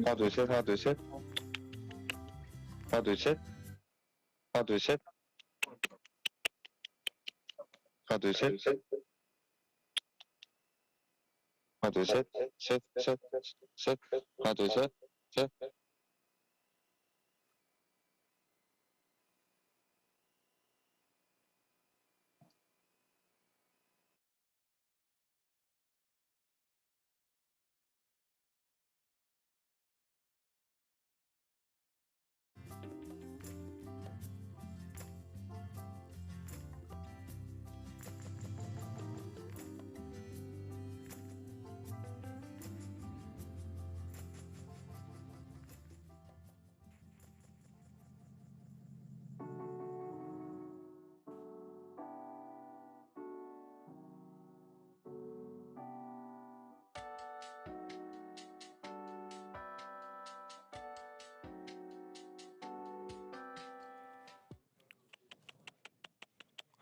하나 둘 셋, 하나 둘 셋, 하나 둘 셋, 하나 둘 셋, 하나 둘 셋, 하나 둘 셋, 셋, 셋, 셋, 하나 둘 셋, 셋.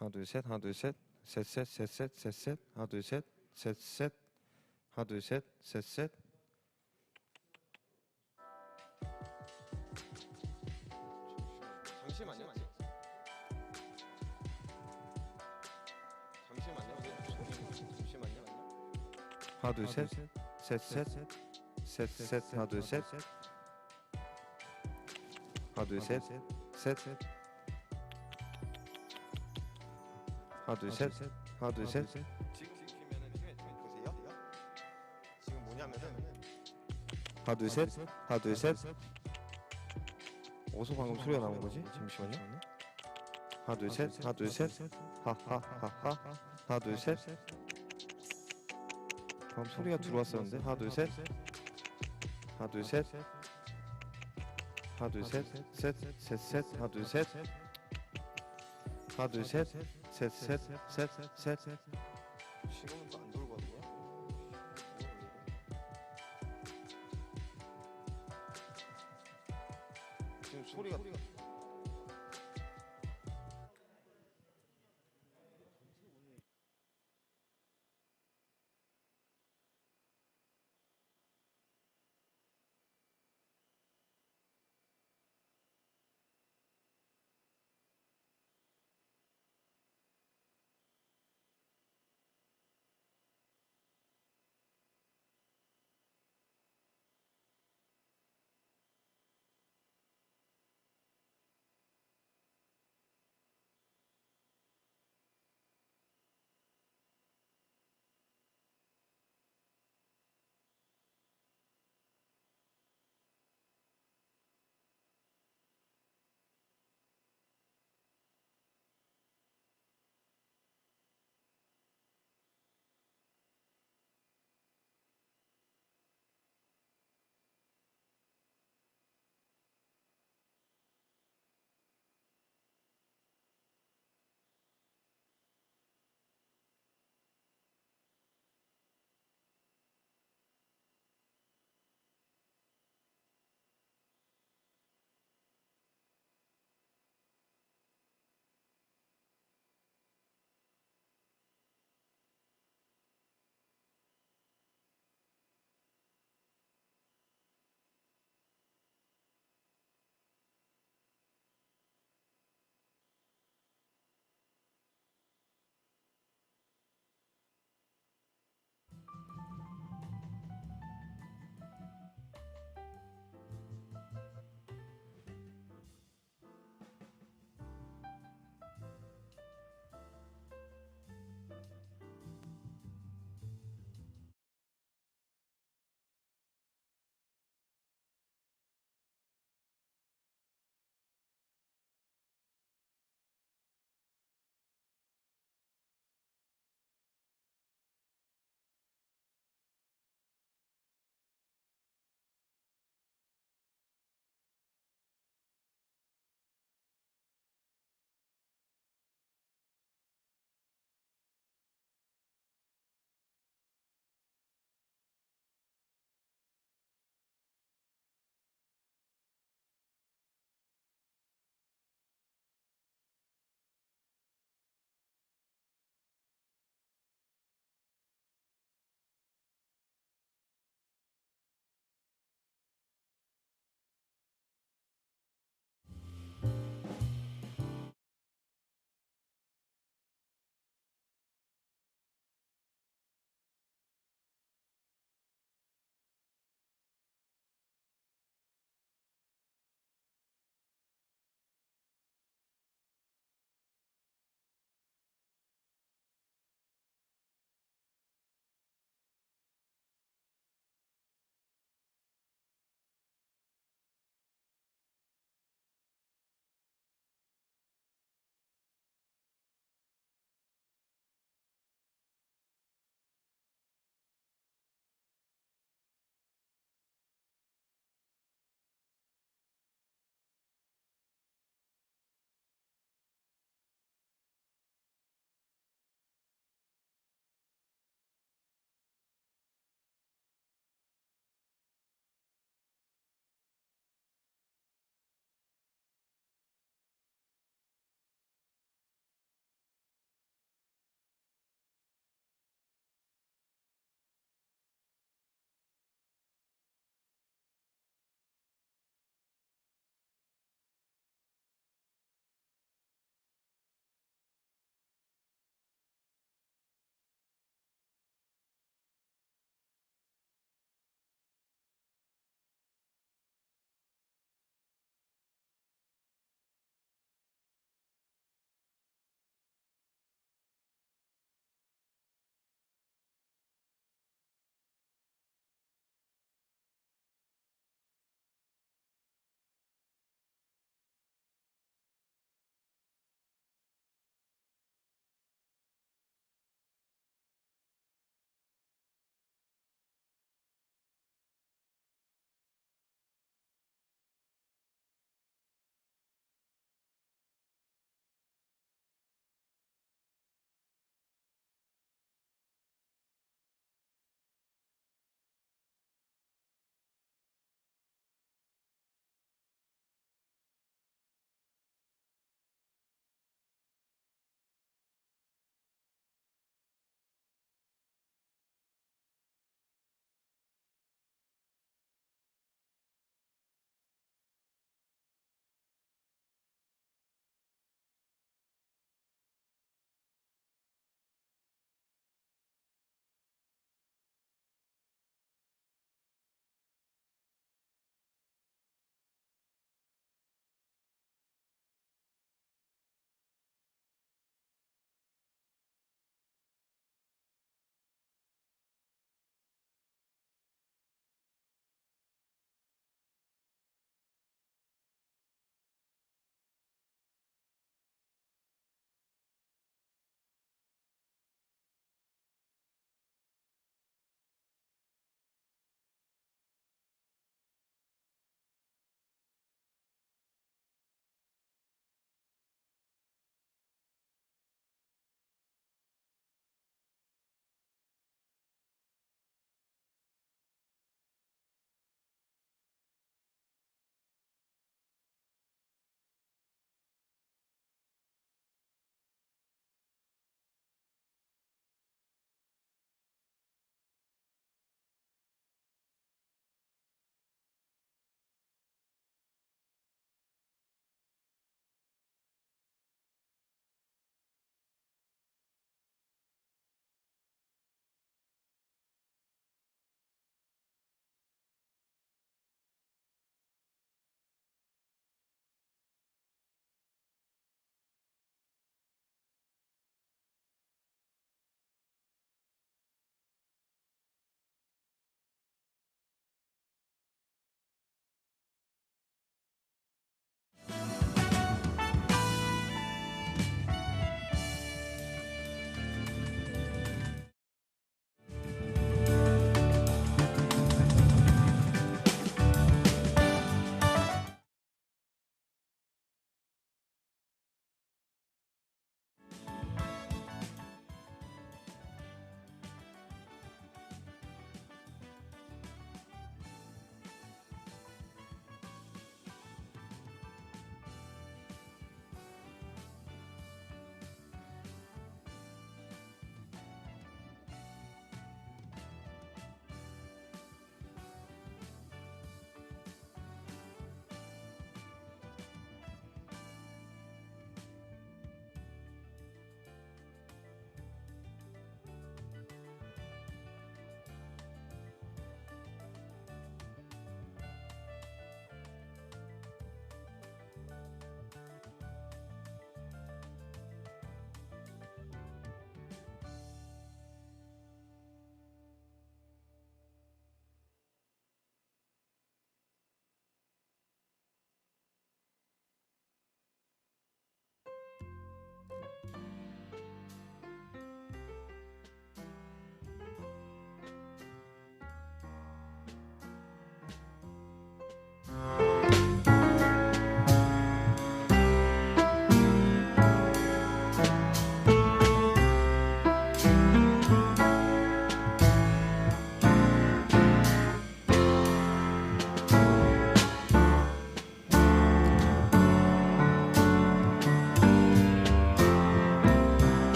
하나 둘 셋, 하나 둘 셋, 셋, 셋, 셋, 셋, 셋, 셋, 하나 둘 셋, 셋, 셋, 하나 둘 셋, 셋, 셋. 잠시만요. 하나 둘 셋, 셋 셋, 셋 셋, 하나 둘 셋, 하나 둘 셋, 셋, 하나 둘 셋, 하나 둘 셋. 지금 보세요. 지금 뭐냐면은 하나 둘 셋, 하나 둘 셋. 어디서 방금 소리가 나온 거지? 잠시만요. 하나 둘 셋, 하나 둘 셋, 하하하하. 하나 둘 셋. 방금 소리가 들어왔었는데. 하나 둘 셋, 하나 둘 셋, 하나 둘 셋, 셋, 셋, 셋, 하나 둘 셋, 하나 둘 셋, 셋, 셋, 셋, 셋. 지금은 또 안 돌거든요. 지금 소리가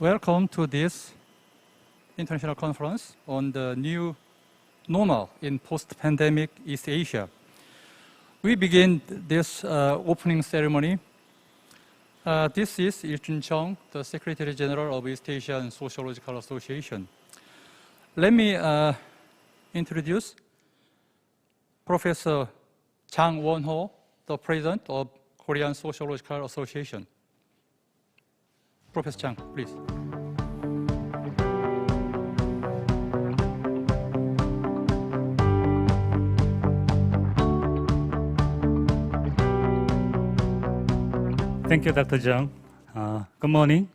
Welcome to this international conference on the new normal in post-pandemic East Asia. We begin this opening ceremony. This is Il-Jun Chung, the Secretary General of East Asian Sociological Association. Let me introduce Professor Jang Won-ho, the President of Korean Sociological Association. Professor Chang, please. Thank you, Dr. Jung. Good morning.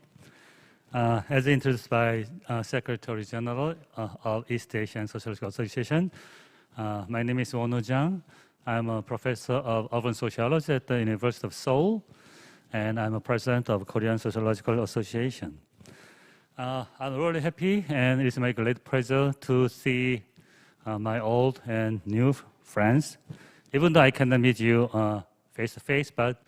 As introduced by Secretary General of East Asian Sociological Association, my name is Won-ho Jang. I'm a professor of urban sociology at the University of Seoul, and I'm a president of Korean Sociological Association. I'm really happy, and it's my great pleasure to see my old and new friends. Even though I cannot meet you face to face, but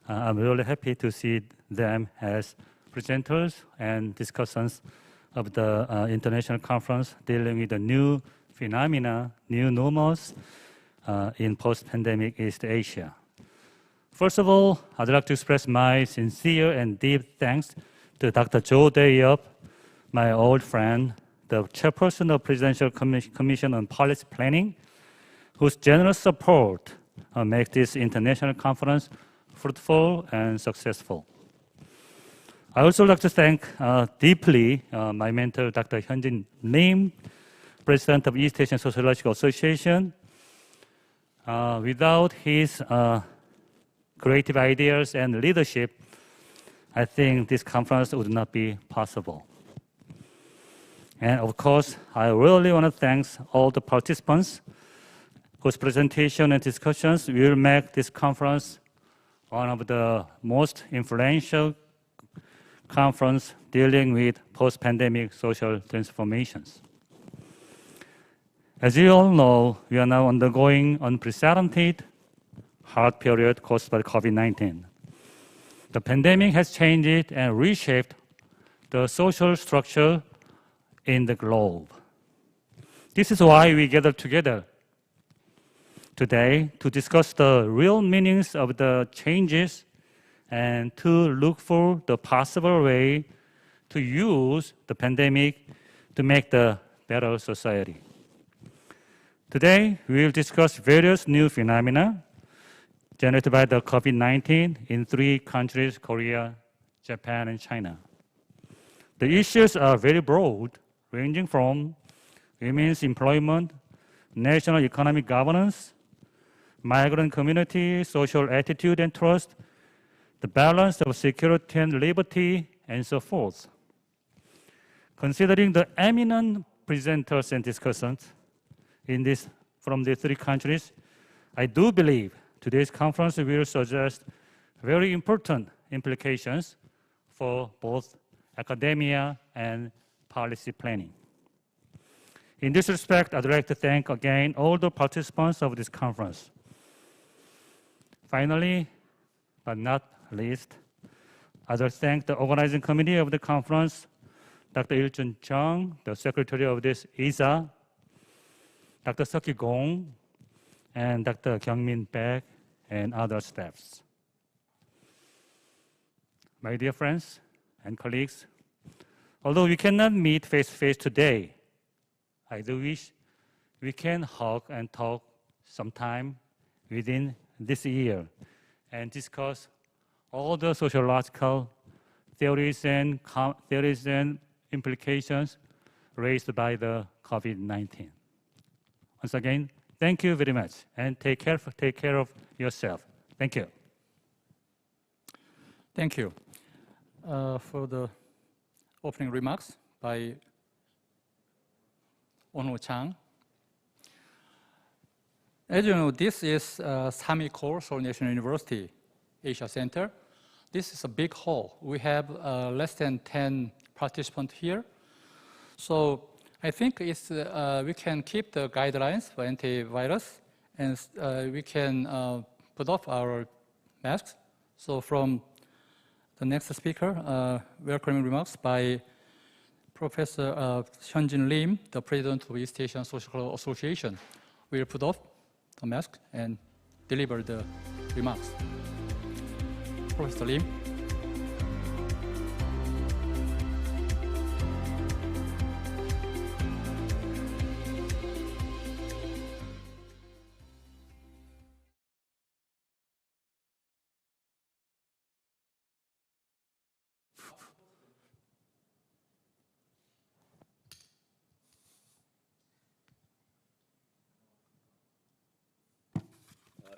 I'm really happy to see them as presenters and discussants of the international conference dealing with the new phenomena, new normals in post-pandemic East Asia. First of all, I'd like to express my sincere and deep thanks to Dr. Jo Dae-yeop, my old friend, the chairperson of Presidential Commission on Policy Planning, whose generous support makes this international conference fruitful and successful. I also like to thank deeply my mentor, Dr. Hyunjin Lim, President of East Asian Sociological Association. Without his creative ideas and leadership, I think this conference would not be possible. And of course, I really want to thank all the participants whose presentation and discussions will make this conference one of the most influential conference dealing with post-pandemic social transformations. As you all know, we are now undergoing unprecedented hard period caused by COVID-19. The pandemic has changed and reshaped the social structure in the globe. This is why we gather together today to discuss the real meanings of the changes and to look for the possible way to use the pandemic to make the better society. Today, we will discuss various new phenomena generated by the COVID-19 in 3 countries, Korea, Japan, and China. The issues are very broad, ranging from women's employment, national economic governance, migrant community, social attitude and trust, the balance of security and liberty, and so forth. Considering the eminent presenters and discussants from the 3 countries, I do believe today's conference will suggest very important implications for both academia and policy planning. In this respect, I'd like to thank again all the participants of this conference. Finally, but not least, I'd like to thank the organizing committee of the conference, Dr. Il-Jun Chung, the secretary of this ISA, Dr. Seok Gong, and Dr. Kyungmin Baek, and other staffs. My dear friends and colleagues, although we cannot meet face-to-face today, I do wish we can hug and talk sometime within this year and discuss all the sociological theories and implications raised by the COVID-19. Once again, thank you very much, and take care of yourself. Thank you. Thank you for the opening remarks by Won-ho Chang. As you know, this is Sami Core, Seoul National University Asia Center. This is a big hall. We have less than 10 participants here. So I think it's, we can keep the guidelines for antivirus, and we can put off our masks. So from the next speaker, welcoming remarks by Professor Hyunjin Lim, the President of East Asian Social Association, will put off the mask and deliver the remarks. Professor Lim.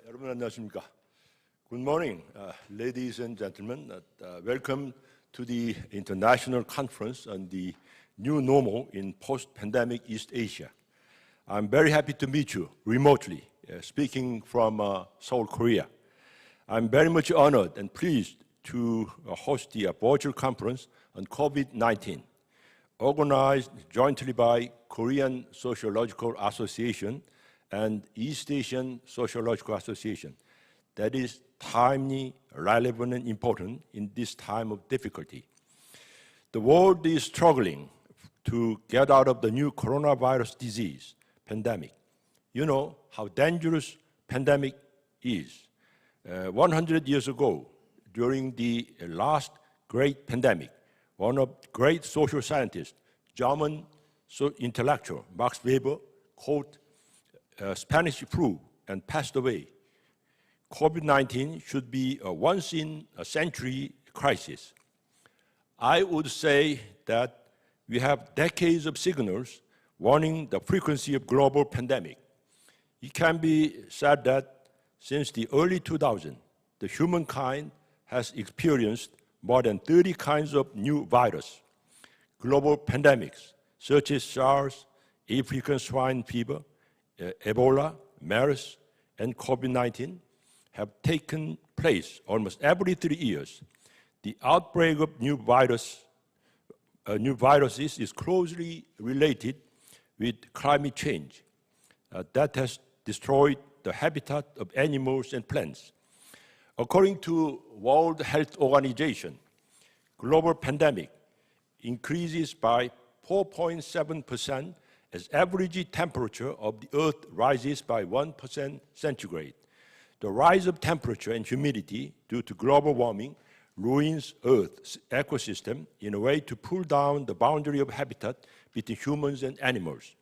여러분 안녕하십니까? Good morning, ladies and gentlemen. Welcome to the International Conference on the New Normal in Post-Pandemic East Asia. I'm very happy to meet you remotely, speaking from Seoul, Korea. I'm very much honored and pleased to host the virtual conference on COVID-19, organized jointly by Korean Sociological Association and East Asian Sociological Association. That is timely, relevant, and important in this time of difficulty. The world is struggling to get out of the new coronavirus disease pandemic. You know how dangerous pandemic is. 100 years ago, during the last great pandemic, one of great social scientists, German intellectual Max Weber, caught Spanish flu and passed away. COVID-19 should be a once-in-a-century crisis. I would say that we have decades of signals warning the frequency of global pandemic. It can be said that since the early 2000s, the humankind has experienced more than 30 kinds of new viruses. Global pandemics such as SARS, African swine fever, Ebola, MERS, and COVID-19 have taken place almost every 3 years. The outbreak of new viruses is closely related with climate change that has destroyed the habitat of animals and plants. According to World Health Organization, global pandemic increases by 4.7% as average temperature of the Earth rises by 1% centigrade. The rise of temperature and humidity due to global warming ruins Earth's ecosystem in a way to pull down the boundary of habitat between humans and animals.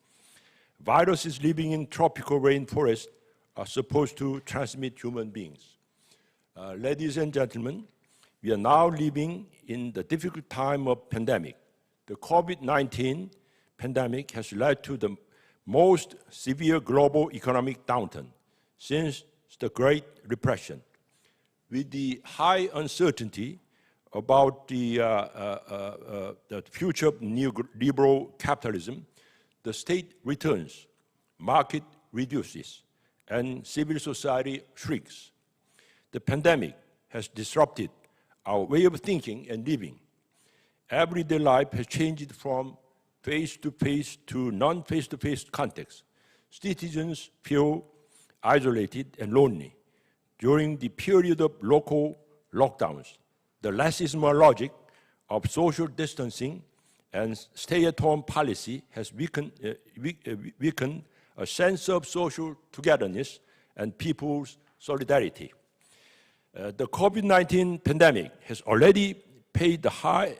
Viruses living in tropical rainforests are supposed to transmit human beings. Ladies and gentlemen, we are now living in the difficult time of pandemic. The COVID-19 pandemic has led to the most severe global economic downturn since the Great Depression. With the high uncertainty about the future of neoliberal capitalism, the state returns, market reduces, and civil society shrinks. The pandemic has disrupted our way of thinking and living. Everyday life has changed from face-to-face to non-face-to-face context. Citizens feel isolated and lonely. During the period of local lockdowns, the less is more logic of social distancing and stay-at-home policy has weakened a sense of social togetherness and people's solidarity. The COVID-19 pandemic has already paid the high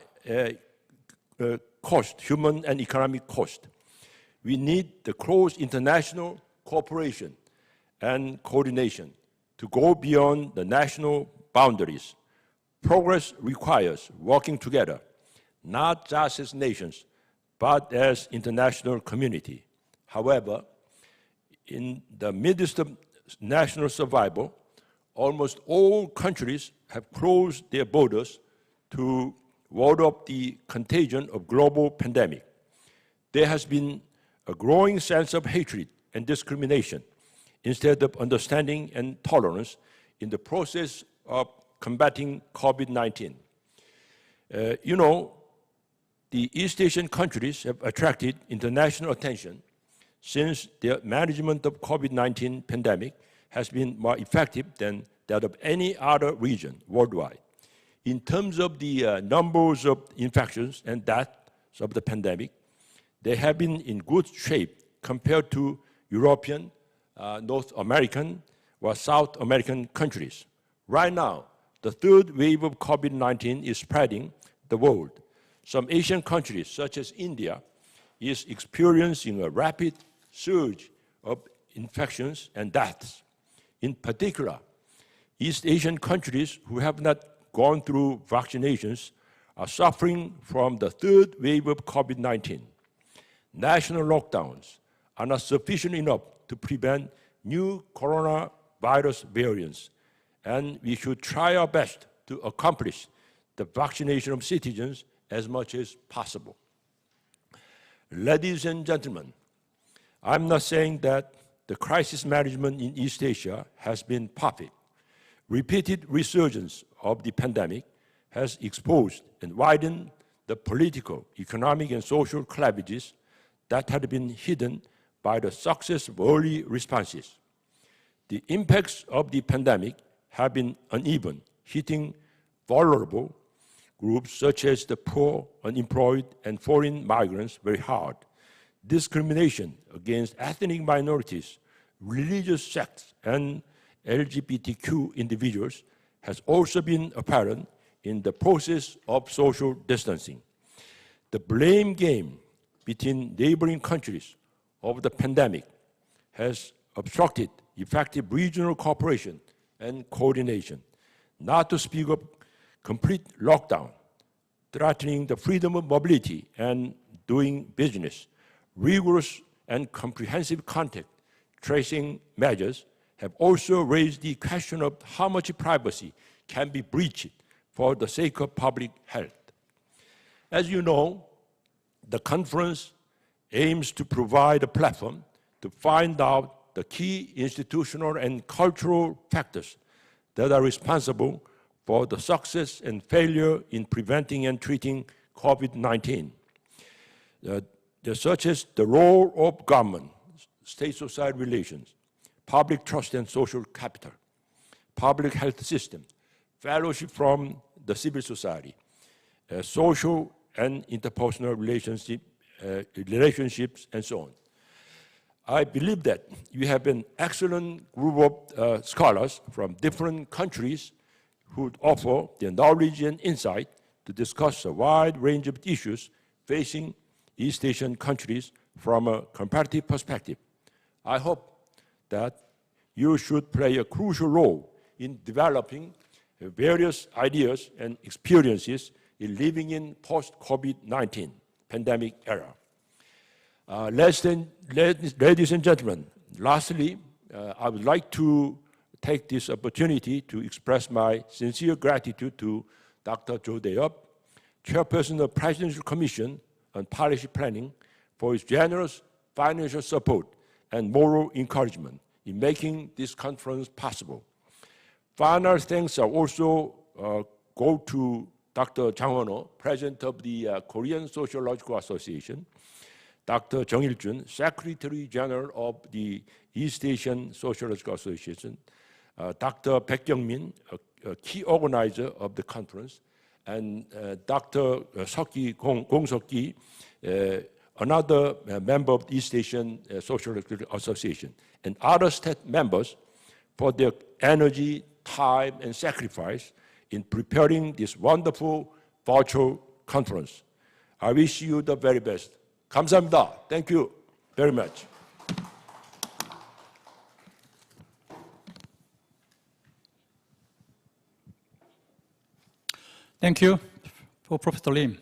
cost, human and economic cost. We need the close international cooperation and coordination to go beyond the national boundaries. Progress requires working together, not just as nations, but as international community. However, in the midst of national survival, almost all countries have closed their borders to ward off the contagion of global pandemic. There has been a growing sense of hatred and discrimination instead of understanding and tolerance in the process of combating COVID-19. You know, the East Asian countries have attracted international attention since their management of COVID-19 pandemic has been more effective than that of any other region worldwide. In terms of the numbers of infections and deaths of the pandemic, they have been in good shape compared to European, North American, or South American countries. Right now, the third wave of COVID-19 is spreading the world. Some Asian countries, such as India, is experiencing a rapid surge of infections and deaths. In particular, East Asian countries who have not gone through vaccinations are suffering from the third wave of COVID-19. National lockdowns are not sufficient enough to prevent new coronavirus variants, and we should try our best to accomplish the vaccination of citizens as much as possible. Ladies and gentlemen, I'm not saying that the crisis management in East Asia has been perfect. Repeated resurgence of the pandemic has exposed and widened the political, economic, and social cleavages that had been hidden by the success of early responses. The impacts of the pandemic have been uneven, hitting vulnerable groups such as the poor, unemployed, and foreign migrants very hard. Discrimination against ethnic minorities, religious sects, and LGBTQ individuals has also been apparent in the process of social distancing. The blame game between neighboring countries of the pandemic has obstructed effective regional cooperation and coordination, not to speak of complete lockdown, threatening the freedom of mobility and doing business. Rigorous and comprehensive contact tracing measures have also raised the question of how much privacy can be breached for the sake of public health. As you know, the conference aims to provide a platform to find out the key institutional and cultural factors that are responsible for the success and failure in preventing and treating COVID-19, such as the role of government, state-society relations, public trust and social capital, public health system, fellowship from the civil society, social and interpersonal relationships, and so on. I believe that you have an excellent group of scholars from different countries who offer their knowledge and insight to discuss a wide range of issues facing East Asian countries from a comparative perspective. I hope that you should play a crucial role in developing various ideas and experiences in living in post-COVID-19 pandemic era. Ladies and gentlemen, lastly, I would like to take this opportunity to express my sincere gratitude to Dr. Jo Dae-up, Chairperson of the Presidential Commission on Policy Planning, for his generous financial support and moral encouragement in making this conference possible. Final thanks are also go to Dr. Jang Won-ho, President of the Korean Sociological Association, Dr. Jung Il-jun, Secretary General of the East Asian Sociological Association, Dr. Baek Kyung-min, a key organizer of the conference, and Dr. Gong Seok-ki, another member of the East Asian Sociological Association, and other staff members for their energy, time, and sacrifice in preparing this wonderful virtual conference. I wish you the very best. 감사합니다. Thank you very much. Thank you for Professor Lim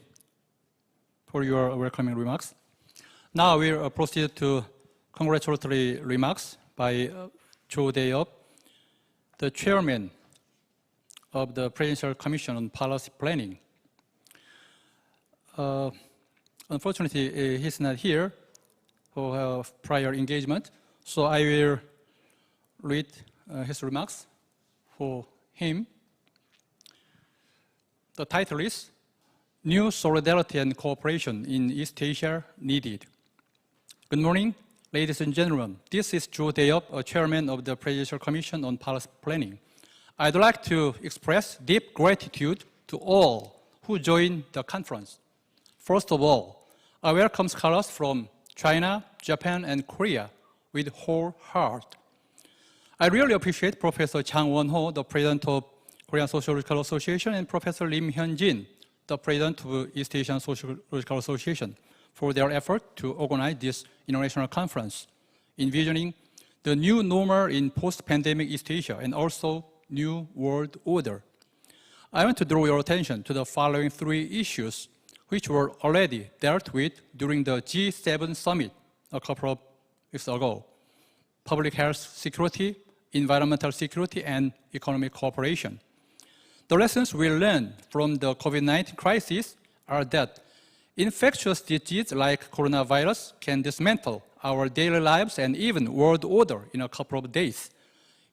for your welcoming remarks. Now we'll proceed to congratulatory remarks by Jo Dae-up, the chairman of the Presidential Commission on Policy Planning. Unfortunately, he's not here for prior engagement, so I will read his remarks for him. The title is New Solidarity and Cooperation in East Asia Needed. Good morning, ladies and gentlemen. This is Jo Dae-up, chairman of the Presidential Commission on Policy Planning. I'd like to express deep gratitude to all who joined the conference. First of all, I welcome scholars from China, Japan, and Korea with whole heart. I really appreciate Professor Chang Won-ho, the president of Korean Sociological Association, and Professor Lim Hyun-jin, the president of East Asian Sociological Association, for their effort to organize this international conference, envisioning the new normal in post-pandemic East Asia and also new world order. I want to draw your attention to the following three issues which were already dealt with during the G7 summit a couple of weeks ago: public health security, environmental security, and economic cooperation. The lessons we learned from the COVID-19 crisis are that infectious disease like coronavirus can dismantle our daily lives and even world order in a couple of days.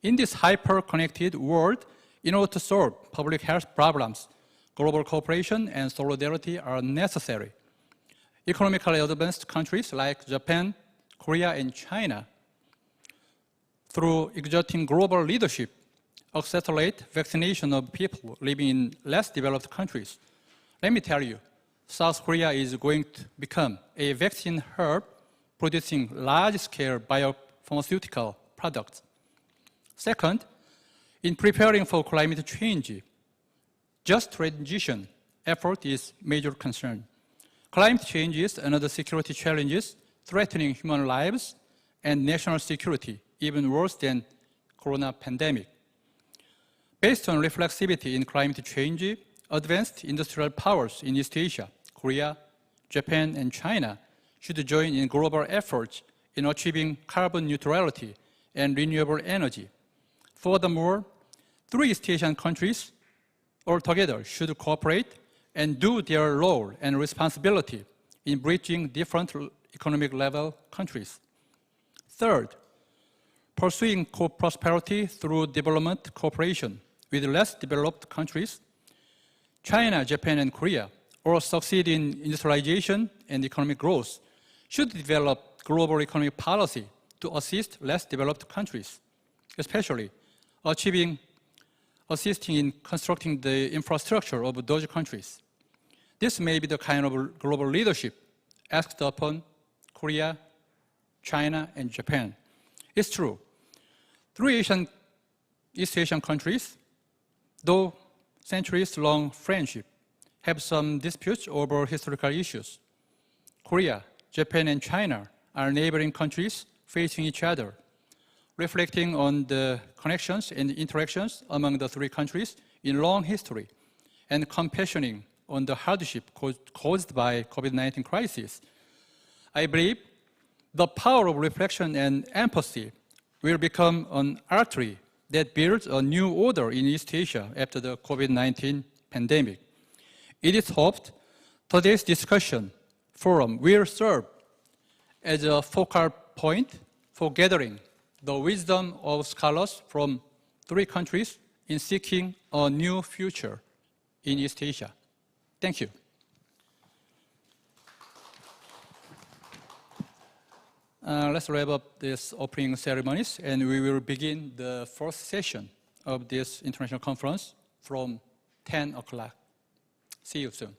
In this hyper-connected world, in order to solve public health problems, global cooperation and solidarity are necessary. Economically advanced countries like Japan, Korea, and China, through exerting global leadership, accelerate vaccination of people living in less developed countries. Let me tell you, South Korea is going to become a vaccine hub producing large-scale biopharmaceutical products. Second, in preparing for climate change, just transition effort is major concern. Climate change is another security challenge threatening human lives and national security, even worse than corona pandemic. Based on reflexivity in climate change, advanced industrial powers in East Asia, Korea, Japan, and China should join in global efforts in achieving carbon neutrality and renewable energy. Furthermore, 3 East Asian countries altogether should cooperate and do their role and responsibility in bridging different economic level countries. Third, pursuing co-prosperity through development cooperation with less developed countries. China, Japan, and Korea all succeed in industrialization and economic growth should develop global economic policy to assist less developed countries, especially assisting in constructing the infrastructure of those countries. This may be the kind of global leadership asked upon Korea, China, and Japan. It's true. 3 East Asian countries, though centuries-long friendship, have some disputes over historical issues. Korea, Japan, and China are neighboring countries facing each other, reflecting on the connections and interactions among the 3 countries in long history and compassioning on the hardship caused by COVID-19 crisis. I believe the power of reflection and empathy will become an artery that builds a new order in East Asia after the COVID-19 pandemic. It is hoped today's discussion forum will serve as a focal point for gathering the wisdom of scholars from 3 countries in seeking a new future in East Asia. Thank you. Let's wrap up these opening ceremonies, and we will begin the first session of this international conference from 10 o'clock. See you soon.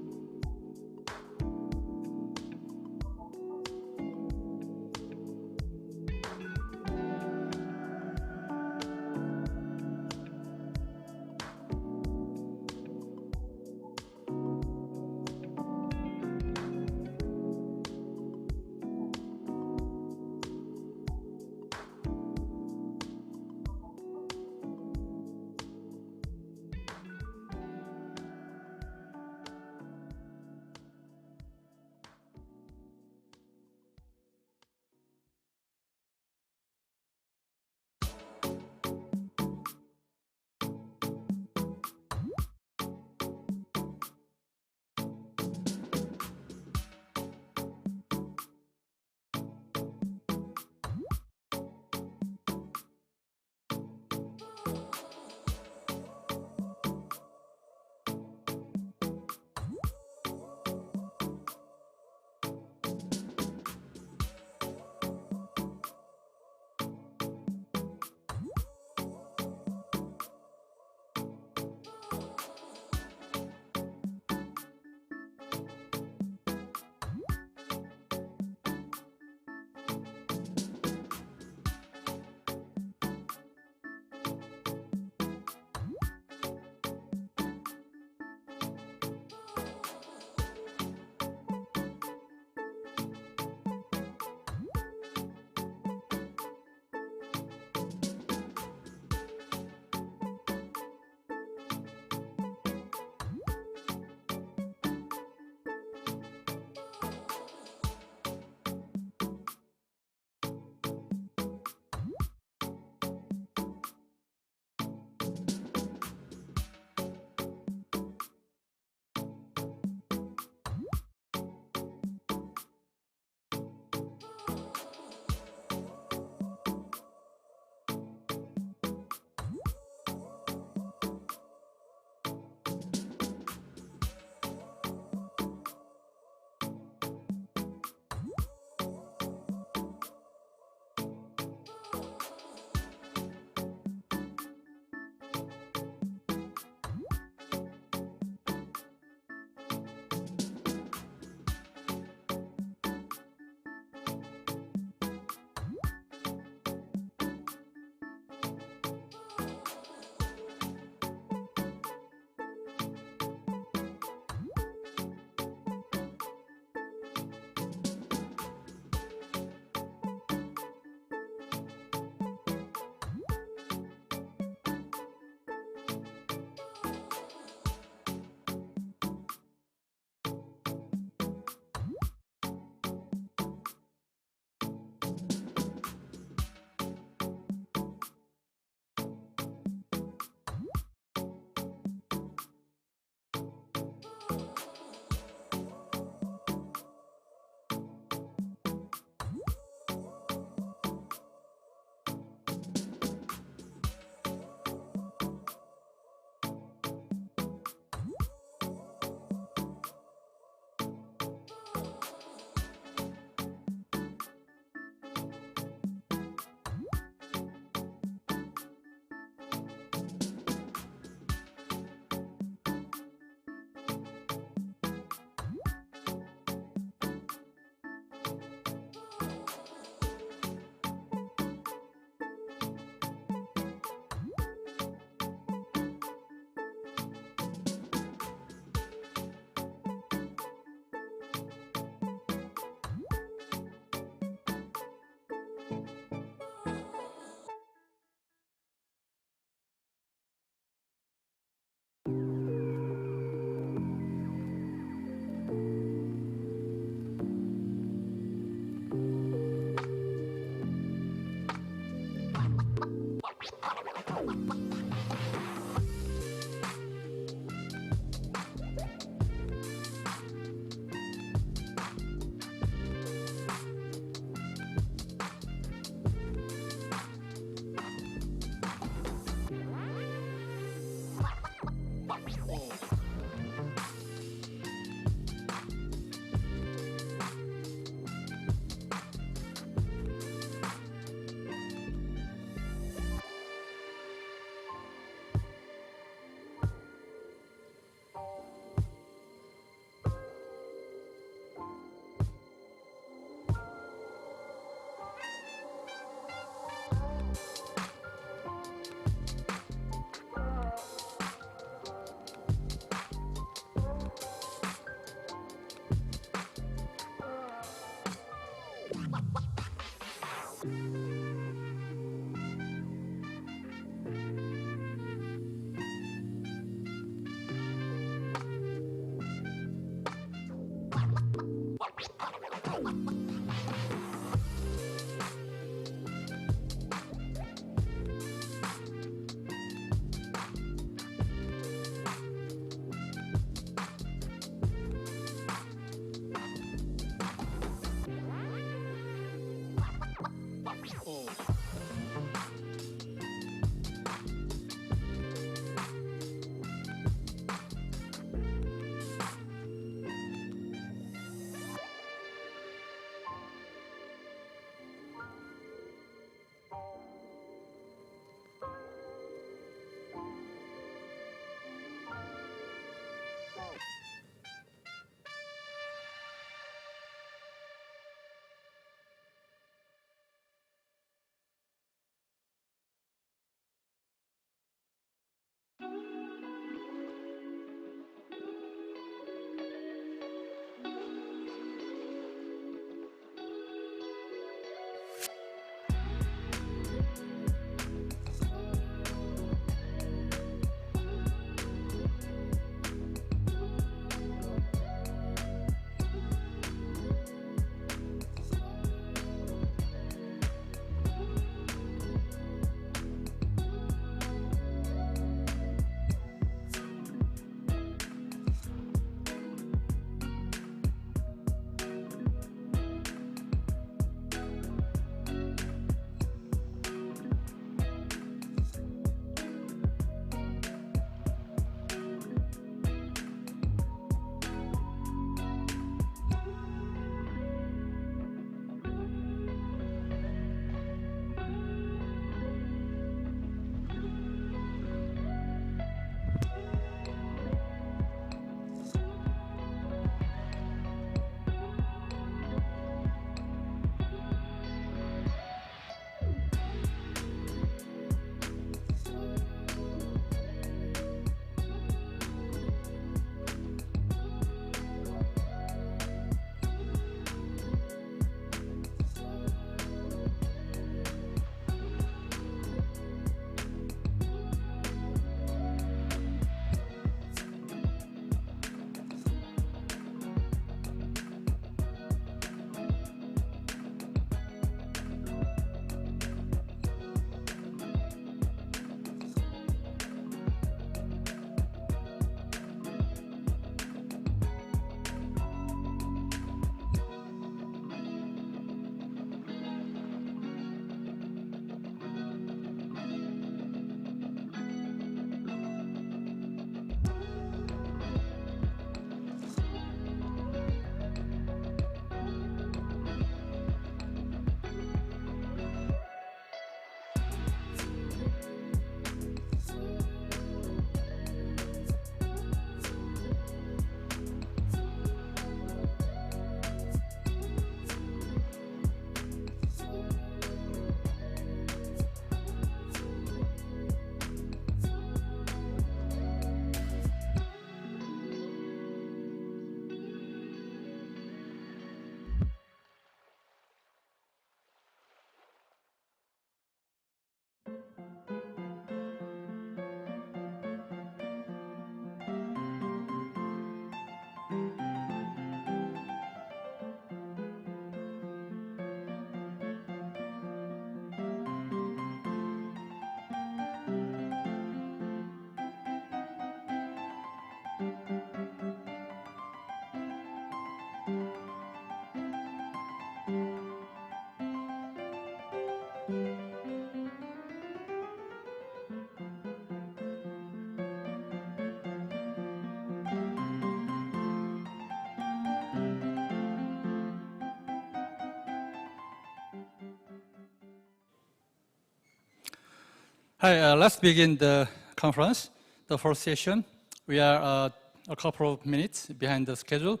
Hi, let's begin the conference, the first session. We are a couple of minutes behind the schedule.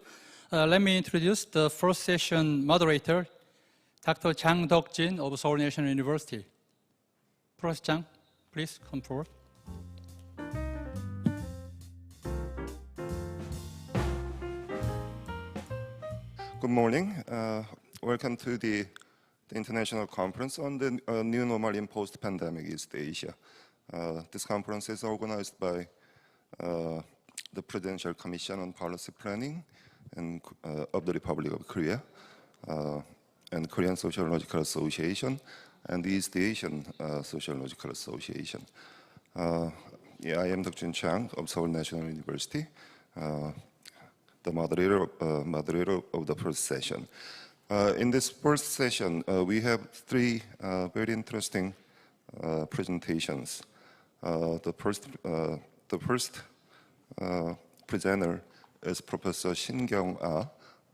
Let me introduce the first session moderator, Dr. Jang Deok-jin of Seoul National University. Professor Jang, please come forward. Good morning. Welcome to the International Conference on the New Normal in Post-Pandemic East Asia. This conference is organized by the Presidential Commission on Policy Planning of the Republic of Korea and Korean Sociological Association and the East Asian Sociological Association. I am Dr. Chang of Seoul National University, the moderator of the first session. In this first session, we have three very interesting presentations. The first presenter is Professor Shin Kyung-ah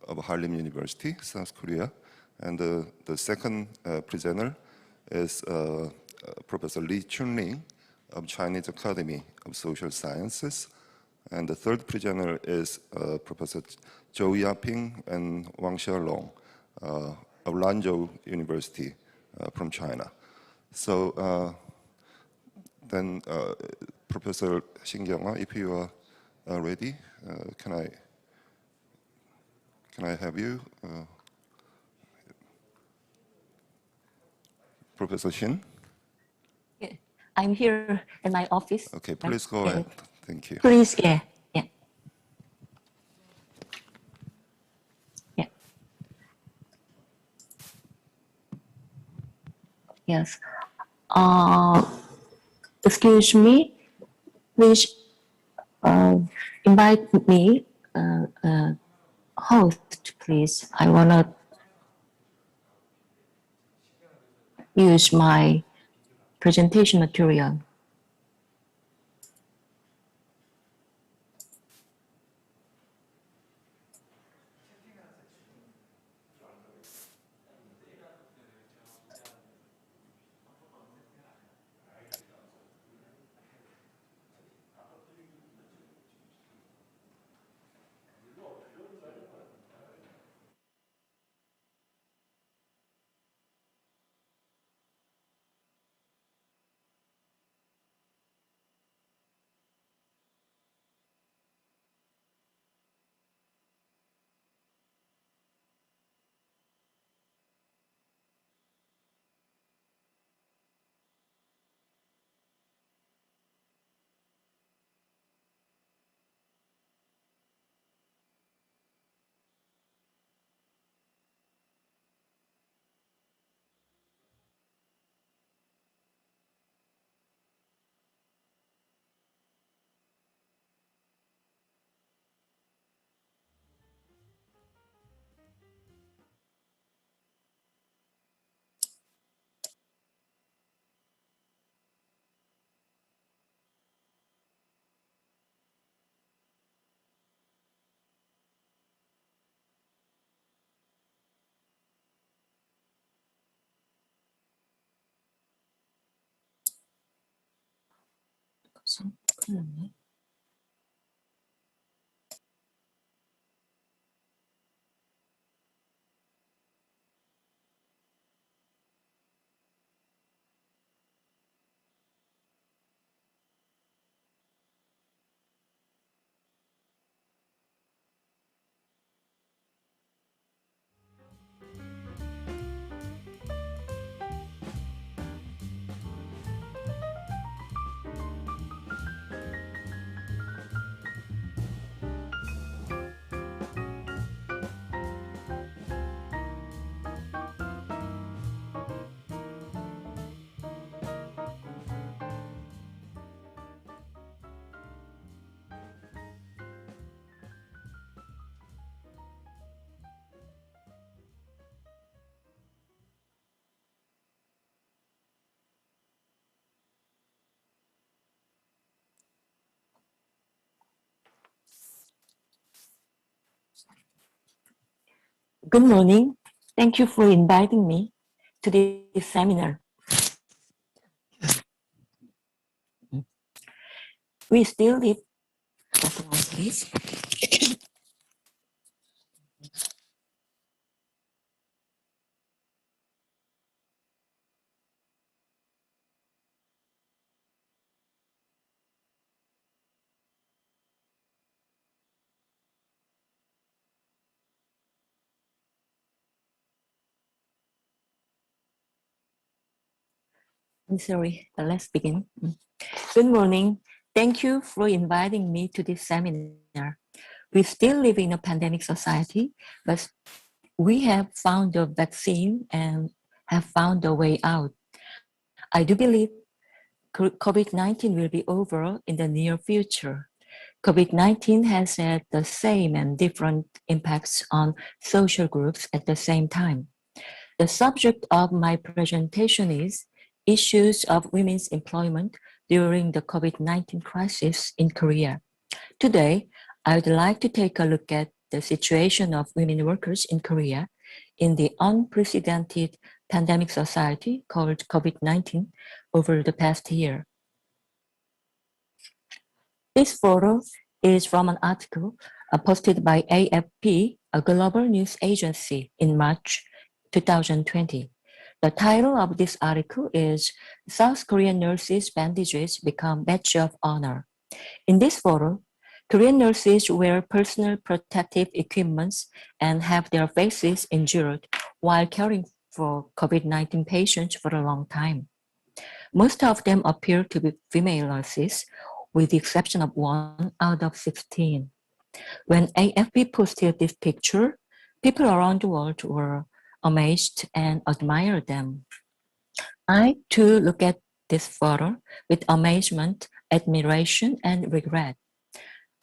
of Hallym University, South Korea, and the second presenter is Professor Lee Chun-ling of Chinese Academy of Social Sciences, and the third presenter is Professor Zhou Yaping and Wang Xiaolong of Lanzhou University from China. So then Professor Shin Kyung-ah, if you are ready, can I have you? Professor Shin? Yeah, I'm here in my office. Okay, please go ahead. Thank you. Please, yeah. Yes. Excuse me. Please invite me, host, please. I wanna use my presentation material. Good morning. Thank you for inviting me to this seminar. We still live. Just a moment, please. I'm sorry, let's begin. Good morning. Thank you for inviting me to this seminar. We still live in a pandemic society, but we have found a vaccine and have found a way out. I do believe COVID-19 will be over in the near future. COVID-19 has had the same and different impacts on social groups at the same time. The subject of my presentation is issues of women's employment during the COVID-19 crisis in Korea. Today, I would like to take a look at the situation of women workers in Korea in the unprecedented pandemic society called COVID-19 over the past year. This photo is from an article posted by AFP, a global news agency, in March 2020. The title of this article is South Korean Nurses' Bandages Become Badge of Honor. In this photo, Korean nurses wear personal protective equipments and have their faces injured while caring for COVID-19 patients for a long time. Most of them appear to be female nurses, with the exception of 1 out of 16. When AFP posted this picture, people around the world were amazed and admired them. I too look at this photo with amazement, admiration, and regret.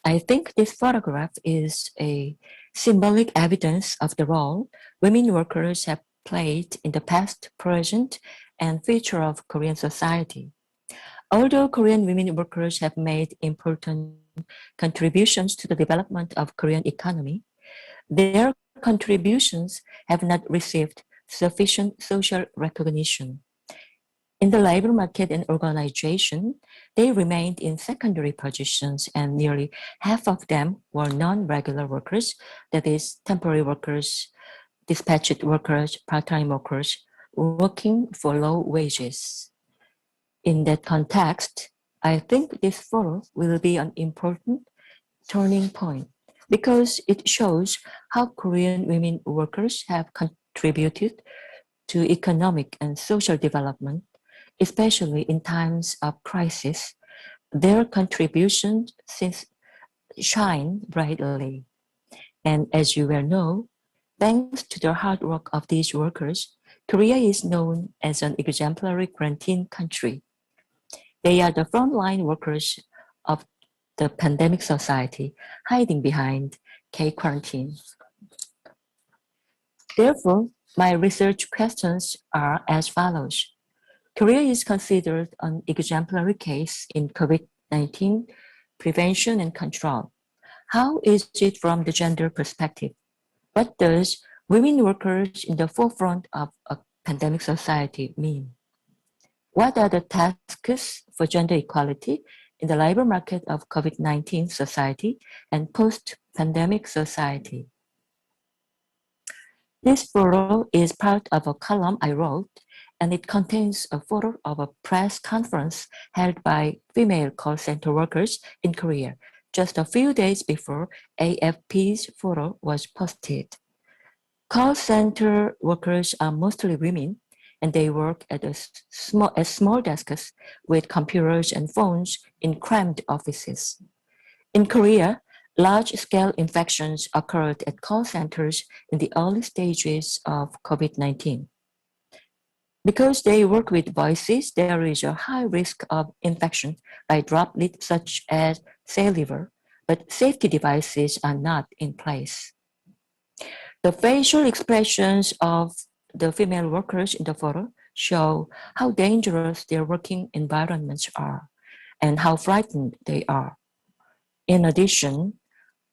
I think this photograph is a symbolic evidence of the role women workers have played in the past, present, and future of Korean society. Although Korean women workers have made important contributions to the development of Korean economy, their contributions have not received sufficient social recognition. In the labor market and organization, they remained in secondary positions, and nearly half of them were non-regular workers, that is, temporary workers, dispatched workers, part-time workers, working for low wages. In that context, I think this photo will be an important turning point because it shows how Korean women workers have contributed to economic and social development, especially in times of crisis. Their contributions shine brightly. And as you well know, thanks to the hard work of these workers, Korea is known as an exemplary quarantine country. They are the frontline workers of the pandemic society, hiding behind K-quarantine. Therefore, my research questions are as follows. Korea is considered an exemplary case in COVID-19 prevention and control. How is it from the gender perspective? What does women workers in the forefront of a pandemic society mean? What are the tasks for gender equality in the labor market of COVID-19 society and post-pandemic society? This photo is part of a column I wrote, and it contains a photo of a press conference held by female call center workers in Korea just a few days before AFP's photo was posted. Call center workers are mostly women, and they work at small desks with computers and phones in cramped offices. In Korea, large-scale infections occurred at call centers in the early stages of COVID-19. Because they work with voices, there is a high risk of infection by droplets such as saliva, but safety devices are not in place. The facial expressions of the female workers in the photo show how dangerous their working environments are and how frightened they are. In addition,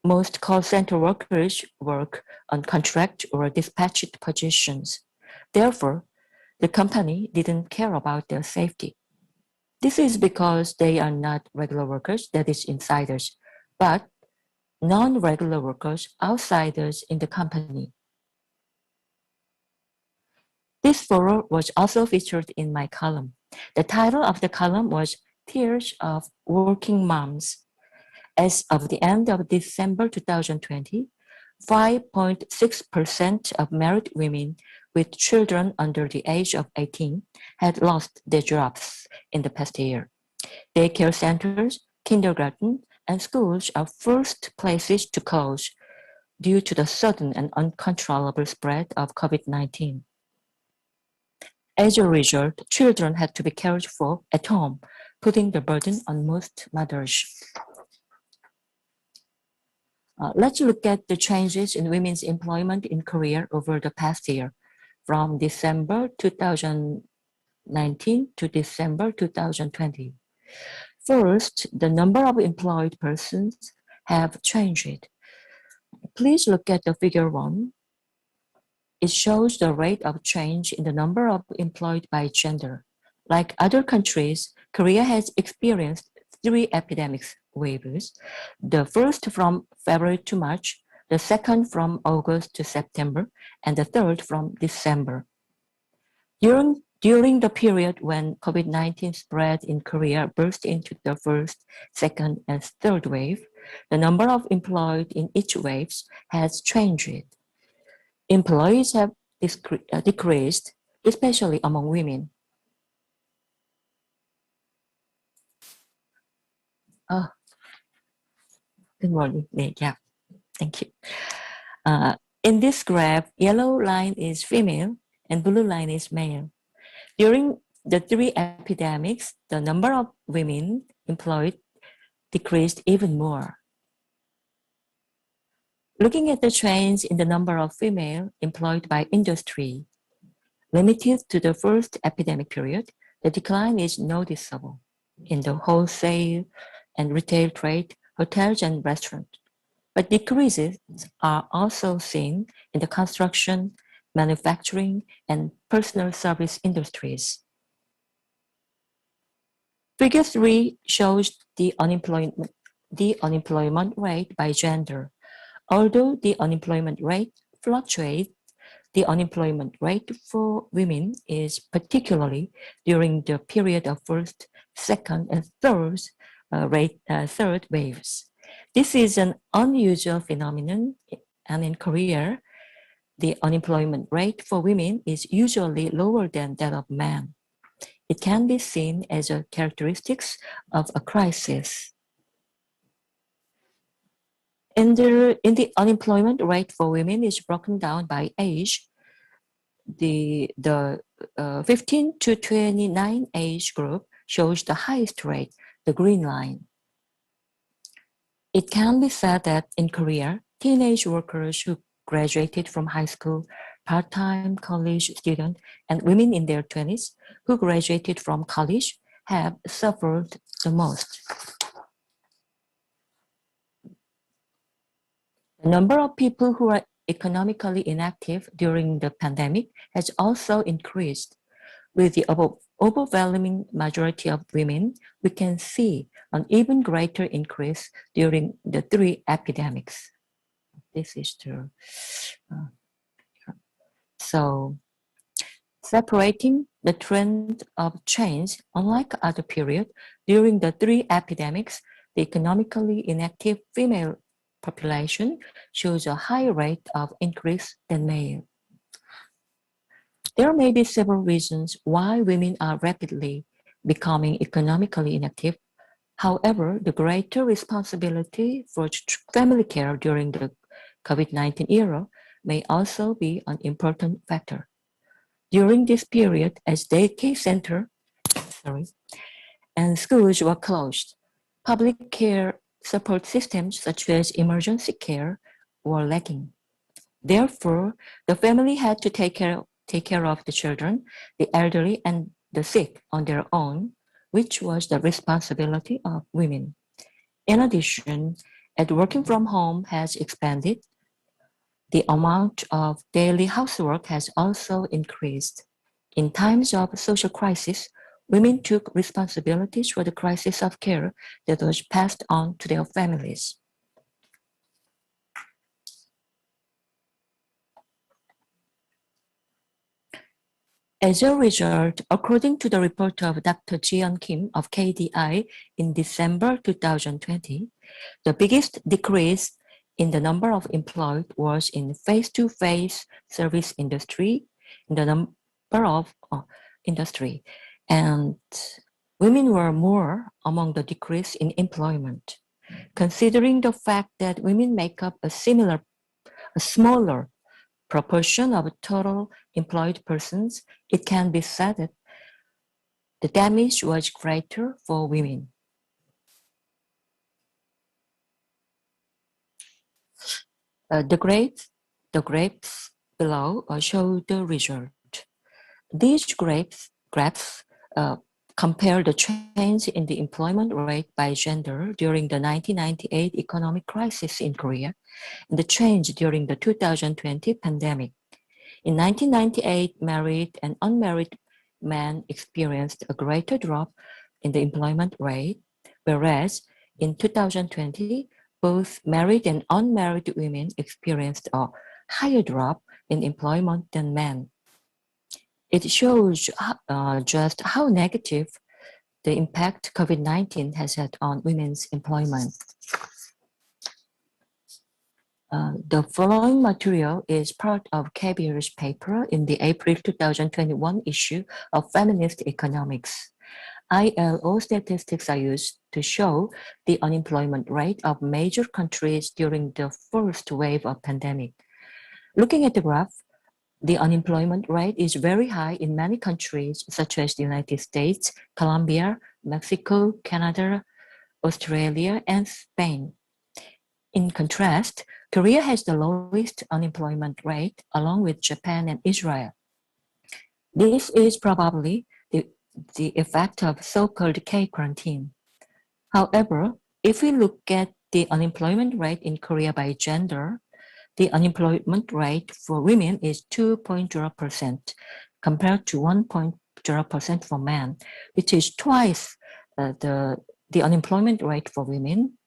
most call center workers work on contract or dispatched positions. Therefore, the company didn't care about their safety. This is because they are not regular workers, that is insiders, but non-regular workers, outsiders in the company. This photo was also featured in my column. The title of the column was Tears of Working Moms. As of the end of December 2020, 5.6% of married women with children under the age of 18 had lost their jobs in the past year. Daycare centers, kindergarten, and schools are first places to close due to the sudden and uncontrollable spread of COVID-19. As a result, children had to be cared for at home, putting the burden on most mothers. Let's look at the changes in women's employment in Korea over the past year, from December 2019 to December 2020. First, the number of employed persons have changed. Please look at the figure 1. It shows the rate of change in the number of employed by gender. Like other countries, Korea has experienced 3 epidemic waves. The first from February to March, the second from August to September, and the third from December. During the period when COVID-19 spread in Korea burst into the first, second, and third wave, the number of employed in each wave has changed. Employees have decreased, especially among women. Good morning. Yeah, thank you. In this graph, yellow line is female and blue line is male. During the 3 epidemics, the number of women employed decreased even more. Looking at the trends in the number of female employed by industry, limited to the first epidemic period, the decline is noticeable in the wholesale and retail trade, hotels and restaurants. But decreases are also seen in the construction, manufacturing, and personal service industries. Figure 3 shows the unemployment rate by gender. Although the unemployment rate fluctuates, the unemployment rate for women is particularly during the period of first, second, and third waves. This is an unusual phenomenon, and in Korea, the unemployment rate for women is usually lower than that of men. It can be seen as a characteristic of a crisis. In the unemployment rate for women is broken down by age. The 15 to 29 age group shows the highest rate, the green line. It can be said that in Korea, teenage workers who graduated from high school, part-time college students, and women in their 20s who graduated from college have suffered the most. The number of people who are economically inactive during the pandemic has also increased. With the overwhelming majority of women, we can see an even greater increase during the 3 epidemics. This is true. So, separating the trend of change, unlike other periods, during the 3 epidemics, the economically inactive female population shows a higher rate of increase than male. There may be several reasons why women are rapidly becoming economically inactive. However, the greater responsibility for family care during the COVID-19 era may also be an important factor. During this period, as daycare center and schools were closed, public care support systems such as emergency care were lacking. Therefore, the family had to take care of the children, the elderly, and the sick on their own, which was the responsibility of women. In addition, as working from home has expanded, the amount of daily housework has also increased. In times of social crisis, women took responsibilities for the crisis of care that was passed on to their families. As a result, according to the report of Dr. Jiyeon Kim of KDI in December 2020, the biggest decrease in the number of employed was in face-to-face service industry, in the number of industry, and women were more among the decrease in employment. Considering the fact that women make up a smaller proportion of total employed persons, it can be said that the damage was greater for women. The graphs below show the result. These graphs compare the change in the employment rate by gender during the 1998 economic crisis in Korea and the change during the 2020 pandemic. In 1998, married and unmarried men experienced a greater drop in the employment rate, whereas in 2020, both married and unmarried women experienced a higher drop in employment than men. It shows just how negative the impact COVID-19 has had on women's employment. The following material is part of KBR's paper in the April 2021 issue of Feminist Economics. ILO statistics are used to show the unemployment rate of major countries during the first wave of pandemic. Looking at the graph, the unemployment rate is very high in many countries such as the United States, Colombia, Mexico, Canada, Australia, and Spain. In contrast, Korea has the lowest unemployment rate along with Japan and Israel. This is probably the effect of so-called K-quarantine. However, if we look at the unemployment rate in Korea by gender, the unemployment rate for women is 2.0% compared to 1.0% for men, which is twice the unemployment rate for women.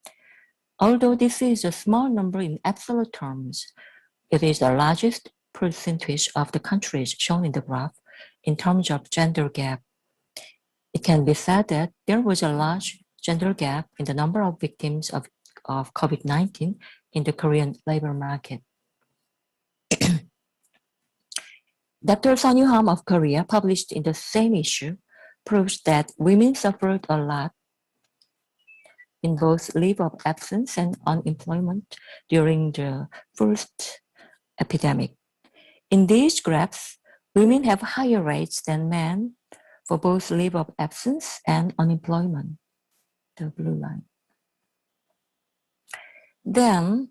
Although this is a small number in absolute terms, it is the largest percentage of the countries shown in the graph in terms of gender gap. It can be said that there was a large gender gap in the number of victims of COVID-19 in the Korean labor market. Dr. Son Yu-ham of Korea, published in the same issue, proves that women suffered a lot in both leave of absence and unemployment during the first epidemic. In these graphs, women have higher rates than men for both leave of absence and unemployment, the blue line. Then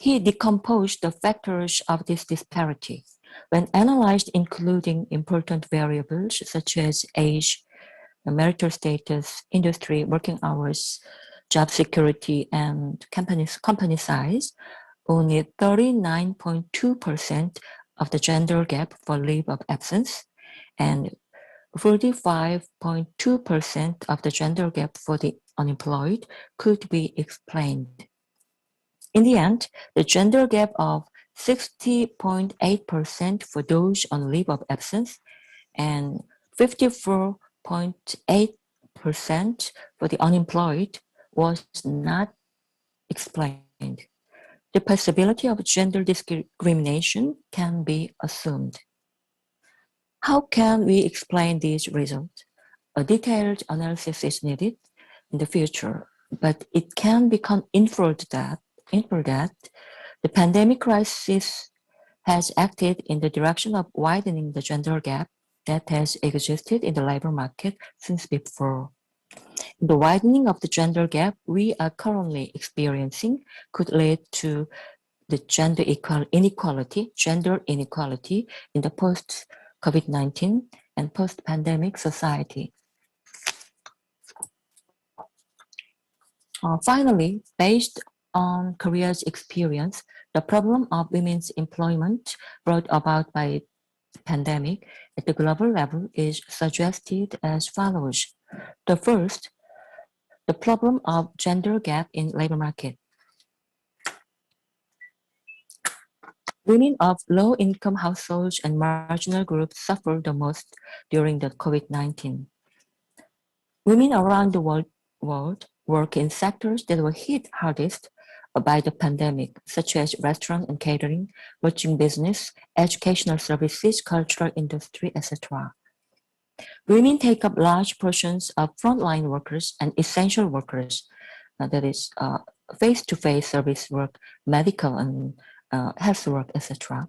he decomposed the factors of this disparity. When analyzed, including important variables such as age, marital status, industry, working hours, job security, and company size, only 39.2% of the gender gap for leave of absence and 45.2% of the gender gap for the unemployed could be explained. In the end, the gender gap of 60.8% for those on leave of absence and 54.8% for the unemployed was not explained. The possibility of gender discrimination can be assumed. How can we explain these results? A detailed analysis is needed in the future, but it can become inferred that the pandemic crisis has acted in the direction of widening the gender gap that has existed in the labor market since before. The widening of the gender gap we are currently experiencing could lead to the gender inequality in the post-COVID-19 and post-pandemic society. Finally, based on Korea's experience, the problem of women's employment brought about by pandemic at the global level is suggested as follows. The first, the problem of gender gap in labor market. Women of low-income households and marginal groups suffer the most during the COVID-19. Women around the world work in sectors that were hit hardest by the pandemic, such as restaurant and catering, lodging business, educational services, cultural industry, etc. Women take up large portions of frontline workers and essential workers, that is, face-to-face service work, medical and health work, etc.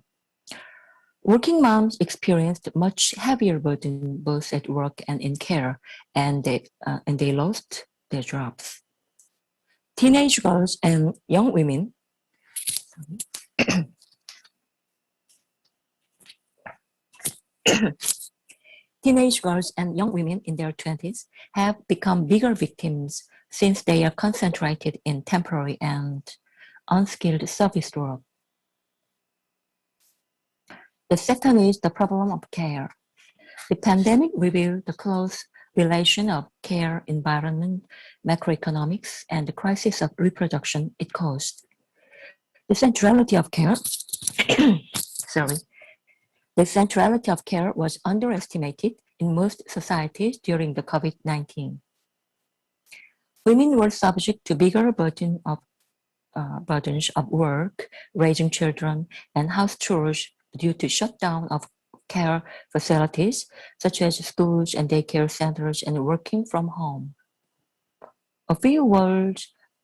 Working moms experienced much heavier burden both at work and in care, and they lost their jobs. Teenage girls and young women Teenage girls and young women in their 20s have become bigger victims since they are concentrated in temporary and unskilled service work. The second is the problem of care. The pandemic revealed the close relation of care, environment, macroeconomics, and the crisis of reproduction it caused. The centrality of care, the centrality of care was underestimated in most societies during the COVID-19. Women were subject to bigger burdens of work, raising children, and house chores due to shutdown of care facilities such as schools and daycare centers and working from home. A few world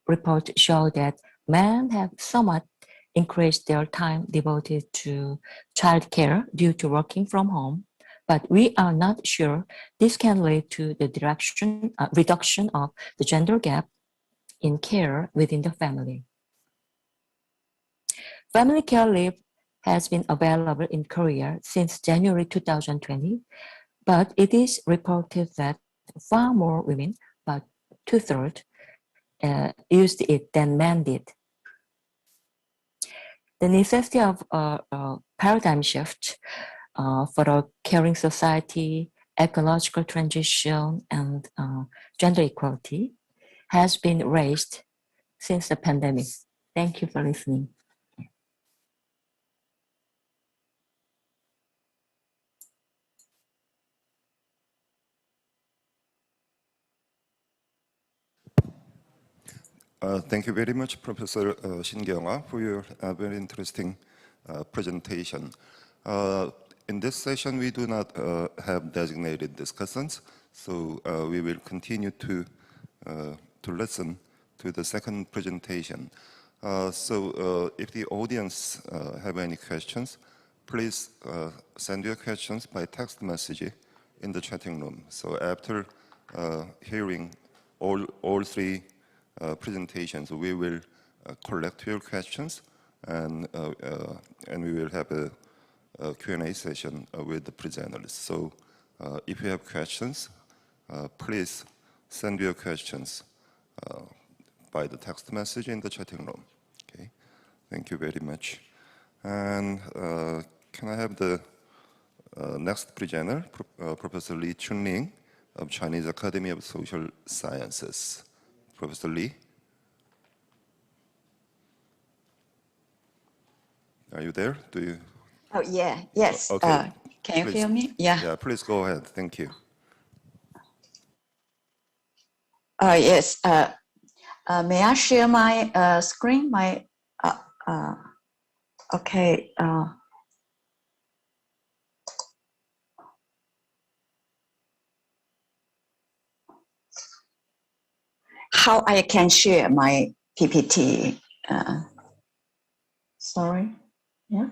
reports show that men have somewhat increased their time devoted to childcare due to working from home, but we are not sure this can lead to the reduction of the gender gap in care within the family. Family care leave has been available in Korea since January 2020, but it is reported that far more women, about 2/3, used it than men did. The necessity of a paradigm shift for a caring society, ecological transition, and gender equality has been raised since the pandemic. Thank you for listening. Thank you very much, Professor Shin Kyung-ah, for your very interesting presentation. In this session, we do not have designated discussants, so we will continue to listen to the second presentation. So if the audience have any questions, please send your questions by text message in the chatting room. So after hearing all three presentations, we will collect your questions and we will have a Q&A session with the presenters. So if you have questions, please send your questions by the text message in the chatting room. Okay, thank you very much. And can I have the next presenter, Professor Lee Chun-ling of Chinese Academy of Social Sciences. Professor Lee? Are you there? Do you? Oh, yeah, yes. Okay. Can you Please. hear me? Yeah. Yeah, please go ahead. Thank you. Yes. May I share my screen? Okay. How I can share my PPT? Sorry. Yeah.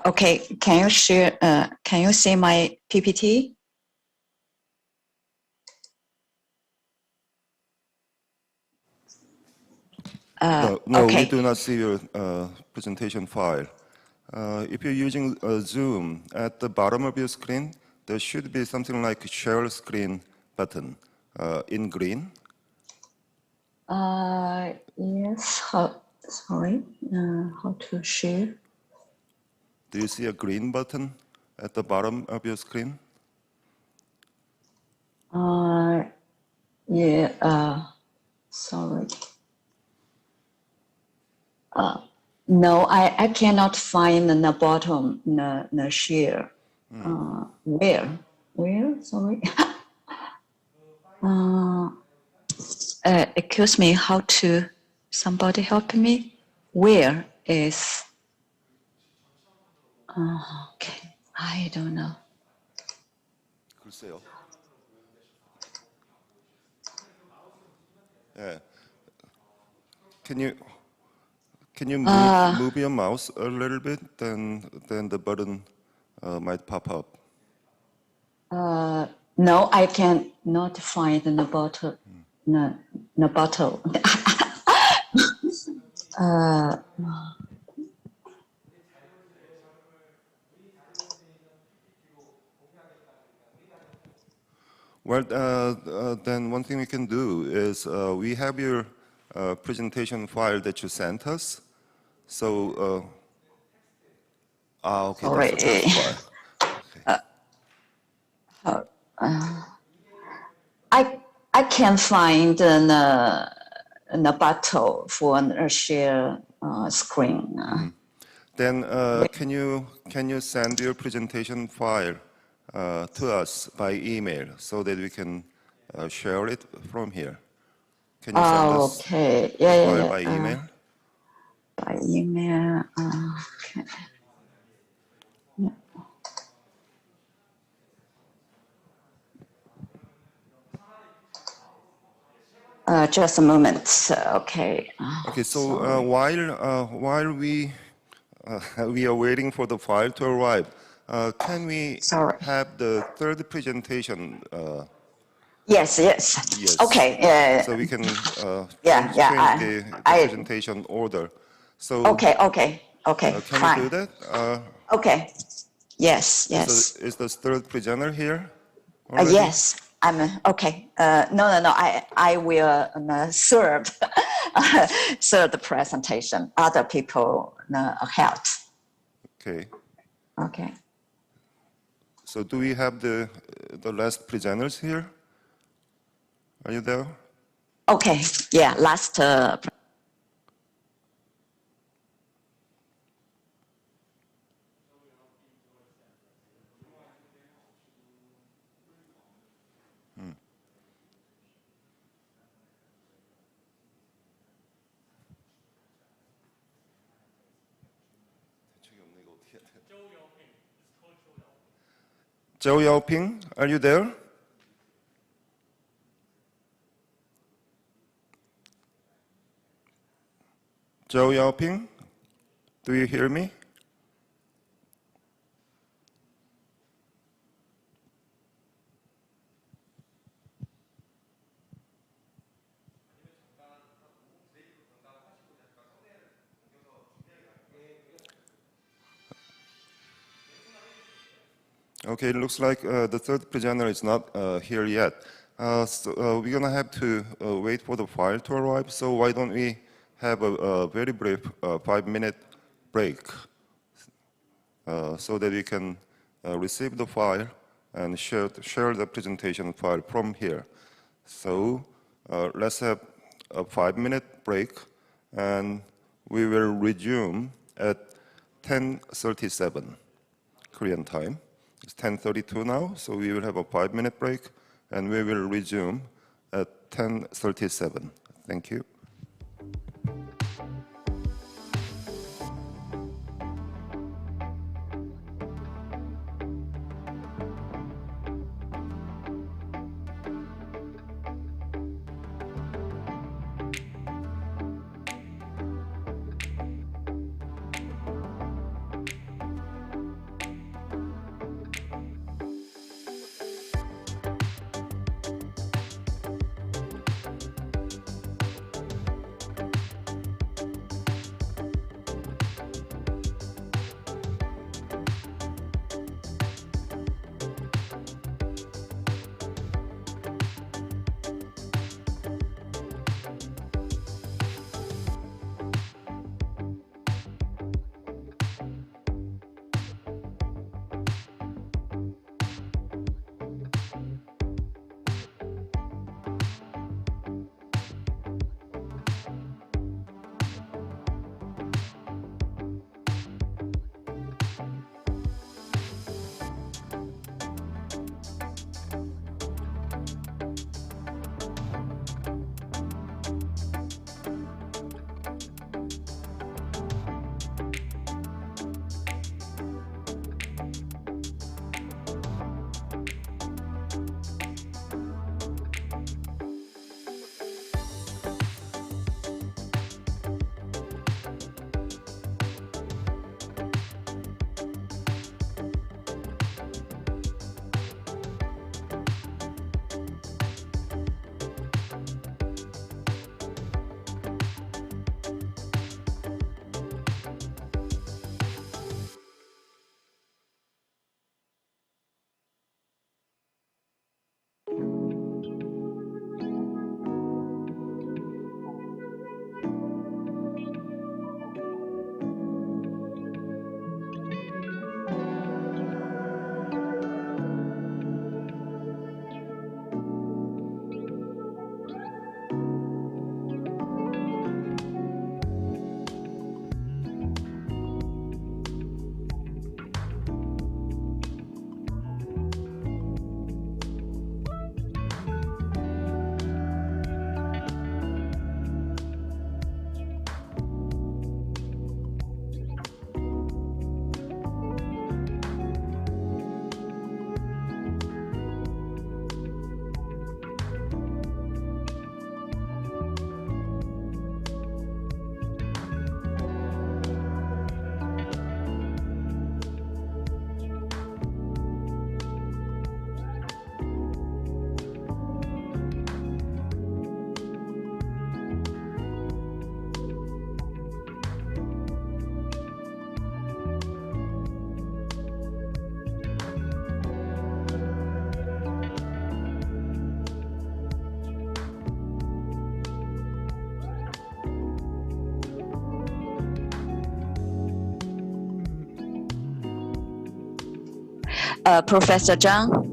Okay. Can you share? Can you see my PPT? No, okay. we do not see your presentation file. If you're using Zoom, at the bottom of your screen, there should be something like a share screen button in green. Yes. Sorry, how to share? Do you see a green button at the bottom of your screen? Yeah, sorry. No, I cannot find the bottom, the share. Where? Sorry. Excuse me, how to, somebody help me? Where is, okay, I don't know. 글쎄요. Yeah. Can you move your mouse a little bit? Then the button might pop up. No, I can not find the bottle. The bottle. Well, then one thing we can do is we have your presentation file that you sent us. So, okay, Sorry. that's a text file. I can find the bottle for the share screen. Then can you send your presentation file to us by email so that we can share it from here? Can you send us Okay. the file Yeah. by email? By email. Okay. Just a moment. Okay. Okay. So sorry. while we are waiting for the file to arrive, can we Sorry. have the third presentation? Yes. Yes. Okay. So we can Yeah, change the presentation order. So Okay. can Fine. you do that? Okay. Yes. Is the third presenter here? Already? Yes. I'm okay. No. I will serve the presentation. Other people help. Okay. Okay. So do we have the last presenters here? Are you there? Okay. Yeah. Last. Zhou Yaoping, are you there? Zhou Yaoping, do you hear me? Okay, it looks like the third presenter is not here yet. So we're gonna have to wait for the file to arrive. So why don't we have a very brief 5-minute break so that we can receive the file and share the presentation file from here. So let's have a 5-minute break, and we will resume at 10:37 Korean time. It's 10:32 now, so we will have a 5-minute break, and we will resume at 10:37. Thank you. Professor Zhang.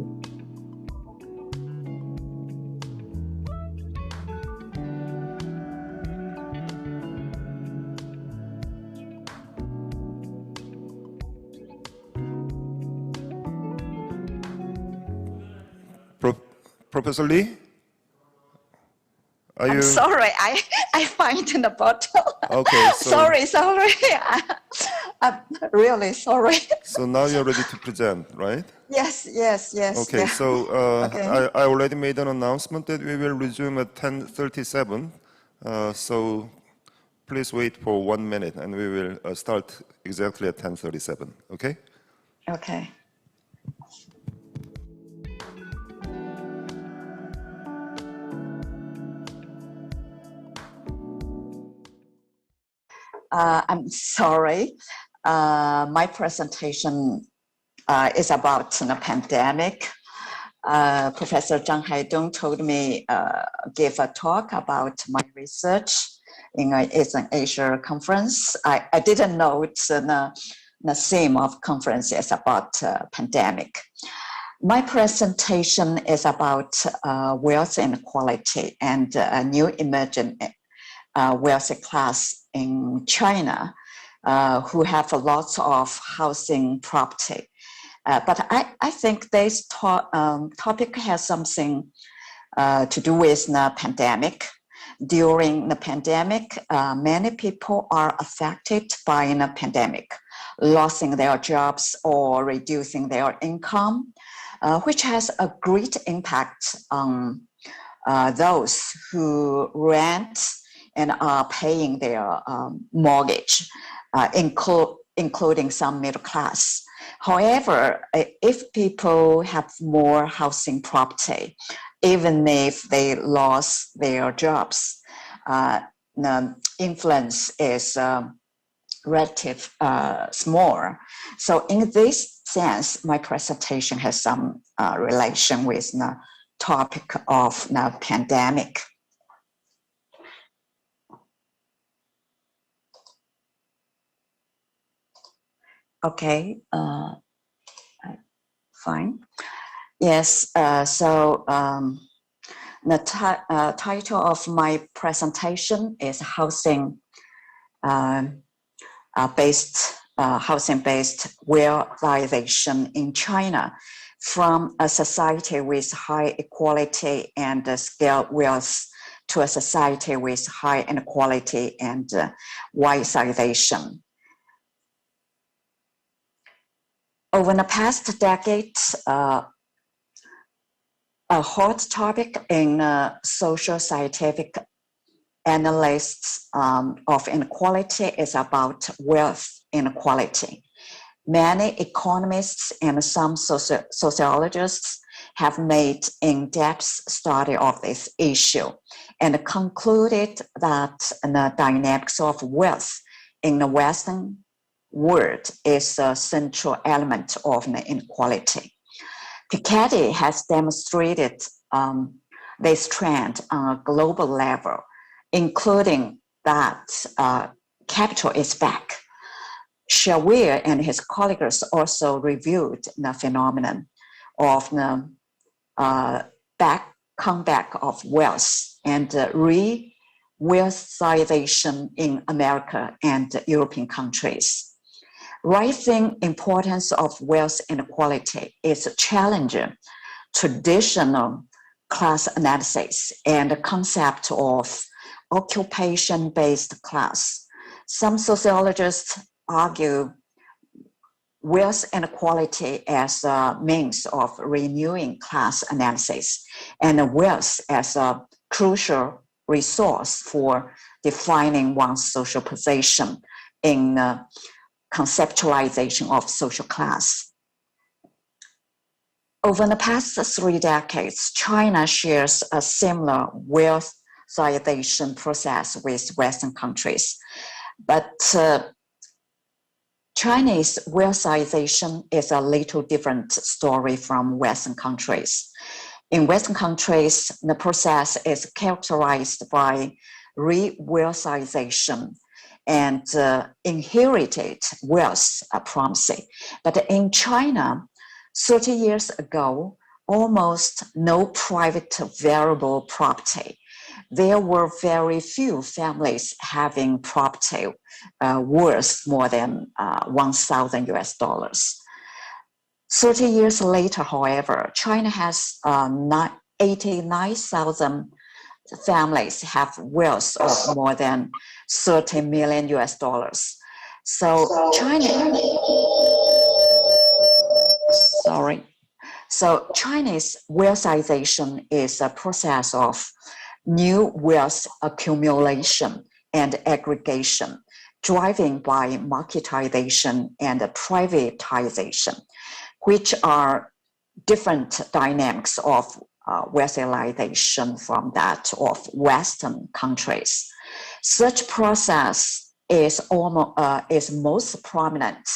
Professor Lee? Are I'm you sorry, I find in the bottle. okay? So, Sorry. I'm really sorry. so now you're ready to present, right? Yes. Okay, yeah. so Okay. I already made an announcement that we will resume at 10:37. So please wait for 1 minute, and we will start exactly at 10:37. Okay? Okay. I'm sorry. My presentation is about the pandemic. Professor Zhang Haidong told me give a talk about my research in an Eastern Asia conference. I didn't know it's the theme of conference is about pandemic. My presentation is about wealth inequality and a new emerging wealthy class in China who have lots of housing property. But I think this topic has something to do with the pandemic. During the pandemic, many people are affected by the pandemic, losing their jobs or reducing their income, which has a great impact on those who rent and are paying their mortgage, including some middle class. However, if people have more housing property, even if they lost their jobs, the influence is relatively small. So in this sense, my presentation has some relation with the topic of the pandemic. Okay, fine. Yes, so the title of my presentation is housing-based wealthization in China, from a society with high equality and scale wealth to a society with high inequality and whiteization. Over the past decades, a hot topic in social scientific analysis of inequality is about wealth inequality. Many economists and some sociologists have made in-depth study of this issue and concluded that the dynamics of wealth in the Western world is a central element of the inequality. Piketty has demonstrated this trend on a global level, including that capital is back. Shawir and his colleagues also reviewed the phenomenon of the comeback of wealth and re-wealthization in America and European countries. Rising importance of wealth inequality is challenging traditional class analysis and the concept of occupation-based class. Some sociologists argue wealth inequality as a means of renewing class analysis and wealth as a crucial resource for defining one's social position in conceptualization of social class. Over the past 3 decades, China shares a similar wealthization process with Western countries. But Chinese wealthization is a little different story from Western countries. In Western countries, the process is characterized by re-wealthization and inherited wealth promising. But in China, 30 years ago, almost no private variable property. There were very few families having property worth more than 1,000 US dollars. 30 years later, however, China has 89,000 families have wealth of more than 30 million US dollars. So China's wealthization is a process of new wealth accumulation and aggregation, driven by marketization and privatization, which are different dynamics of wealthization from that of Western countries. Such process is most prominent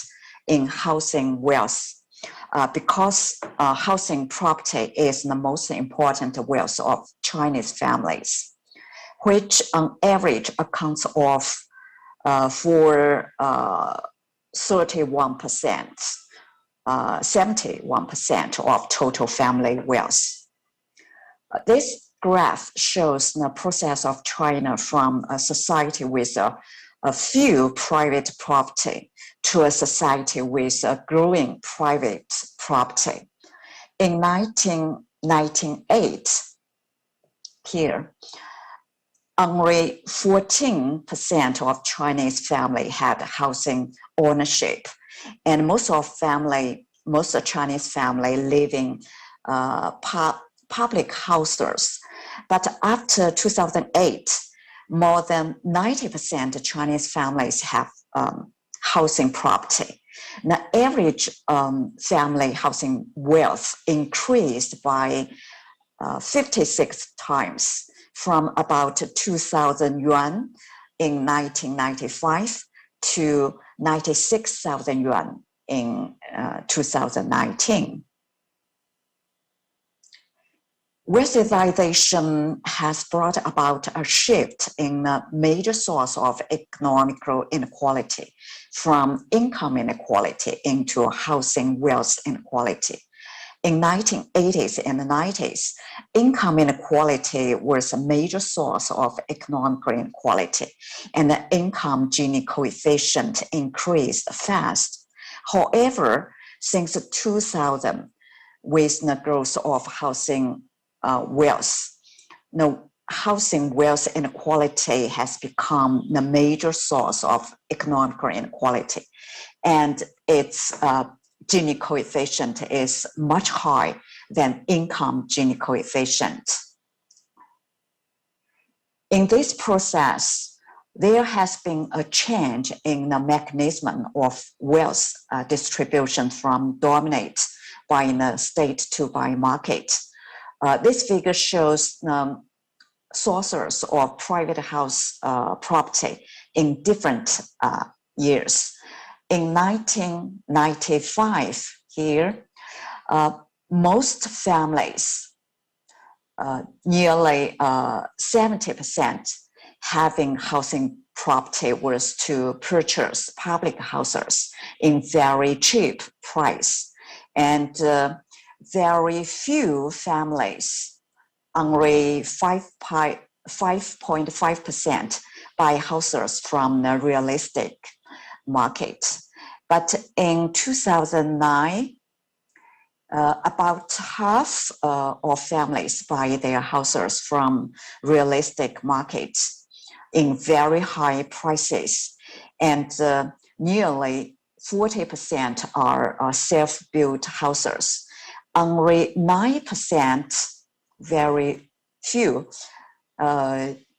in housing wealth because housing property is the most important wealth of Chinese families, which on average accounts for 71% of total family wealth. This graph shows the process of China from a society with a few private property to a society with a growing private property. In 1998, here, only 14% of Chinese family had housing ownership, and most of Chinese family live in public houses. But after 2008, more than 90% of Chinese families have housing property. The average family housing wealth increased by 56 times, from about 2,000 yuan in 1995 to 96,000 yuan in 2019. Wealthization has brought about a shift in a major source of economical inequality, from income inequality into housing wealth inequality. In 1980s and 90s, income inequality was a major source of economic inequality, and the income Gini coefficient increased fast. However, since 2000, with the growth of housing wealth, housing wealth inequality has become the major source of economic inequality, and its Gini coefficient is much higher than income Gini coefficient. In this process, there has been a change in the mechanism of wealth distribution from dominate by the state to by market. This figure shows sources of private house property in different years. In 1995, here, most families, nearly 70%, having housing property was to purchase public houses in very cheap price, and very few families, only 5.5%, buy houses from the real estate market. But in 2009, about half of families buy their houses from real estate markets in very high prices, and nearly 40% are self-built houses. Only 9%, very few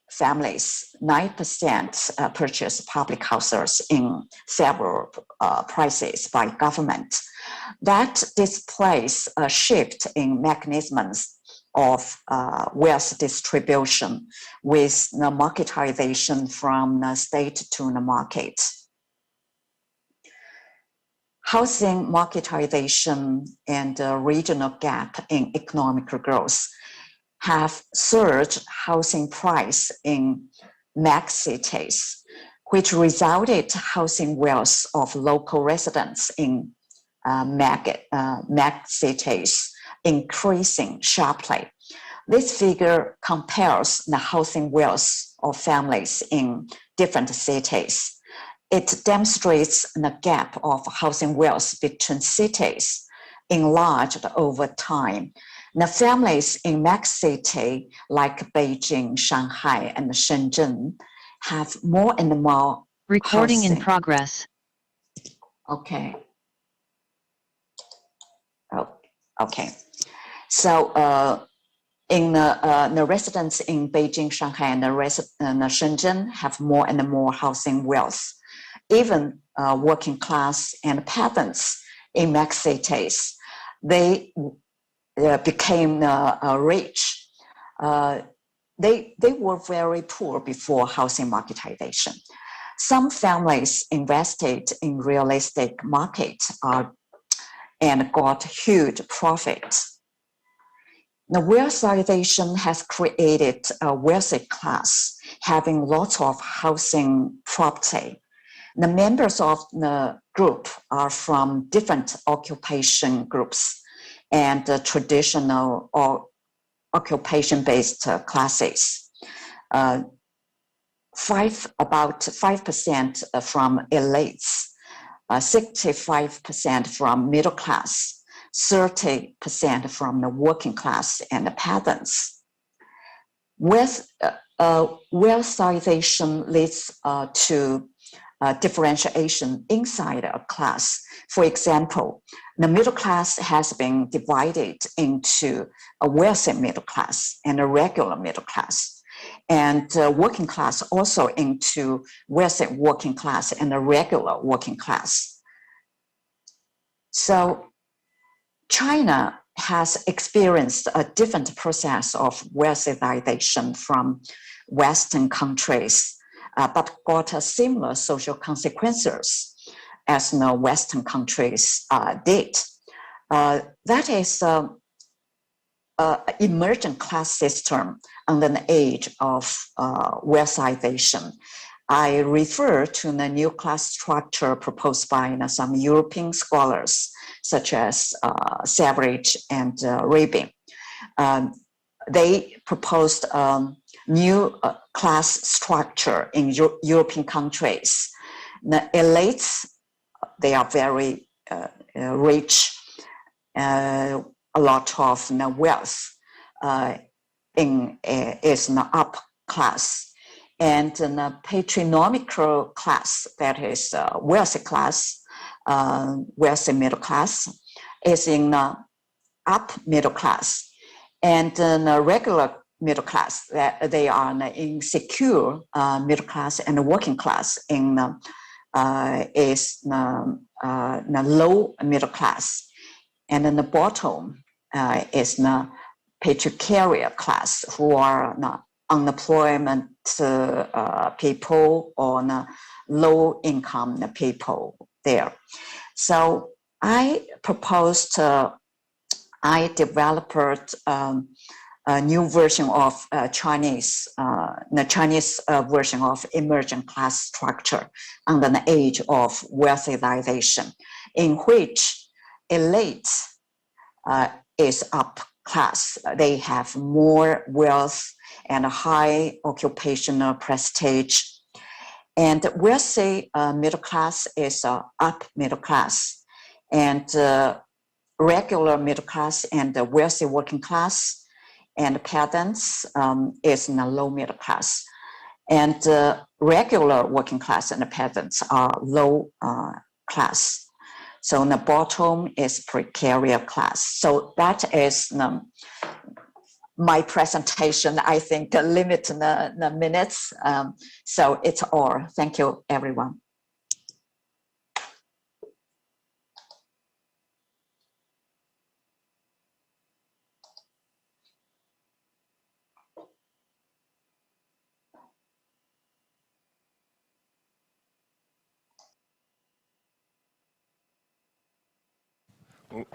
families, 9% purchase public houses in several prices by government. That displays a shift in mechanisms of wealth distribution, with the marketization from the state to the market. Housing marketization and regional gap in economic growth have surged housing price in megacities, which resulted housing wealth of local residents in mega cities increasing sharply. This figure compares the housing wealth of families in different cities. It demonstrates the gap of housing wealth between cities enlarged over time. The families in megacity like Beijing, Shanghai, and Shenzhen have more and more Recording in housing. progress. Okay. Oh, okay. So in the residents in Beijing, Shanghai, and the Shenzhen have more and more housing wealth. Even working class and peasants in megacities, they became rich. They were very poor before housing marketization. Some families invested in real estate market and got huge profits. The wealthization has created a wealthy class having lots of housing property. The members of the group are from different occupation groups and traditional or occupation-based classes. About 5% from elites, 65% from middle class, 30% from the working class and the peasants. Wealthization leads to differentiation inside a class. For example, the middle class has been divided into a wealthy middle class and a regular middle class, and working class also into wealthy working class and a regular working class. So China has experienced a different process of wealthization from Western countries, but got similar social consequences as the Western countries did. That is emergent class system under the age of wealthization. I refer to the new class structure proposed by some European scholars, such as Savage and Rabin. They proposed new class structure in European countries. The elites, they are very rich, a lot of wealth is the up class. And the patriarchal class, that is wealthy class, wealthy middle class, is in the up middle class. And the regular middle class, that they are the insecure middle class, and the working class is the low middle class. And then the bottom is the patriarchal class, who are the unemployment people or the low income people there. So I proposed, I developed a new version of the Chinese version of emergent class structure under the age of wealthization, in which elite is up class. They have more wealth and a high occupational prestige. And wealthy middle class is up middle class. And regular middle class and the wealthy working class and peasants is in the low middle class. And regular working class and the peasants are low class. So the bottom is precarious class. So that is my presentation. I think limit the minutes. So it's all. Thank you, everyone.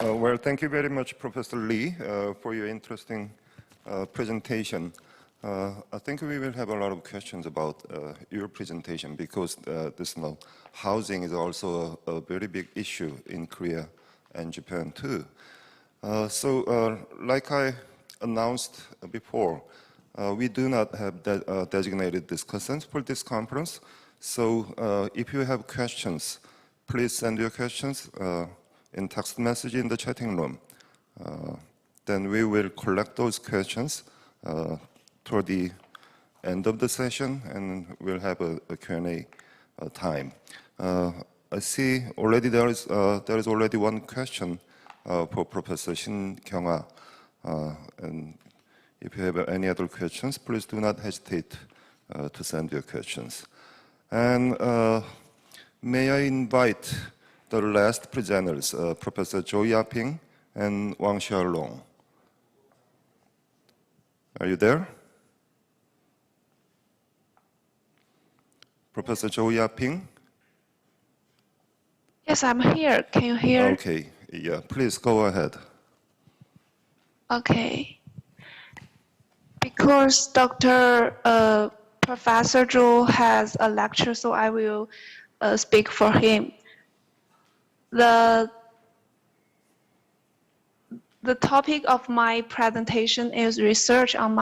Well, thank you very much, Professor Lee, for your interesting presentation. I think we will have a lot of questions about your presentation, because housing is also a very big issue in Korea and Japan too. Like I announced before, we do not have designated discussants for this conference. So if you have questions, please send your questions in text message in the chatting room. Then we will collect those questions toward the end of the session, and we'll have a Q&A time. I see already there is already one question for Professor Shin Kyung-ah. And if you have any other questions, please do not hesitate to send your questions. And may I invite the last presenters, Professor Jo Yaping and Wang Xiaolong. Are you there? Professor Jo Yaping? Yes, I'm here. Can you hear? Okay, yeah, please go ahead. Okay. Because Professor Zhou has a lecture, so I will speak for him. The topic of my presentation is research on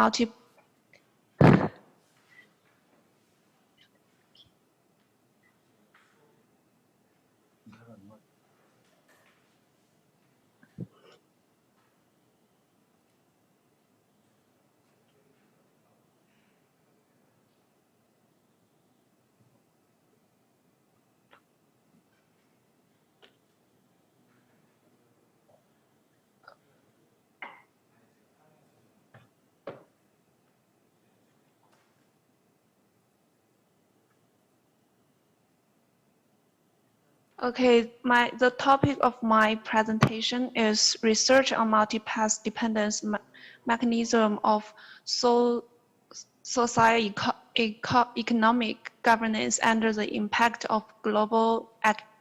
Okay, the topic of my presentation is research on multipath dependence mechanism of economic governance under the impact of global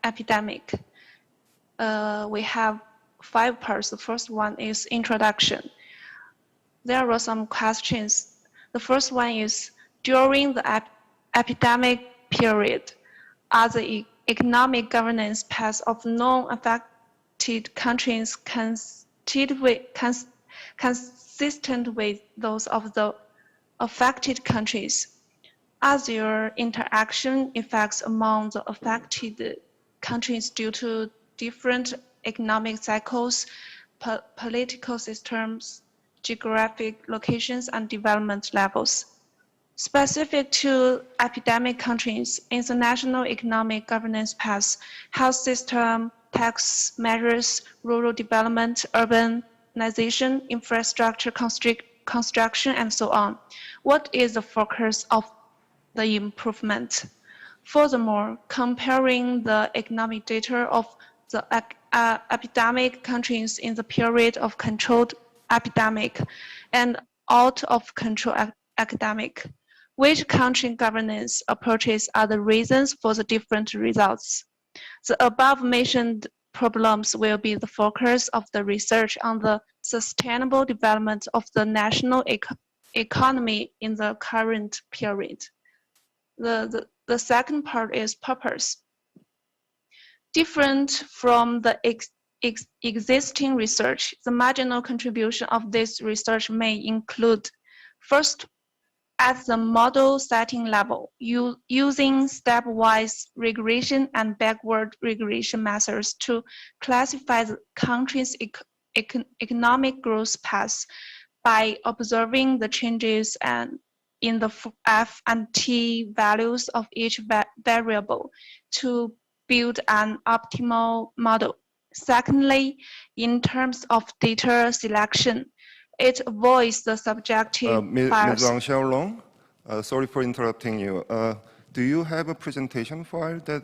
epidemic. We have 5 parts. The first one is introduction. There were some questions. The first one is, during the epidemic period, are the economic governance paths of non-affected countries consistent with those of the affected countries? Are there interaction effects among the affected countries due to different economic cycles, political systems, geographic locations, and development levels? Specific to epidemic countries, international economic governance paths, health system, tax measures, rural development, urbanization, infrastructure construction, and so on. What is the focus of the improvement? Furthermore, comparing the economic data of the epidemic countries in the period of controlled epidemic and out of control epidemic, which country governance approaches are the reasons for the different results? The above-mentioned problems will be the focus of the research on the sustainable development of the national economy in the current period. The second part is purpose. Different from the existing research, the marginal contribution of this research may include, first, at the model setting level, using stepwise regression and backward regression methods to classify the country's economic growth paths by observing the changes in the F and T values of each variable to build an optimal model. Secondly, in terms of data selection, it avoids the subjective bias. Ms. Wang Xiaolong, sorry for interrupting you. Do you have a presentation file that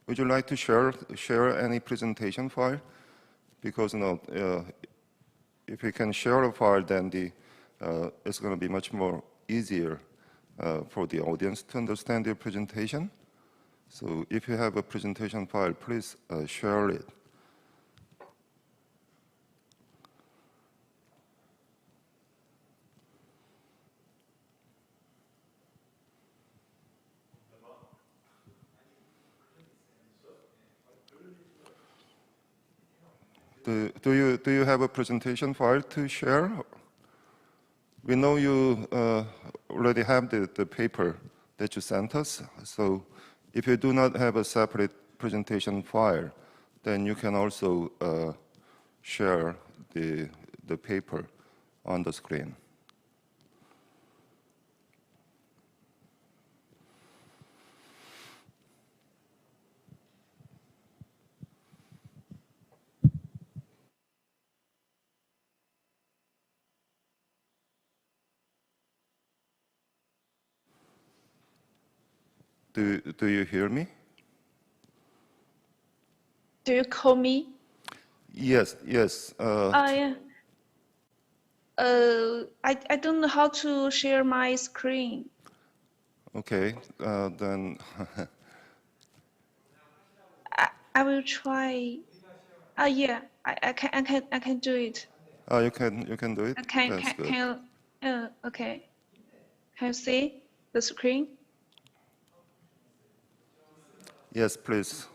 would you like to share any presentation file? Because if you can share a file, then it's going to be much more easier for the audience to understand your presentation. So if you have a presentation file, please share it. do you have a presentation file to share? We know you already have the paper that you sent us. So if you do not have a separate presentation file, then you can also share the paper on the screen. Do you hear me? Do you call me? Yes, yes. Yeah. I don't know how to share my screen. Okay, then I will try. Yeah, I can do it. you can do it. That's good. Can you, okay. Can you see the screen? Yes, please.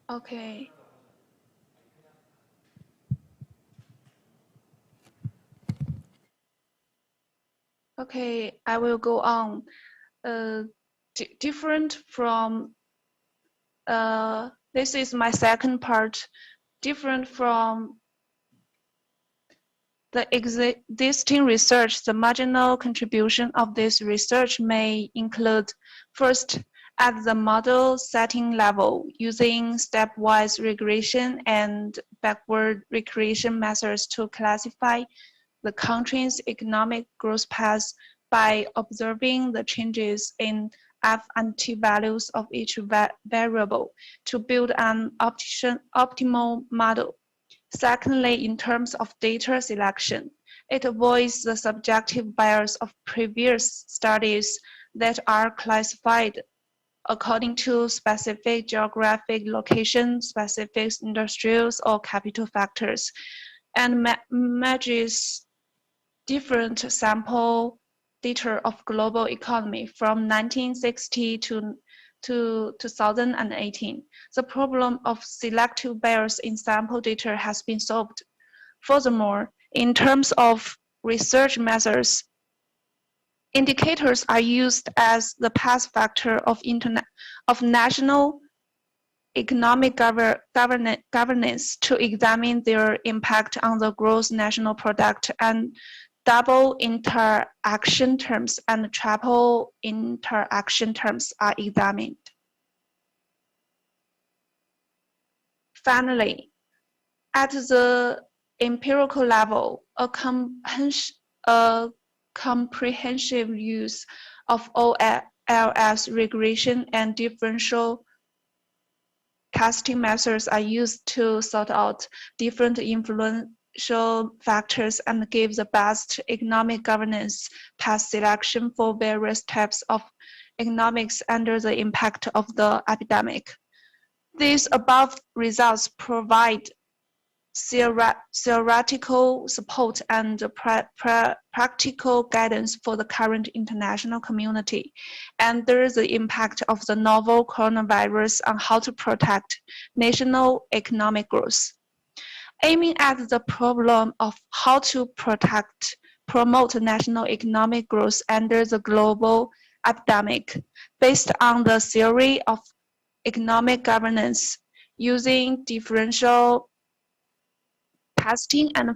Okay. Okay, I will go on. Different from, this is my second part. Different from the existing research, the marginal contribution of this research may include, first, at the model setting level, using stepwise regression and backward regression methods to classify the country's economic growth path by observing the changes in F and T values of each variable to build an optimal model. Secondly, in terms of data selection, it avoids the subjective bias of previous studies that are classified according to specific geographic location, specific industrial or capital factors, and matches different sample data of global economy from 1960 to 2018. The problem of selective bias in sample data has been solved. Furthermore, in terms of research methods, indicators are used as the path factor of national economic governance to examine their impact on the gross national product, and double interaction terms and triple interaction terms are examined. Finally, at the empirical level, a comprehensive use of OLS regression and differential casting methods are used to sort out different influential factors and give the best economic governance path selection for various types of economics under the impact of the epidemic. These above results provide theoretical support and practical guidance for the current international community under the impact of the novel coronavirus on how to protect national economic growth. Aiming at the problem of how to promote national economic growth under the global epidemic, based on the theory of economic governance using differential testing and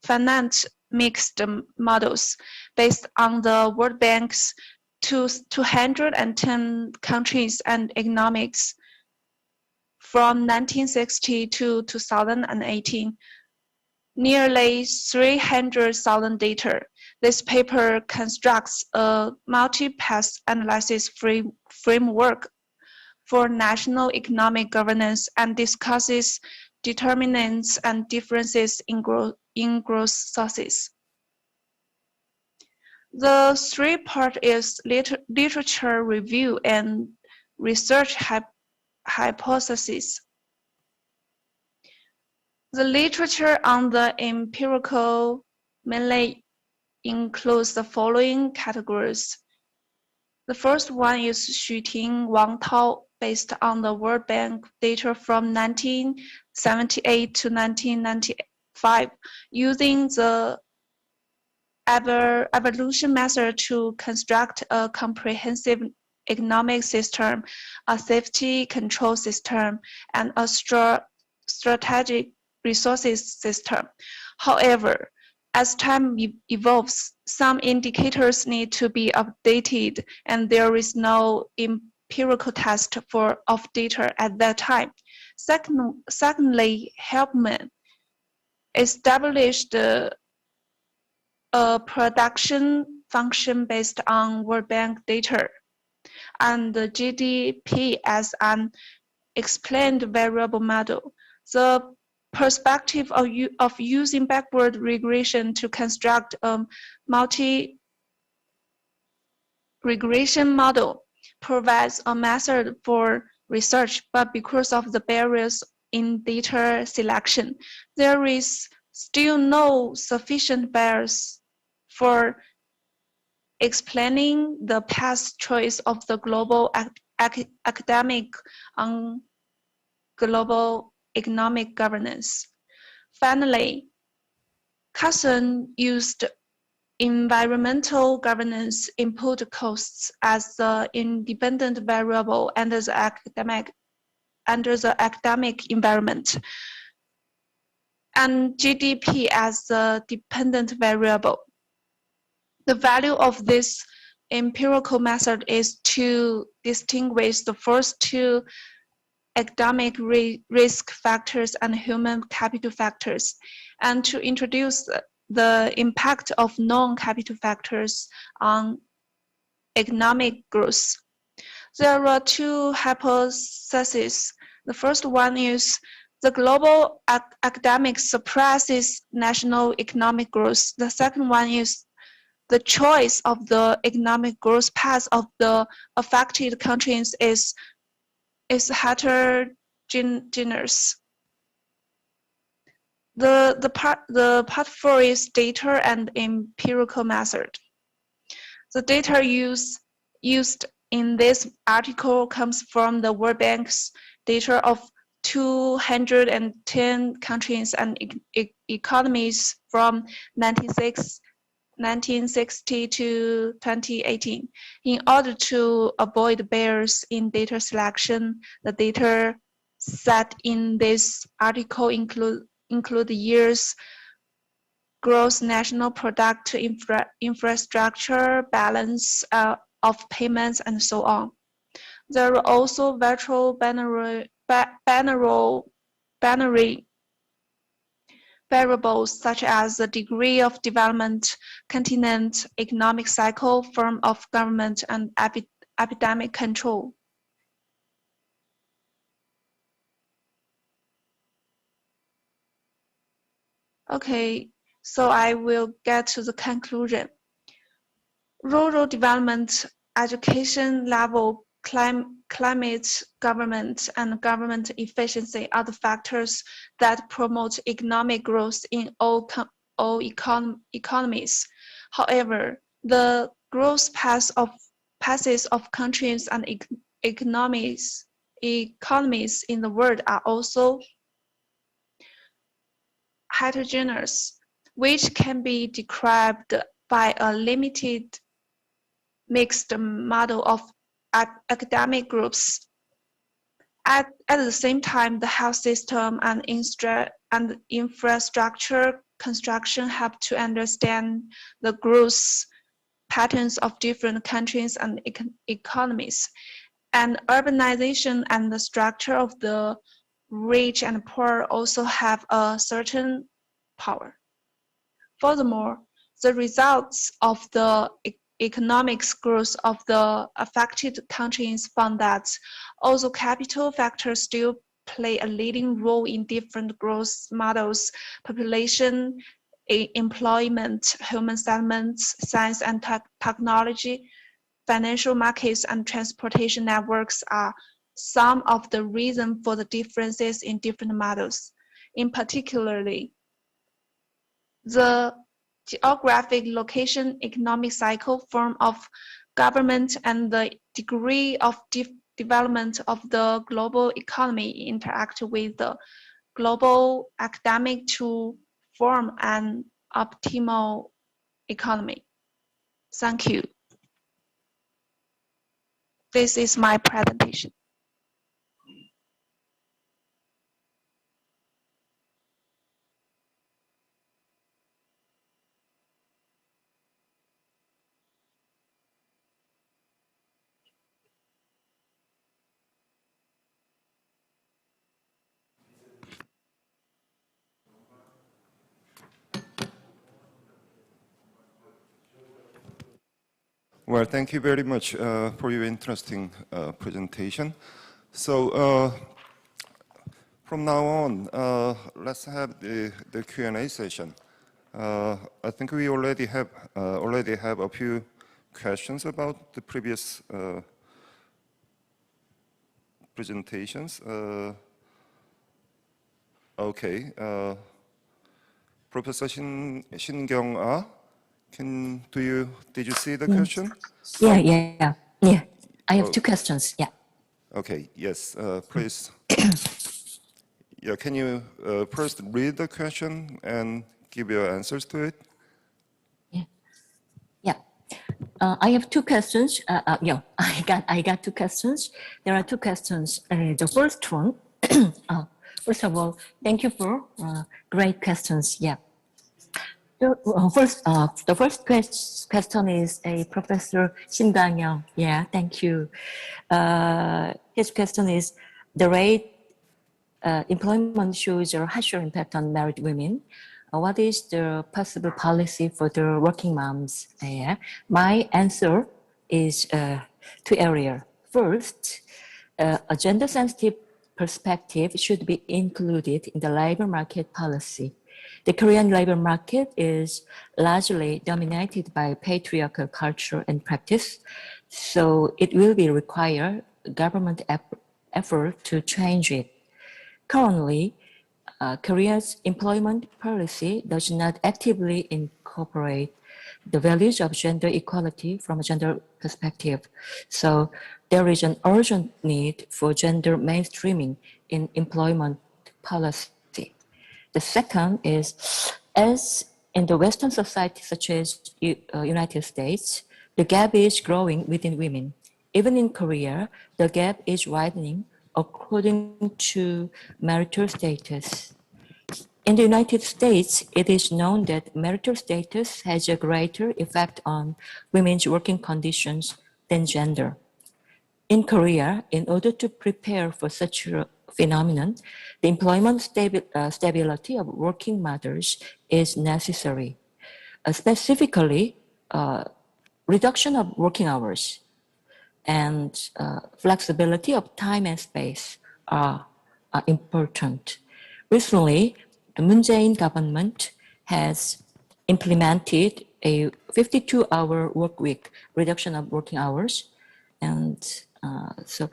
finance mixed models based on the World Bank's 210 countries and economics from 1960 to 2018, nearly 300,000 data. This paper constructs a multi-path analysis framework for national economic governance and discusses determinants and differences in growth sources. The three part is literature review and research hypothesis. The literature on the empirical mainly includes the following categories. The first one is Xu Ting, Wang Tao, based on the World Bank data from 1978 to 1995, using the evolution method to construct a comprehensive economic system, a safety control system, and a strategic resources system. However, as time evolves, some indicators need to be updated, and there is no empirical test of data at that time. Secondly, Helpman established a production function based on World Bank data and the GDP as an explained variable model. The perspective of using backward regression to construct a multi-regression model provides a method for research, but because of the barriers in data selection, there is still no sufficient barriers for explaining the past choice of the global academic on global economic governance. Finally, Carson used environmental governance input costs as the independent variable under the academic environment, and GDP as the dependent variable. The value of this empirical method is to distinguish the first two academic risk factors and human capital factors, and to introduce the impact of non-capital factors on economic growth. There are two hypotheses. The first one is the global academic suppresses national economic growth. The second one is the choice of the economic growth path of the affected countries is heterogeneous. The part 4 is data and empirical method. The data used in this article comes from the World Bank's data of 210 countries and economies from 1960 to 2018. In order to avoid bias in data selection, the data set in this article include years, gross national product, infrastructure, balance of payments, and so on. There are also virtual binary variables such as the degree of development, continent, economic cycle, form of government, and epidemic control. Okay, so I will get to the conclusion. Rural development, education level, climate, government, and government efficiency are the factors that promote economic growth in all economies. However, the growth paths of countries and economies in the world are also heterogeneous, which can be described by a limited mixed model of academic groups. At the same time, the health system and infrastructure construction help to understand the growth patterns of different countries and economies. And urbanization and the structure of the rich and poor also have a certain power. Furthermore, the results of the economic growth of the affected countries found that although capital factors still play a leading role in different growth models, population, employment, human settlements, science and technology, financial markets, and transportation networks are some of the reasons for the differences in different models. In particularly, the geographic location, economic cycle, form of government, and the degree of development of the global economy interact with the global academic to form an optimal economy. Thank you. This is my presentation. Well, thank you very much for your interesting presentation. So from now on, let's have the Q&A session. I think we already have a few questions about the previous presentations. Okay, Professor Shin-Kyung-ah, did you see the question? Yeah. I have two questions. Yeah. Okay. Yes. Please. Yeah. Can you first read the question and give your answers to it? Yeah. I have two questions. Yeah, I got two questions. There are two questions. The first one. First of all, thank you for great questions. Yeah. The first question is a Professor Shin Dang-young. Yeah, thank you. His question is, the rate employment shows a harsher impact on married women. What is the possible policy for the working moms? Yeah. My answer is two areas. First, a gender-sensitive perspective should be included in the labor market policy. The Korean labor market is largely dominated by patriarchal culture and practice, so it will be require government effort to change it. Currently, Korea's employment policy does not actively incorporate the values of gender equality from a gender perspective. So there is an urgent need for gender mainstreaming in employment policy. The second is, as in the Western society such as United States, the gap is growing within women. Even in Korea, the gap is widening according to marital status. In the United States, it is known that marital status has a greater effect on women's working conditions than gender. In Korea, in order to prepare for such a phenomenon, the employment stability of working mothers is necessary. Specifically, reduction of working hours and flexibility of time and space are important. Recently, the Moon Jae-in government has implemented a 52-hour work week, reduction of working hours, and so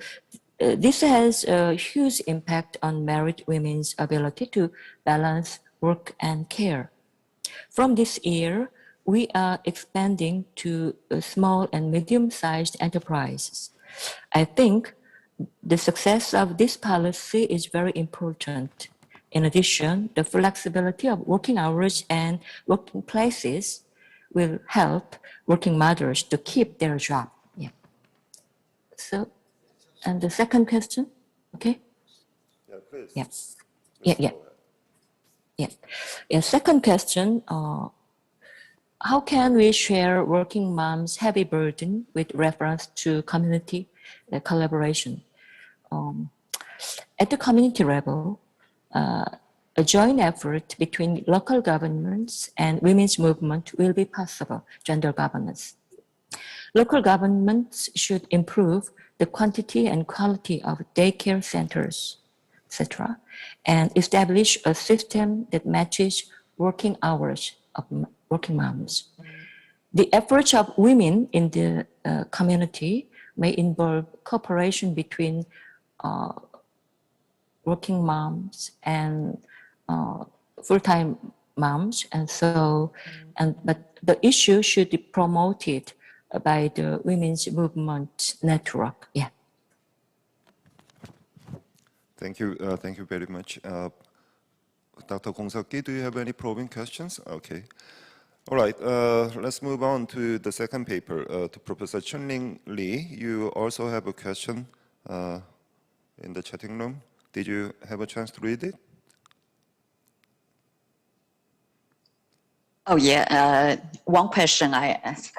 this has a huge impact on married women's ability to balance work and care. From this year, we are expanding to small and medium-sized enterprises. I think the success of this policy is very important. In addition, the flexibility of working hours and working places will help working mothers to keep their job. Yeah. So, and the second question, okay? Yeah, please. Yeah. Second question, how can we share working moms' heavy burden with reference to community collaboration? At the community level, a joint effort between local governments and women's movement will be possible, gender governance. Local governments should improve the quantity and quality of daycare centers, etc., and establish a system that matches working hours of working moms. The efforts of women in the community may involve cooperation between working moms and full-time moms, but the issue should be promoted by the women's movement network. Yeah. Thank you very much. Dr. Gong-Seok-Ki, do you have any probing questions? Okay. All right, let's move on to the second paper. To Professor Chunling Lee, you also have a question in the chatting room. Did you have a chance to read it? Oh yeah, one question I asked.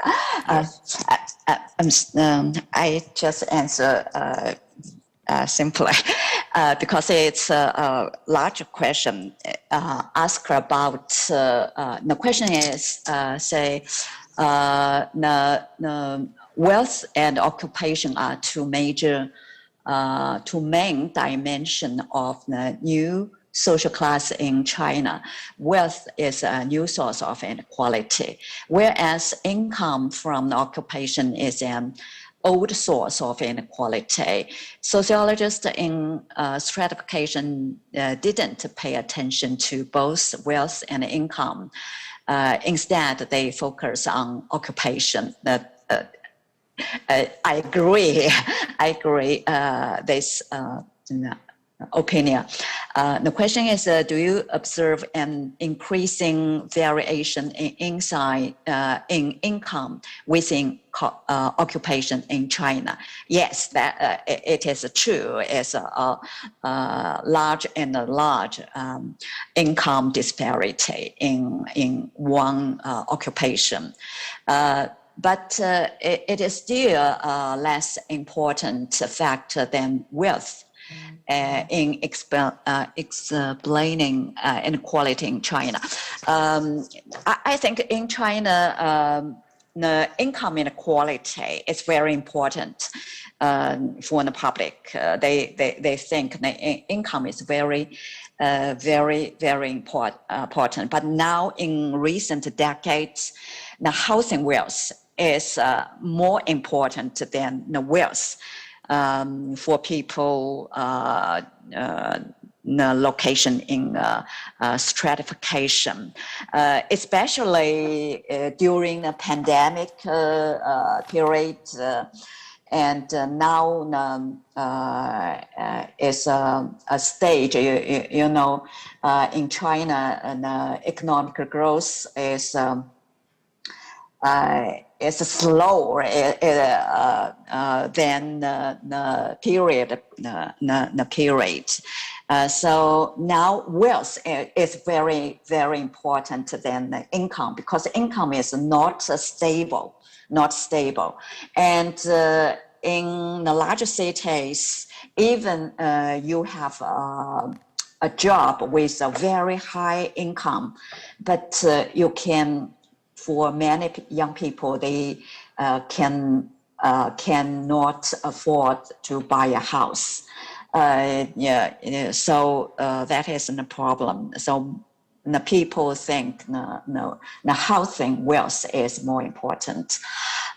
I just answer simply because it's a large question. Ask about the question is say the wealth and occupation are two main dimension of the new social class in China. Wealth is a new source of inequality, whereas income from the occupation is an old source of inequality. Sociologists in stratification didn't pay attention to both wealth and income. Instead, they focus on occupation. I agree. This opinion. The question is, do you observe an increasing variation in income within occupation in China? Yes, that it is true. It's a large income disparity in one occupation. But it is still a less important factor than wealth in explaining inequality in China. I think in China, the income inequality is very important for the public. They think the income is very important. But now in recent decades, the housing wealth is more important than the wealth. For people, the location in stratification, especially during the pandemic period, and now is a stage. You know, in China, the economic growth is slower than the period. So now wealth is very important than the income, because income is not stable. And in the larger cities, even you have a job with a very high income, but you can. For many young people, they cannot afford to buy a house. So that is a problem. So the people think the housing wealth is more important.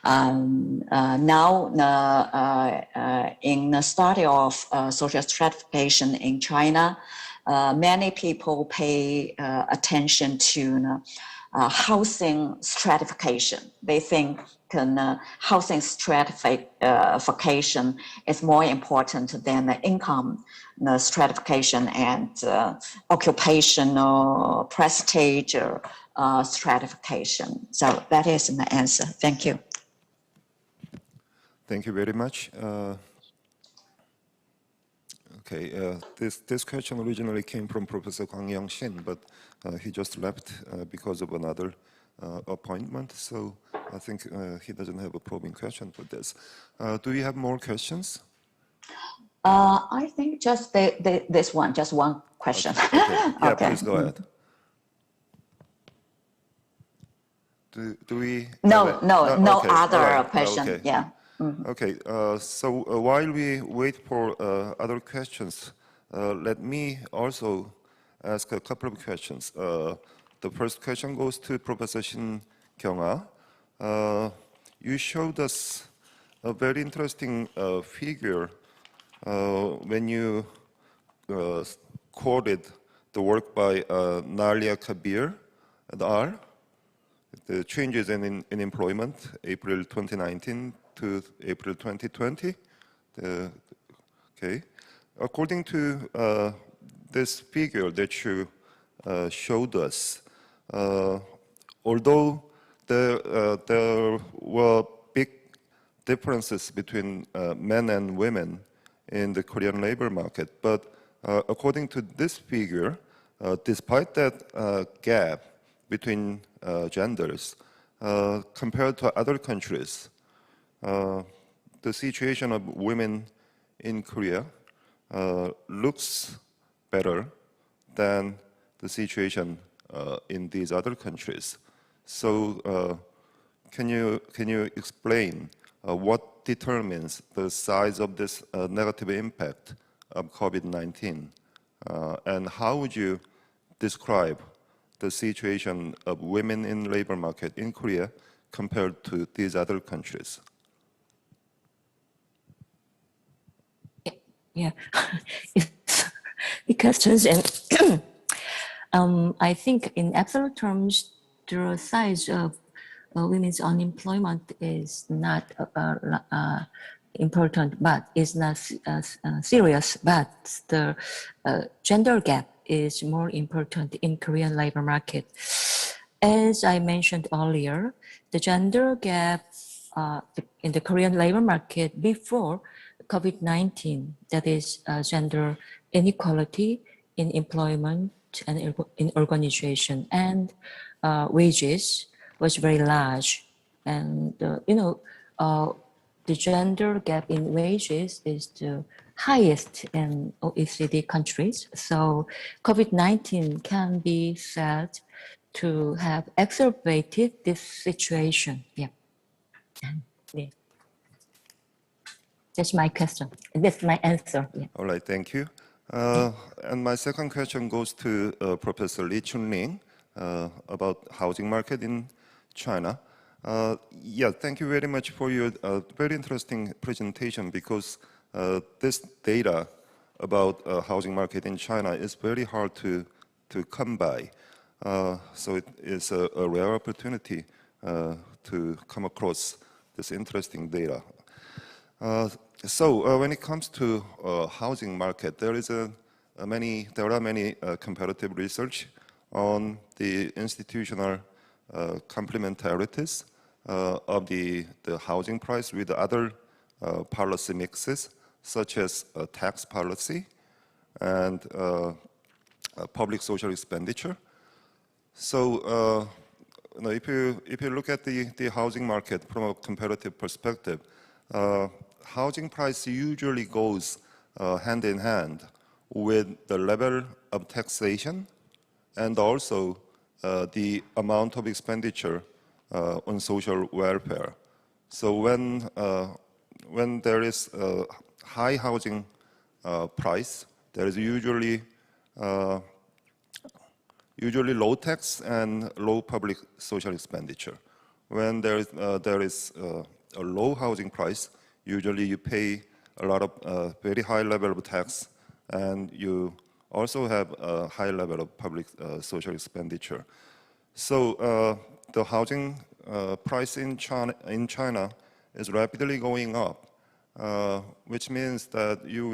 Now, in the study of social stratification in China, many people pay attention to housing stratification. They think housing stratification is more important than the income stratification and occupational prestige stratification. So that is my answer. Thank you. Thank you very much. Okay, this question originally came from Professor Kwang Young-shin, but he just left because of another appointment. So I think he doesn't have a probing question for this. Do we have more questions? I think just this one, just one question. Okay. Yeah, Okay. please go ahead. Do we? No okay. other All right. question. Okay. Yeah. Okay, so while we wait for other questions, let me also ask a couple of questions. The first question goes to Professor Shin Kyung-ah. You showed us a very interesting figure when you quoted the work by Nalia Kabir et al., the changes in employment, April 2019 to April 2020. Okay, according to this figure that you showed us, although there were big differences between men and women in the Korean labor market, but according to this figure, despite that gap between genders, compared to other countries, the situation of women in Korea looks better than the situation in these other countries. So, can you explain what determines the size of this negative impact of COVID-19, and how would you describe the situation of women in labor market in Korea compared to these other countries? Yeah, the questions, and I think in absolute terms, the size of women's unemployment is not important, but it's not serious. But the gender gap is more important in Korean labor market. As I mentioned earlier, the gender gap in the Korean labor market before COVID-19, that is gender inequality in employment and in organization and wages was very large. And, the gender gap in wages is the highest in OECD countries. So COVID-19 can be said to have exacerbated this situation. Yeah. Yeah. That's my question. That's my answer. Yeah. All right, thank you. And my second question goes to Professor Lee Chun-ling about housing market in China. Yeah, thank you very much for your very interesting presentation, because this data about housing market in China is very hard to come by. So it is a rare opportunity to come across this interesting data. So when it comes to housing market, there are many comparative research on the institutional complementarities of the housing price with other policy mixes, such as tax policy and public social expenditure. So if you look at the housing market from a comparative perspective, housing price usually goes hand in hand with the level of taxation and also the amount of expenditure on social welfare. So when there is a high housing price, there is usually low tax and low public social expenditure. When there is a low housing price, usually you pay a lot of very high level of tax, and you also have a high level of public social expenditure. So the housing price in China is rapidly going up, which means that you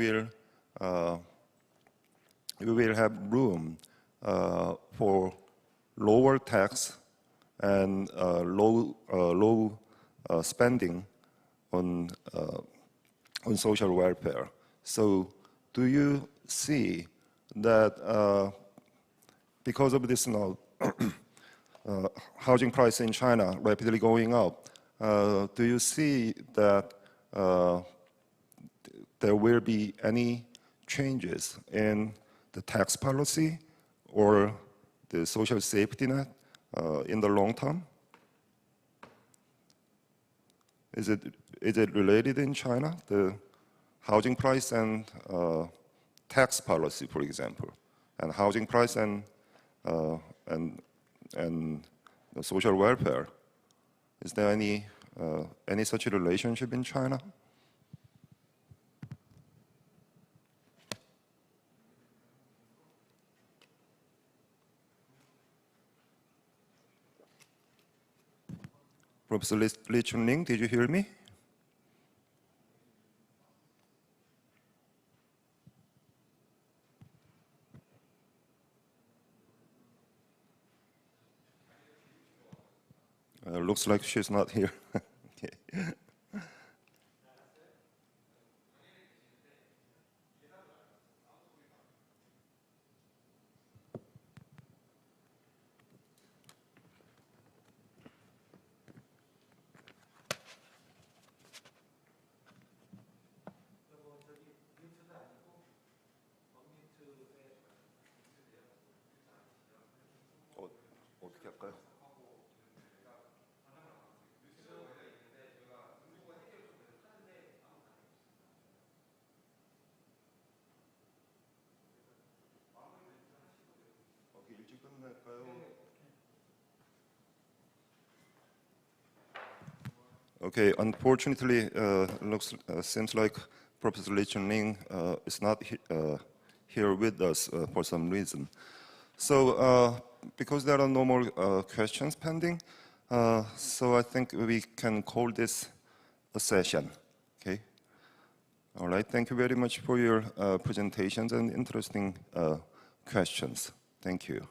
will have room for lower tax and low spending on social welfare. So do you see that because of this housing price in China rapidly going up, do you see that there will be any changes in the tax policy or the social safety net in the long term? Is it related in China, the housing price and tax policy, for example, and housing price and the social welfare? Is there any such a relationship in China? Professor Lee Chun-ling, did you hear me? looks like she's not here. Okay. 어떻게 할까요? 일찍 끝낼까요? Okay, unfortunately, seems like Professor Lee Chun-ling is not here with us for some reason. So, because there are no more questions pending, so I think we can call this a session. Okay. All right. Thank you very much for your presentations and interesting questions. Thank you.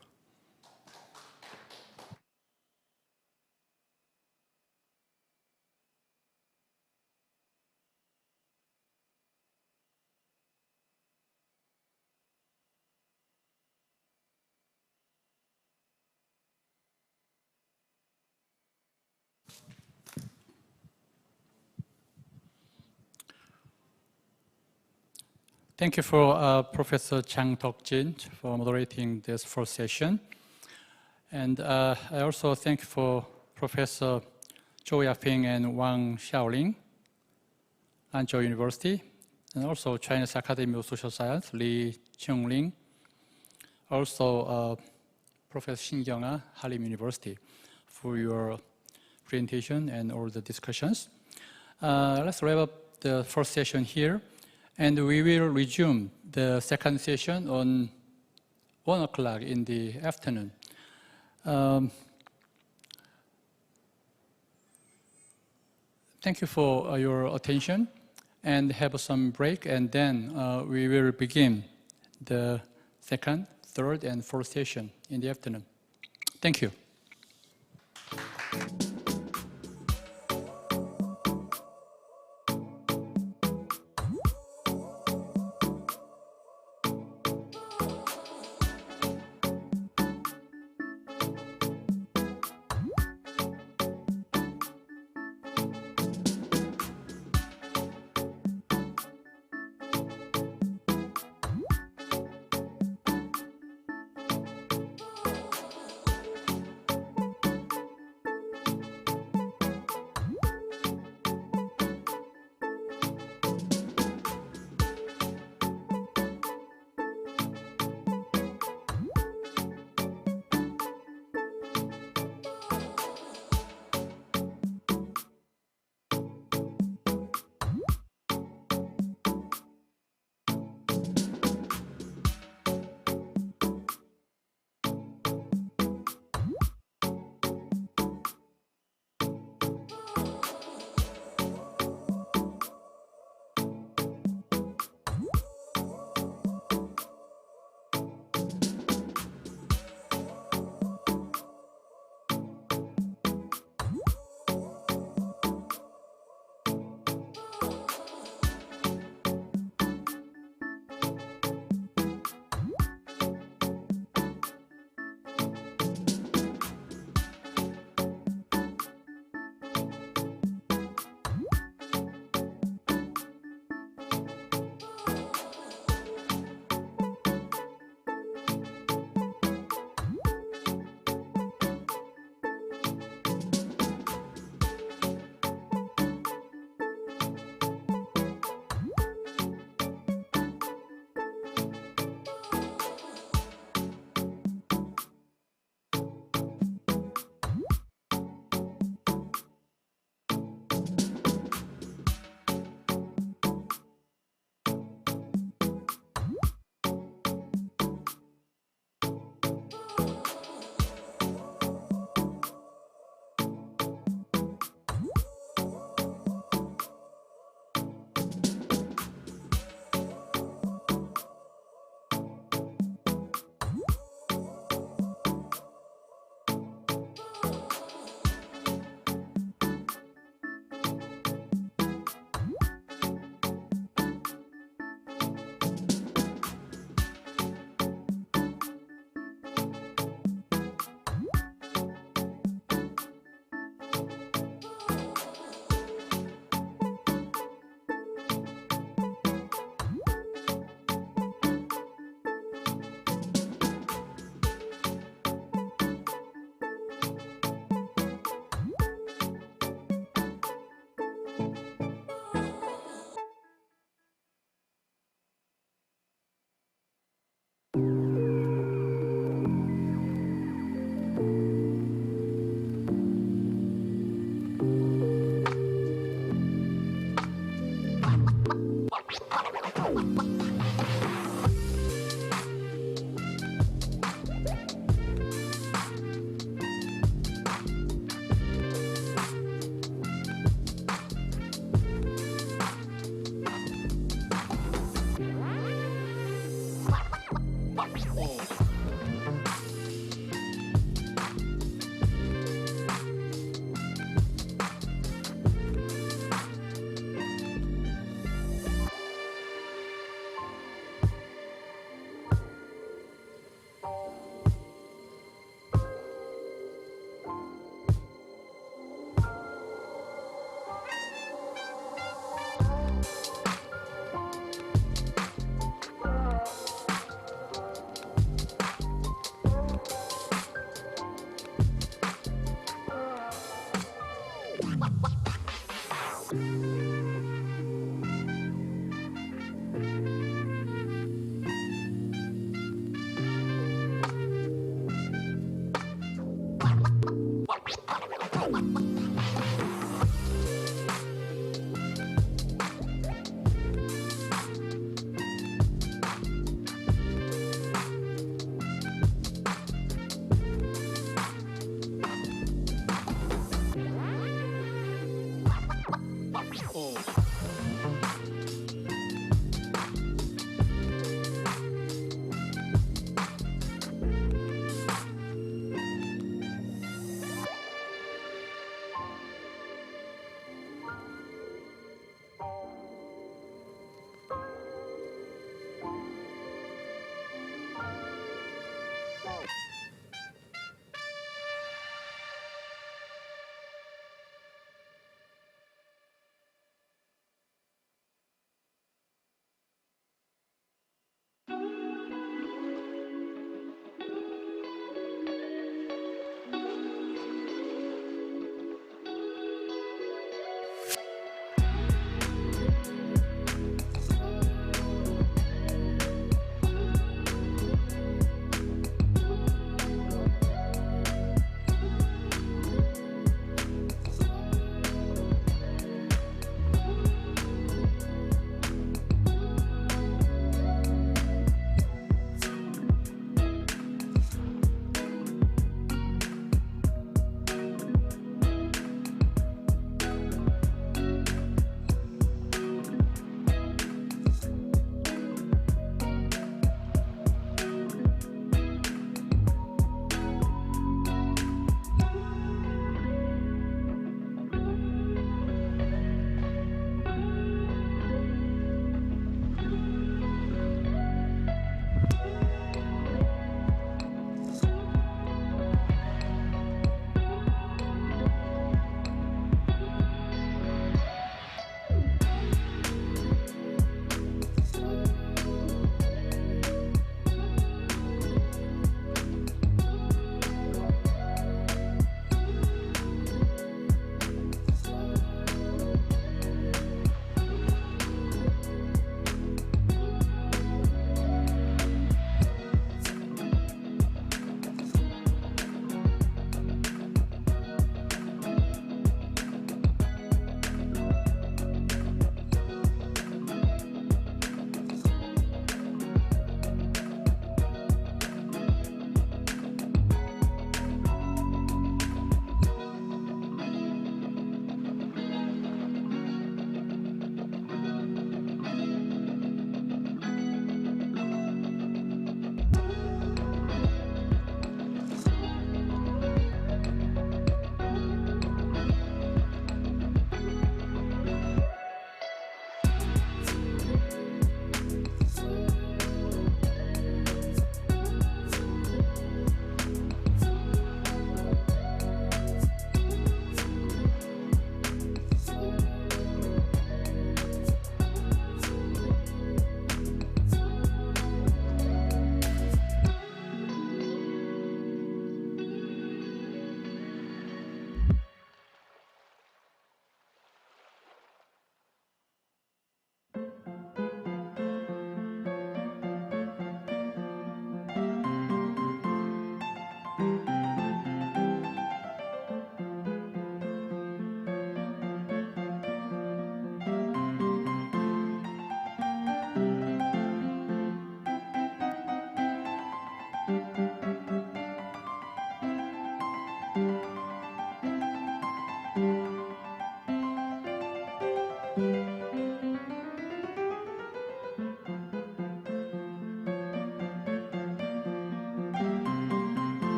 Thank you for Professor Chang Deok-jin for moderating this first session. And I also thank for Professor Zhou Yaping and Wang Xiaoling, Hangzhou University, and also Chinese Academy of Social Science, Lee Chung-ling, also Professor Shin Kyung-ah, Hallym University, for your presentation and all the discussions. Let's wrap up the first session here. And we will resume the second session on 1 o'clock in the afternoon. Thank you for your attention, and have some break, and then we will begin the second, third, and fourth session in the afternoon. Thank you.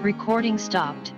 Recording stopped.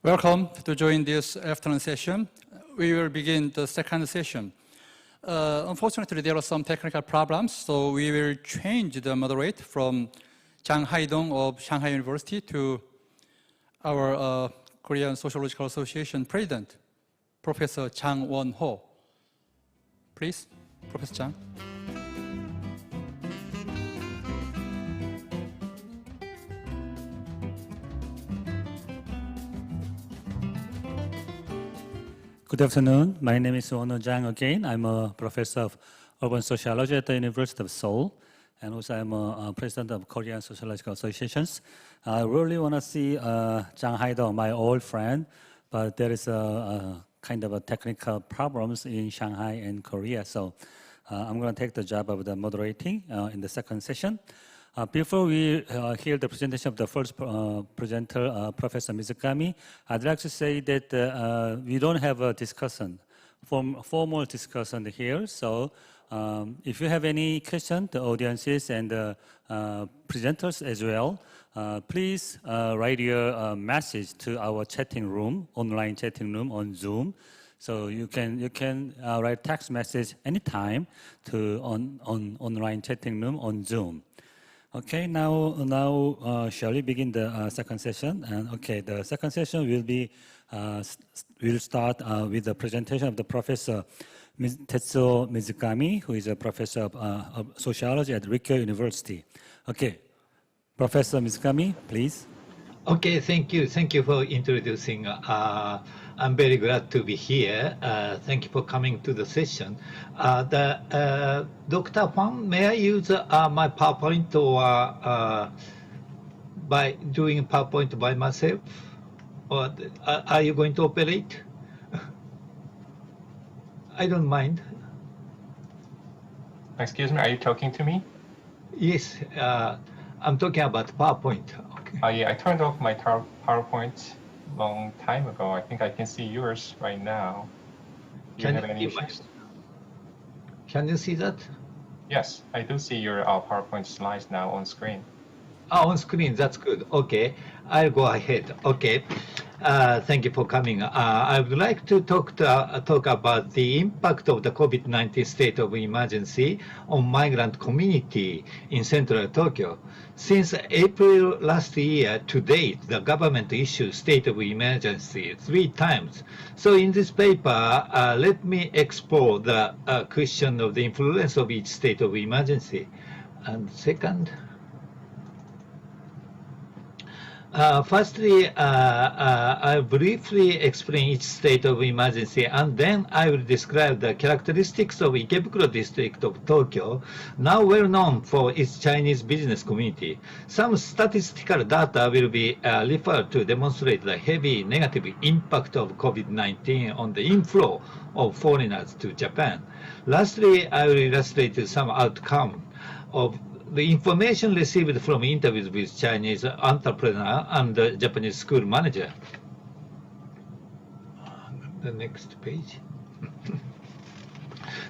Welcome to join this afternoon session. We will begin the second session. Unfortunately, there are some technical problems, so we will change the moderate from Jang Haidong of Shanghai University to our Korean Sociological Association President, Professor Jang Won-ho. Please, Professor Jang. Good afternoon. My name is Won-ho Jang again. I'm a professor of urban sociology at the University of Seoul, and also I'm a president of Korean Sociological Associations. I really want to see Jang Haidong, my old friend, but there is a kind of a technical problems in Shanghai and Korea, so I'm going to take the job of the moderating in the second session. Before we hear the presentation of the first presenter, Professor Mizukami, I'd like to say that we don't have a discussion, formal discussion here. So if you have any questions, the audiences and the presenters as well, please write your message to our chatting room, online chatting room on Zoom. So you can write text message anytime to online chatting room on Zoom. Okay, now shall we begin the second session? And okay, the second session will start with the presentation of the Professor Tetsuo Mizukami, who is a professor of sociology at Rikkyo University. Okay, Professor Mizukami, please. Okay, thank you. Thank you for introducing. I'm very glad to be here. Thank you for coming to the session. Dr. Huang, may I use my PowerPoint or by doing PowerPoint by myself? Or are you going to operate? I don't mind. Excuse me, are you talking to me? Yes, I'm talking about PowerPoint. Okay. Yeah, I turned off my PowerPoint long time ago. I think I can see yours right now. Do you have any issues? Can you see that? Yes, I do see your PowerPoint slides now on screen. On screen, that's good. Okay, I'll go ahead. Okay, thank you for coming. I would like to talk about the impact of the COVID-19 state of emergency on migrant community in central Tokyo. Since April last year to date, the government issued state of emergency 3 times. So in this paper, let me explore the question of the influence of each state of emergency. And second, firstly, I'll briefly explain each state of emergency, and then I will describe the characteristics of Ikebukuro district of Tokyo, now well known for its Chinese business community. Some statistical data will be referred to demonstrate the heavy negative impact of COVID-19 on the inflow of foreigners to Japan. Lastly, I will illustrate some outcome of the information received from interviews with Chinese entrepreneur and the Japanese school manager. The next page.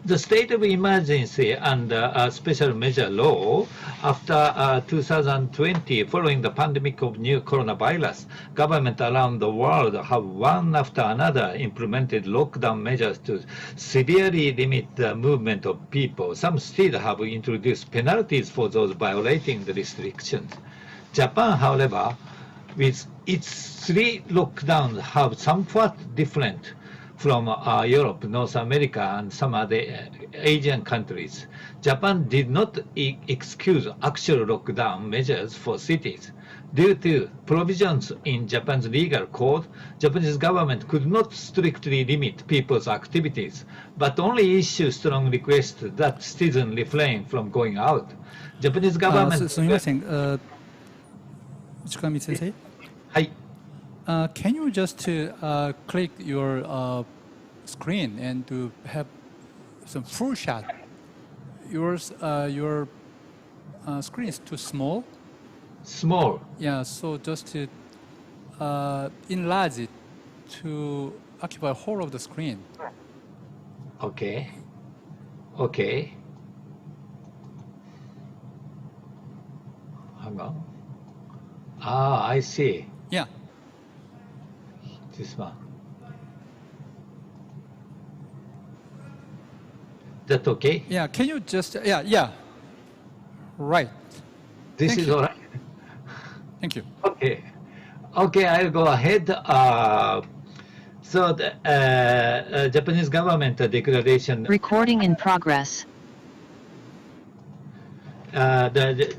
The state of emergency and special measure law after 2020, following the pandemic of new coronavirus, governments around the world have one after another implemented lockdown measures to severely limit the movement of people. Some states have introduced penalties for those violating the restrictions. Japan, however, with its 3 lockdowns, have somewhat different from Europe, North America, and some other Asian countries. Japan did not excuse actual lockdown measures for cities. Due to provisions in Japan's legal code, Japanese government could not strictly limit people's activities, but only issue strong requests that citizens refrain from going out. Japanese government... So you're saying, Mizukami-sensei? Hi. Can you just click your screen and to have some full shot? Your screen is too small. Small? Yeah, so just to enlarge it to occupy whole of the screen. Okay. Okay. Hang on. Ah, I see. Yeah. This one. That okay? Yeah, can you just, yeah. Right. This Thank is you. all right. Thank you. Okay. Okay, I'll go ahead. So the Japanese government declaration. Recording in progress. The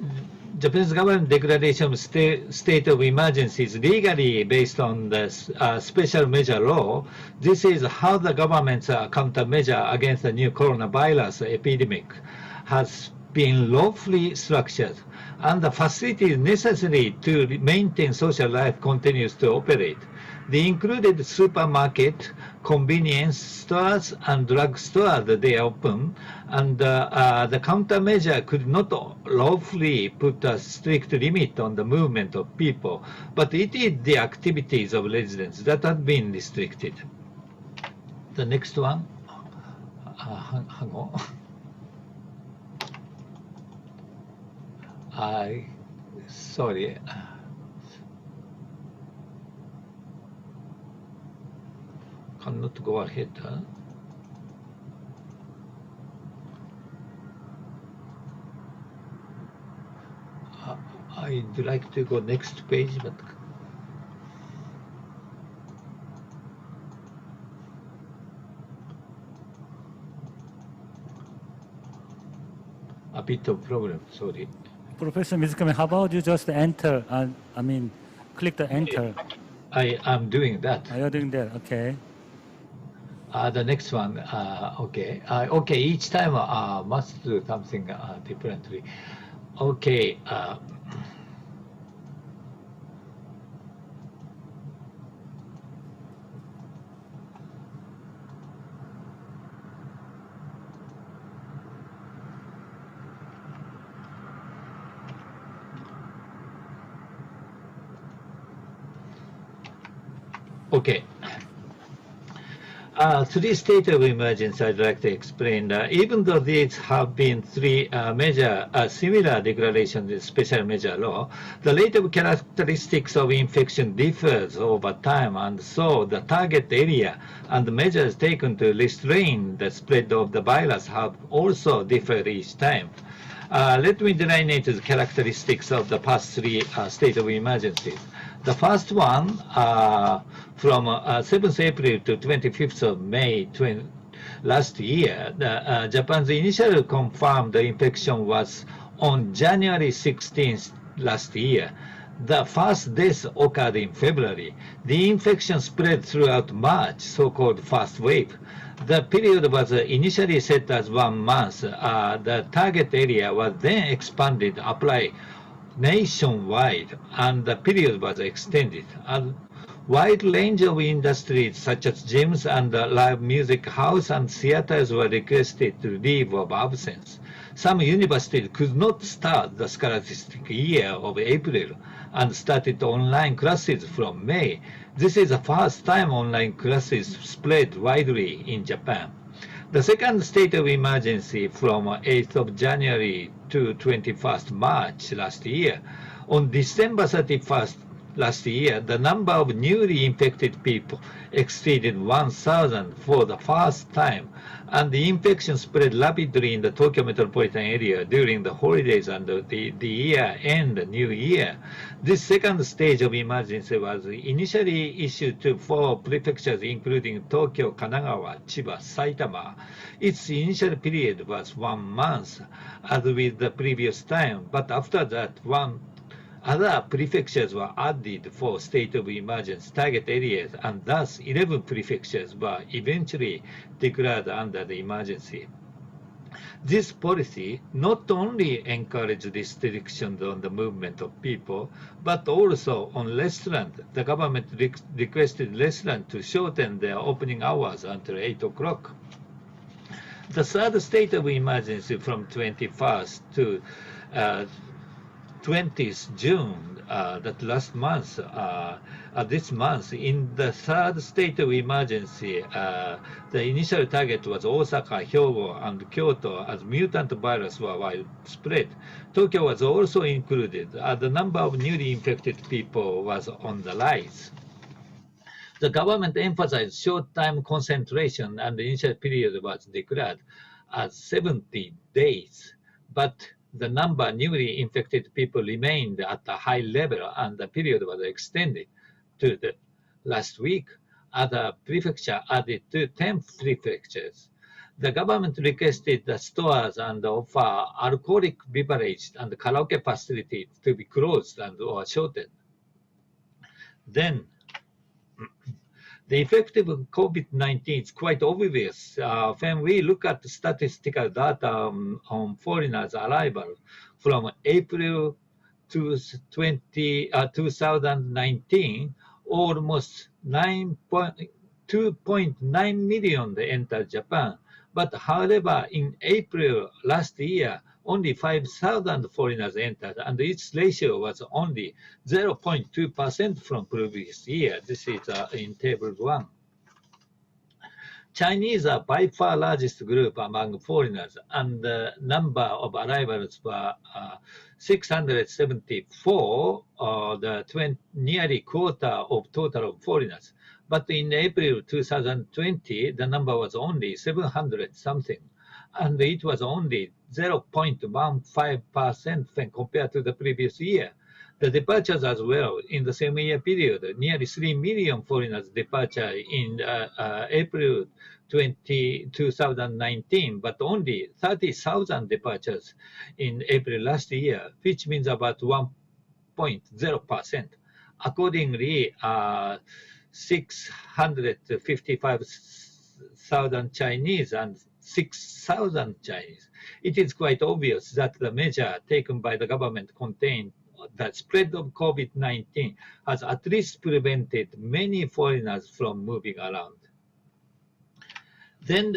Japanese government declaration of state of emergency is legally based on the special measure law. This is how the government's countermeasure against the new coronavirus epidemic has been lawfully structured, and the facilities necessary to maintain social life continues to operate. They included supermarket, convenience stores, and drug stores that they open, and the countermeasure could not lawfully put a strict limit on the movement of people, but it is the activities of residents that have been restricted. The next one. Hang on. Sorry. Cannot go ahead. I'd like to go next page, but a bit of problem. Sorry. Professor Mizukami, how about you just enter? Click the enter. I am doing that. You're doing that, okay. The next one, okay. Okay, each time must do something differently. Okay. Okay. Three states of emergency I'd like to explain. Even though these have been three major similar declarations in special measure law, the relative characteristics of infection differs over time, and so the target area and the measures taken to restrain the spread of the virus have also differed each time. Let me delineate the characteristics of the past three states of emergencies. The first one, from 7th April to 25th of May last year, Japan's initial confirmed infection was on January 16th last year. The first death occurred in February. The infection spread throughout March, so-called first wave. The period was initially set as 1 month. The target area was then expanded, applied nationwide, and the period was extended. A wide range of industries such as gyms and live music house and theaters were requested to leave of absence. Some universities could not start the scholastic year of April and started online classes from May. This is the first time online classes spread widely in Japan. The second state of emergency from 8th of January to 21st March last year. On December 31st last year, the number of newly infected people exceeded 1,000 for the first time, and the infection spread rapidly in the Tokyo metropolitan area during the holidays and the year-end New Year. This second stage of emergency was initially issued to 4 prefectures, including Tokyo, Kanagawa, Chiba, Saitama. Its initial period was 1 month, as with the previous time, but after that, other prefectures were added for state of emergency target areas, and thus 11 prefectures were eventually declared under the emergency. This policy not only encouraged restrictions on the movement of people, but also on restaurants. The government requested restaurants to shorten their opening hours until 8 o'clock. The third state of emergency from 21st to 20th June, that last month, this month, in the third state of emergency, the initial target was Osaka, Hyogo, and Kyoto, as mutant virus were widespread. Tokyo was also included. The number of newly infected people was on the rise. The government emphasized short-time concentration, and the initial period was declared as 70 days. But the number of newly infected people remained at a high level, and the period was extended to the last week. Other prefectures added to 10 prefectures. The government requested the stores and offer alcoholic beverage and karaoke facilities to be closed and or shortened. Then, the effect of COVID-19 is quite obvious when we look at the statistical data on foreigners' arrival from April 2019, almost 2.9 million entered Japan. But however, in April last year, only 5,000 foreigners entered, and its ratio was only 0.2% from previous year. This is in table 1. Chinese are by far largest group among foreigners, and the number of arrivals were 674, nearly quarter of total of foreigners. But in April 2020, the number was only 700 something, and it was only 0.15% when compared to the previous year. The departures as well in the same year period, nearly 3 million foreigners departure in April 2019, but only 30,000 departures in April last year, which means about 1.0%. Accordingly, 655,000 Chinese and 6,000 Chinese. It is quite obvious that the measure taken by the government contained the spread of COVID-19 has at least prevented many foreigners from moving around. Then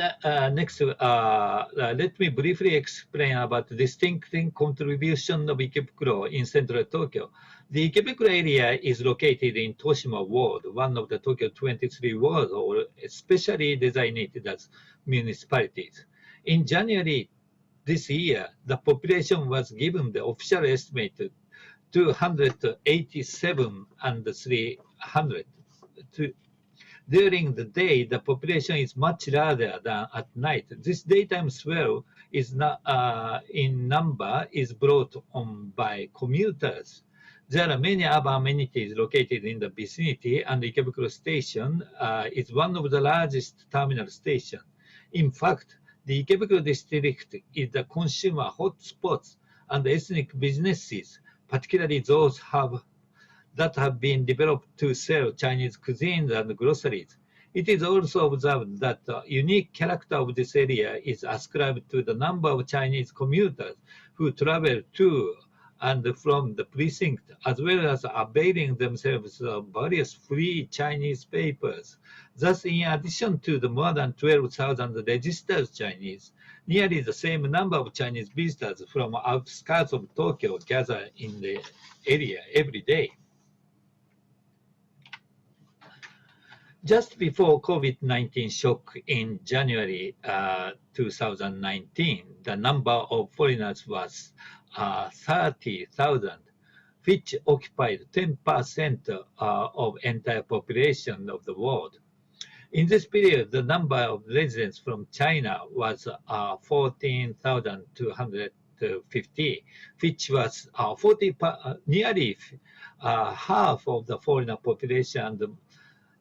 next, let me briefly explain about the distinct contribution of Ikebukuro in central Tokyo. The Ikebukuro area is located in Toshima Ward, one of the Tokyo 23 wards, or especially designated as municipalities. In January this year, the population was given the official estimate 287 and 300. During the day, the population is much larger than at night. This daytime swell is not, in number is brought on by commuters. There are many urban amenities located in the vicinity, and the Ikebukuro station is one of the largest terminal stations. In fact, the Ikebukuro district is the consumer hotspot, and the ethnic businesses, particularly those that have been developed to sell Chinese cuisine and groceries. It is also observed that the unique character of this area is ascribed to the number of Chinese commuters who travel to and from the precinct, as well as availing themselves of various free Chinese papers. Thus, in addition to the more than 12,000 registered Chinese, nearly the same number of Chinese visitors from outskirts of Tokyo gather in the area every day. Just before COVID-19 shock in January 2019, the number of foreigners was 30,000, which occupied 10% of entire population of the world. In this period, the number of residents from China was 14,250, which was nearly half of the foreigner population,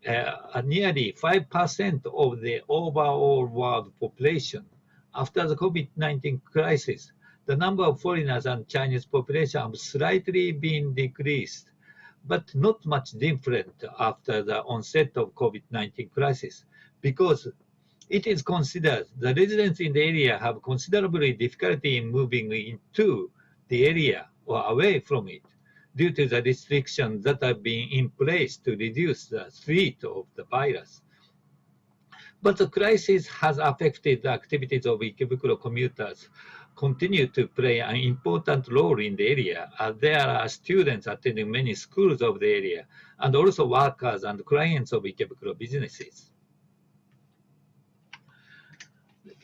and nearly 5% of the overall world population. After the COVID-19 crisis, the number of foreigners and Chinese population have slightly been decreased, but not much different after the onset of COVID-19 crisis, because it is considered the residents in the area have considerably difficulty in moving into the area or away from it, due to the restrictions that have been in place to reduce the spread of the virus. But the crisis has affected the activities of Ikebukuro commuters, continue to play an important role in the area, as there are students attending many schools of the area, and also workers and clients of Ikebukuro businesses.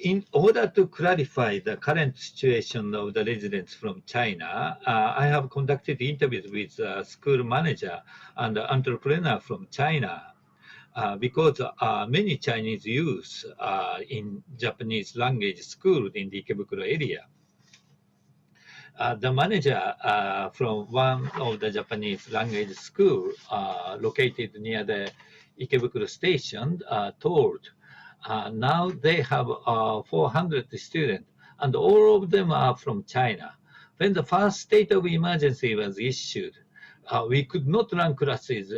In order to clarify the current situation of the residents from China, I have conducted interviews with a school manager and entrepreneur from China. because many Chinese youth in Japanese language school in the Ikebukuro area. The manager from one of the Japanese language school located near the Ikebukuro station told now they have 400 students and all of them are from China. When the first state of emergency was issued, we could not run classes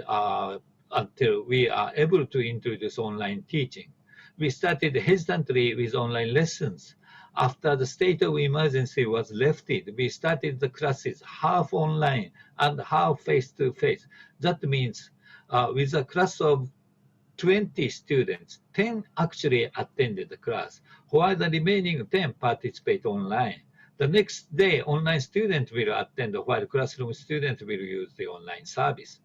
until we are able to introduce online teaching. We started hesitantly with online lessons. After the state of emergency was lifted, we started the classes half online and half face-to-face. That means with a class of 20 students, 10 actually attended the class, while the remaining 10 participate online. The next day, online students will attend, while classroom students will use the online service.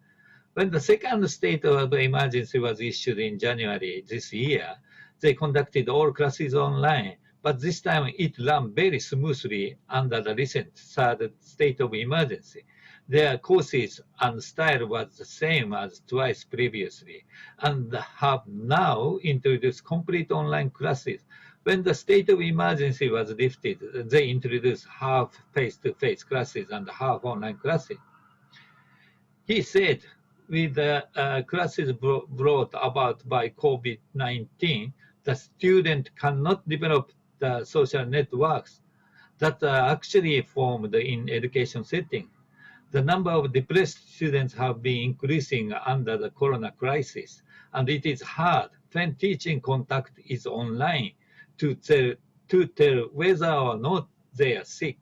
When the second state of emergency was issued in January this year, they conducted all classes online, but this time it ran very smoothly under the recent third state of emergency. Their courses and style was the same as twice previously, and have now introduced complete online classes. When the state of emergency was lifted, they introduced half face-to-face classes and half online classes. He said, with the classes brought about by COVID-19, the student cannot develop the social networks that are actually formed in education setting. The number of depressed students have been increasing under the corona crisis, and it is hard when teaching contact is online to tell whether or not they are sick.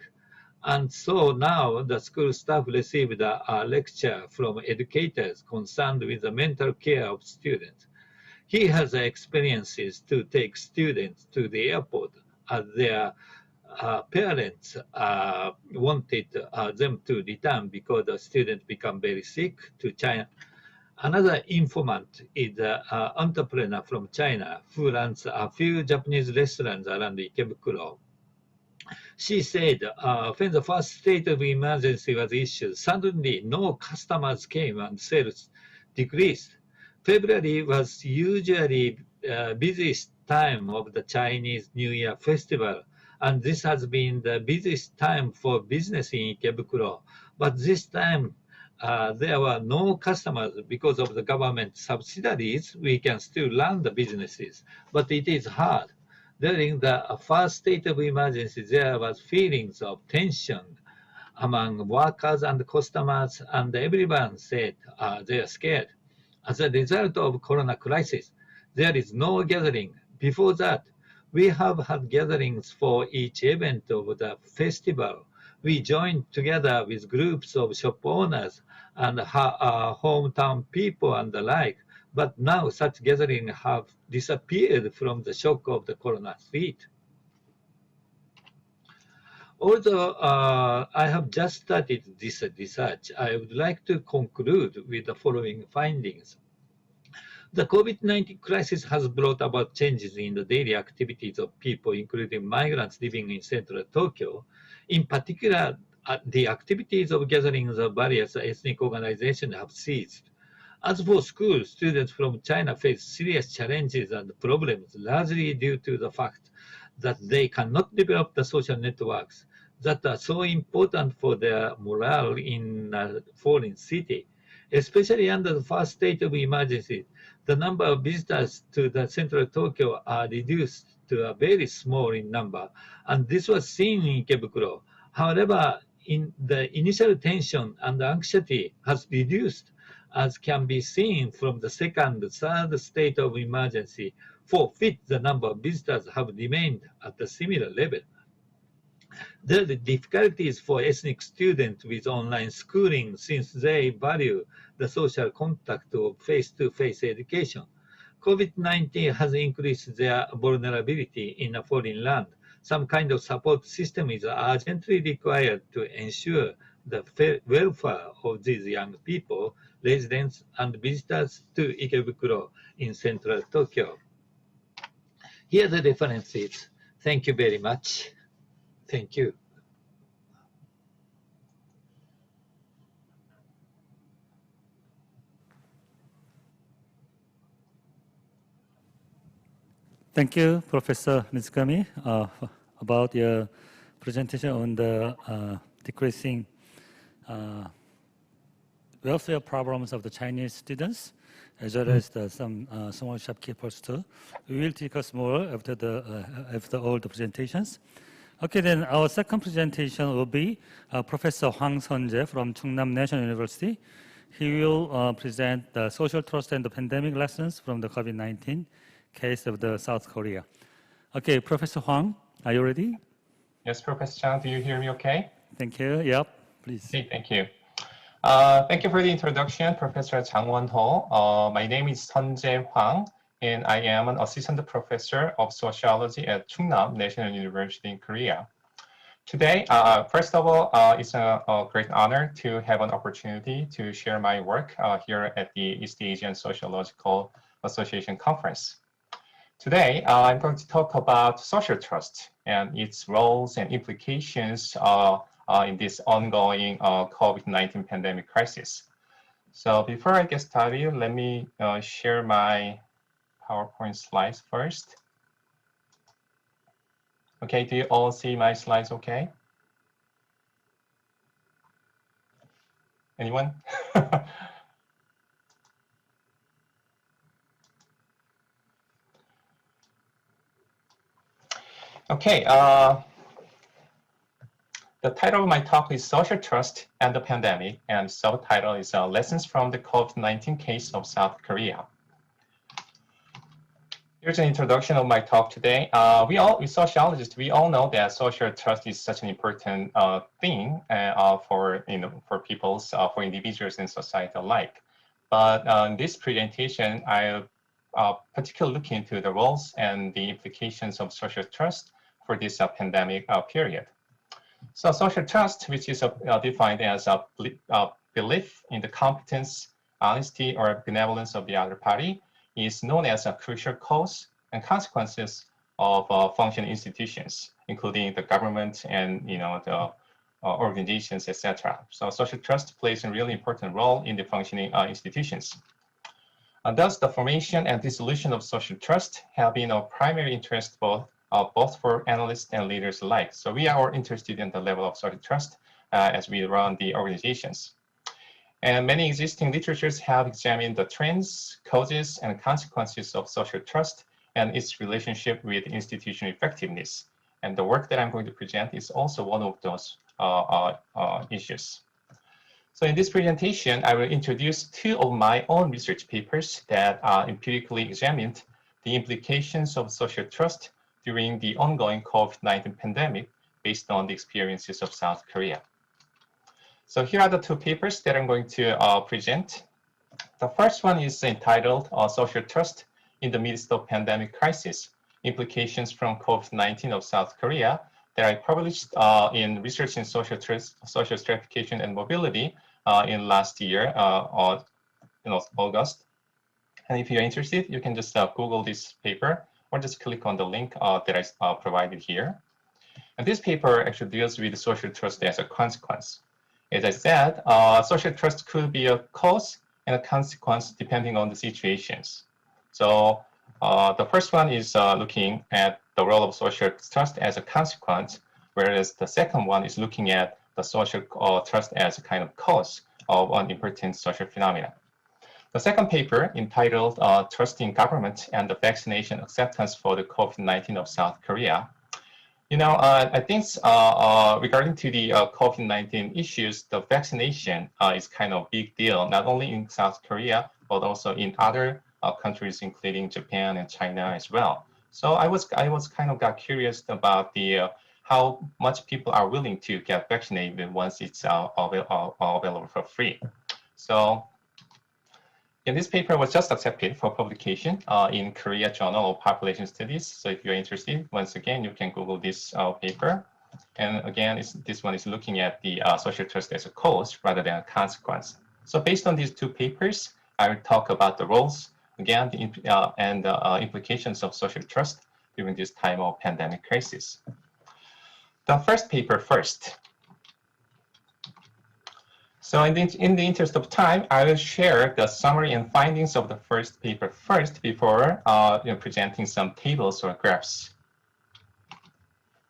And so now the school staff received a lecture from educators concerned with the mental care of students. He has experiences to take students to the airport as their parents wanted them to return because the students become very sick to China. Another informant is an entrepreneur from China who runs a few Japanese restaurants around Ikebukuro. She said when the first state of emergency was issued, suddenly no customers came and sales decreased. February was usually busiest time of the Chinese New Year festival, and this has been the busiest time for business in Ikebukuro. But this time, there were no customers because of the government subsidies. We can still run the businesses, but it is hard. During the first state of emergency, there was feelings of tension among workers and customers, and everyone said they are scared. As a result of corona crisis, there is no gathering. Before that, we have had gatherings for each event of the festival. We joined together with groups of shop owners and hometown people and the like. But now such gatherings have disappeared from the shock of the corona threat. Although I have just started this research, I would like to conclude with the following findings. The COVID-19 crisis has brought about changes in the daily activities of people, including migrants living in central Tokyo. In particular, the activities of gatherings of various ethnic organizations have ceased. As for schools, students from China face serious challenges and problems, largely due to the fact that they cannot develop the social networks that are so important for their morale in a foreign city. Especially under the first state of emergency, the number of visitors to the central Tokyo are reduced to a very small in number, and this was seen in Ikebukuro. However, in the initial tension and anxiety has reduced, as can be seen from the second, third state of emergency, for which the number of visitors have remained at a similar level. There are difficulties for ethnic students with online schooling since they value the social contact of face-to-face education. COVID-19 has increased their vulnerability in a foreign land. Some kind of support system is urgently required to ensure the welfare of these young people, residents, and visitors to Ikebukuro in central Tokyo. Here are the references. Thank you very much. Thank you. Thank you, Professor Mizukami, about your presentation on the decreasing welfare problems of the Chinese students, as well as some small shopkeepers too. We will discuss more after all the presentations. Okay, then our second presentation will be Professor Hwang Seon-jae from Chungnam National University. He will present the social trust and the pandemic lessons from the COVID-19 case of the South Korea. Okay, Professor Hwang, are you ready? Yes, Professor Chang, do you hear me okay? Thank you. Yep, please. Okay, thank you. Thank you for the introduction, Professor Chang Won-ho. My name is Seon-jae Hwang, and I am an assistant professor of sociology at Chungnam National University in Korea. Today, first of all, it's a great honor to have an opportunity to share my work here at the East Asian Sociological Association Conference. Today, I'm going to talk about social trust and its roles and implications in this ongoing COVID-19 pandemic crisis. So before I get started, let me share my PowerPoint slides first. Okay, do you all see my slides okay? Anyone? Okay, the title of my talk is Social Trust and the Pandemic, and subtitle is Lessons from the COVID-19 Case of South Korea. Here's an introduction of my talk today. We sociologists, we all know that social trust is such an important thing for people's, for individuals and society alike. But in this presentation, I'll particularly look into the roles and the implications of social trust for this pandemic period. So social trust, which is defined as a belief in the competence, honesty, or benevolence of the other party, is known as a crucial cause and consequences of functioning institutions, including the government and the organizations, etc. So social trust plays a really important role in the functioning institutions. And thus, the formation and dissolution of social trust have been of primary interest both for analysts and leaders alike. So we are interested in the level of social trust as we run the organizations. And many existing literatures have examined the trends, causes, and consequences of social trust and its relationship with institutional effectiveness. And the work that I'm going to present is also one of those issues. So in this presentation, I will introduce two of my own research papers that empirically examined the implications of social trust during the ongoing COVID-19 pandemic based on the experiences of South Korea. So here are the two papers that I'm going to present. The first one is entitled Social Trust in the Midst of Pandemic Crisis, Implications from COVID-19 of South Korea, that I published in Research in Social Stratification and Mobility in last year, in August. And if you're interested, you can just Google this paper or just click on the link that I provided here. And this paper actually deals with social trust as a consequence. As I said, social trust could be a cause and a consequence depending on the situations. So the first one is looking at the role of social trust as a consequence, whereas the second one is looking at the social trust as a kind of cause of an important social phenomenon. The second paper, entitled Trust in Government and the Vaccination Acceptance for the COVID-19 of South Korea. I think regarding to the COVID-19 issues, the vaccination is kind of a big deal, not only in South Korea, but also in other countries, including Japan and China as well. So I was kind of got curious about the how much people are willing to get vaccinated once it's available for free. So and this paper was just accepted for publication in Korea Journal of Population Studies. So if you're interested, once again, you can Google this paper. And again, this one is looking at the social trust as a cause rather than a consequence. So based on these two papers, I will talk about the roles, again, and the implications of social trust during this time of pandemic crisis. The first paper first. So in the interest of time, I will share the summary and findings of the first paper first before presenting some tables or graphs.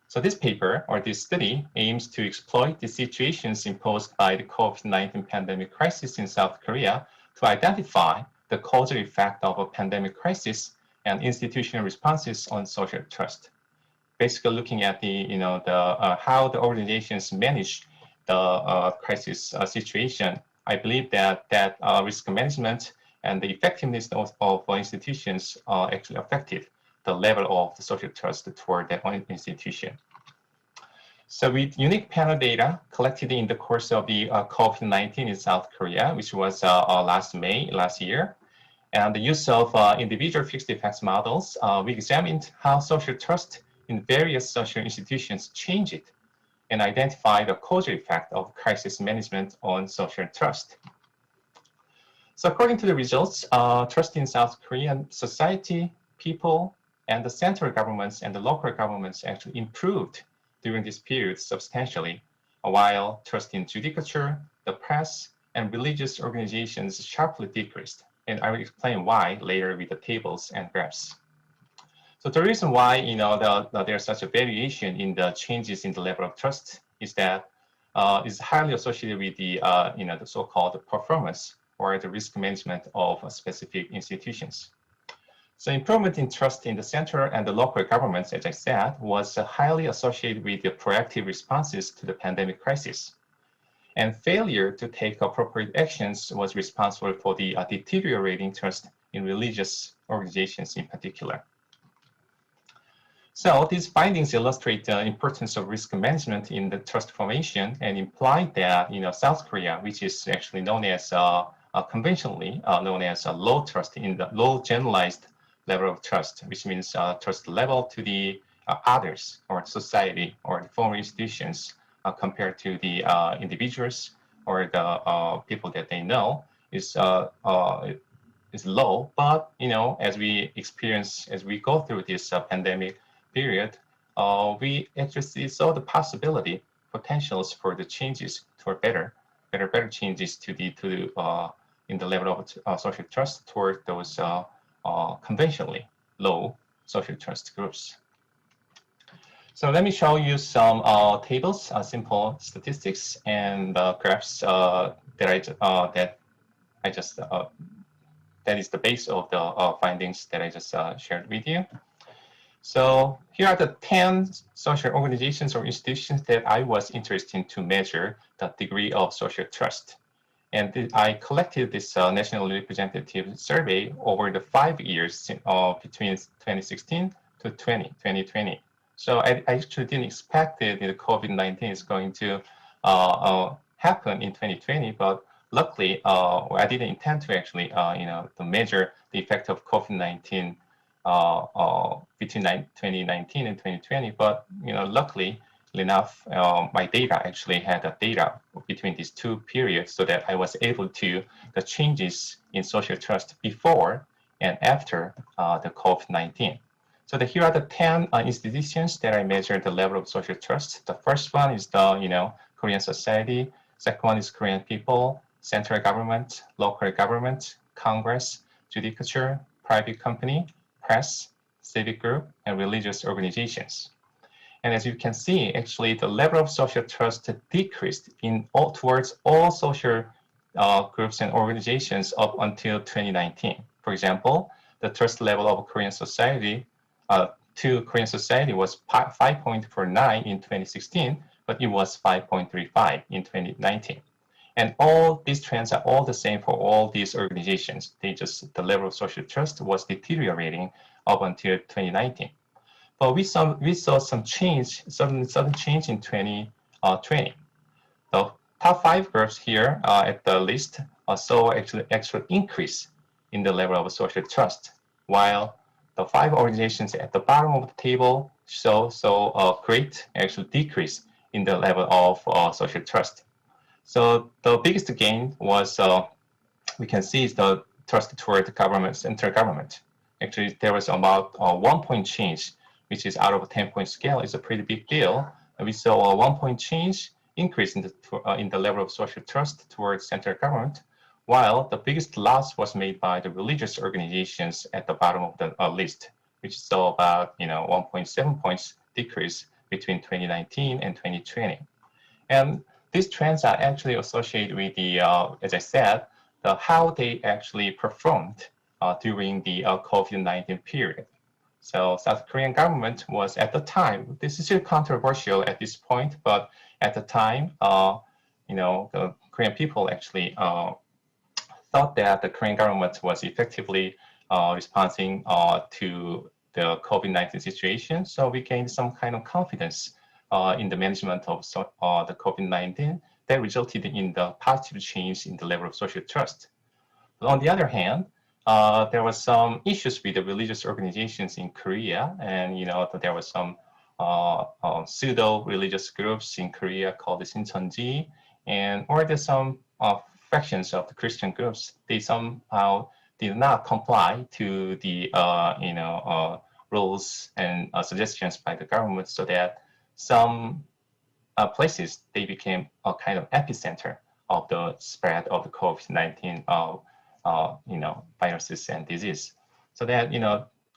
So this paper or this study aims to exploit the situations imposed by the COVID-19 pandemic crisis in South Korea to identify the causal effect of a pandemic crisis and institutional responses on social trust. Basically looking at how the organizations manage the crisis situation. I believe that risk management and the effectiveness of institutions actually affected the level of the social trust toward that institution. So with unique panel data collected in the course of the COVID-19 in South Korea, which was last year, and the use of individual fixed effects models, we examined how social trust in various social institutions changed and identified the causal effect of crisis management on social trust. So according to the results, trust in South Korean society, people, and the central governments and the local governments actually improved during this period substantially, while trust in judicature, the press, and religious organizations sharply decreased. And I will explain why later with the tables and graphs. So the reason why there's such a variation in the changes in the level of trust is that is highly associated with the the so-called performance or the risk management of specific institutions. So improvement in trust in the central and the local governments, as I said, was highly associated with the proactive responses to the pandemic crisis. And failure to take appropriate actions was responsible for the deteriorating trust in religious organizations in particular. So these findings illustrate the importance of risk management in the trust formation and imply that South Korea, which is actually known as conventionally known as low trust in the low generalized level of trust, which means trust level to the others or society or the foreign institutions compared to the individuals or the people that they know is low. But as we go through this pandemic period, we actually saw the possibility, potentials for the changes toward better changes in the level of social trust toward those conventionally low social trust groups. So let me show you some tables, simple statistics and graphs that is the base of the findings that I just shared with you. So here are the 10 social organizations or institutions that I was interested to measure the degree of social trust. And I collected this national representative survey over the 5 years between 2016 to 2020. So I actually didn't expect that the COVID-19 is going to happen in 2020, but luckily I didn't intend to actually to measure the effect of COVID-19 between 2019 and 2020. But luckily enough, my data actually had a data between these two periods, so that I was able to the changes in social trust before and after the COVID-19. So here are the 10 institutions that I measured the level of social trust. The first one is the Korean society. Second one is Korean people, central government, local government, Congress, judicature, private company, press, civic group, and religious organizations. And as you can see, actually, the level of social trust decreased towards all social groups and organizations up until 2019. For example, the trust level of Korean society to Korean society was 5.49 in 2016, but it was 5.35 in 2019. And all these trends are all the same for all these organizations. The level of social trust was deteriorating up until 2019. But we saw some change, sudden change in 2020. The top 5 groups here at the list saw actually extra increase in the level of social trust, while the 5 organizations at the bottom of the table saw a great actual decrease in the level of social trust. So the biggest gain was we can see is the trust toward the government, central government. Actually, there was about a 1-point change, which is out of a 10-point scale, is a pretty big deal. And we saw a 1-point change increase in the level of social trust towards central government, while the biggest loss was made by the religious organizations at the bottom of the list, which saw about 1.7 points decrease between 2019 and 2020. And these trends are actually associated with the, as I said, how they actually performed during the COVID-19 period. So South Korean government was at the time, this is still controversial at this point, but at the time, the Korean people actually thought that the Korean government was effectively responding to the COVID-19 situation. So we gained some kind of confidence in the management of the COVID-19 that resulted in the positive change in the level of social trust. But on the other hand, there was some issues with the religious organizations in Korea, and there was some pseudo-religious groups in Korea called the Shincheonji, and or there's some factions of the Christian groups. They somehow did not comply to the rules and suggestions by the government, so that some places they became a kind of epicenter of the spread of the COVID-19 viruses and disease, so that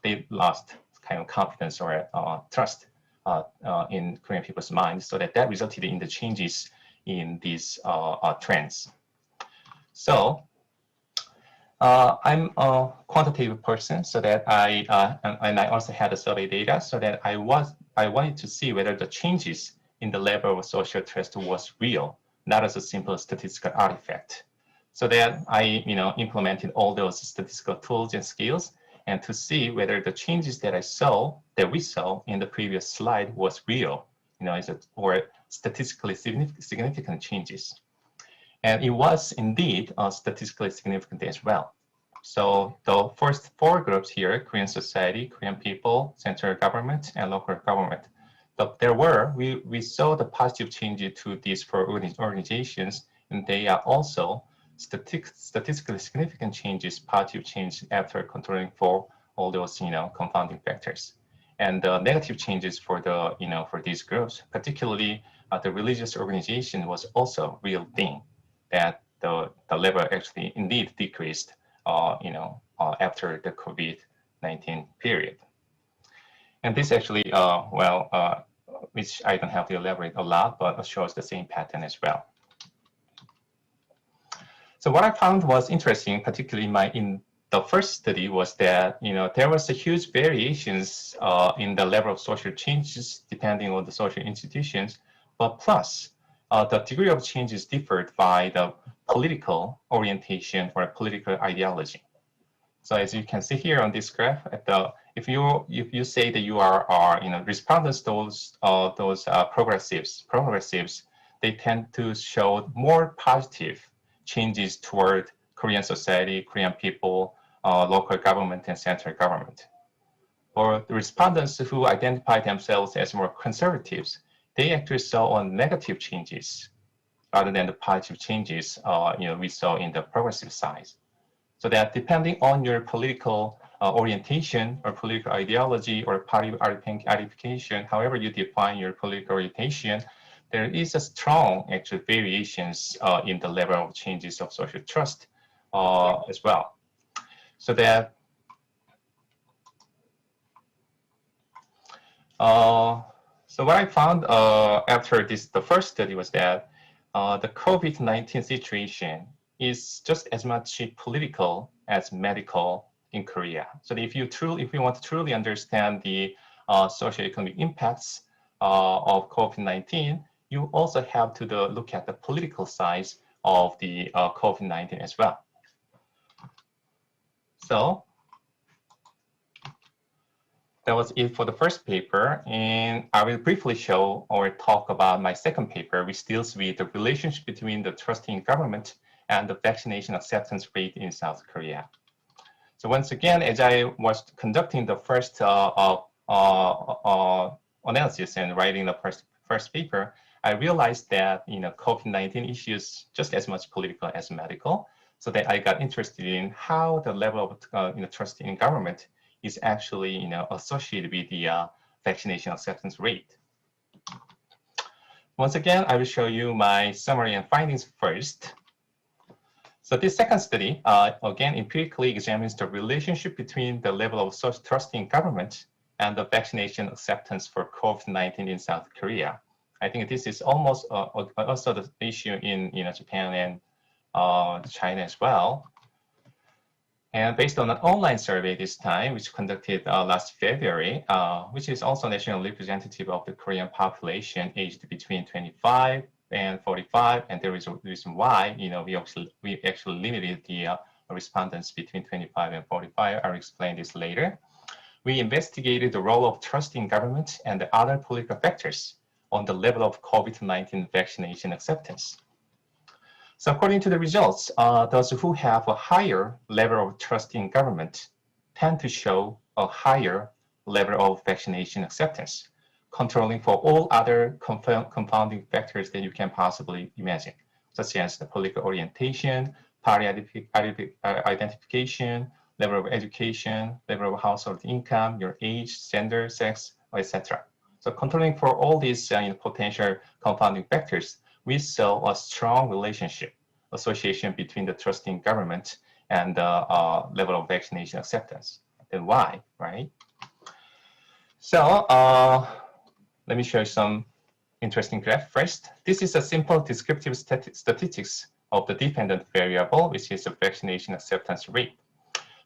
they lost kind of confidence or trust in Korean people's minds, so that resulted in the changes in these trends. So I'm a quantitative person, so that and I also had the survey data, so that I wanted to see whether the changes in the level of social trust was real, not as a simple statistical artifact. So that I implemented all those statistical tools and skills, and to see whether the changes that we saw in the previous slide was real, or statistically significant changes. And it was indeed statistically significant as well. So the first four groups here, Korean society, Korean people, central government, and local government, we saw the positive changes to these four organizations, and they are also statistically significant changes, positive change after controlling for all those confounding factors. And the negative changes for for these groups, particularly the religious organization, was also a real thing, that the level actually indeed decreased after the COVID-19 period. And this actually, which I don't have to elaborate a lot, but shows the same pattern as well. So what I found was interesting, particularly in the first study, was that there was a huge variations in the level of social changes depending on the social institutions, but plus the degree of changes differed by the political orientation or political ideology. So as you can see here on this graph, if you say that you are respondents, those progressives, they tend to show more positive changes toward Korean society, Korean people, local government, and central government. For the respondents who identify themselves as more conservatives, they actually saw negative changes rather than the positive changes we saw in the progressive side. So that depending on your political orientation or political ideology or party identification, however you define your political orientation, there is a strong actual variations in the level of changes of social trust as well. So that so what I found after the first study was that the COVID-19 situation is just as much political as medical in Korea. So if you want to truly understand the socioeconomic impacts of COVID-19, you also have to look at the political side of the COVID-19 as well. So that was it for the first paper, and I will briefly show or talk about my second paper, which deals with the relationship between the trust in government and the vaccination acceptance rate in South Korea. So once again, as I was conducting the first analysis and writing the first paper, I realized that COVID-19 issues just as much political as medical, so that I got interested in how the level of trust in government is actually associated with the vaccination acceptance rate. Once again, I will show you my summary and findings first. So this second study, again, empirically examines the relationship between the level of social trust in government and the vaccination acceptance for COVID-19 in South Korea. I think this is almost also the issue in Japan and China as well. And based on an online survey this time, which conducted last February, which is also national representative of the Korean population aged between 25 and 45, and there is a reason why we actually limited the respondents between 25 and 45. I'll explain this later. We investigated the role of trust in government and the other political factors on the level of COVID-19 vaccination acceptance. So according to the results, those who have a higher level of trust in government tend to show a higher level of vaccination acceptance, controlling for all other confounding factors that you can possibly imagine, such as the political orientation, party identification, level of education, level of household income, your age, gender, sex, etc. So controlling for all these potential confounding factors, we saw a strong association between the trust in government and the level of vaccination acceptance. Then why, right? So let me show you some interesting graph first. This is a simple descriptive statistics of the dependent variable, which is the vaccination acceptance rate.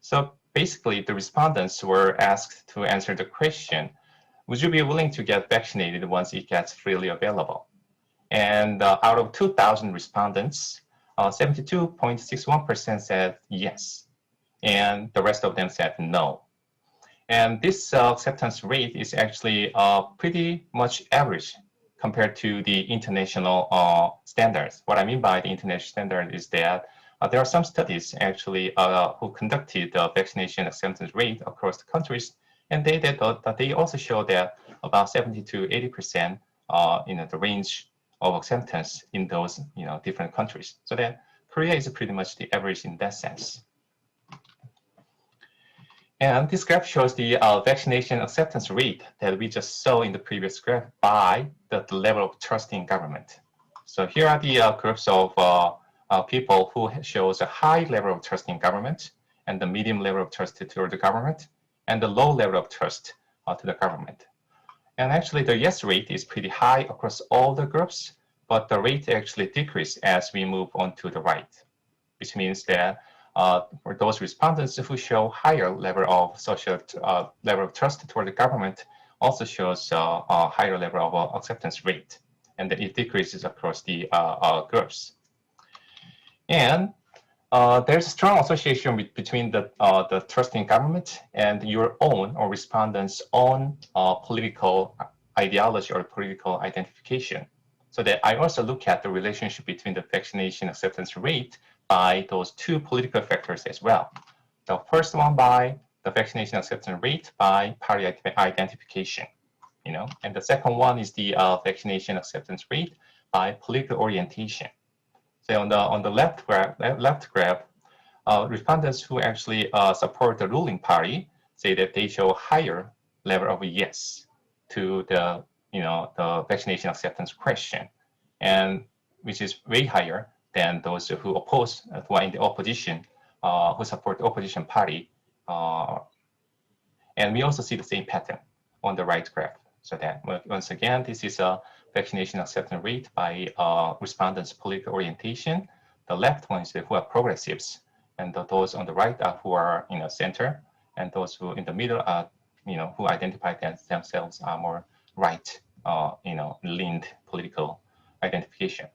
So basically, the respondents were asked to answer the question, would you be willing to get vaccinated once it gets freely available? And out of 2,000 respondents, 72.61% said yes, and the rest of them said no. And this acceptance rate is actually pretty much average compared to the international standards. What I mean by the international standard is that there are some studies actually who conducted the vaccination acceptance rate across the countries, and they also show that about 70 to 80% the range of acceptance in those different countries. So that Korea is pretty much the average in that sense. And this graph shows the vaccination acceptance rate that we just saw in the previous graph by the level of trust in government. So here are the groups of people who shows a high level of trust in government, and the medium level of trust toward the government, and the low level of trust to the government. And actually the yes rate is pretty high across all the groups, but the rate actually decreases as we move on to the right, which means that for those respondents who show higher level of level of trust toward the government also shows a higher level of acceptance rate, and it decreases across the groups. And there's a strong association between the trust in government and your own or respondents' own political ideology or political identification. So that I also look at the relationship between the vaccination acceptance rate by those two political factors as well. The first one by the vaccination acceptance rate by party identification, and the second one is the vaccination acceptance rate by political orientation. So on the left graph, respondents who actually support the ruling party say that they show higher level of yes to the the vaccination acceptance question, and which is way higher than those who oppose, who are in the opposition, who support the opposition party. And we also see the same pattern on the right graph. So that once again, this is a vaccination acceptance rate by respondents' political orientation. The left one is who are progressives, and those on the right are who are center, and those who in the middle are who identify themselves are more right, leaned political identification.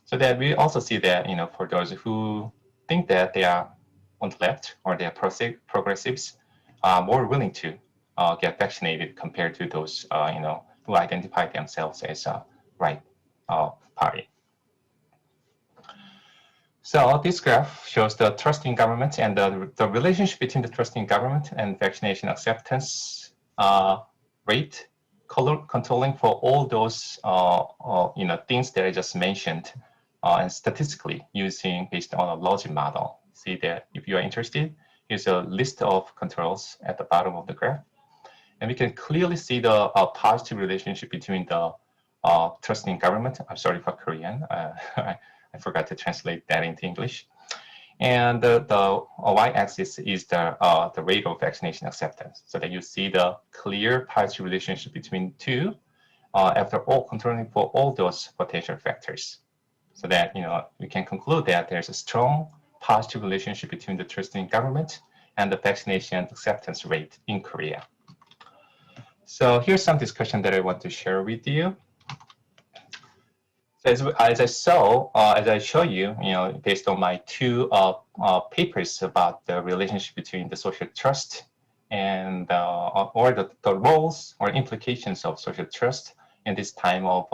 So that we also see that for those who think that they are on the left or they are progressives, are more willing to get vaccinated compared to those who identify themselves as a right party. So this graph shows the trust in government and the relationship between the trust in government and vaccination acceptance rate, controlling for all those things that I just mentioned, and statistically based on a logic model. See that if you are interested, here's a list of controls at the bottom of the graph, and we can clearly see the positive relationship between the trust in government. I'm sorry for Korean. I forgot to translate that into English. And the y-axis is the rate of vaccination acceptance, so that you see the clear positive relationship between two after all controlling for all those potential factors. So that we can conclude that there's a strong positive relationship between the trust in government and the vaccination acceptance rate in Korea. So here's some discussion that I want to share with you. So as I show you, based on my two papers about the relationship between the social trust and or the roles or implications of social trust in this time of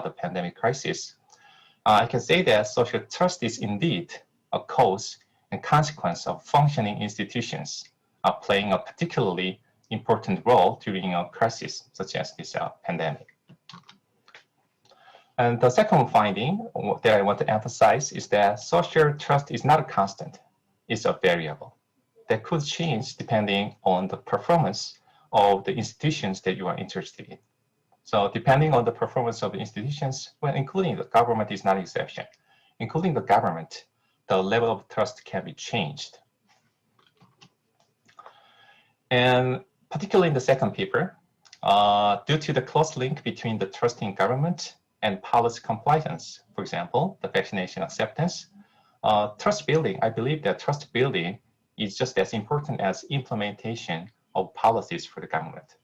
the pandemic crisis, I can say that social trust is indeed a cause and consequence of functioning institutions playing a particularly important role during a crisis such as this pandemic. And the second finding that I want to emphasize is that social trust is not a constant, it's a variable that could change depending on the performance of the institutions that you are interested in. So depending on the performance of the institutions, well, including the government is not an exception. Including the government, the level of trust can be changed. And particularly in the second paper, due to the close link between the trust in government and policy compliance, for example, the vaccination acceptance, trust building, I believe that trust building is just as important as implementation of policies for the government.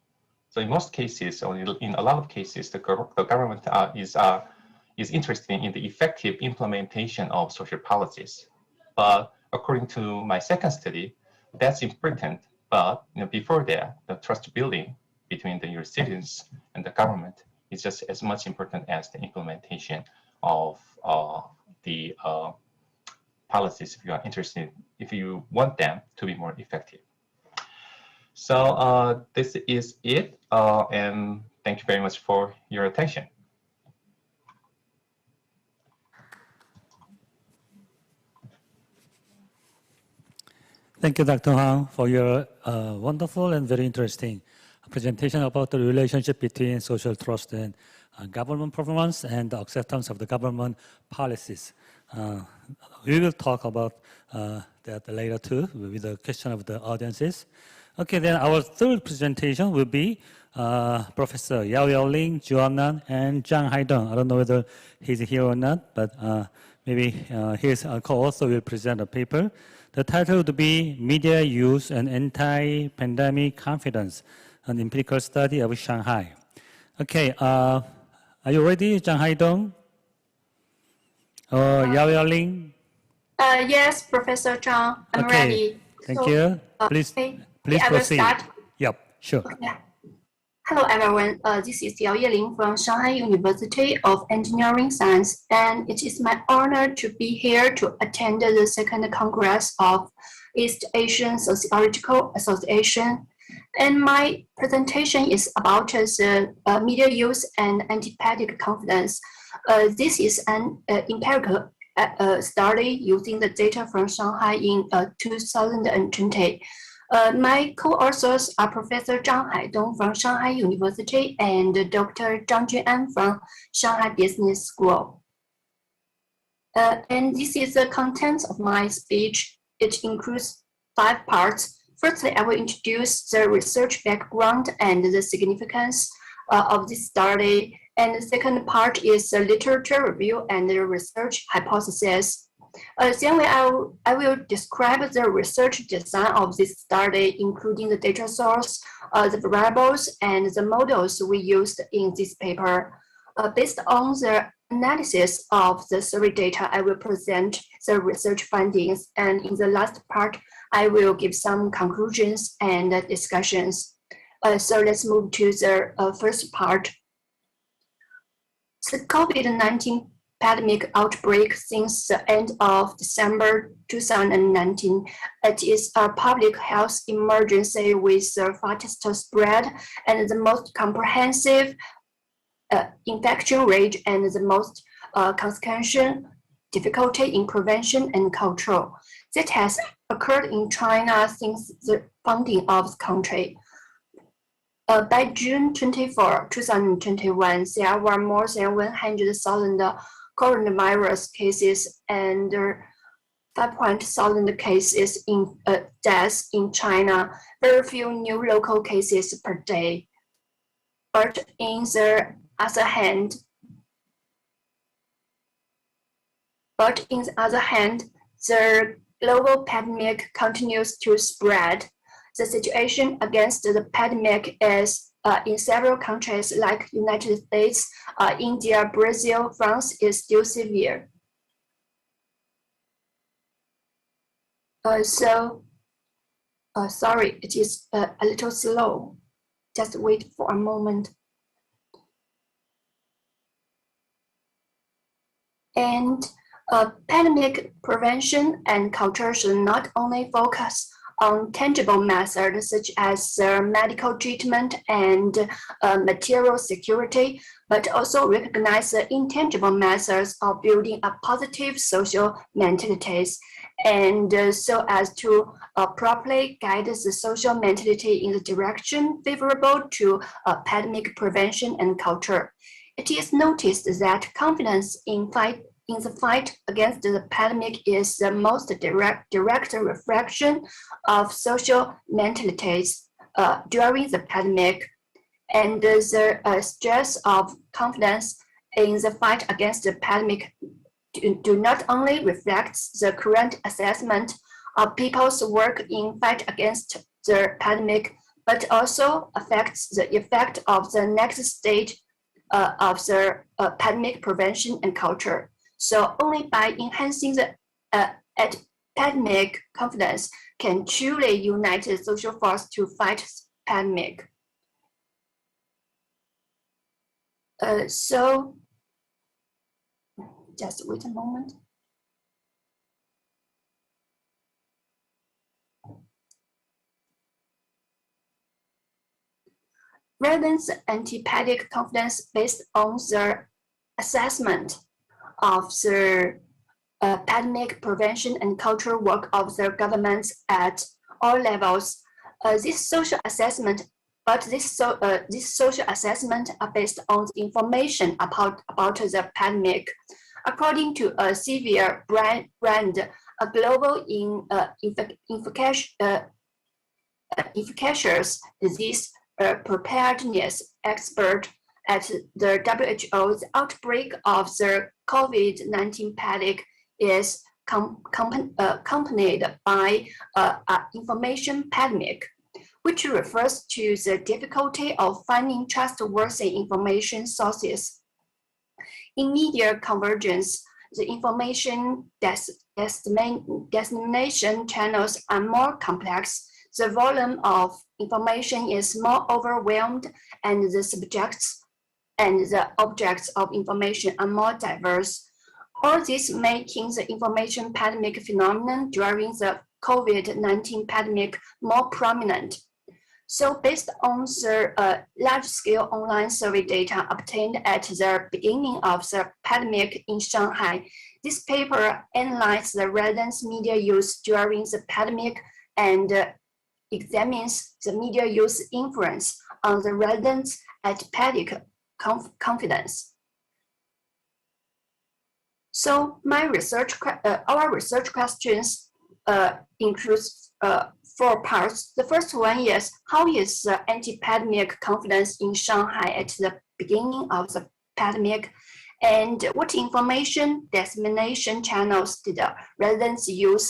So in most cases, or in a lot of cases, the government is interested in the effective implementation of social policies. But according to my second study, that's important. But before that, the trust building between your citizens and the government is just as much important as the implementation of the policies if you are interested, if you want them to be more effective. So this is it, and thank you very much for your attention. Thank you, Dr. Hwang, for your wonderful and very interesting presentation about the relationship between social trust and government performance and the acceptance of the government policies. We will talk about that later too with the question of the audiences. Okay, then our third presentation will be Professor Yao Yaoling, Juan, and Zhang Haidong. I don't know whether he's here or not, but maybe his co-author will present a paper. The title would be Media Use and Anti-Pandemic Confidence, an Empirical Study of Shanghai. Okay, are you ready, Zhang Haidong? Or Yao Yaoling? Yes, Professor Zhang, I'm ready. Thank you. Please proceed. Start. Yep, sure. Okay. Hello, everyone. This is Yao Yaoling from Shanghai University of Engineering Science, and it is my honor to be here to attend the second Congress of East Asian Sociological Association. And my presentation is about the media use and antipathic confidence. This is an empirical study using the data from Shanghai in 2020. My co-authors are Professor Zhang Haidong from Shanghai University and Dr. Zhang Juan from Shanghai Business School. And this is the content of my speech. It includes 5 parts. Firstly, I will introduce the research background and the significance of this study. And the second part is the literature review and the research hypothesis. Then I will describe the research design of this study, including the data source, the variables, and the models we used in this paper. Based on the analysis of the survey data, I will present the research findings, and in the last part, I will give some conclusions and discussions. So let's move to the first part. The COVID-19 pandemic outbreak since the end of December 2019. It is a public health emergency with the fastest spread and the most comprehensive infection rate and the most consequential difficulty in prevention and control. That has occurred in China since the founding of the country. By June 24, 2021, there were more than 100,000 coronavirus cases and 500,000 cases in deaths in China, very few new local cases per day. But on the other hand, the global pandemic continues to spread. The situation against the pandemic is in several countries like United States, India, Brazil, France is still severe. Sorry, it is a little slow. Just wait for a moment. And pandemic prevention and culture should not only focus on tangible methods such as medical treatment and material security, but also recognize the intangible methods of building a positive social mentalities, and so as to properly guide the social mentality in the direction favorable to pandemic prevention and culture. It is noticed that confidence in the fight against the pandemic is the most direct reflection of social mentalities during the pandemic, and the stress of confidence in the fight against the pandemic do not only reflect the current assessment of people's work in fight against the pandemic, but also affects the effect of the next stage of the pandemic prevention and culture. So only by enhancing the pandemic confidence can truly unite the social force to fight pandemic. So just wait a moment. Residents' anti-pandemic confidence based on the assessment of the pandemic prevention and cultural work of the governments at all levels. This social assessment are based on the information about the pandemic. According to a severe brand, a global infectious disease preparedness expert at the WHO, the outbreak of the COVID-19 pandemic is accompanied by an information pandemic, which refers to the difficulty of finding trustworthy information sources. In media convergence, the information dissemination channels are more complex. The volume of information is more overwhelmed, and the subjects and the objects of information are more diverse. All this making the information pandemic phenomenon during the COVID-19 pandemic more prominent. So based on the large-scale online survey data obtained at the beginning of the pandemic in Shanghai, this paper analyzed the residents' media use during the pandemic and examines the media use influence on the residents' pandemic confidence. So our research questions includes 4 parts. The first one is, how is the anti-pandemic confidence in Shanghai at the beginning of the pandemic? And what information dissemination channels did the residents use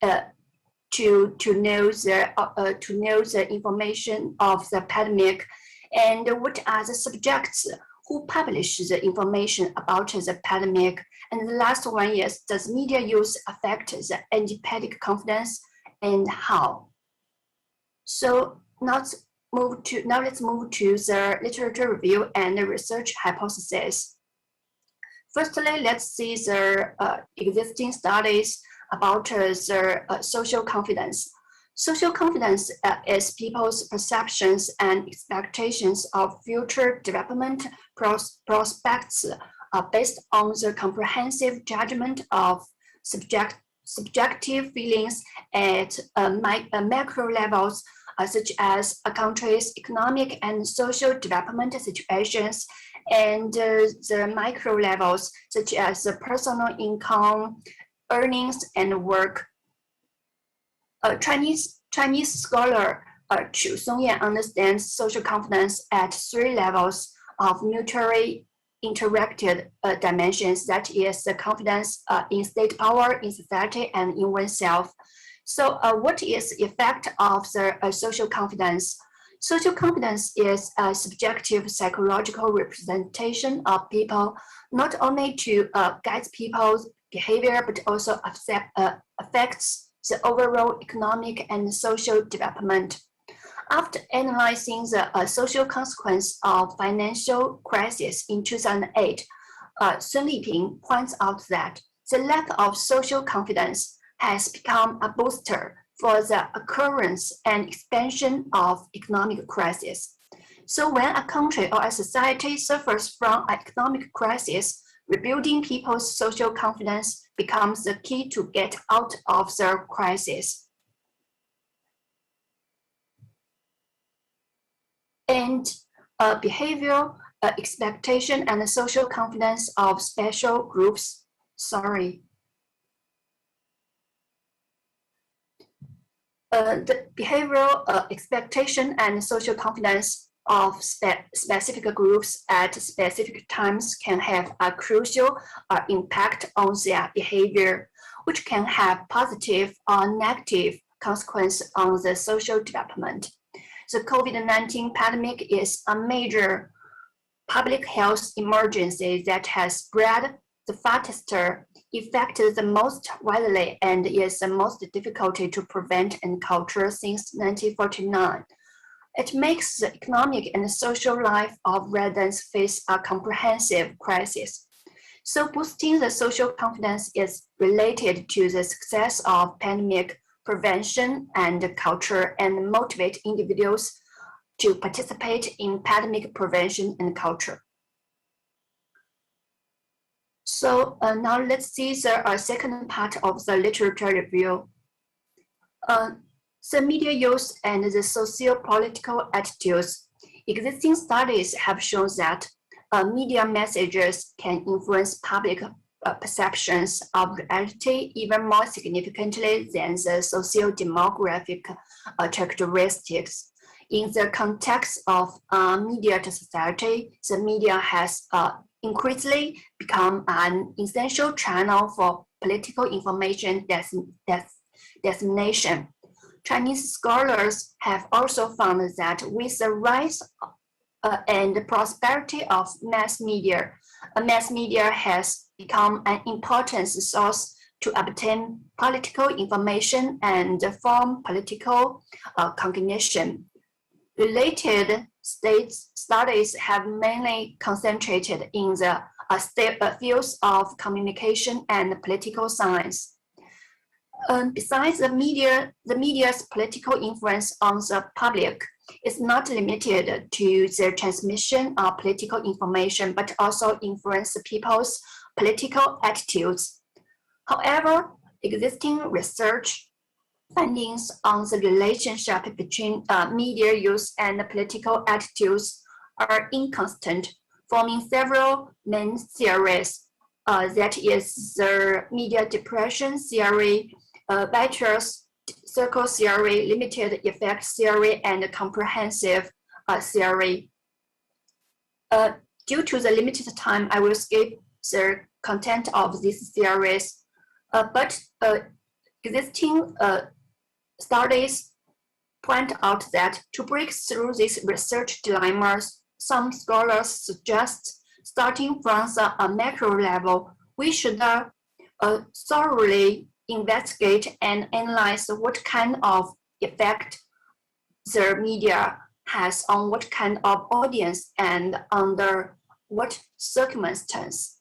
to know the information of the pandemic? And what are the subjects who publish the information about the pandemic? And the last one is, does media use affect the anti-pandemic confidence, and how? So now let's move to the literature review and the research hypothesis. Firstly, let's see the existing studies about the social confidence. Social confidence is people's perceptions and expectations of future development prospects based on the comprehensive judgment of subjective feelings at macro levels such as a country's economic and social development situations, and the micro levels, such as the personal income, earnings, and work. Chinese scholar Chu Songyan understands social confidence at 3 levels of mutually interacted dimensions, that is the confidence in state power, in society, and in oneself. So what is the effect of the social confidence? Social confidence is a subjective psychological representation of people, not only to guide people's behavior, but also affects the overall economic and social development. After analyzing the social consequence of financial crisis in 2008, Sun Liping points out that the lack of social confidence has become a booster for the occurrence and expansion of economic crisis. So when a country or a society suffers from an economic crisis, rebuilding people's social confidence becomes the key to get out of the crisis. And behavioral expectation and social confidence of special groups. The behavioral expectation and social confidence of specific groups at specific times can have a crucial impact on their behavior, which can have positive or negative consequences on the social development. The COVID-19 pandemic is a major public health emergency that has spread the fastest, affected the most widely, and is the most difficult to prevent and control since 1949. It makes the economic and social life of residents face a comprehensive crisis. So boosting the social confidence is related to the success of pandemic prevention and culture, and motivate individuals to participate in pandemic prevention and culture. So now let's see the second part of the literature review. The media use and the socio-political attitudes. Existing studies have shown that media messages can influence public perceptions of reality even more significantly than the socio-demographic characteristics. In the context of media to society, the media has increasingly become an essential channel for political information dissemination. Chinese scholars have also found that with the rise and prosperity of mass media has become an important source to obtain political information and form political cognition. Related studies have mainly concentrated in the fields of communication and political science. Besides the media's political influence on the public is not limited to the transmission of political information, but also influence people's political attitudes. However, existing research findings on the relationship between media use and political attitudes are inconstant, forming several main theories. That is the media depression theory, virtuous circle theory, limited effect theory, and comprehensive theory. Due to the limited time, I will skip the content of these theories, but existing studies point out that to break through these research dilemmas, some scholars suggest, starting from the macro level, we should thoroughly investigate and analyze what kind of effect the media has on what kind of audience and under what circumstance.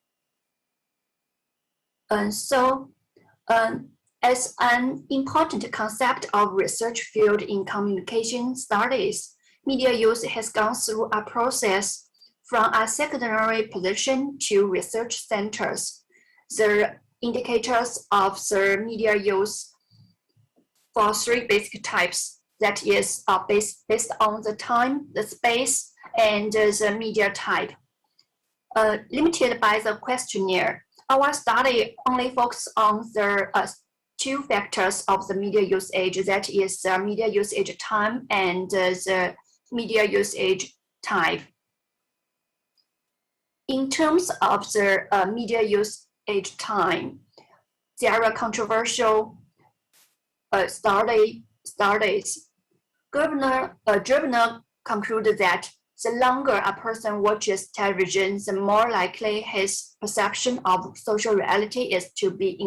As an important concept of research field in communication studies, media use has gone through a process from a secondary position to research centers. The indicators of the media use for 3 basic types. that is based on the time, the space, and the media type. Limited by the questionnaire, our study only focuses on the two factors of the media usage, that is the media usage time and the media usage type. In terms of the media usage time, there are controversial studies. Governor concluded that the longer a person watches television, the more likely his perception of social reality is to be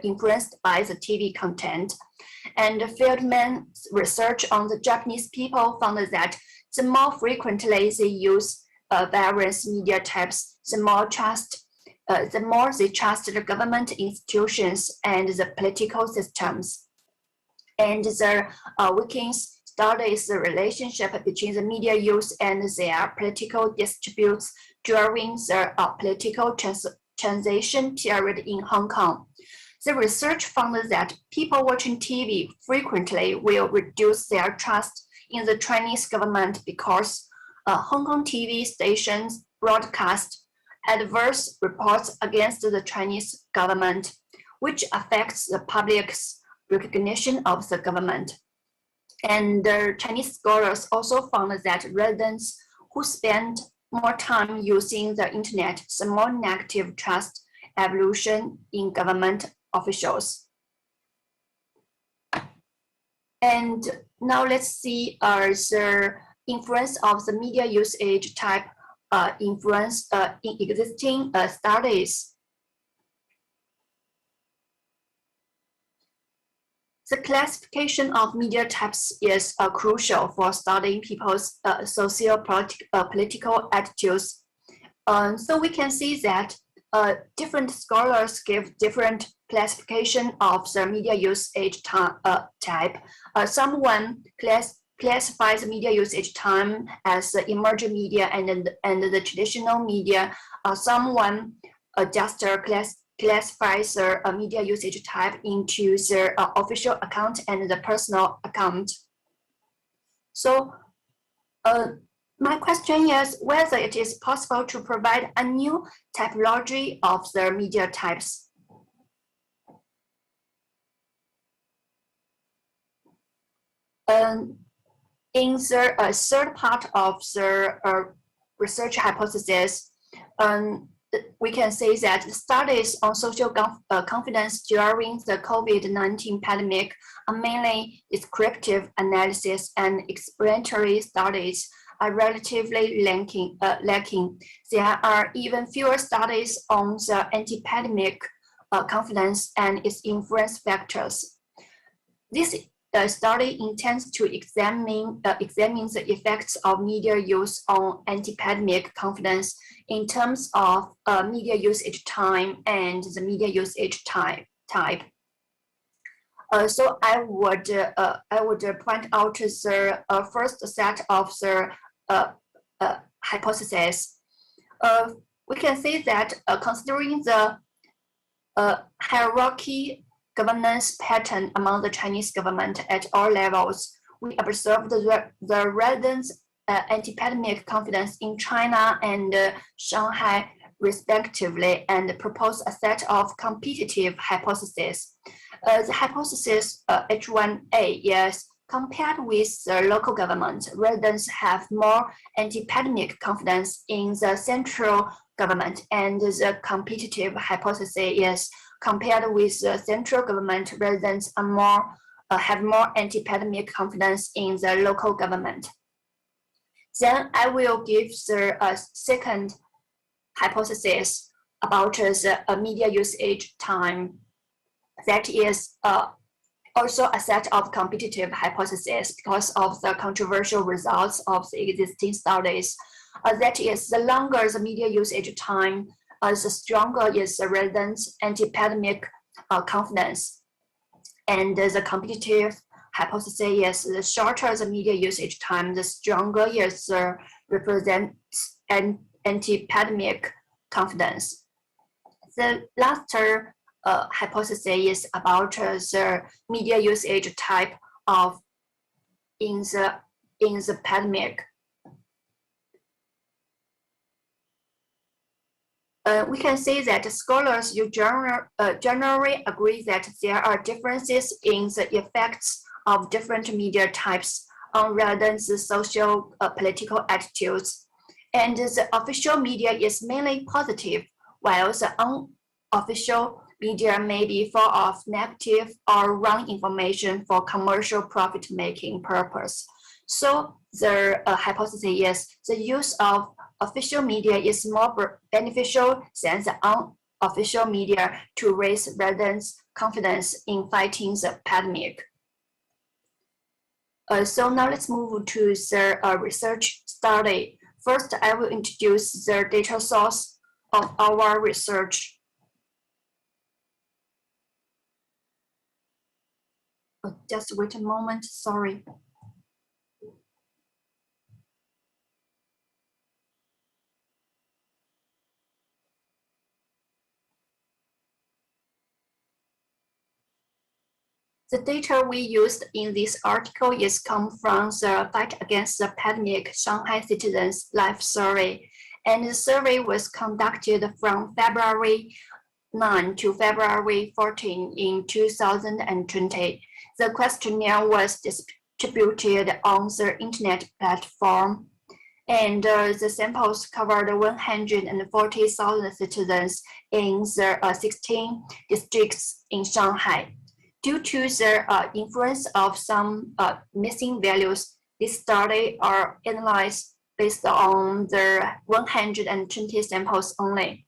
influenced by the TV content. And Feldman's research on the Japanese people found that the more frequently they use various media types, the more they trust the government institutions and the political systems. And the Wilkins studies the relationship between the media use and their political disputes during the political transition period in Hong Kong. The research found that people watching TV frequently will reduce their trust in the Chinese government because Hong Kong TV stations broadcast adverse reports against the Chinese government, which affects the public's recognition of the government. And Chinese scholars also found that residents who spend more time using the internet, the more negative trust evolution in government officials. And now let's see the influence of the media usage type influence in existing studies. The classification of media types is crucial for studying people's socio-political attitudes. So we can see that different scholars give different classification of the media usage type. Someone classifies media usage time as the emerging media and the traditional media. Someone just classifies the media usage type into the official account and the personal account. So my question is whether it is possible to provide a new typology of the media types. In the third part of the research hypothesis, we can say that studies on social confidence during the COVID-19 pandemic are mainly descriptive analysis, and explanatory studies are relatively lacking. There are even fewer studies on the anti-pandemic confidence and its influence factors. This study intends to examine the effects of media use on anti-pandemic confidence in terms of media usage time and the media usage type. So I would point out the first set of the hypotheses. We can say that considering the hierarchy governance pattern among the Chinese government at all levels, we observed the residents' anti-pandemic confidence in China and Shanghai respectively, and propose a set of competitive hypotheses. The hypothesis H1A is compared with the local government, residents have more anti-pandemic confidence in the central government, and the competitive hypothesis is compared with the central government, residents are have more anti-pandemic confidence in the local government. Then I will give the second hypothesis about the media usage time. That is also a set of competitive hypotheses because of the controversial results of the existing studies. That is, the longer the media usage time, the stronger is the residents' anti-pandemic confidence. And the competitive hypothesis is the shorter the media usage time, the stronger is the represents anti-pandemic confidence. The last hypothesis is about the media usage type of in the pandemic. We can see that scholars generally agree that there are differences in the effects of different media types on residents' social political attitudes. And the official media is mainly positive, while the unofficial media may be full of negative or wrong information for commercial profit-making purpose. So the hypothesis is the use of official media is more beneficial than the unofficial media to raise residents' confidence in fighting the pandemic. So now let's move to the research study. First, I will introduce the data source of our research. Just wait a moment, sorry. The data we used in this article is come from the Fight Against the Pandemic Shanghai Citizens Life Survey, and the survey was conducted from February 9 to February 14 in 2020. The questionnaire was distributed on the internet platform, and the samples covered 140,000 citizens in the 16 districts in Shanghai. Due to the influence of some missing values, this study are analyzed based on the 120 samples only.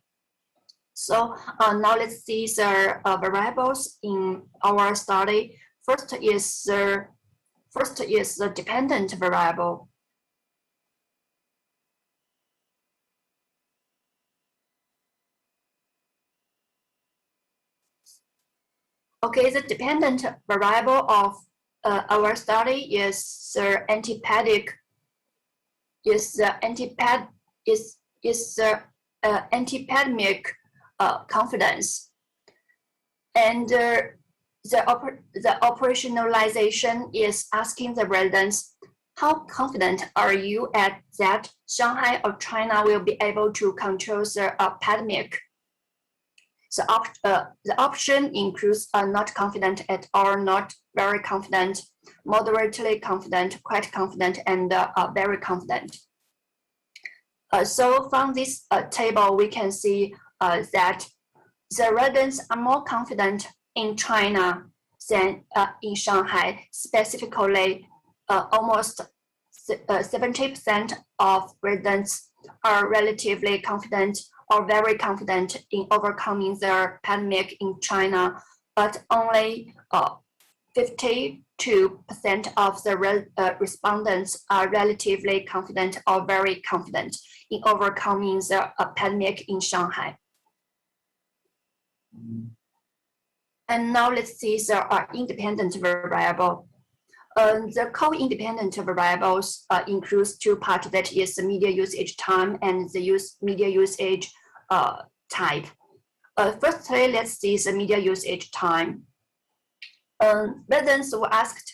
So now let's see the variables in our study. First is the dependent variable. Okay, the dependent variable of our study is the antipandemic confidence, and the operationalization is asking the residents, how confident are you that Shanghai or China will be able to control the pandemic? The option includes not confident at all, not very confident, moderately confident, quite confident, and very confident. So from this table, we can see that the residents are more confident in China than in Shanghai. Specifically, almost 70% of residents are relatively confident or very confident in overcoming the pandemic in China, but only 52% of the respondents are relatively confident or very confident in overcoming the pandemic in Shanghai. And now let's see the independent variable. The co-independent variables includes two parts, that is the media usage time and the media usage type. Firstly, let's see the media usage time. Residents were asked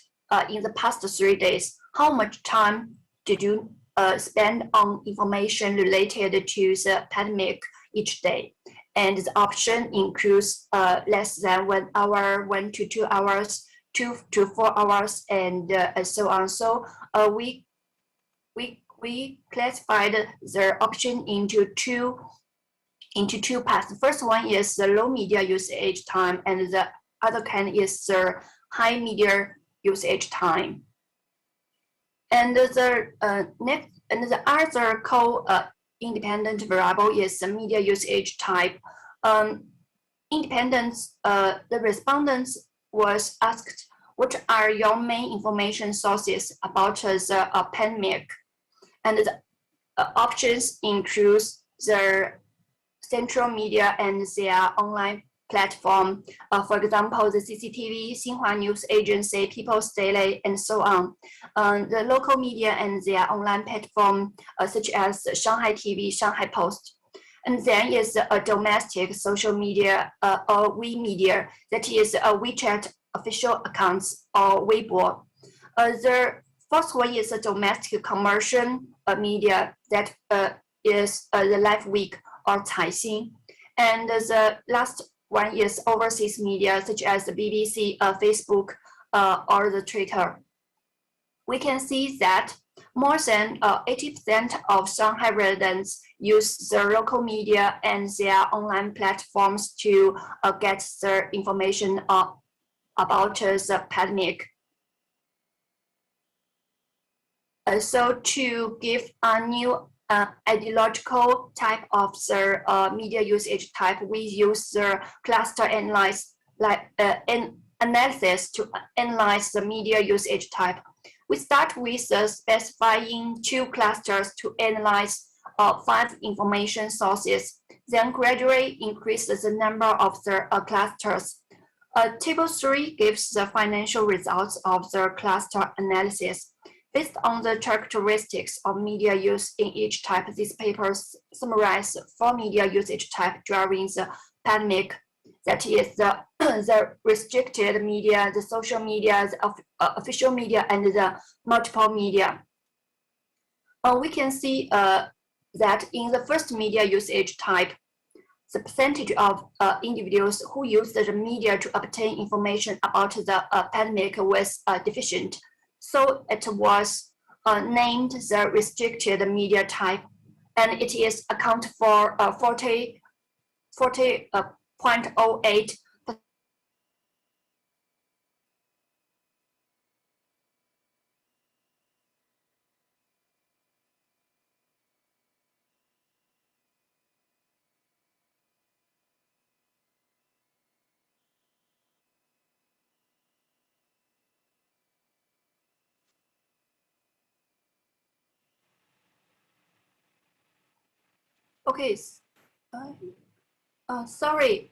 in the past 3 days, how much time did you spend on information related to the pandemic each day? And the option includes less than 1 hour, 1 to 2 hours, 2 to 4 hours, and so on. So we classified the option into two parts. The first one is the low media usage time, and the other kind is the high media usage time. And the other co-independent variable is the media usage type. The respondents was asked, what are your main information sources about the pandemic? And the options include the central media and their online platform. For example, the CCTV, Xinhua News Agency, People's Daily, and so on. The local media and their online platform, such as Shanghai TV, Shanghai Post. And then is a domestic social media or WeMedia, that is WeChat official accounts or Weibo. The First one is the domestic commercial media, that is the Life Week or Caixin. And the last one is overseas media, such as the BBC, Facebook, or the Twitter. We can see that more than 80% of Shanghai residents use the local media and their online platforms to get the information about the pandemic. So to give a new ideological type of the media usage type, we use the cluster analysis to analyze the media usage type. We start with specifying 2 clusters to analyze 5 information sources, then gradually increase the number of the clusters. Table 3 gives the financial results of the cluster analysis. Based on the characteristics of media use in each type, these papers summarize 4 media usage type during the pandemic. That is the restricted media, the social media, the official media, and the multiple media. We can see that in the first media usage type, the percentage of individuals who use the media to obtain information about the pandemic was deficient. So it was named the restricted media type, and it is account for 40.08%. Okay, sorry,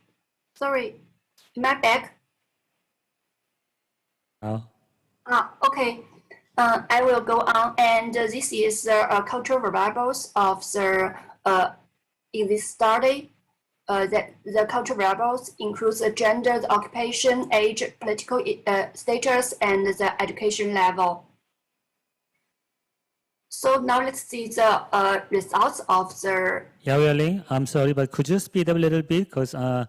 am I back? Okay, I will go on, and this is the cultural variables of the in this study. That the cultural variables includes the gender, the occupation, age, political status, and the education level. So now let's see the results of the. Yeah, really. I'm sorry, but could you speed up a little bit? Because I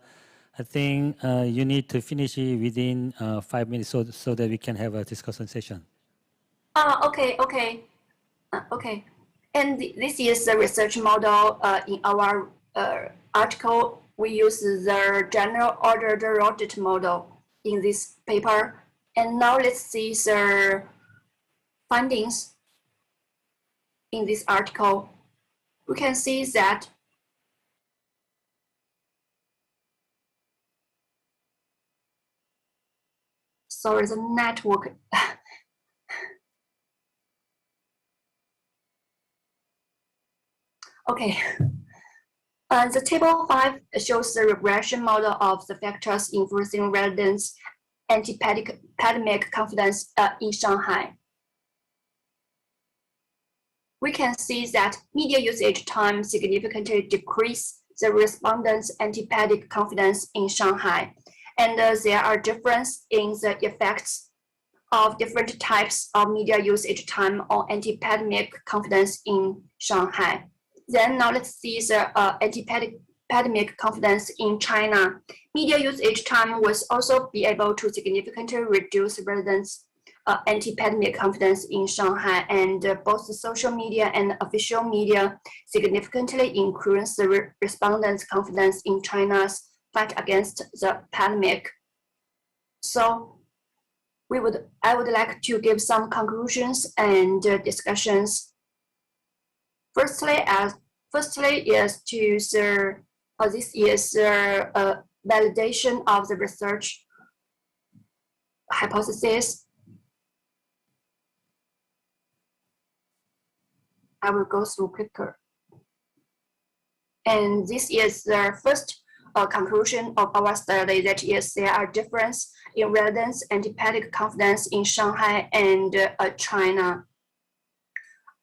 think you need to finish it within 5 minutes so that we can have a discussion session. Okay. And this is the research model in our article. We use the general ordered rotate model in this paper. And now let's see the findings in this article. We can see that sorry, the network. Okay. The table 5 shows the regression model of the factors influencing residents' anti-pandemic confidence in Shanghai. We can see that media usage time significantly decreased the respondents' anti-pandemic confidence in Shanghai, and there are differences in the effects of different types of media usage time on anti-pandemic confidence in Shanghai. Then now let's see the anti-pandemic confidence in China. Media usage time was also be able to significantly reduce residents' anti-pandemic confidence in Shanghai, and both the social media and official media significantly increase the respondents' confidence in China's fight against the pandemic. So I would like to give some conclusions and discussions. Firstly is to this is the validation of the research hypothesis. I will go through quicker. And this is the first conclusion of our study, that is there are differences in residents' anti-pandemic confidence in Shanghai and China.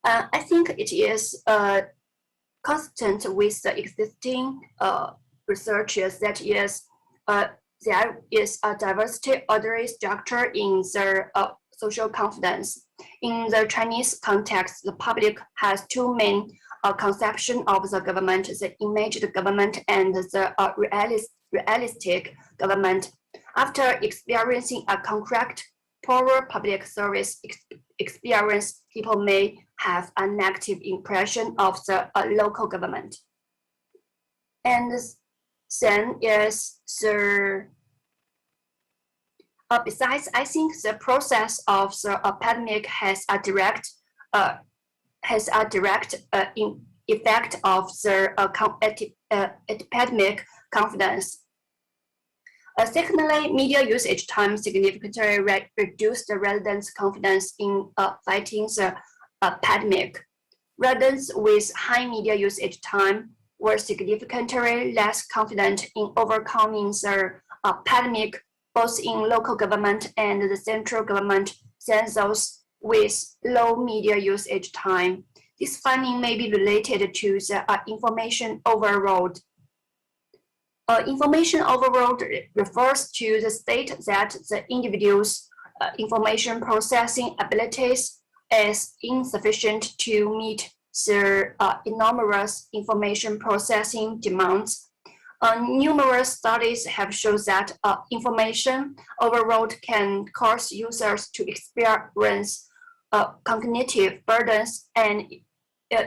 I think it is consistent with the existing researches, that is there is a diversity ordering structure in the social confidence. In the Chinese context, the public has two main conceptions of the government: the imaged government and the realistic government. After experiencing a concrete, poor public service experience, people may have a negative impression of the local government. And then is the besides, I think the process of the pandemic has a direct effect of the epidemic confidence. Secondly, media usage time significantly reduced the residents' confidence in fighting the pandemic. Residents with high media usage time were significantly less confident in overcoming the pandemic, both in local government and the central government, than those with low media usage time. This finding may be related to the information overload. Information overload refers to the state that the individual's information processing abilities is insufficient to meet the enormous information processing demands. Numerous studies have shown that information overload can cause users to experience cognitive burdens and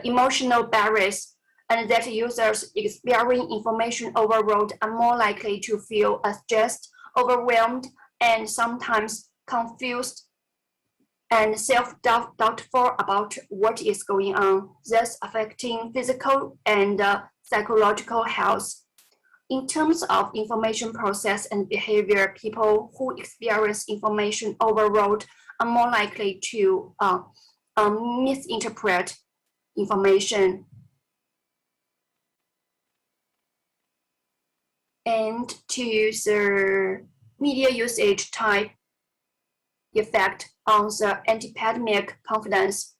emotional barriers, and that users experiencing information overload are more likely to feel stressed, overwhelmed, and sometimes confused and self-doubtful about what is going on, thus affecting physical and psychological health. In terms of information process and behavior, people who experience information overload are more likely to misinterpret information and to the media usage type effect on the anti-pandemic confidence.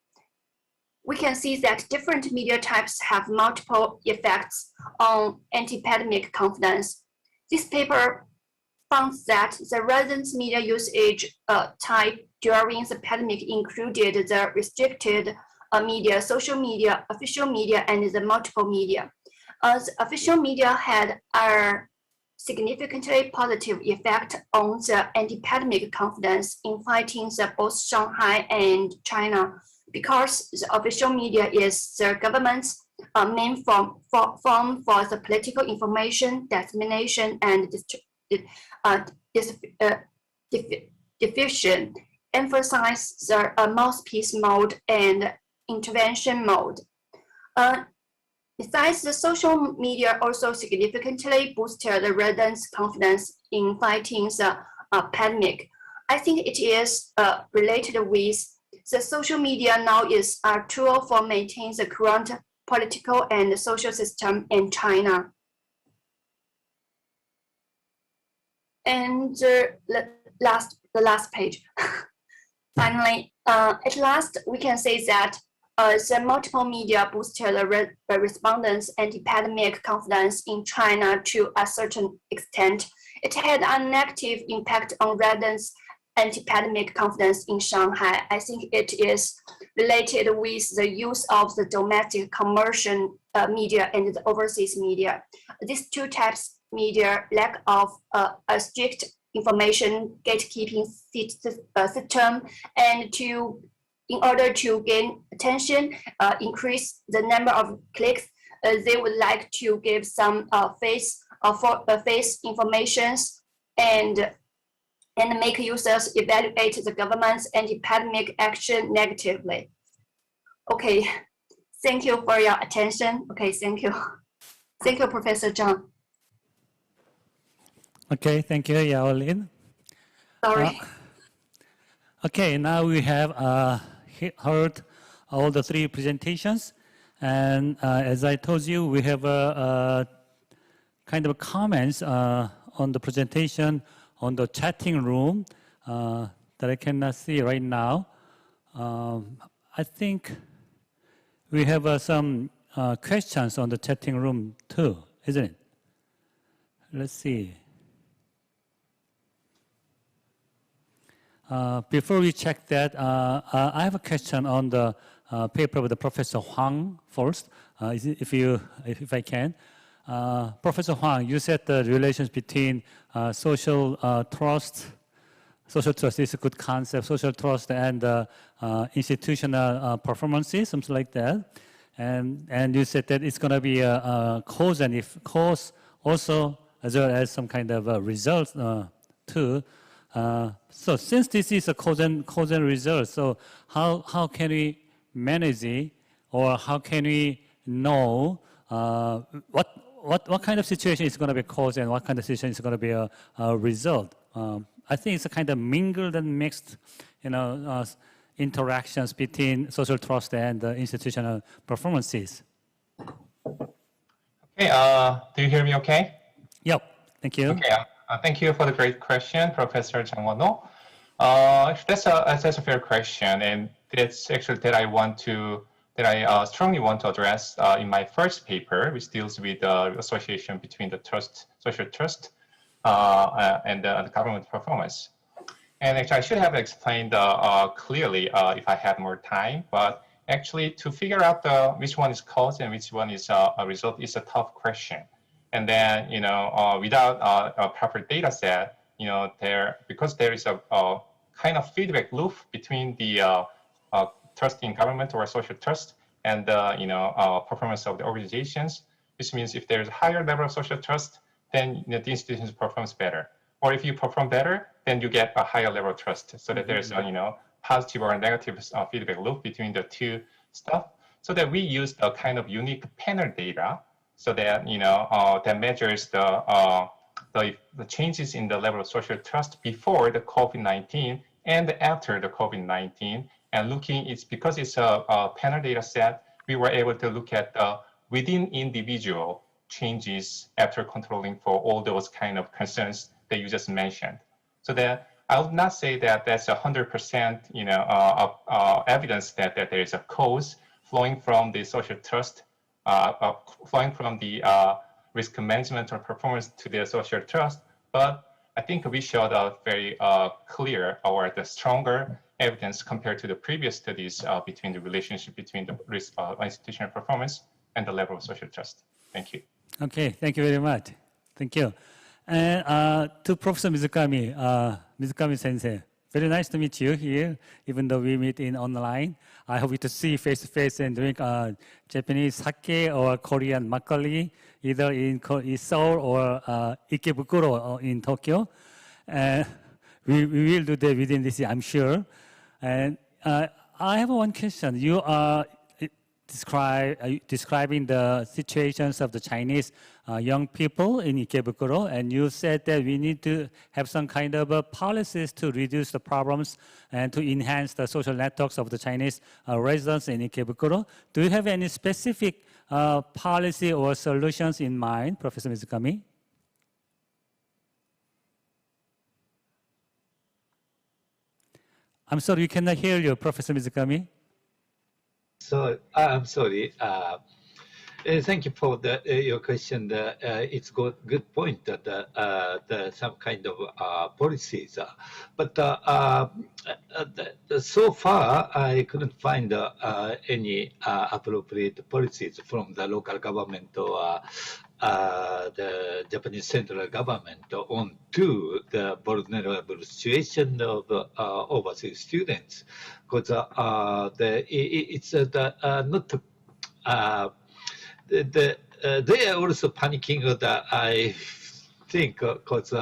We can see that different media types have multiple effects on anti-pandemic confidence. This paper found that the residents' media usage type during the pandemic included the restricted media, social media, official media, and the multiple media. The official media had a significantly positive effect on the anti-pandemic confidence in fighting both Shanghai and China, because the official media is the government's main form for the political information dissemination and diffusion, emphasize the mouthpiece mode and intervention mode. Besides, the social media also significantly boosted the residents' confidence in fighting the pandemic. I think it is related with the social media now is a tool for maintaining the current political and social system in China. And the last page. Finally, at last, we can say that the multiple media boosted the respondents' anti-pandemic confidence in China to a certain extent. It had a negative impact on residents' anti-pandemic confidence in Shanghai. I think it is related with the use of the domestic commercial media and the overseas media. These two types of media lack of a strict information gatekeeping system, and in order to gain attention, increase the number of clicks, they would like to give some face information and make users evaluate the government's anti-pandemic action negatively. Okay, thank you for your attention. Okay, thank you. Thank you, Professor Zhang. Okay, thank you, Yao Lin. Sorry. Okay, now we have heard all the three presentations, and as I told you, we have a kind of comments on the presentation on the chatting room that I cannot see right now. I think we have some questions on the chatting room too, isn't it? Let's see. before we check that, I have a question on the paper with the Professor Huang first, if I can. Professor Huang, you said the relations between social trust is a good concept, social trust and institutional performances, something like that. And you said that it's going to be a cause and cause also, as well as some kind of a result too. So since this is a cause and result, so how can we manage it, or how can we know what kind of situation is going to be cause and what kind of situation is going to be a result? I think it's a kind of mingled and mixed, interactions between social trust and institutional performances. Okay, do you hear me okay? Yep, thank you. Okay, thank you for the great question, Professor Jang Won-ho. That's a fair question, and that's actually that I strongly want to address in my first paper, which deals with the association between the social trust, and the government performance. And actually, I should have explained clearly if I had more time, but actually to figure out which one is cause and which one is a result is a tough question. And then, without a proper data set, because there is a kind of feedback loop between the trust in government or social trust and the performance of the organizations, which means if there's a higher level of social trust, then the institutions performs better. Or if you perform better, then you get a higher level of trust. So that there's a positive or negative feedback loop between the two stuff. So that we use a kind of unique panel data, so that that measures the changes in the level of social trust before the COVID-19 and after the COVID-19. And it's because it's a panel data set, we were able to look at the within individual changes after controlling for all those kind of concerns that you just mentioned. So that I would not say that that's 100% evidence that there is a cause flowing from the social trust, flowing from the risk management or performance to the social trust. But I think we showed a very clear or the stronger evidence compared to the previous studies between the relationship between the risk institutional performance and the level of social trust. Thank you. Okay, thank you very much. Thank you. And to Professor Mizukami, Mizukami Sensei, very nice to meet you here, even though we meet in online. I hope to see face to face and drink Japanese sake or Korean makgeolli, either in Seoul or Ikebukuro or in Tokyo. And we will do that within this year, I'm sure. And I have one question. You are describing the situations of the Chinese young people in Ikebukuro, and you said that we need to have some kind of policies to reduce the problems and to enhance the social networks of the Chinese residents in Ikebukuro. Do you have any specific policy or solutions in mind, Professor Mizukami? I'm sorry, we cannot hear you, Professor Mizukami. So I'm sorry. Thank you for your question. It's good point that some kind of policies, but so far I couldn't find any appropriate policies from the local government or the Japanese central government on to the vulnerable situation of overseas students, because it's not they are also panicking that I think, because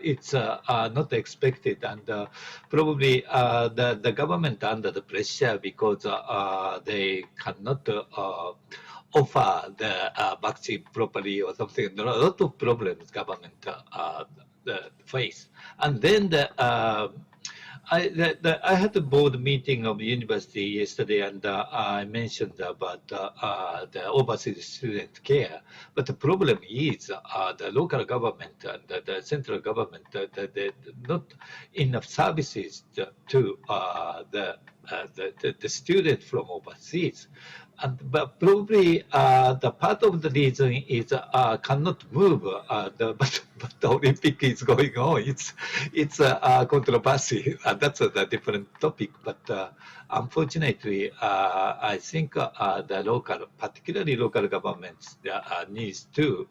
it's not expected, and probably the government under the pressure because they cannot offer the vaccine properly or something. There are a lot of problems government face. And then I had a board meeting of the university yesterday, and I mentioned about the overseas student care. But the problem is the local government and the central government, not enough services to the student from overseas. but probably the part of the reason is cannot move. But the Olympic is going on. It's a controversy. That's a different topic. But unfortunately, I think the local, particularly local governments, needs to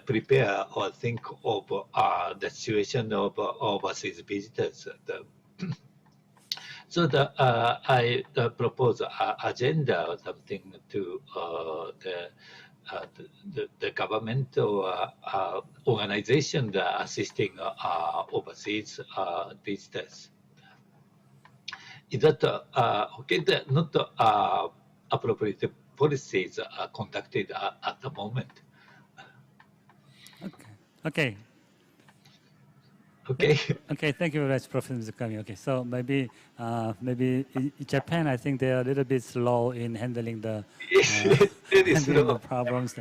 prepare or think of the situation of overseas visitors. So I propose an agenda or something to the government or organization that assisting overseas visitors. Is that okay? That not appropriate policies are conducted at the moment. Okay. Okay. Okay. Thank you very much, Professor Mizukami. Okay. So maybe in Japan, I think they are a little bit slow in handling the handling the problems.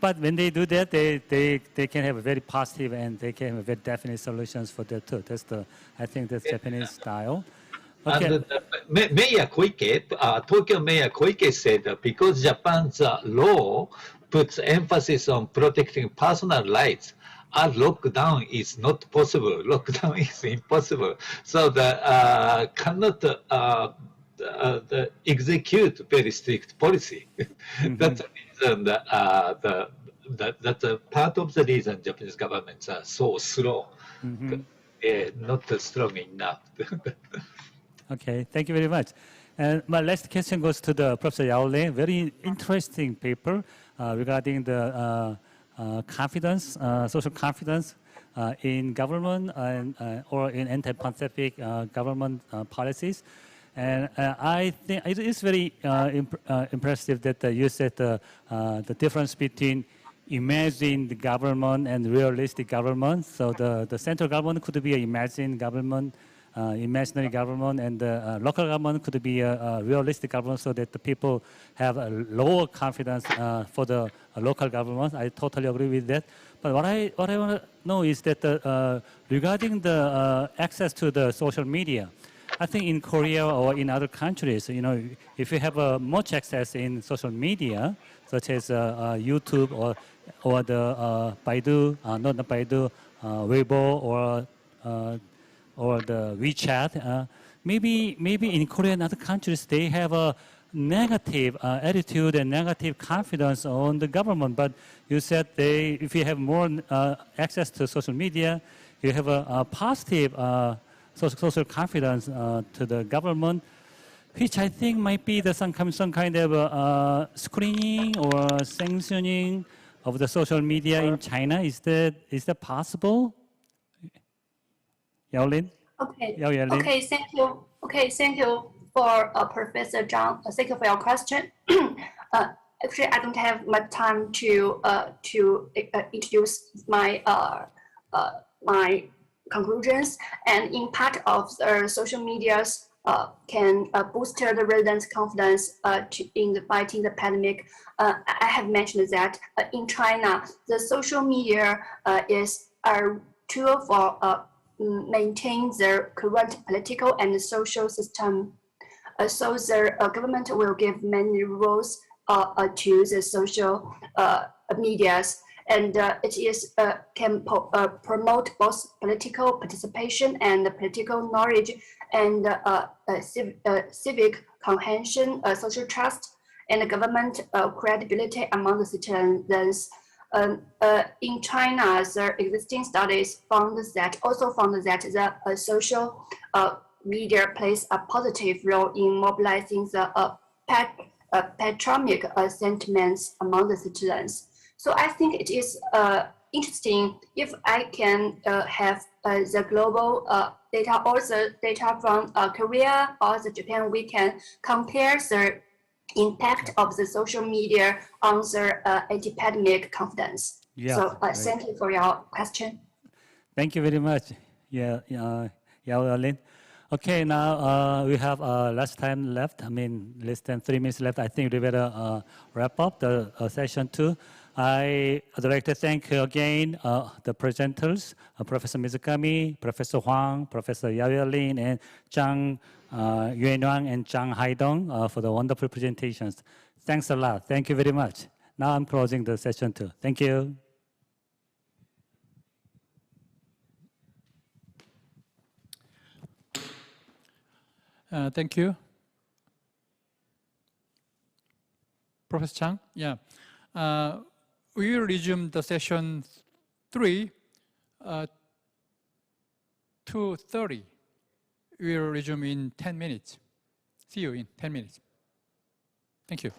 But when they do that, they can have a very positive and they can have very definite solutions for that too. I think that's Japanese style. Okay. And Mayor Koike, Tokyo Mayor Koike said that because Japan's law puts emphasis on protecting personal rights, a lockdown is not possible. Lockdown is impossible. So the cannot execute very strict policy. That's the reason that's a part of the reason Japanese governments are so slow, not strong enough. Okay, thank you very much. And my last question goes to the Professor Yao Lin. Very interesting paper regarding the confidence, social confidence in government and or in anti-pandemic government policies. And I think it is very impressive that you said the difference between imagined government and realistic government. So the central government could be an imagined government, imaginary government, and the local government could be a realistic government, so that the people have a lower confidence for the local government. I totally agree with that. But what I want to know is that regarding the access to the social media, I think in Korea or in other countries, you know, if you have much access in social media, such as YouTube or the Baidu, not the Baidu, Weibo or the WeChat, maybe in Korea and other countries they have a negative attitude and negative confidence on the government. But you said if you have more access to social media, you have a positive social confidence to the government, which I think might be some kind of screening or sanctioning of the social media in China. Is that possible? Yao Lin? Okay. Yao Lin? Okay, thank you. Okay, thank you for Professor Zhang. Thank you for your question. Actually, I don't have much time to introduce my my conclusions. And in part of the social medias can boost the residents' confidence in fighting the pandemic. I have mentioned that in China, the social media is a tool for maintain their current political and social system. So the government will give many rules to the social medias, and it is can promote both political participation and political knowledge and civic comprehension, social trust, and government credibility among the citizens. In China, the existing studies found that the social media plays a positive role in mobilizing the patriotic sentiments among the citizens. So I think it is interesting if I can have the global data or the data from Korea or the Japan. We can compare the impact of the social media on the anti-pandemic confidence. Yeah, so right. Thank you for your question. Thank you very much. Yao Lin. Okay, now we have less time left. I mean, less than 3 minutes left. I think we better wrap up the session 2. I'd like to thank again the presenters, Professor Mizukami, Professor Huang, Professor Yao Lin, and Zhang Yuanwang and Zhang Haidong for the wonderful presentations. Thanks a lot. Thank you very much. Now I'm closing the session too. Thank you. Thank you. Professor Chang? Yeah. We will resume the session 3 2:30. We will resume in 10 minutes. See you in 10 minutes. Thank you.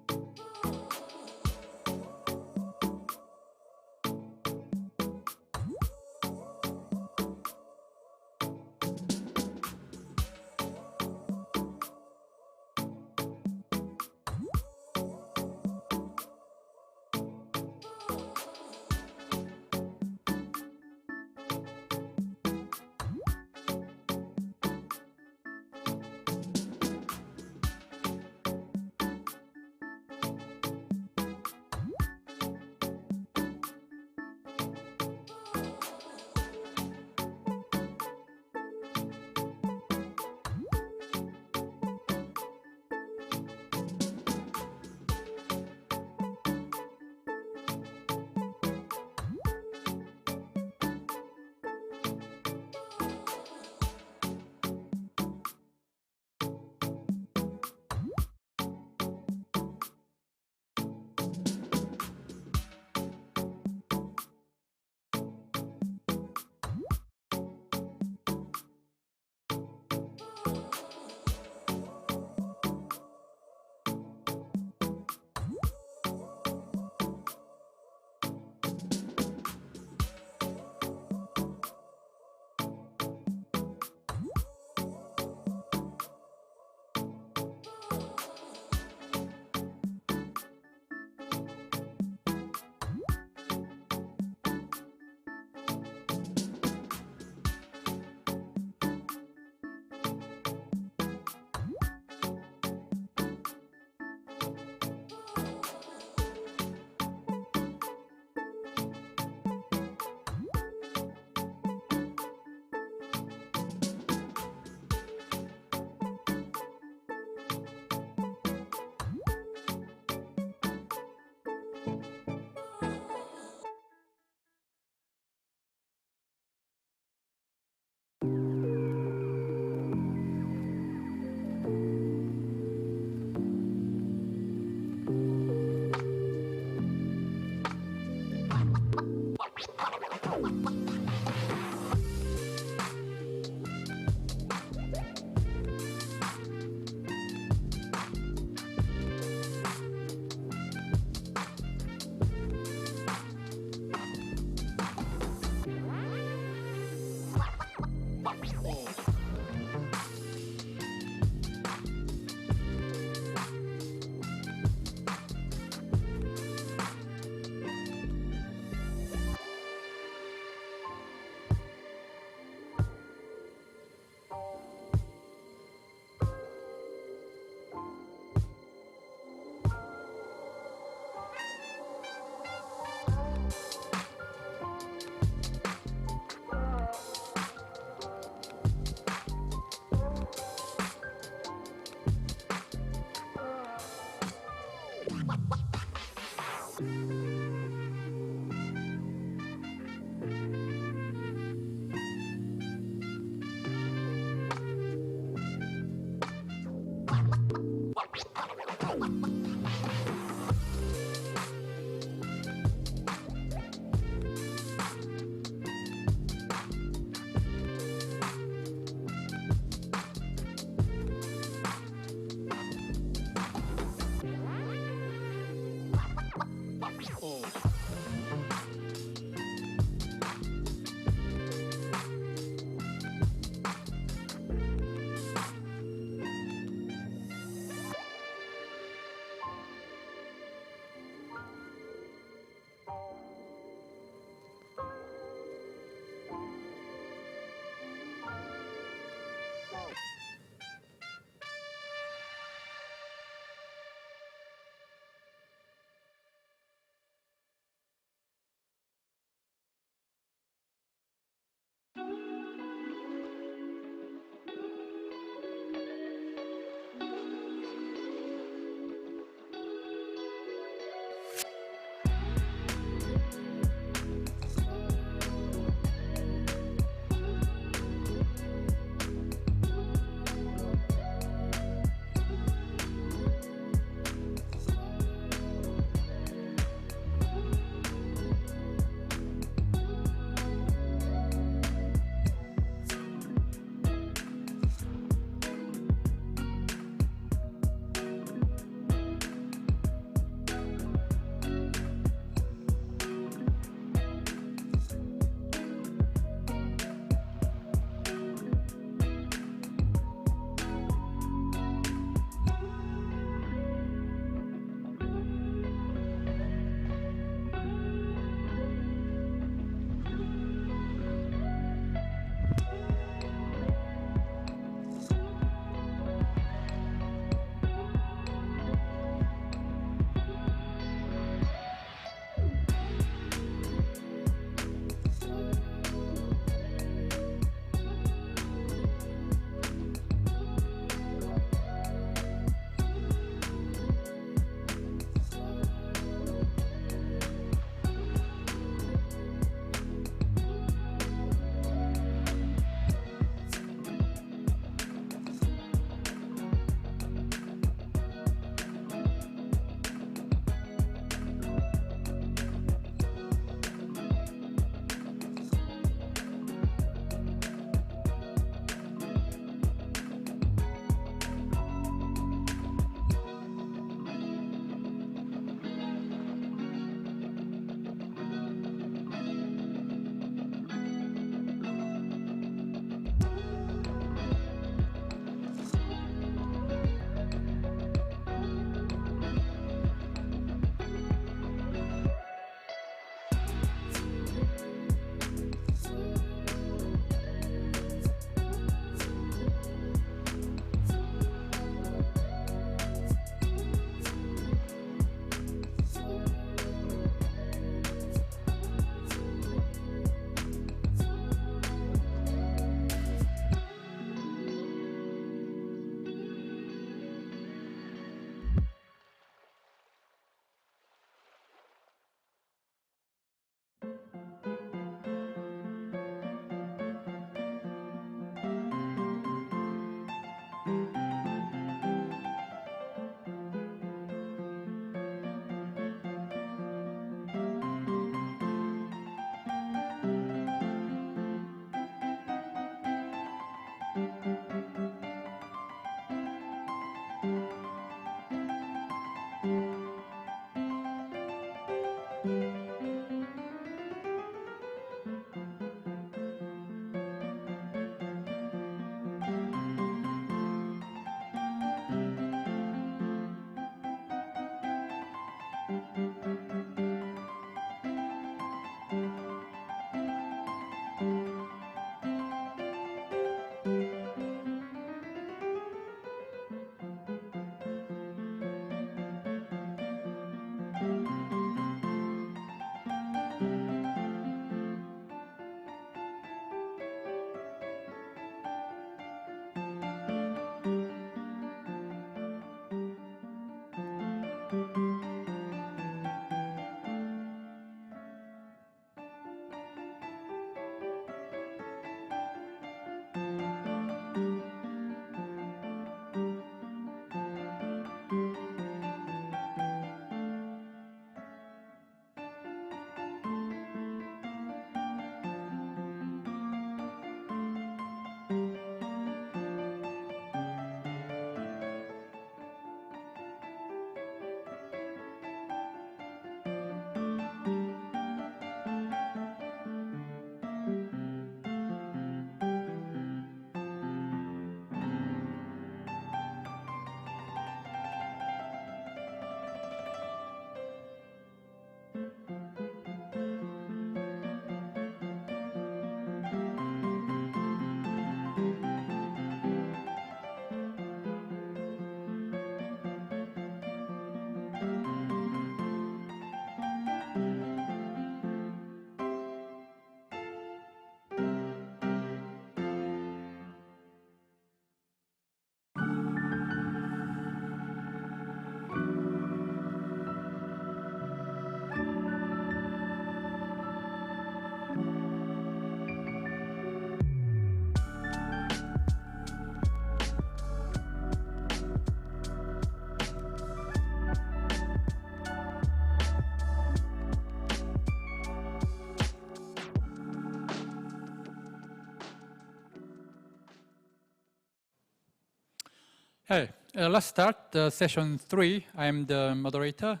Hey, let's start session 3. I'm the moderator,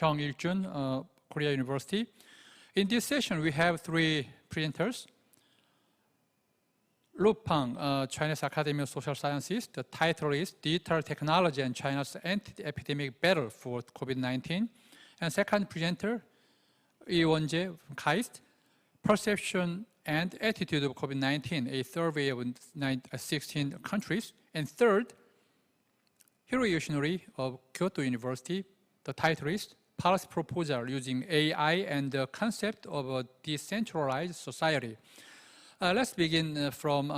Jung Il-jun, Korea University. In this session, we have 3 presenters. Lu Peng, Chinese Academy of Social Sciences. The title is Digital Technology and China's Anti-Epidemic Battle for COVID-19. And second presenter, Yi Won-jae from KAIST, Perception and Attitude of COVID-19, a survey of 16 countries. And third, Hiro Yoshinori of Kyoto University. The title is Policy Proposal Using AI and the Concept of a Decentralized Society. Let's begin from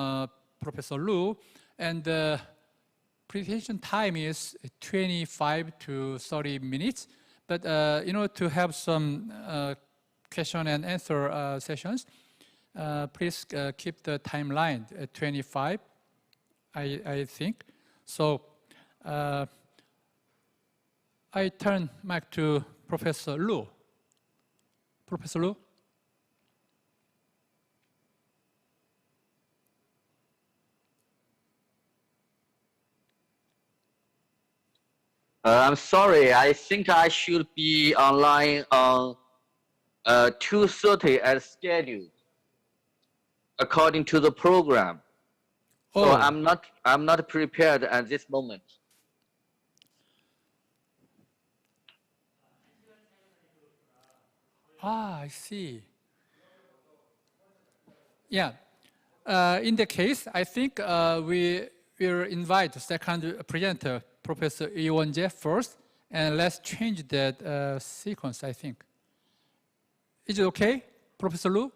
Professor Lu, and the presentation time is 25 to 30 minutes. But in order to have some question and answer sessions, please keep the timeline at 25, I think. So I turn back to Professor Lu. Professor Lu? I'm sorry, I think I should be online on 2:30 as scheduled, according to the program. Oh. So I'm not prepared at this moment. Ah, I see. Yeah. In the case, I think we will invite the second presenter, Professor Yi Won-jae, first, and let's change that sequence, I think. Is it okay, Professor Lu?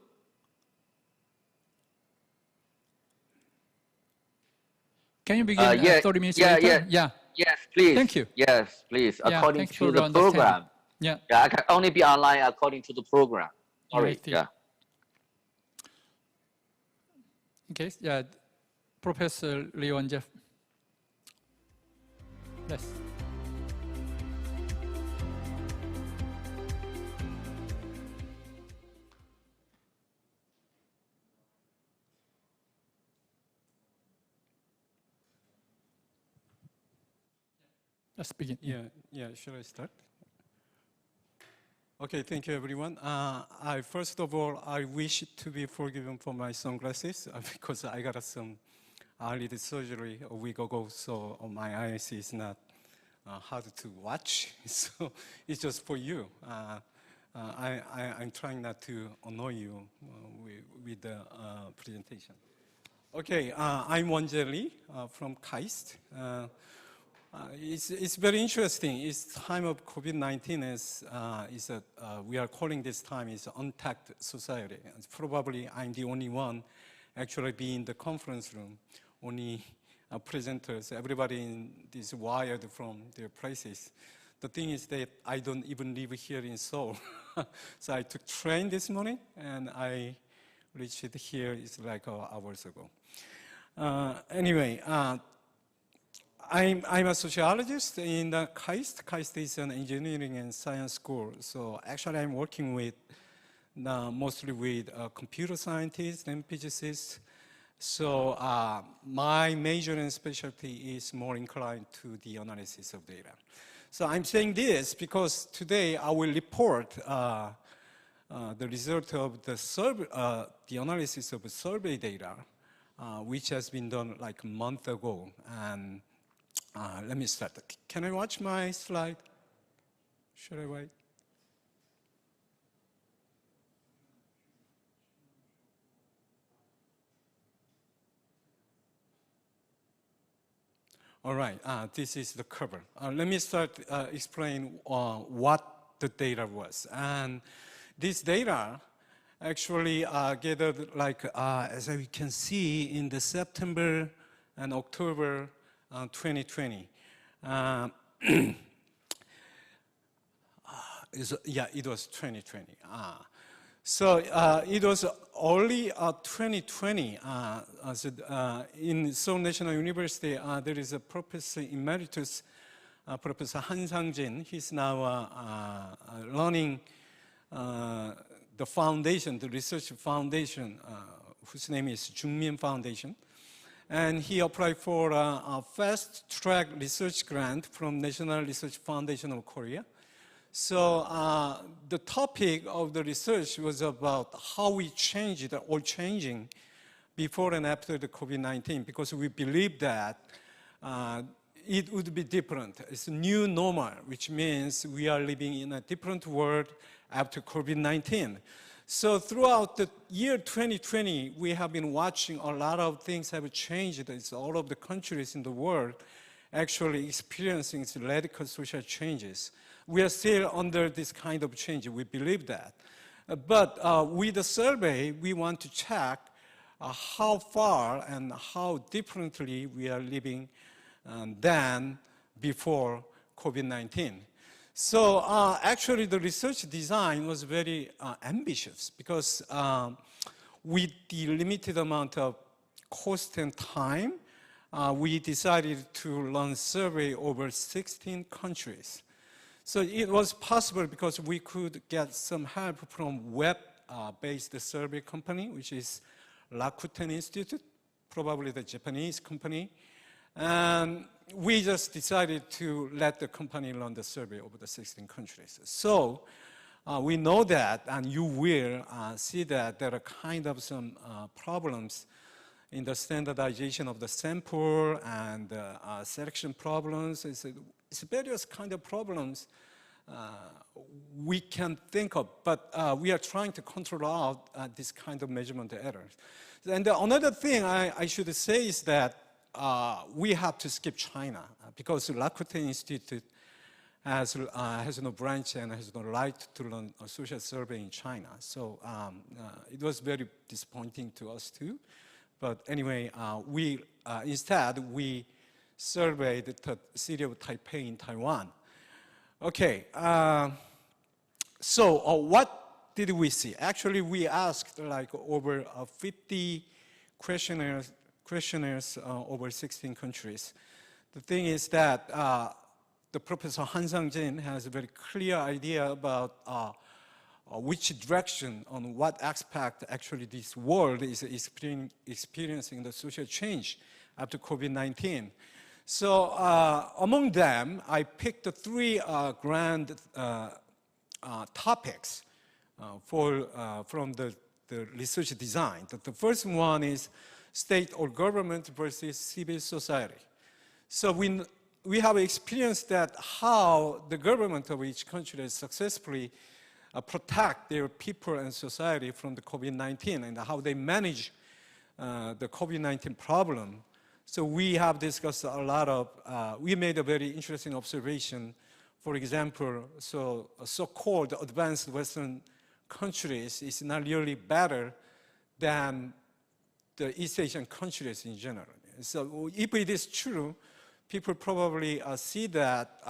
Can you begin 30 minutes later? Yeah. Yes, please. Thank you. Yes, please. Yeah, According thanks for to the understanding. program. Yeah. Yeah, I can only be online according to the program. Sorry. Yeah. In case, yeah, Professor Lee Won-jae. Yes. Let's begin. Yeah, should I start? Okay, thank you everyone. First of all, I wish to be forgiven for my sunglasses because I got some eyelid surgery a week ago, so my eyes is not hard to watch, so it's just for you. I'm trying not to annoy you with the presentation. Okay, I'm Won-jae Lee from KAIST. It's very interesting. It's time of COVID-19 we are calling this time is untact society. Probably I'm the only one actually be in the conference room, only presenters, everybody in this wired from their places. The thing is that I don't even live here in Seoul. So I took train this morning and I reached here, it's like hours ago. Anyway, I'm a sociologist in the KAIST. KAIST is an engineering and science school. So actually I'm working with mostly with computer scientists and physicists. So my major and specialty is more inclined to the analysis of data. So I'm saying this because today I will report the result of the analysis of survey data, which has been done like a month ago. And let me start. Can I watch my slide? Should I wait? All right, this is the cover. Let me start explain what the data was. And this data actually gathered like, as we can see in the September and October 2020. Yeah, it was 2020. So it was early 2020. In Seoul National University, there is a Professor Emeritus, Professor Han Sang-jin. He's now running the foundation, the research foundation, whose name is Jungmin Foundation. And he applied for a fast-track research grant from National Research Foundation of Korea. So the topic of the research was about how we changed or changing before and after the COVID-19, because we believe that it would be different. It's a new normal, which means we are living in a different world after COVID-19. So throughout the year 2020, we have been watching a lot of things have changed. It's all of the countries in the world actually experiencing radical social changes. We are still under this kind of change. We believe that. But with the survey, we want to check how far and how differently we are living than before COVID-19. So actually the research design was very ambitious because with the limited amount of cost and time, we decided to run survey over 16 countries. So it was possible because we could get some help from web-based survey company, which is Rakuten Institute, probably the Japanese company. And we just decided to let the company run the survey over the 16 countries. So we know that, and you will see that there are kind of some problems in the standardization of the sample and selection problems. It's various kind of problems we can think of, but we are trying to control out this kind of measurement errors. And another thing I should say is that we have to skip China because Rakuten Institute has no branch and has no right to run a social survey in China. So it was very disappointing to us too. But anyway, instead we surveyed the city of Taipei in Taiwan. Okay, so what did we see? Actually, we asked like over 50 questionnaires over 16 countries. The thing is that the Professor Han Sang-jin has a very clear idea about which direction, on what aspect actually this world is experiencing the social change after COVID-19. So among them, I picked the three grand topics from the research design. The first one is state or government versus civil society. So we have experienced that how the government of each country has successfully protect their people and society from the COVID-19 and how they manage the COVID-19 problem. So we have discussed a lot of, we made a very interesting observation. For example, so-called advanced Western countries is not really better than the East Asian countries in general. So if it is true, people probably see that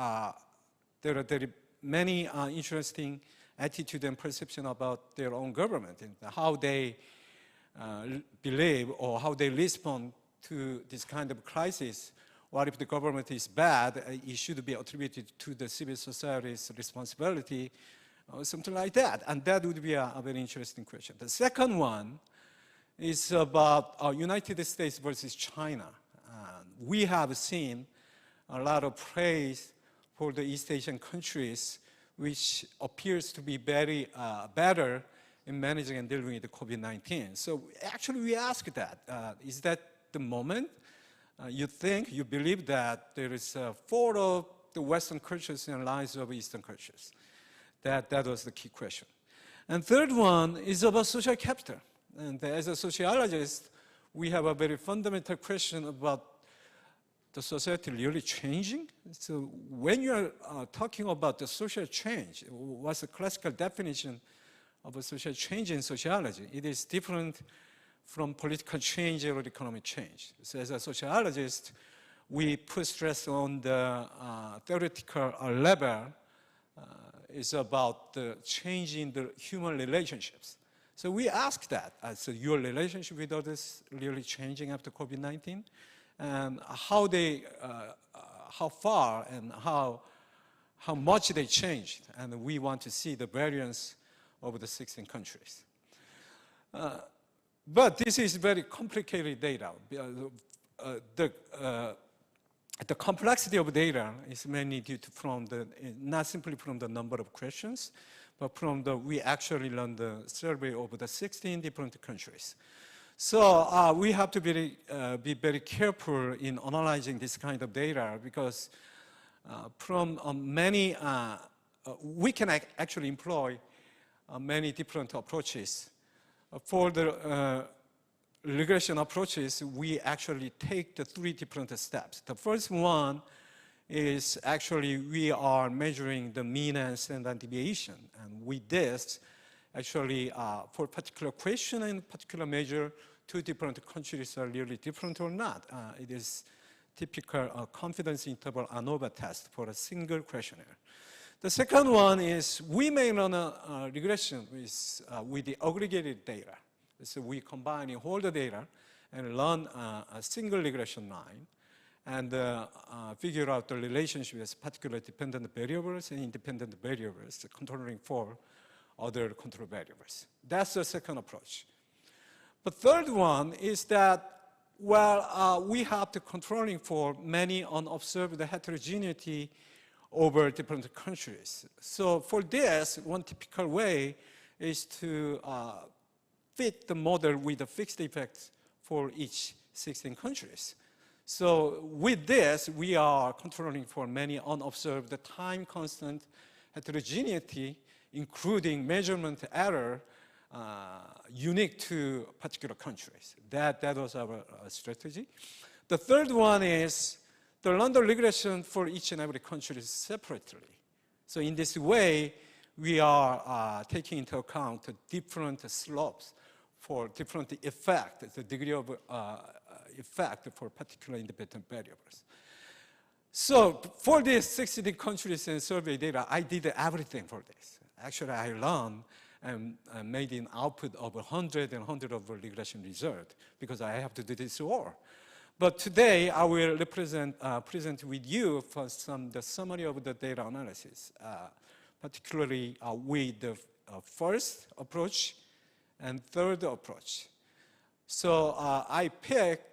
there are many interesting attitude and perception about their own government and how they believe or how they respond to this kind of crisis. What if the government is bad? It should be attributed to the civil society's responsibility, or something like that. And that would be a very interesting question. The second one is about United States versus China. We have seen a lot of praise for the East Asian countries, which appears to be very better in managing and dealing with the COVID-19. So actually we ask that, is that the moment you think, you believe that there is a fault of the Western cultures in the lives of Eastern cultures? That was the key question. And third one is about social capital. And as a sociologist, we have a very fundamental question about the society really changing. So when you're talking about the social change, what's the classical definition of a social change in sociology? It is different from political change or economic change. So as a sociologist, we put stress on the theoretical level. Is about the change in the human relationships. So we ask that, so your relationship with others really changing after COVID-19, and how far and how much they changed, and we want to see the variance over the 16 countries. But this is very complicated data. the complexity of data is mainly due to not simply from the number of questions, but from we actually run the survey over the 16 different countries. So we have to be very careful in analyzing this kind of data because from many, we can actually employ many different approaches. For the regression approaches, we actually take the 3 different steps. The first one is actually we are measuring the mean and standard deviation. And with this, actually, for particular question and particular measure, 2 different countries are really different or not. It is typical confidence interval ANOVA test for a single questionnaire. The second one is we may run a regression with the aggregated data. So we combine all the data and run a single regression line and figure out the relationship with particular dependent variables and independent variables controlling for other control variables. That's the second approach. The third one is that, well, we have to controlling for many unobserved heterogeneity over different countries. So for this, one typical way is to fit the model with the fixed effects for each 16 countries. So with this, we are controlling for many unobserved time constant heterogeneity, including measurement error unique to particular countries. That was our strategy. The third one is the random regression for each and every country separately. So in this way, we are taking into account different slopes for different effect, the degree of effect for particular independent variables. So for these 16 countries and survey data, I did everything for this. Actually, I learned and made an output of 100 and 100 of regression result because I have to do this all. But today, I will present with you for the summary of the data analysis, particularly with the first approach and third approach. So I picked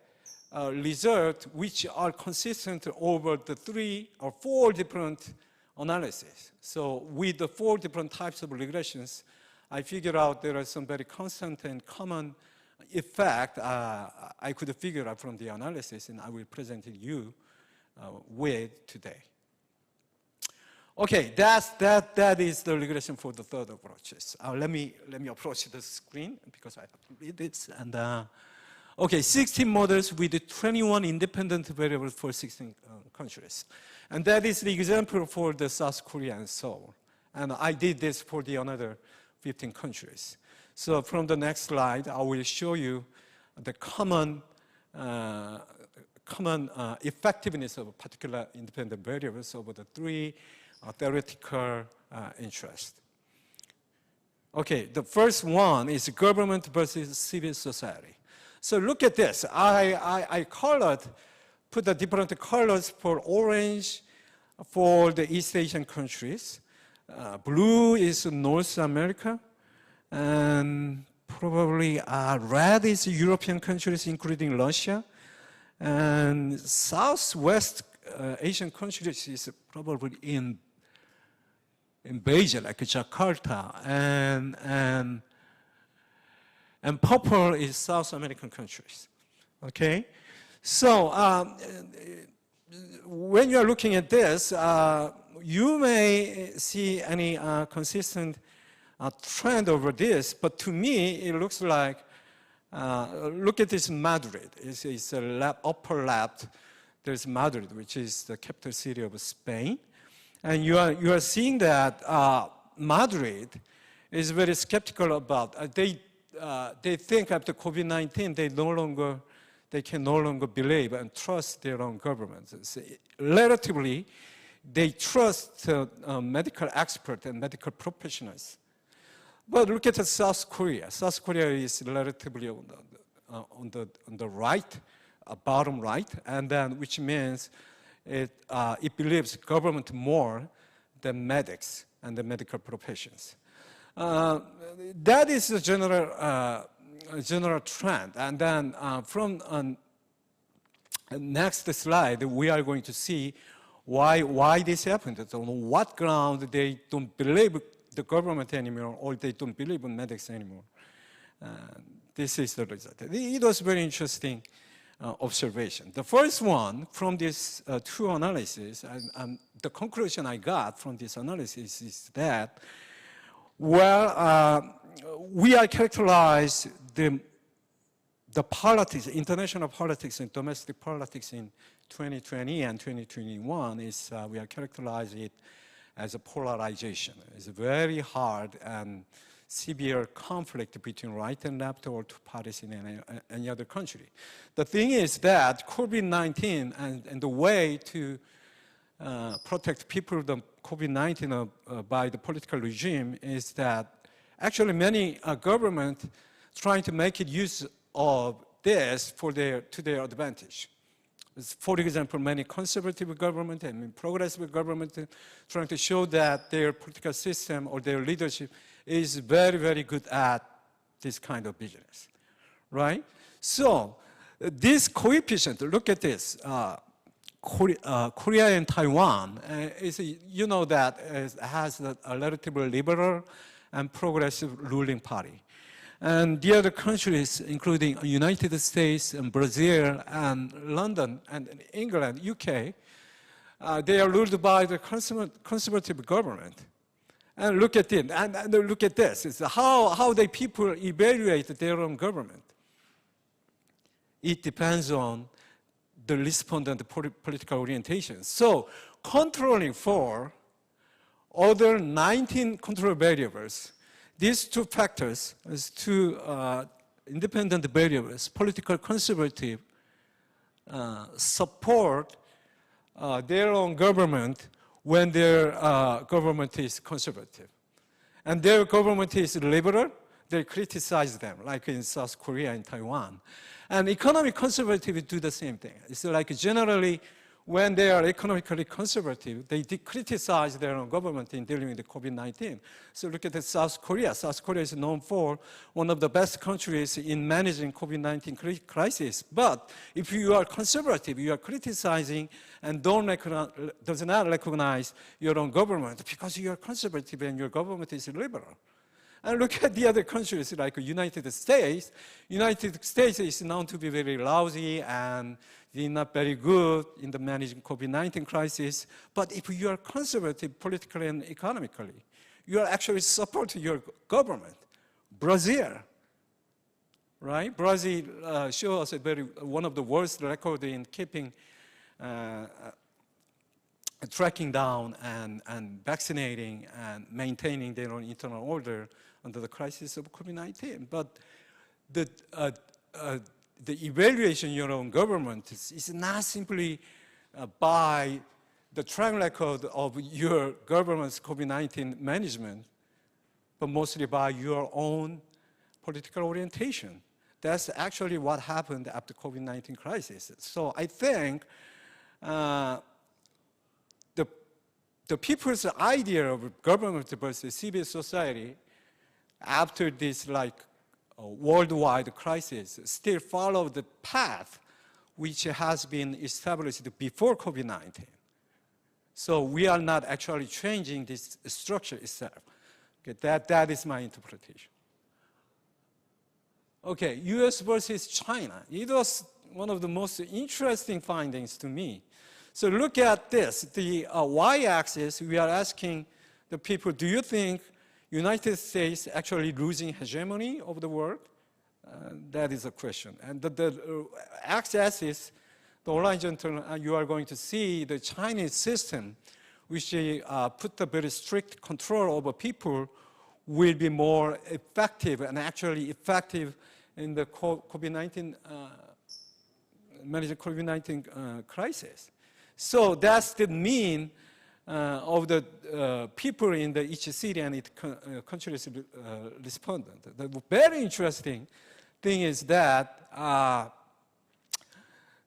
results which are consistent over the 3 or 4 different analyses. So with the 4 different types of regressions, I figured out there are some very constant and common effect I could figure out from the analysis, and I will present to you with today. Okay, that is the regression for the third approaches. Let me approach the screen because I have to read this. And okay, 16 models with 21 independent variables for 16 countries, and that is the example for the South Korea and Seoul. And I did this for the another 15 countries. So from the next slide, I will show you the common effectiveness of particular independent variables over the 3 theoretical interests. Okay, the first one is government versus civil society. So look at this. I put the different colors for orange for the East Asian countries. Blue is North America, and probably red is European countries, including Russia, and Southwest Asian countries is probably in Beijing, like Jakarta, and purple is South American countries. Okay, so when you are looking at this, you may see any consistent trend over this, but to me, it looks like, look at this Madrid. It's a upper left. There's Madrid, which is the capital city of Spain. And you are seeing that Madrid is very skeptical about, they think after COVID-19, they can no longer believe and trust their own government. So relatively, they trust medical experts and medical professionals. But look at South Korea. South Korea is relatively on the right, bottom right, and then which means it believes government more than medics and the medical professions. That is a general trend. And then from next slide, we are going to see why this happened. So on what ground they don't believe the government anymore, or they don't believe in medics anymore. This is the result. It was very interesting observation. The first one from this two analysis, and the conclusion I got from this analysis is that, well, we are characterized the politics, international politics and domestic politics in 2020 and 2021 is, we are characterizing it as a polarization. It's a very hard and severe conflict between right and left or two parties in any other country. The thing is that COVID-19 and the way to protect people from COVID-19 by the political regime is that actually many governments trying to make it use of this to their advantage. For example, many conservative government and progressive government trying to show that their political system or their leadership is very, very good at this kind of business, right? So this coefficient, look at this, Korea and Taiwan, you know that it has a relatively liberal and progressive ruling party. And the other countries, including United States and Brazil and London and England, UK, they are ruled by the conservative government. And look at it, and look at this. It's how the people evaluate their own government. It depends on the respondent political orientation. So controlling for other 19 control variables, these two factors, as two independent variables, political conservative, support their own government when their government is conservative. And their government is liberal, they criticize them, like in South Korea and Taiwan. And economic conservatives do the same thing. It's like generally, when they are economically conservative, they criticize their own government in dealing with the COVID-19. So look at South Korea. South Korea is known for one of the best countries in managing COVID-19 crisis. But if you are conservative, you are criticizing and does not recognize your own government because you are conservative and your government is liberal. And look at the other countries like United States. United States is known to be very lousy and not very good in the managing COVID-19 crisis. But if you are conservative politically and economically, you are actually supporting your government. Brazil, right? Brazil shows us one of the worst records in keeping, tracking down and vaccinating and maintaining their own internal order under the crisis of COVID-19. But the evaluation of your own government is not simply by the track record of your government's COVID-19 management, but mostly by your own political orientation. That's actually what happened after COVID-19 crisis. So I think the people's idea of government versus civil society after this worldwide crisis still follow the path which has been established before COVID-19. So we are not actually changing this structure itself. Okay, that is my interpretation. Okay, US versus China. It was one of the most interesting findings to me. So look at this. The y-axis, we are asking the people, do you think United States actually losing hegemony over the world? That is a question. And the x-axis, the horizontal, you are going to see the Chinese system, which put a very strict control over people, will be more effective and actually effective in the COVID-19, managing COVID-19 crisis. So that's the mean of the people in each city and its countries respondent. The very interesting thing is that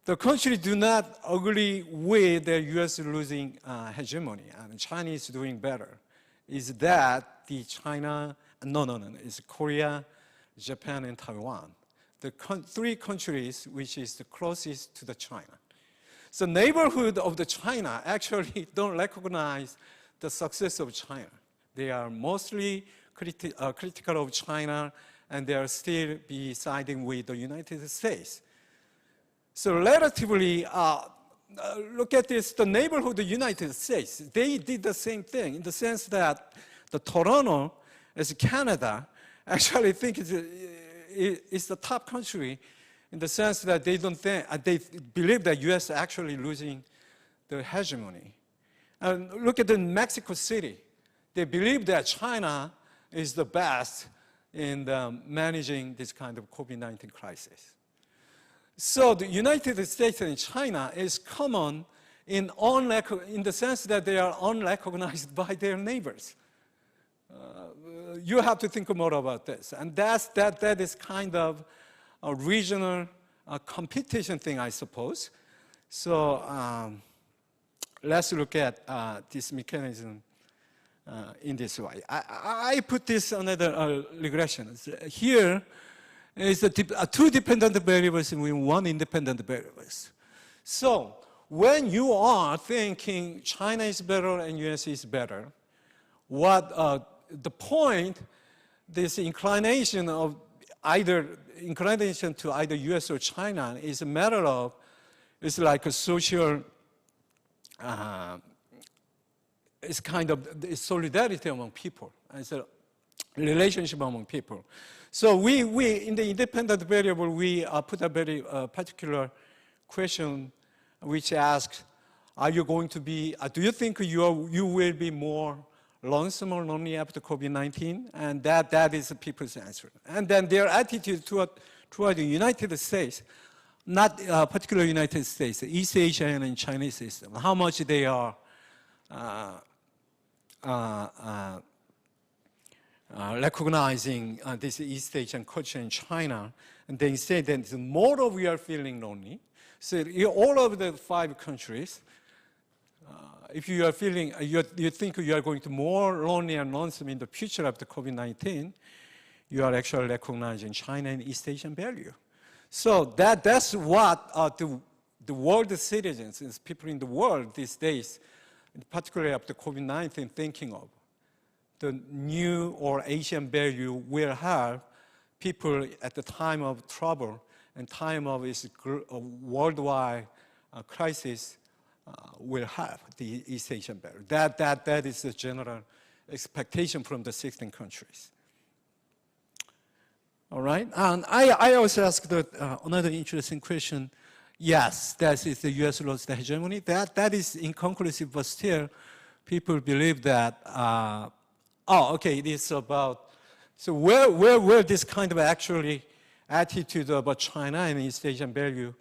the country do not agree with the U.S. losing hegemony and China is doing better. Is that the China? No. It's Korea, Japan, and Taiwan. The three countries which is the closest to the China. So neighborhood of the China actually don't recognize the success of China. They are mostly critical of China, and they are still be siding with the United States. So relatively, look at this, the neighborhood of the United States, they did the same thing in the sense that the Toronto, as Canada, actually think it's the top country in the sense that they don't think, they believe that U.S. actually losing the hegemony. And look at the Mexico City. They believe that China is the best in managing this kind of COVID-19 crisis. So the United States and China is common in the sense that they are unrecognized by their neighbors. You have to think more about this. And that is kind of a regional competition thing, I suppose. So let's look at this mechanism in this way. I put this another regression. Here is two dependent variables and one independent variables. So when you are thinking China is better and US is better, what the point, this inclination of inclination to either US or China is a matter of, it's like a social, it's kind of it's solidarity among people. It's a relationship among people. So we in the independent variable, we put a very particular question which asks, are you going to be, do you think you will be more lonesome or lonely after COVID-19? And that is the people's answer. And then their attitude toward the United States, not particular United States, East Asian and Chinese system, how much they are recognizing this East Asian culture in China, and they say that more of we are feeling lonely. So all of the 5 countries, if you are feeling, you think you are going to more lonely and lonesome in the future after COVID-19, you are actually recognizing China and East Asian value. So that's what the world citizens, people in the world these days, particularly after COVID-19, thinking of. The new or Asian value will have people at the time of trouble and time of this worldwide crisis will have the East Asian value. That is the general expectation from the 16 countries. All right, and I also asked another interesting question. Yes, that is the U.S. lost the hegemony. That is inconclusive, but still, people believe that. It is about. So where this kind of actually attitude about China and East Asian value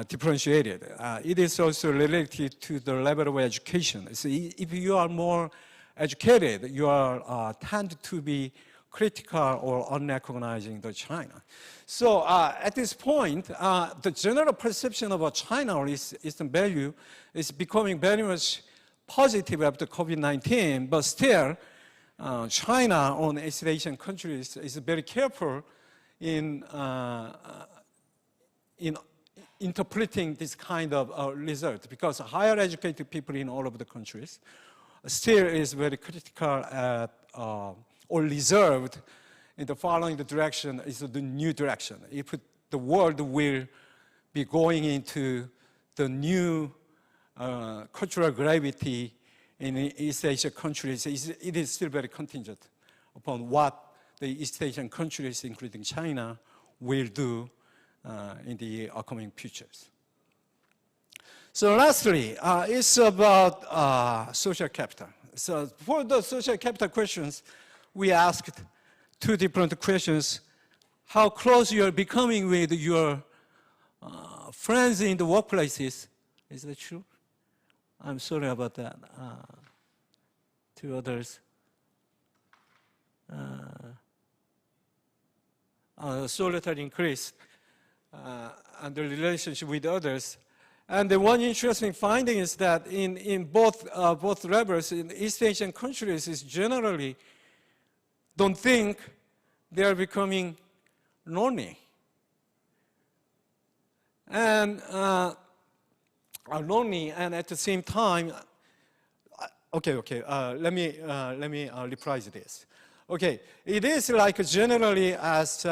differentiated? It is also related to the level of education. So if you are more educated, you are tend to be critical or unrecognizing the China. So at this point, the general perception about China or Eastern value is becoming very much positive after COVID-19, but still, China on East Asian countries is very careful in interpreting this kind of result, because higher educated people in all of the countries still is very critical at or reserved in the following the direction is the new direction. If the world will be going into the new cultural gravity in East Asia countries, it is still very contingent upon what the East Asian countries, including China, will do in the upcoming futures. So lastly, it's about social capital. So for the social capital questions, we asked 2 different questions. How close you are becoming with your friends in the workplaces. Is that true? I'm sorry about that. 2 others. Solitary increase and the relationship with others. And the one interesting finding is that in both levels, in East Asian countries, is generally don't think they are becoming lonely. And are lonely, and at the same time, let me reprise this. Okay, it is like generally as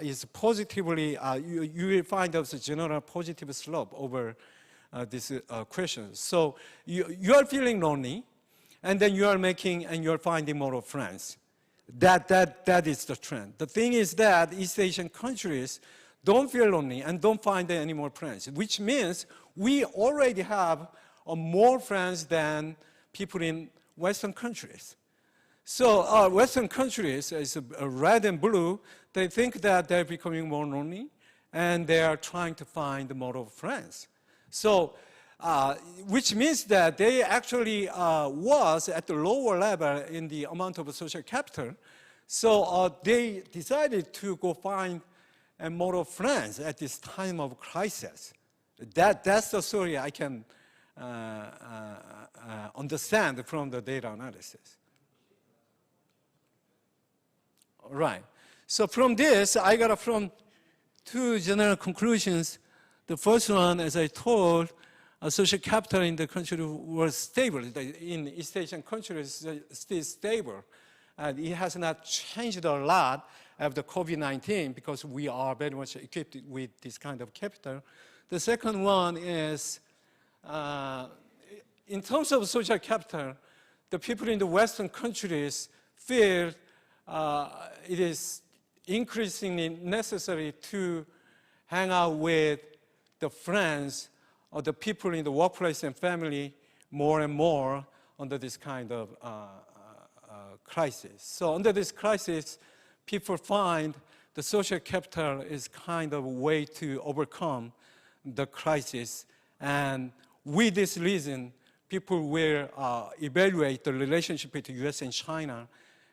is positively, you will find as a general positive slope over this question. So you are feeling lonely, and then you are making and you are finding more friends. That is the trend. The thing is that East Asian countries don't feel lonely and don't find any more friends, which means we already have more friends than people in Western countries. So Western countries, is red and blue, they think that they're becoming more lonely, and they are trying to find more friends. So, which means that they actually was at the lower level in the amount of social capital. So they decided to go find more friends at this time of crisis. That's the story I can understand from the data analysis. All right. So from this, I got from two general conclusions. The first one, as I told, social capital in the country was stable. In East Asian countries, still stable. And it has not changed a lot after COVID-19 because we are very much equipped with this kind of capital. The second one is, in terms of social capital, the people in the Western countries feel it is increasingly necessary to hang out with the friends or the people in the workplace and family more and more under this kind of crisis. So under this crisis, people find the social capital is kind of a way to overcome the crisis. And with this reason, people will evaluate the relationship between US and China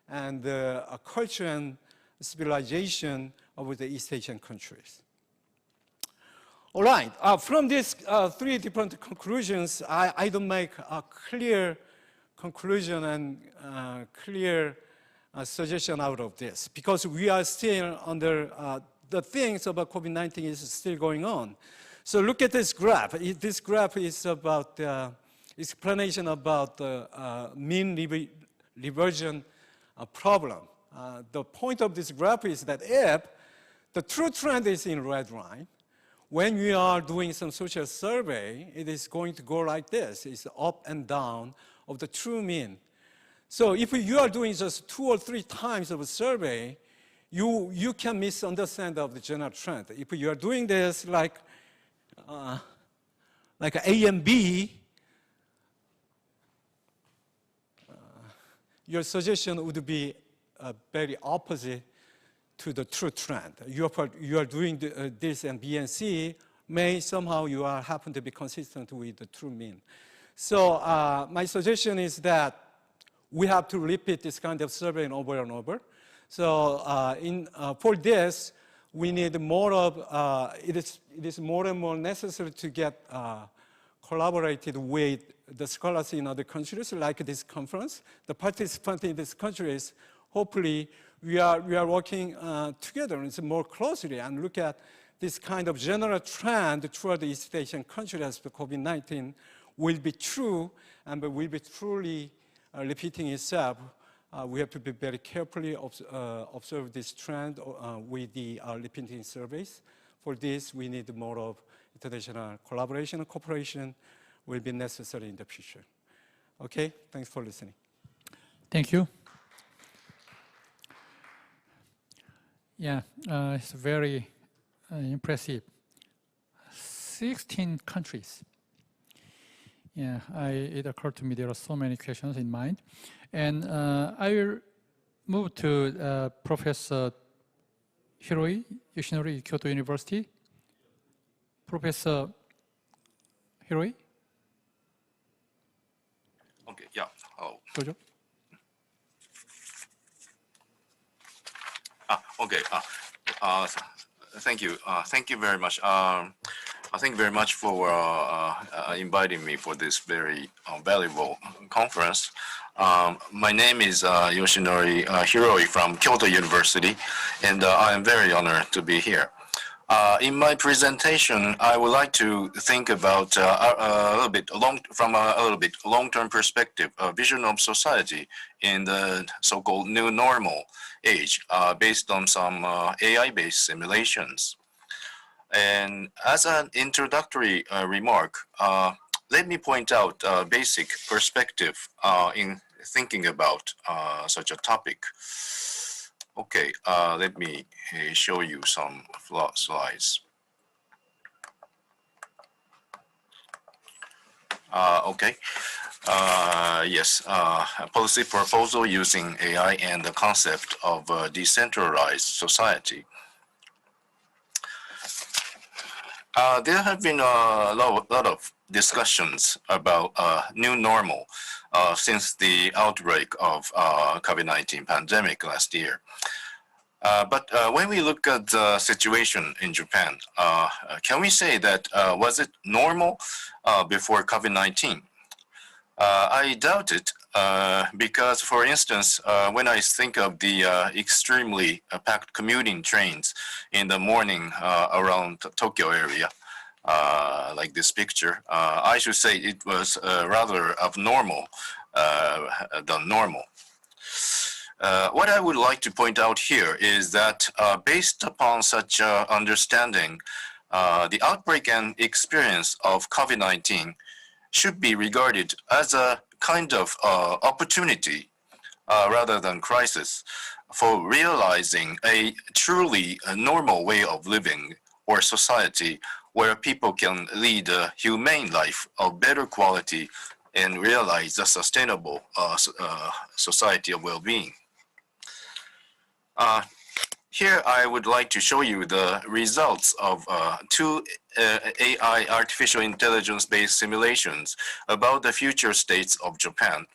and the culture and civilization of the East Asian countries. All right, from these three different conclusions, I don't make a clear conclusion and clear suggestion out of this because we are still under the things about COVID-19 is still going on. So look at this graph. This graph is about explanation about the mean reversion problem. The point of this graph is that if the true trend is in red line, when we are doing some social survey, it is going to go like this. It's up and down of the true mean. So if you are doing just 2 or 3 times of a survey, you can misunderstand of the general trend. If you are doing this like A and B, your suggestion would be very opposite to the true trend. You are doing this and B and C, may somehow you happen to be consistent with the true mean. So my suggestion is that we have to repeat this kind of survey over and over. So for this, we need more of, it is more and more necessary to get collaborated with the scholars in other countries, like this conference. The participants in this countries, hopefully, we are working together and more closely and look at this kind of general trend toward the East Asian countries as the COVID-19 will be true and will be truly repeating itself. We have to be very carefully observe this trend with the repeating surveys. For this, we need more of international collaboration and cooperation will be necessary in the future. Okay, thanks for listening. Thank you. Yeah, it's very impressive. 16 countries. Yeah, it occurred to me there are so many questions in mind. And I will move to Professor Yoshinori, Kyoto University. Professor Hiroi? Okay, yeah. Oh. Dojo? Okay. Thank you. Thank you very much. Thank you very much for inviting me for this very valuable conference. My name is Yoshinori Hiroi from Kyoto University, and I am very honored to be here. In my presentation, I would like to think about a little bit long-term perspective, a vision of society in the so-called new normal age, based on some AI-based simulations. And as an introductory remark, let me point out a basic perspective in thinking about such a topic. Okay, let me show you some slides. Okay. Yes, a policy proposal using AI and the concept of a decentralized society. There have been a lot of discussions about new normal since the outbreak of COVID-19 pandemic last year. But when we look at the situation in Japan, can we say that was it normal before COVID-19? I doubt it, because, for instance, when I think of the extremely packed commuting trains in the morning around the Tokyo area, like this picture, I should say it was rather abnormal than normal. What I would like to point out here is that based upon such understanding, the outbreak and experience of COVID-19 should be regarded as a kind of opportunity rather than crisis for realizing a truly normal way of living or society where people can lead a humane life of better quality and realize a sustainable society of well-being. Here I would like to show you the results of two AI artificial intelligence-based simulations about the future states of Japan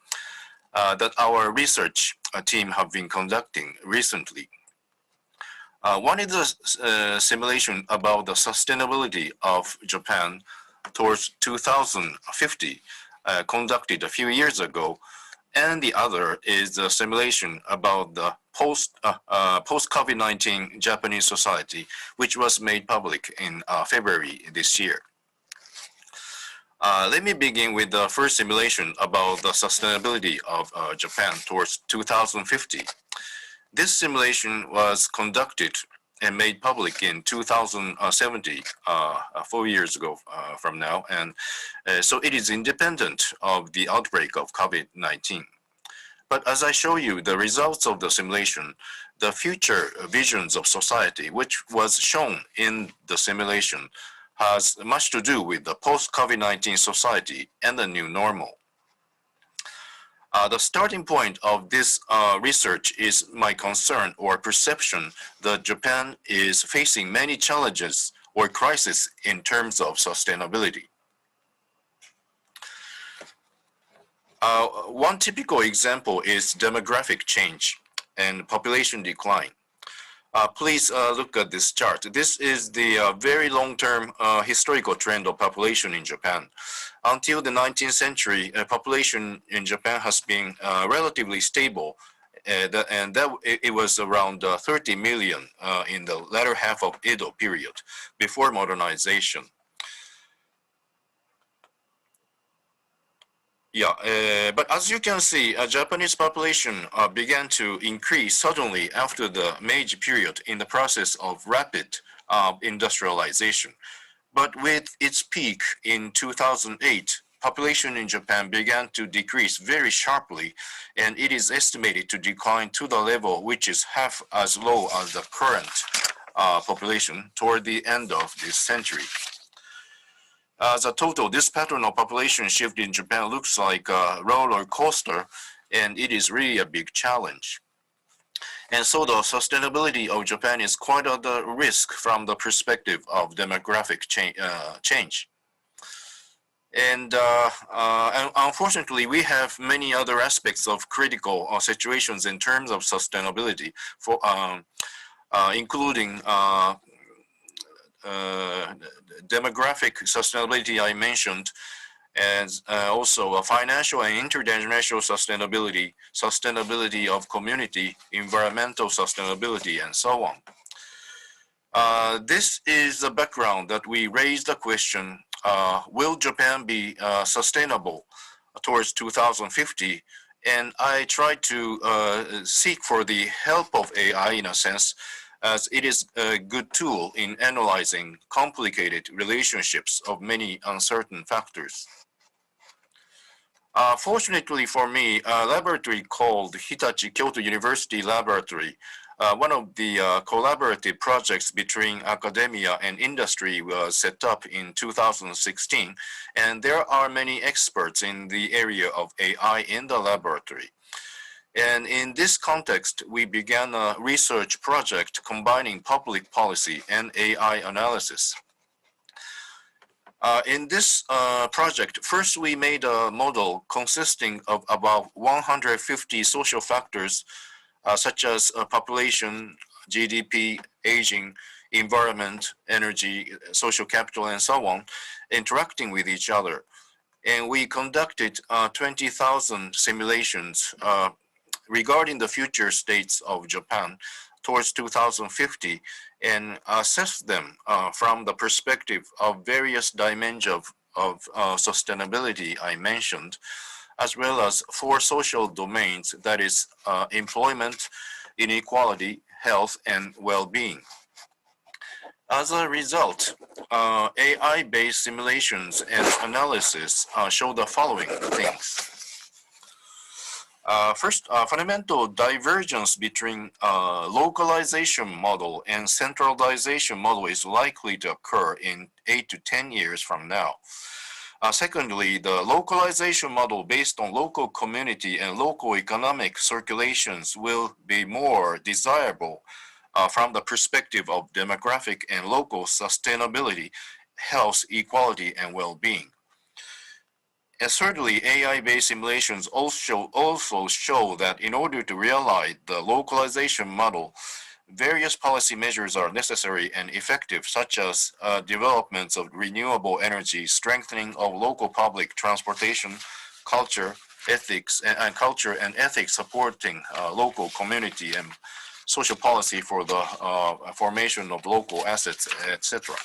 that our research team have been conducting recently. One is a simulation about the sustainability of Japan towards 2050, conducted a few years ago, and the other is a simulation about the post-COVID-19 Japanese society, which was made public in February this year. Let me begin with the first simulation about the sustainability of Japan towards 2050. This simulation was conducted and made public in 2070, 4 years ago from now, and so it is independent of the outbreak of COVID-19. But as I show you the results of the simulation, the future visions of society, which was shown in the simulation, has much to do with the post-COVID-19 society and the new normal. The starting point of this research is my concern or perception that Japan is facing many challenges or crises in terms of sustainability. One typical example is demographic change and population decline. Please look at this chart. This is the very long-term historical trend of population in Japan. Until the 19th century, population in Japan has been relatively stable, and it was around 30 million in the latter half of Edo period, before modernization. Yeah, but as you can see, Japanese population began to increase suddenly after the Meiji period in the process of rapid industrialization. But with its peak in 2008, population in Japan began to decrease very sharply, and it is estimated to decline to the level which is half as low as the current population toward the end of this century. As a total, this pattern of population shift in Japan looks like a roller coaster, and it is really a big challenge. And so the sustainability of Japan is quite at the risk from the perspective of demographic change. And unfortunately, we have many other aspects of critical situations in terms of sustainability, including demographic sustainability I mentioned, and also a financial and interdimensional sustainability, sustainability of community, environmental sustainability, and so on. This is the background that we raised the question, will Japan be sustainable towards 2050? And I tried to seek for the help of AI in a sense, as it is a good tool in analyzing complicated relationships of many uncertain factors. Fortunately for me, a laboratory called Hitachi Kyoto University Laboratory, one of the collaborative projects between academia and industry, was set up in 2016, and there are many experts in the area of AI in the laboratory. And in this context, we began a research project combining public policy and AI analysis. In this project, first we made a model consisting of about 150 social factors, such as population, GDP, aging, environment, energy, social capital, and so on, interacting with each other. And we conducted 20,000 simulations regarding the future states of Japan towards 2050, and assess them from the perspective of various dimensions of sustainability I mentioned, as well as 4 social domains, that is employment, inequality, health, and well-being. As a result, AI-based simulations and analysis show the following things. First, fundamental divergence between localization model and centralization model is likely to occur in 8 to 10 years from now. Secondly, the localization model based on local community and local economic circulations will be more desirable from the perspective of demographic and local sustainability, health, equality, and well-being. And thirdly, AI-based simulations also show that in order to realize the localization model, various policy measures are necessary and effective, such as developments of renewable energy, strengthening of local public transportation, culture, ethics, and culture and ethics supporting local community and social policy for the formation of local assets, etc.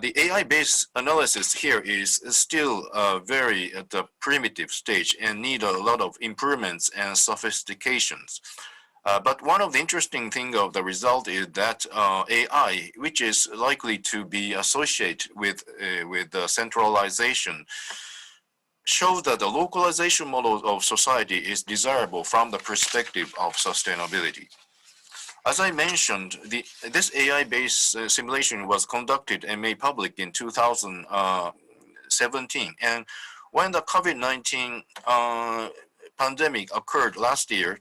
The AI-based analysis here is still very at the primitive stage and need a lot of improvements and sophistications. But one of the interesting things of the result is that AI, which is likely to be associated with the centralization, shows that the localization model of society is desirable from the perspective of sustainability. As I mentioned, this AI-based simulation was conducted and made public in 2017. And when the COVID-19 pandemic occurred last year,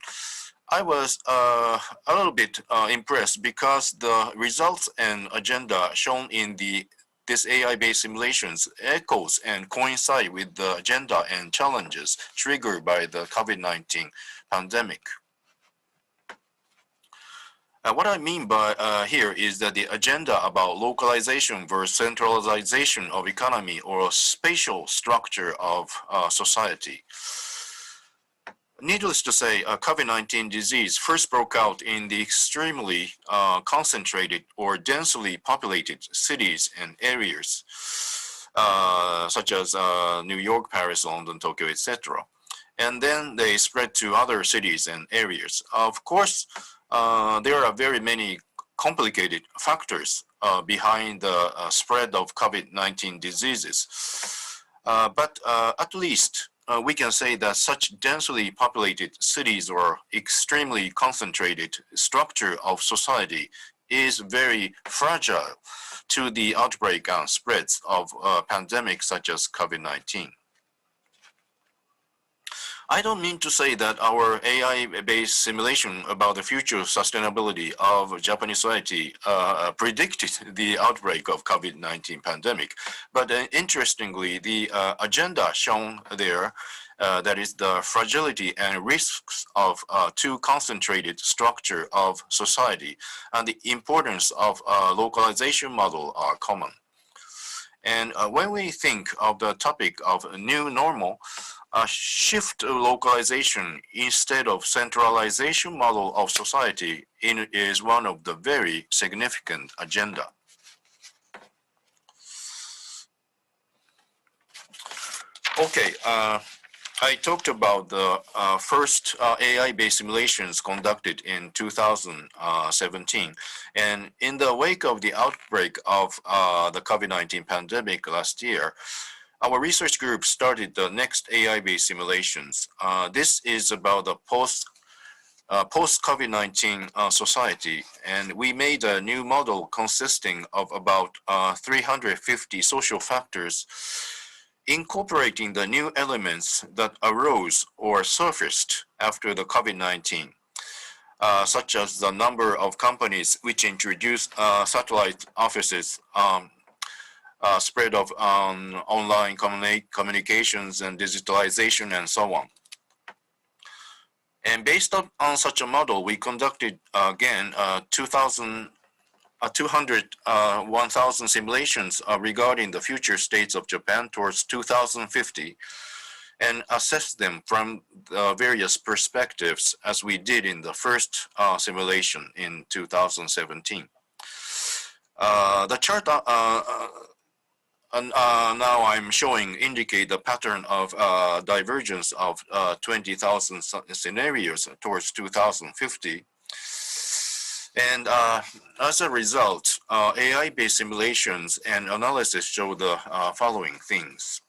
I was a little bit impressed because the results and agenda shown in this AI-based simulations echoes and coincide with the agenda and challenges triggered by the COVID-19 pandemic. What I mean by here is that the agenda about localization versus centralization of economy or spatial structure of society. Needless to say, COVID-19 disease first broke out in the extremely concentrated or densely populated cities and areas, such as New York, Paris, London, Tokyo, etc. And then they spread to other cities and areas. Of course, there are very many complicated factors behind the spread of COVID-19 diseases. But at least we can say that such densely populated cities or extremely concentrated structure of society is very fragile to the outbreak and spreads of pandemics such as COVID-19. I don't mean to say that our AI-based simulation about the future sustainability of Japanese society predicted the outbreak of COVID-19 pandemic, but interestingly, the agenda shown there, that is the fragility and risks of too concentrated structure of society and the importance of localization model are common. And when we think of the topic of new normal, A shift to localization instead of centralization model of society is one of the very significant agenda. Okay, I talked about the first AI-based simulations conducted in 2017. And in the wake of the outbreak of the COVID-19 pandemic last year, our research group started the next AI-based simulations. This is about the post-COVID-19 society, and we made a new model consisting of about 350 social factors, incorporating the new elements that arose or surfaced after the COVID-19, such as the number of companies which introduced satellite offices, spread of online communications and digitalization and so on. And based on such a model, we conducted again 1,000 simulations regarding the future states of Japan towards 2050 and assessed them from the various perspectives as we did in the first simulation in 2017. The chart now I'm showing indicate the pattern of divergence of 20,000 scenarios towards 2050. And as a result, AI-based simulations and analysis show the following things.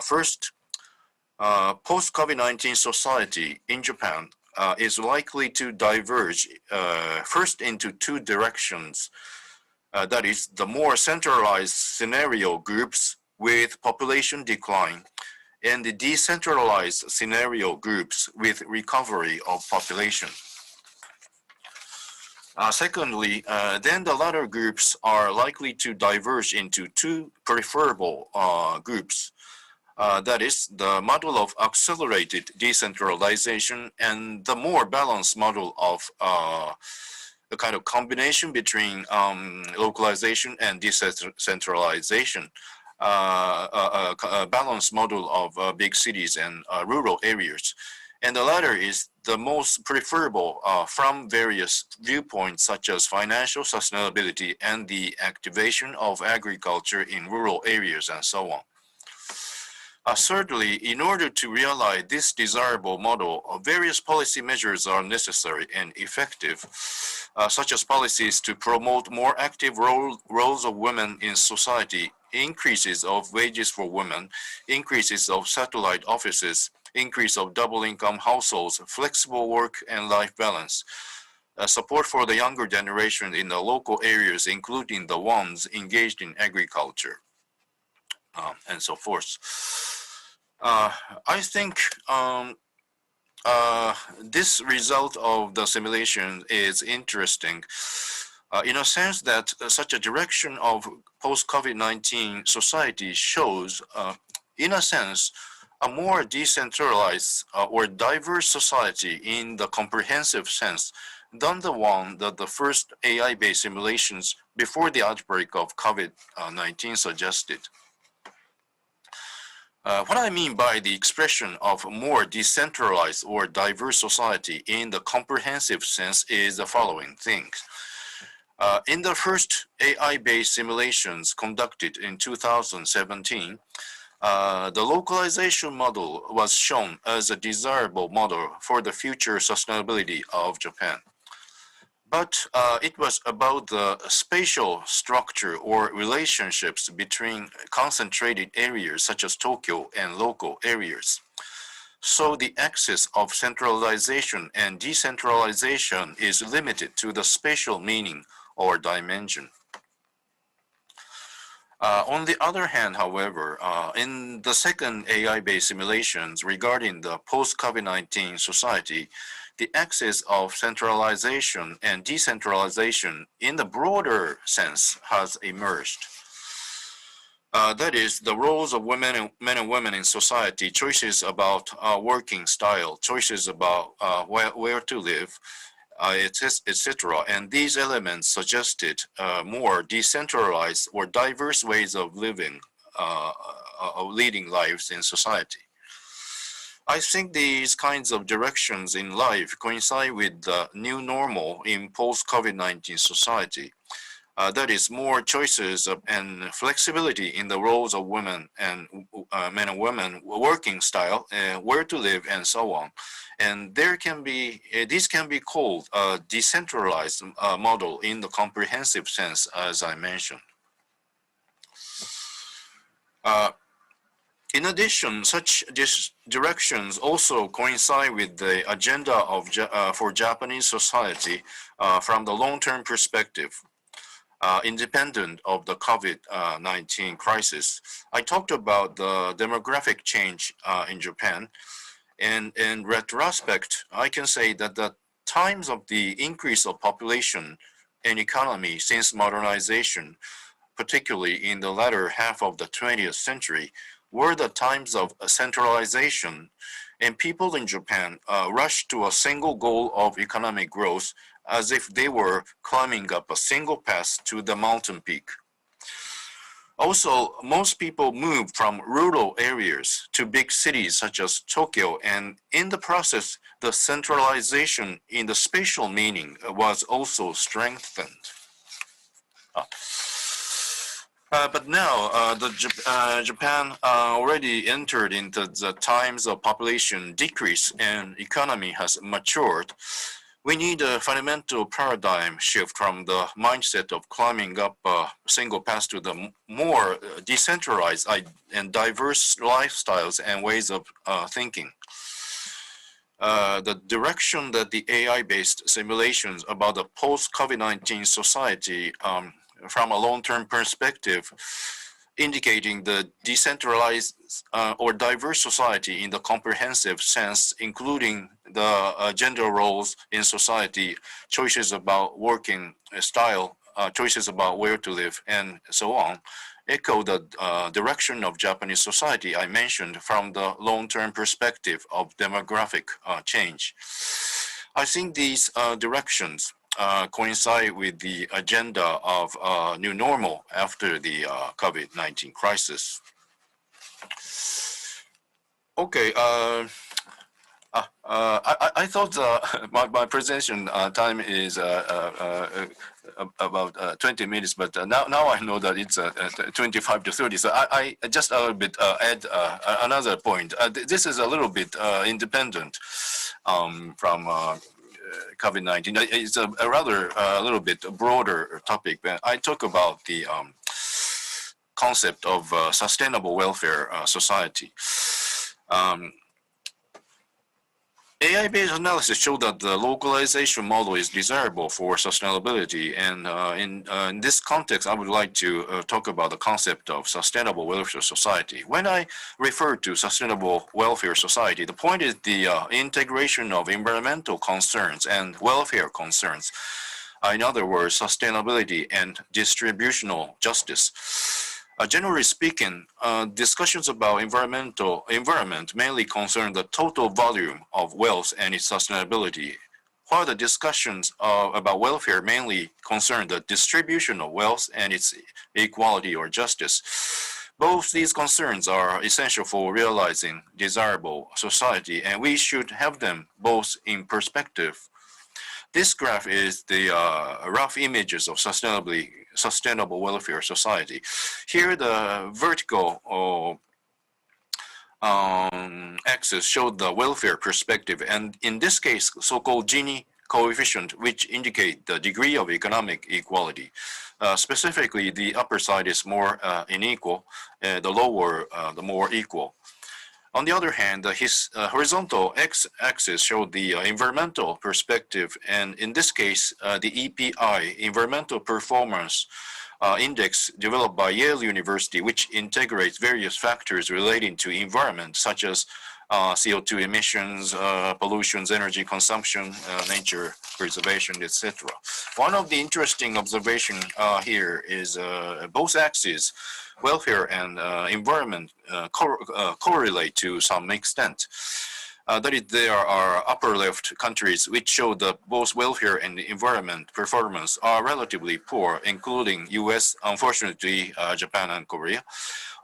First, post-COVID-19 society in Japan is likely to diverge first into two directions. That is, the more centralized scenario groups with population decline and the decentralized scenario groups with recovery of population. Secondly, then the latter groups are likely to diverge into two preferable groups. That is, the model of accelerated decentralization and the more balanced model of the kind of combination between localization and decentralization, a balanced model of big cities and rural areas. And the latter is the most preferable from various viewpoints such as financial sustainability and the activation of agriculture in rural areas and so on. Thirdly, in order to realize this desirable model, various policy measures are necessary and effective, such as policies to promote more active roles of women in society, increases of wages for women, increases of satellite offices, increase of double income households, flexible work and life balance, support for the younger generation in the local areas, including the ones engaged in agriculture, and so forth. I think this result of the simulation is interesting in a sense that such a direction of post-COVID-19 society shows, in a sense, a more decentralized or diverse society in the comprehensive sense than the one that the first AI-based simulations before the outbreak of COVID-19 suggested. What I mean by the expression of more decentralized or diverse society in the comprehensive sense is the following things. In the first AI-based simulations conducted in 2017, the localization model was shown as a desirable model for the future sustainability of Japan. But it was about the spatial structure or relationships between concentrated areas such as Tokyo and local areas. So the axis of centralization and decentralization is limited to the spatial meaning or dimension. On the other hand, however, in the second AI-based simulations regarding the post-COVID-19 society, the axis of centralization and decentralization in the broader sense has emerged. That is, the roles of men and women in society, choices about working style, choices about where to live, etc. And these elements suggested more decentralized or diverse ways of living, leading lives in society. I think these kinds of directions in life coincide with the new normal in post-COVID-19 society. That is more choices and flexibility in the roles of women and men and women, working style, where to live, and so on. And there can be this can be called a decentralized model in the comprehensive sense, as I mentioned. In addition, such directions also coincide with the agenda of for Japanese society from the long-term perspective. Independent of the COVID-19 crisis. I talked about the demographic change in Japan, and in retrospect, I can say that the times of the increase of population and economy since modernization, particularly in the latter half of the 20th century, were the times of centralization, and people in Japan rushed to a single goal of economic growth as if they were climbing up a single path to the mountain peak. Also, most people moved from rural areas to big cities such as Tokyo, and in the process, the centralization in the spatial meaning was also strengthened. But now, Japan already entered into the times of population decrease and economy has matured. We need a fundamental paradigm shift from the mindset of climbing up a single path to the more decentralized and diverse lifestyles and ways of thinking. The direction that the AI-based simulations about the post-COVID-19 society from a long-term perspective, indicating the decentralized or diverse society in the comprehensive sense, including the gender roles in society, choices about working style, choices about where to live, and so on, echo the direction of Japanese society I mentioned from the long-term perspective of demographic change. I think these directions coincide with the agenda of new normal after the COVID-19 crisis. Okay, I thought my presentation time is about 20 minutes, but now I know that it's 25 to 30. So I just a little bit add another point. This is a little bit independent from COVID-19. It's a rather a little bit broader topic. I talk about the concept of sustainable welfare society. AI-based analysis showed that the localization model is desirable for sustainability, and in this context, I would like to talk about the concept of sustainable welfare society. When I refer to sustainable welfare society, the point is the integration of environmental concerns and welfare concerns. In other words, sustainability and distributional justice. Generally speaking, discussions about environment mainly concern the total volume of wealth and its sustainability, while the discussions about welfare mainly concern the distribution of wealth and its equality or justice. Both these concerns are essential for realizing desirable society, and we should have them both in perspective. This graph is the rough images of sustainable welfare society. Here, the vertical axis showed the welfare perspective, and in this case, so-called Gini coefficient, which indicate the degree of economic equality. Specifically, the upper side is more unequal, the lower, the more equal. On the other hand, his horizontal x-axis showed the environmental perspective, and in this case, the EPI, Environmental Performance Index, developed by Yale University, which integrates various factors relating to environment, such as CO2 emissions, pollutions, energy consumption, nature preservation, etc. One of the interesting observations here is both axes, welfare and environment, correlate to some extent. That is, there are upper left countries which show that both welfare and environment performance are relatively poor, including US, unfortunately, Japan and Korea.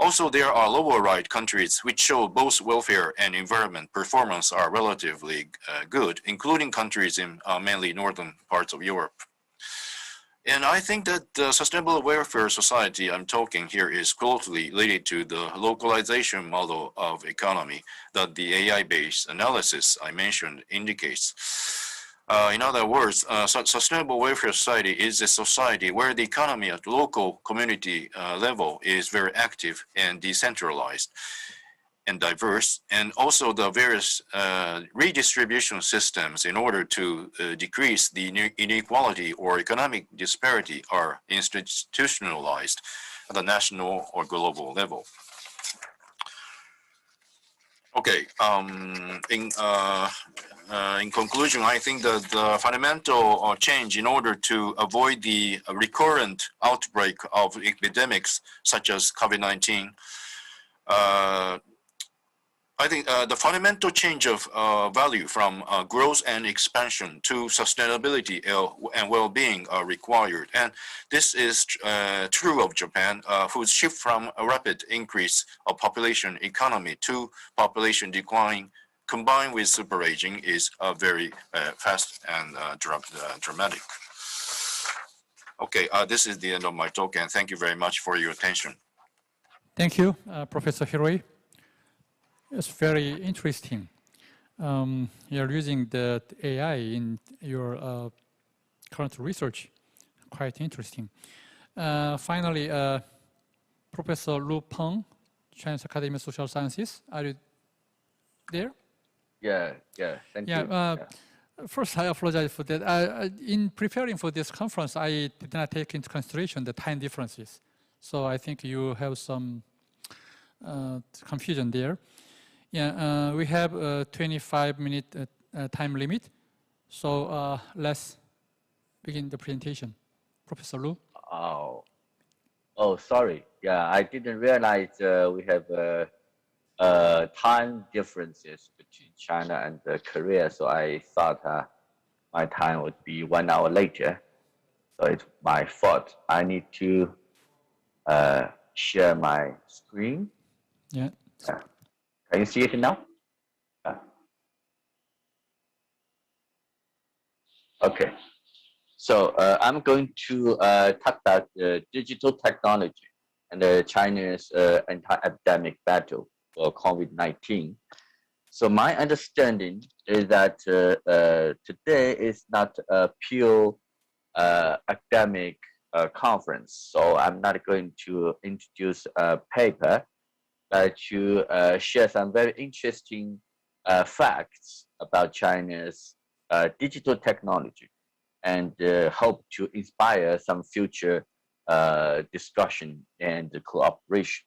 Also, there are lower right countries which show both welfare and environment performance are relatively good, including countries in mainly northern parts of Europe. And I think that the sustainable welfare society I'm talking here is closely related to the localization model of economy that the AI-based analysis I mentioned indicates. In other words, sustainable welfare society is a society where the economy at local community level is very active and decentralized and diverse, and also the various redistribution systems in order to decrease the inequality or economic disparity are institutionalized at the national or global level. Okay, in conclusion, I think that the fundamental change in order to avoid the recurrent outbreak of epidemics such as COVID-19, I think the fundamental change of value from growth and expansion to sustainability and well-being are required. And this is true of Japan, whose shift from a rapid increase of population economy to population decline combined with super aging is very fast and dramatic. Okay, this is the end of my talk, and thank you very much for your attention. Thank you, Professor Hiroi. It's very interesting. You're using the AI in your current research. Quite interesting. Finally, Professor Lu Peng, Chinese Academy of Social Sciences. Are you there? Yeah, thank you. First, I apologize for that. In preparing for this conference, I did not take into consideration the time differences. So I think you have some confusion there. Yeah, we have a 25-minute time limit. So let's begin the presentation. Professor Lu. Oh, sorry. Yeah, I didn't realize we have time differences between China and Korea. So I thought my time would be 1 hour later. So it's my fault. I need to share my screen. Yeah. Can you see it now? Okay. So I'm going to talk about digital technology and China's anti-epidemic battle for COVID-19. So my understanding is that today is not a pure academic conference. So I'm not going to introduce a paper, but to share some very interesting facts about China's digital technology and hope to inspire some future discussion and cooperation.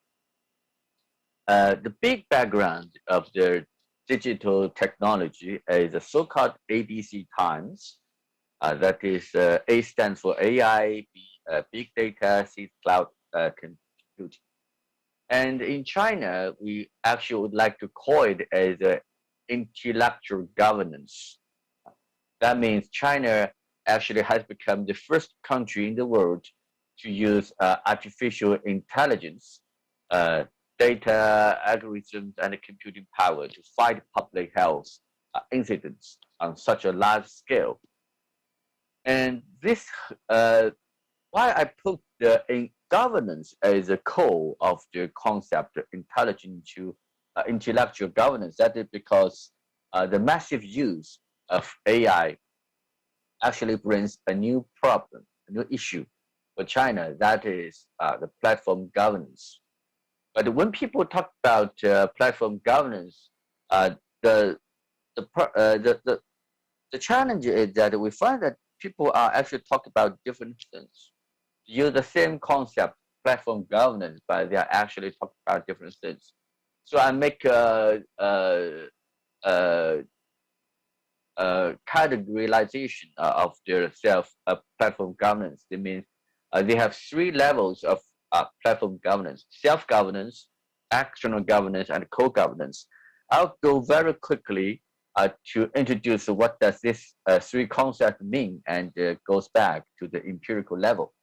The big background of the digital technology is the so-called ADC times. That is, A stands for AI, B, big data, C, cloud computing. And in China, we actually would like to call it as intellectual governance. That means China actually has become the first country in the world to use artificial intelligence, data, algorithms, and computing power to fight public health incidents on such a large scale. And this, why I put the governance as a core of the concept of intellectual governance. That is because the massive use of AI actually brings a new problem, a new issue for China. That is the platform governance. But when people talk about platform governance, the challenge is that we find that people are actually talking about different things. Use the same concept, platform governance, but they are actually talking about different things. So I make categorization of their platform governance. That means they have 3 levels of platform governance: self-governance, external governance, and co-governance. I'll go very quickly to introduce what does this three concepts mean, and goes back to the empirical level.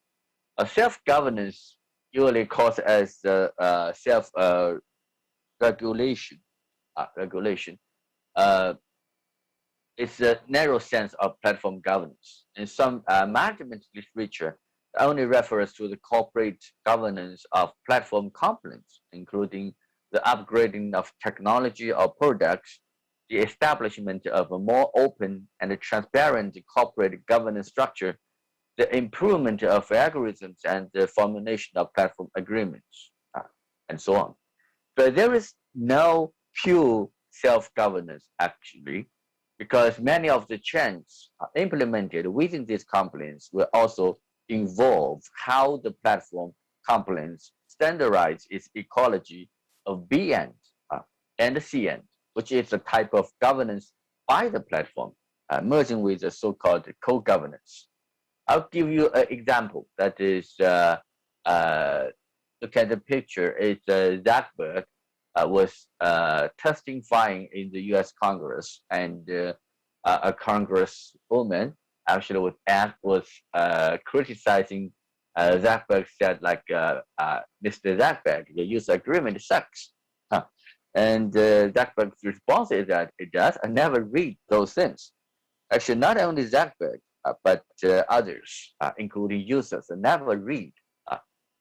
Self-governance usually calls as self-regulation. Regulation. It's a narrow sense of platform governance. In some management literature, it only refers to the corporate governance of platform components, including the upgrading of technology or products, the establishment of a more open and transparent corporate governance structure, the improvement of algorithms, and the formulation of platform agreements, and so on. But there is no pure self-governance, actually, because many of the changes implemented within these components will also involve how the platform components standardize its ecology of B end and C end, which is a type of governance by the platform, merging with the so-called co-governance. I'll give you an example. That is, look at the picture. It's Zuckerberg was testifying in the U.S. Congress, and a congresswoman actually was criticizing Zuckerberg, said like, Mr. Zuckerberg, the user agreement sucks. And Zuckerberg's response is that it does. I never read those things. Actually, not only Zuckerberg, but others, including users, never read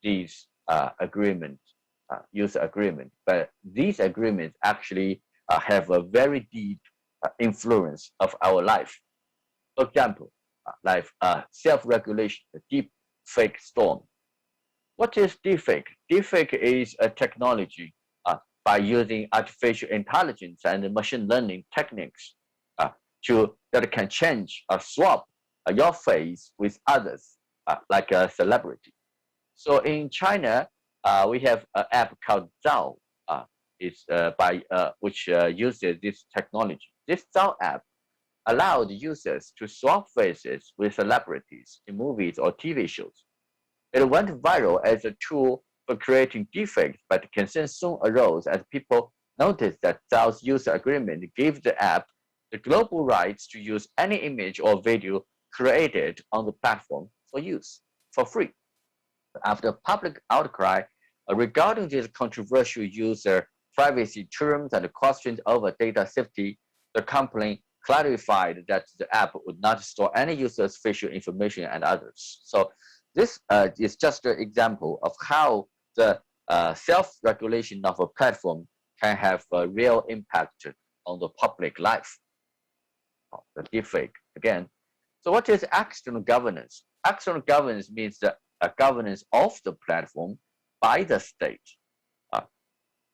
these user agreement. But these agreements actually have a very deep influence of our life. For example, like self-regulation, the deep fake storm. What is deepfake? Deepfake is a technology by using artificial intelligence and machine learning techniques that can change or swap your face with others, like a celebrity. So in China, we have an app called Zao, which uses this technology. This Zao app allowed users to swap faces with celebrities in movies or TV shows. It went viral as a tool for creating deepfakes, but concern soon arose as people noticed that Zao's user agreement gave the app the global rights to use any image or video created on the platform for use for free. After public outcry regarding these controversial user privacy terms and questions over data safety, the company clarified that the app would not store any user's facial information and others. So this is just an example of how the self-regulation of a platform can have a real impact on the public life. The deepfake again. So what is external governance? External governance means the governance of the platform by the state.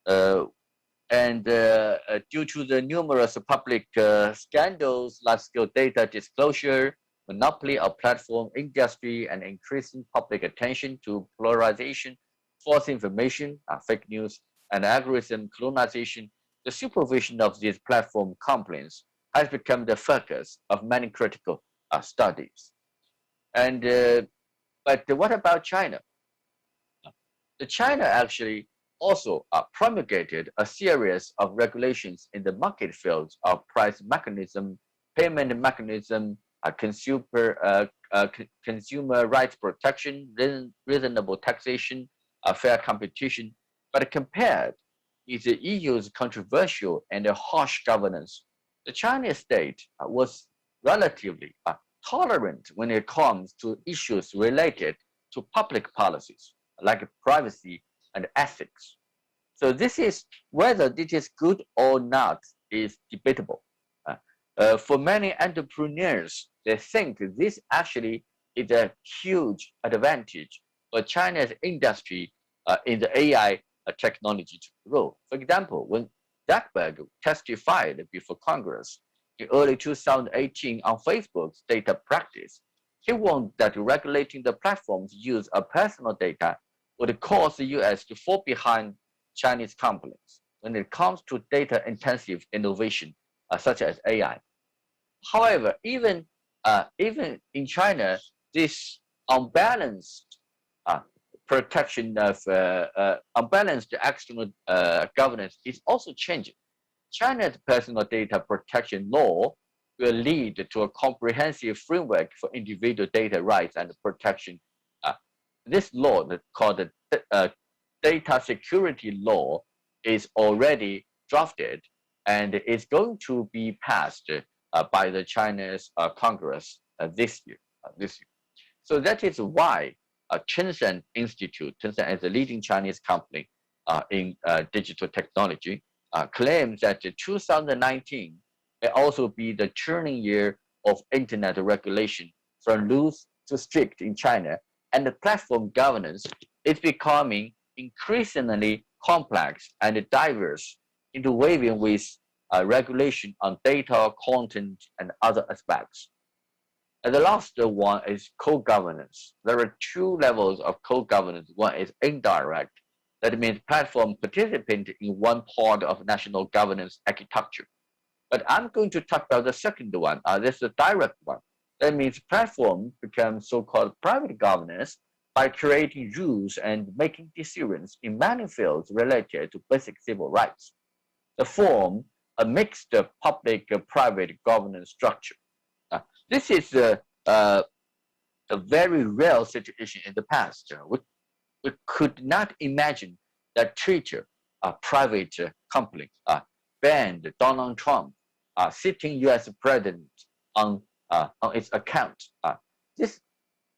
Due to the numerous public scandals, large-scale data disclosure, monopoly of platform industry, and increasing public attention to polarization, false information, fake news, and algorithm colonization, the supervision of these platform complaints has become the focus of many critical studies. But what about China? China actually also promulgated a series of regulations in the market fields of price mechanism, payment mechanism, consumer rights protection, reasonable taxation, fair competition. But compared with the EU's controversial and harsh governance, the Chinese state was relatively tolerant when it comes to issues related to public policies like privacy and ethics. So this is whether this is good or not is debatable. For many entrepreneurs, they think this actually is a huge advantage for China's industry in the AI technology to grow. For example, when Zuckerberg testified before Congress in early 2018 on Facebook's data practice, he warned that regulating the platform's use of personal data would cause the US to fall behind Chinese companies when it comes to data-intensive innovation, such as AI. However, even in China, this unbalanced protection of unbalanced external governance is also changing. China's personal data protection law will lead to a comprehensive framework for individual data rights and protection. This law, called the Data Security Law, is already drafted and is going to be passed by the Chinese Congress this year. So that is why Tencent Institute, Tencent is a leading Chinese company in digital technology, claims that 2019 will also be the turning year of internet regulation from loose to strict in China, and the platform governance is becoming increasingly complex and diverse, interweaving with regulation on data, content, and other aspects. And the last one is co-governance. There are two levels of co-governance. One is indirect. That means platform participate in one part of national governance architecture. But I'm going to talk about the second one. This is the direct one. That means platform becomes so-called private governance by creating rules and making decisions in many fields related to basic civil rights. They form a mixed public-private governance structure. This is a very rare situation in the past. We could not imagine that Twitter, a private company, banned Donald Trump, sitting U.S. president, on its account. This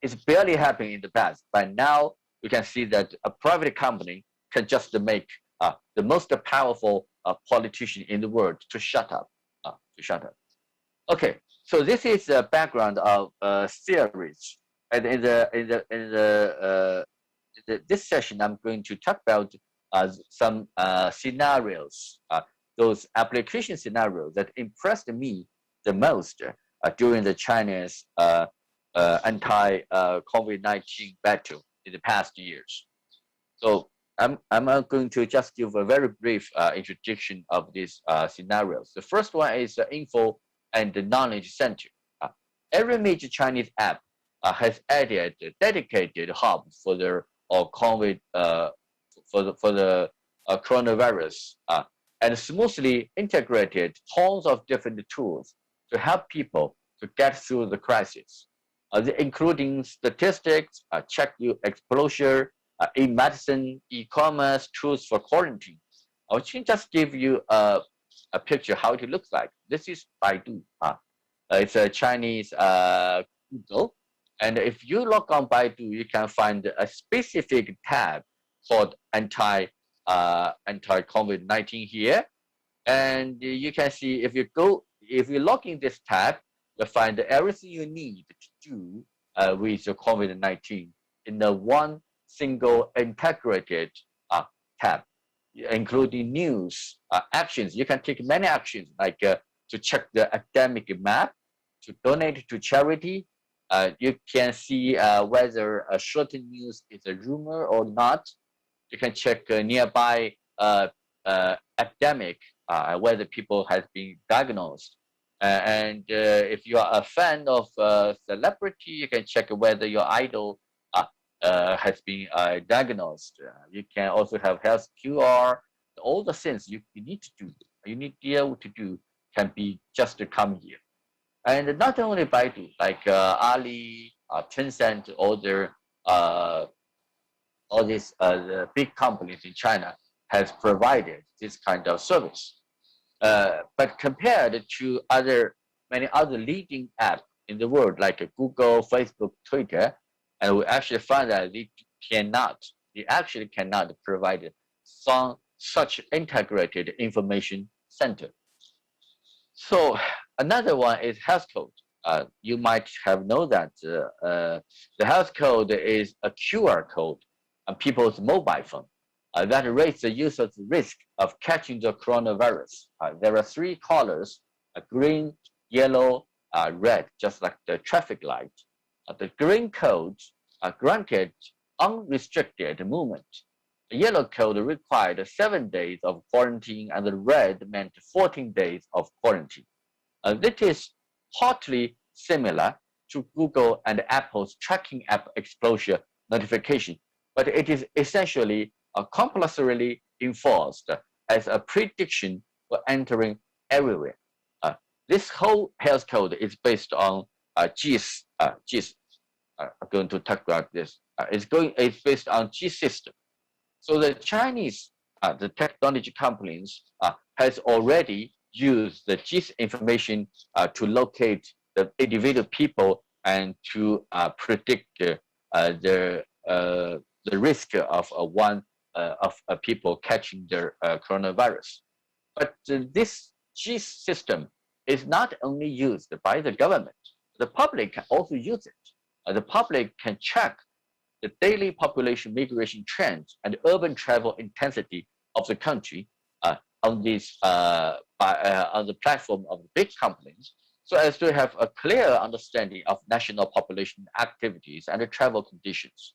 is barely happening in the past, but now you can see that a private company can just make the most powerful politician in the world to shut up. Okay, so this is the background of theories, and in this session, I'm going to talk about some scenarios, those application scenarios that impressed me the most during the Chinese anti-COVID-19 battle in the past years. So I'm going to just give a very brief introduction of these scenarios. The first one is the info and the knowledge center. Every major Chinese app has added dedicated hubs for their COVID for the coronavirus and smoothly integrated tons of different tools to help people to get through the crisis, including statistics, check your exposure, e-medicine, e-commerce, tools for quarantine. I can just give you a picture how it looks like. This is Baidu. It's a Chinese Google. And if you log on Baidu, you can find a specific tab called anti-COVID-19 here. And you can see if you log in this tab, you'll find everything you need to do with your COVID-19 in the one single integrated tab, including news, actions. You can take many actions like to check the academic map, to donate to charity. You can see whether a certain news is a rumor or not. You can check nearby epidemic, whether people have been diagnosed. And if you are a fan of celebrity, you can check whether your idol has been diagnosed. You can also have health QR. All the things you need to do, you need to be able to do, can be just to come here. And not only Baidu, like Ali, Tencent, all these big companies in China has provided this kind of service. But compared to many other leading apps in the world, like Google, Facebook, Twitter, and we actually found that they actually cannot provide such integrated information center. So another one is health code. You might have known that the health code is a QR code on people's mobile phone that raises the user's risk of catching the coronavirus. There are three colors: green, yellow, red, just like the traffic light. The green code granted unrestricted movement. The yellow code required 7 days of quarantine, and the red meant 14 days of quarantine. This is partly similar to Google and Apple's tracking app exposure notification, but it is essentially compulsorily enforced as a prediction were entering everywhere. This whole health code is based on GIS. I'm going to talk about this. It's based on GIS system. So the Chinese, the technology companies has already used the GIS information to locate the individual people and to predict the risk of people catching the coronavirus. But this GIS system is not only used by the government, the public can also use it. The public can check the daily population migration trends and urban travel intensity of the country on the platform of the big companies, so as to have a clear understanding of national population activities and the travel conditions.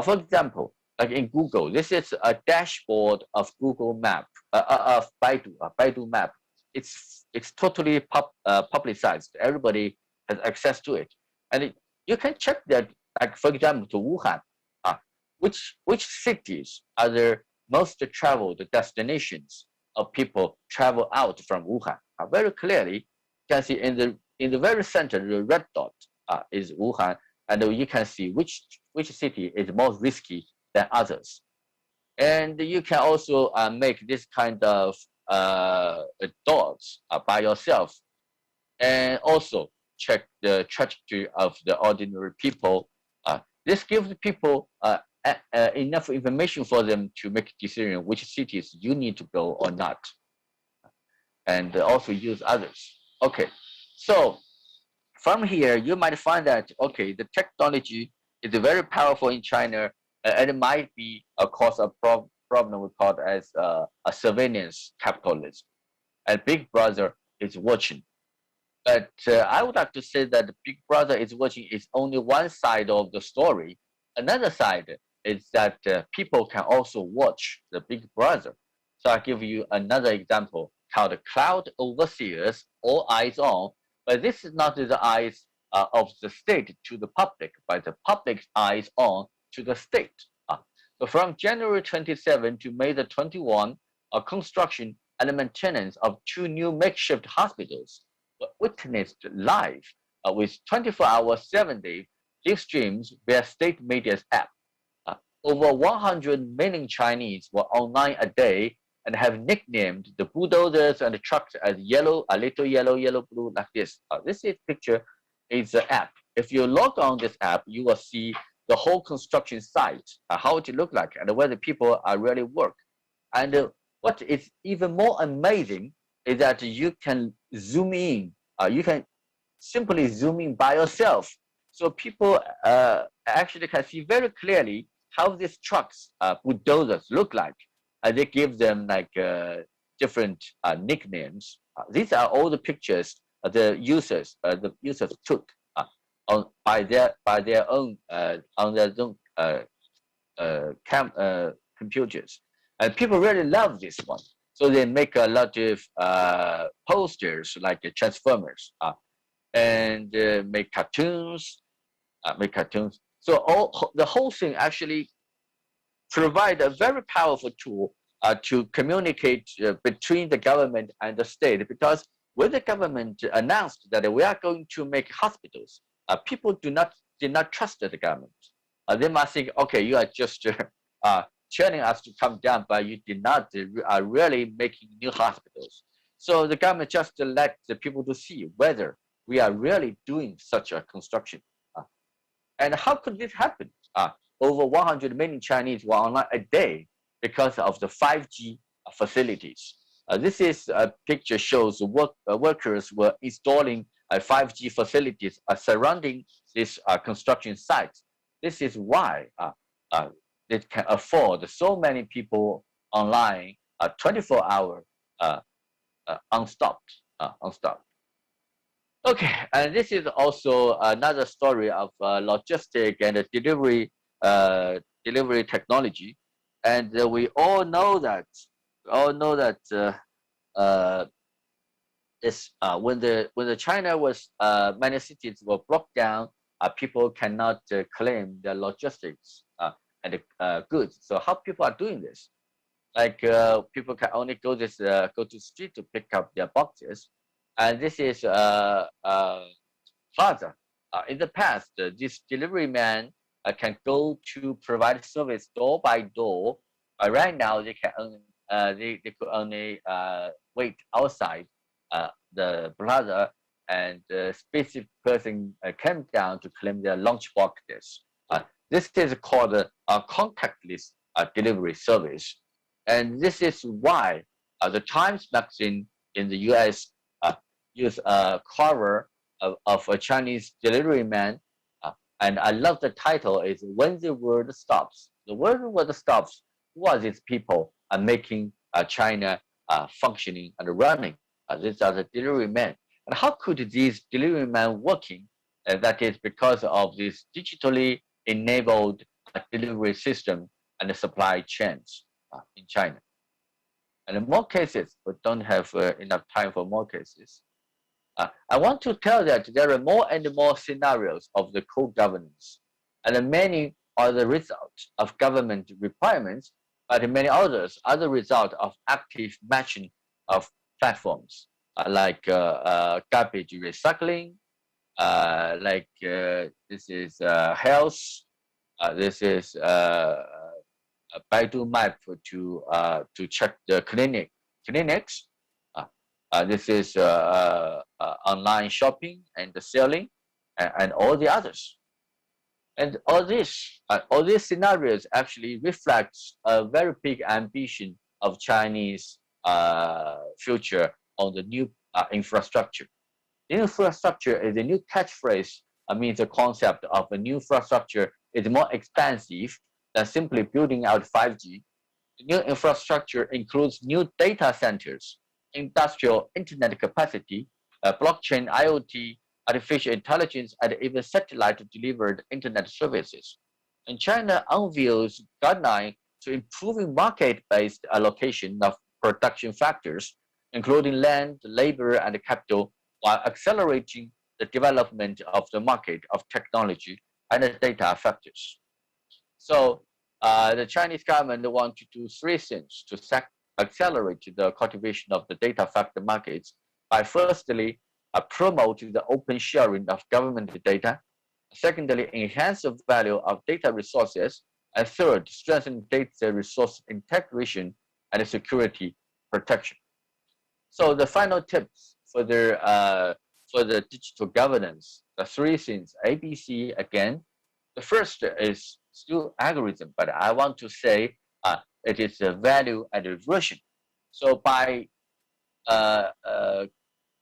For example, like in Google, this is a dashboard of Google Map, of Baidu Map. It's totally publicized. Everybody has access to it, and you can check that. Like for example, to Wuhan, which cities are the most traveled destinations of people travel out from Wuhan? Very clearly, you can see in the very center, the red dot is Wuhan, and you can see which city is more risky than others. And you can also make this kind of dots by yourself, and also check the trajectory of the ordinary people. This gives people enough information for them to make a decision which cities you need to go or not, and also use others. Okay, so from here you might find that the technology is very powerful in China, and it might be cause a problem we call as a surveillance capitalism, and Big Brother is watching. But I would like to say that the Big Brother is watching is only one side of the story. Another side is that people can also watch the Big Brother. So I'll give you another example called Cloud Overseers, All Eyes On. But this is not the eyes of the state to the public, but the public's eyes on to the state. So from January 27 to May the 21, construction and maintenance of 2 new makeshift hospitals were witnessed live with 24-hour, 7-day live streams via state media's app. Over 100 million Chinese were online a day and have nicknamed the bulldozers and the trucks as yellow, a little yellow, yellow, blue, like this. This picture is the app. If you log on this app, you will see the whole construction site, how it look like, and where the people are really work. And what is even more amazing is that you can zoom in. You can simply zoom in by yourself. So people actually can see very clearly how these trucks, bulldozers, look like. They give them like different nicknames. These are all the pictures the users took by their own on their own computers, and people really love this one. So they make a lot of posters like Transformers, and make cartoons. So the whole thing actually provide a very powerful tool to communicate between the government and the state. Because when the government announced that we are going to make hospitals, people did not trust the government. They must think, okay, you are just telling us to come down, but you did not are really making new hospitals. So the government just let the people to see whether we are really doing such a construction. And how could this happen? Over 100 million Chinese were online a day because of the 5G facilities. This is a picture shows workers were installing 5G facilities surrounding this construction site. This is why it can afford so many people online 24-hour unstopped. Okay, and this is also another story of logistic and delivery technology, and we all know that this when the China was many cities were blocked down, people cannot claim their logistics and goods. So how people are doing this? Like people can only go to the street to pick up their boxes, and this is plaza. In the past, this delivery man can go to provide service door by door. Right now, they can only, they could only wait outside the plaza, and the specific person came down to claim their lunch boxes. This is called a contactless delivery service, and this is why the Times magazine in the U.S. use a cover of a Chinese delivery man, and I love the title is "When the World Stops." The world stops. Who are these people making China functioning and running? These are the delivery men. And how could these delivery men working? That is because of this digitally enabled delivery system and the supply chains in China. And in more cases, we don't have enough time for more cases. I want to tell that there are more and more scenarios of the co-governance, and many are the result of government requirements, but many others are the result of active matching of platforms, like garbage recycling, this is health, this is Baidu Map to check the clinics. This is online shopping and the selling, and all the others. And all these scenarios actually reflects a very big ambition of Chinese future on the new infrastructure. Infrastructure is a new catchphrase. Means the concept of a new infrastructure is more expansive than simply building out 5G. The new infrastructure includes new data centers, industrial internet capacity, blockchain, IoT, artificial intelligence, and even satellite-delivered internet services. And China unveils guidelines to improving market-based allocation of production factors, including land, labor, and capital, while accelerating the development of the market of technology and the data factors. So the Chinese government wants to do three things to accelerate the cultivation of the data factor markets by firstly promoting the open sharing of government data, secondly enhance the value of data resources, and third strengthen data resource integration and security protection. So the final tips for the digital governance, the three things, ABC again. The first is still algorithm, but I want to say it is a value and reversion. So by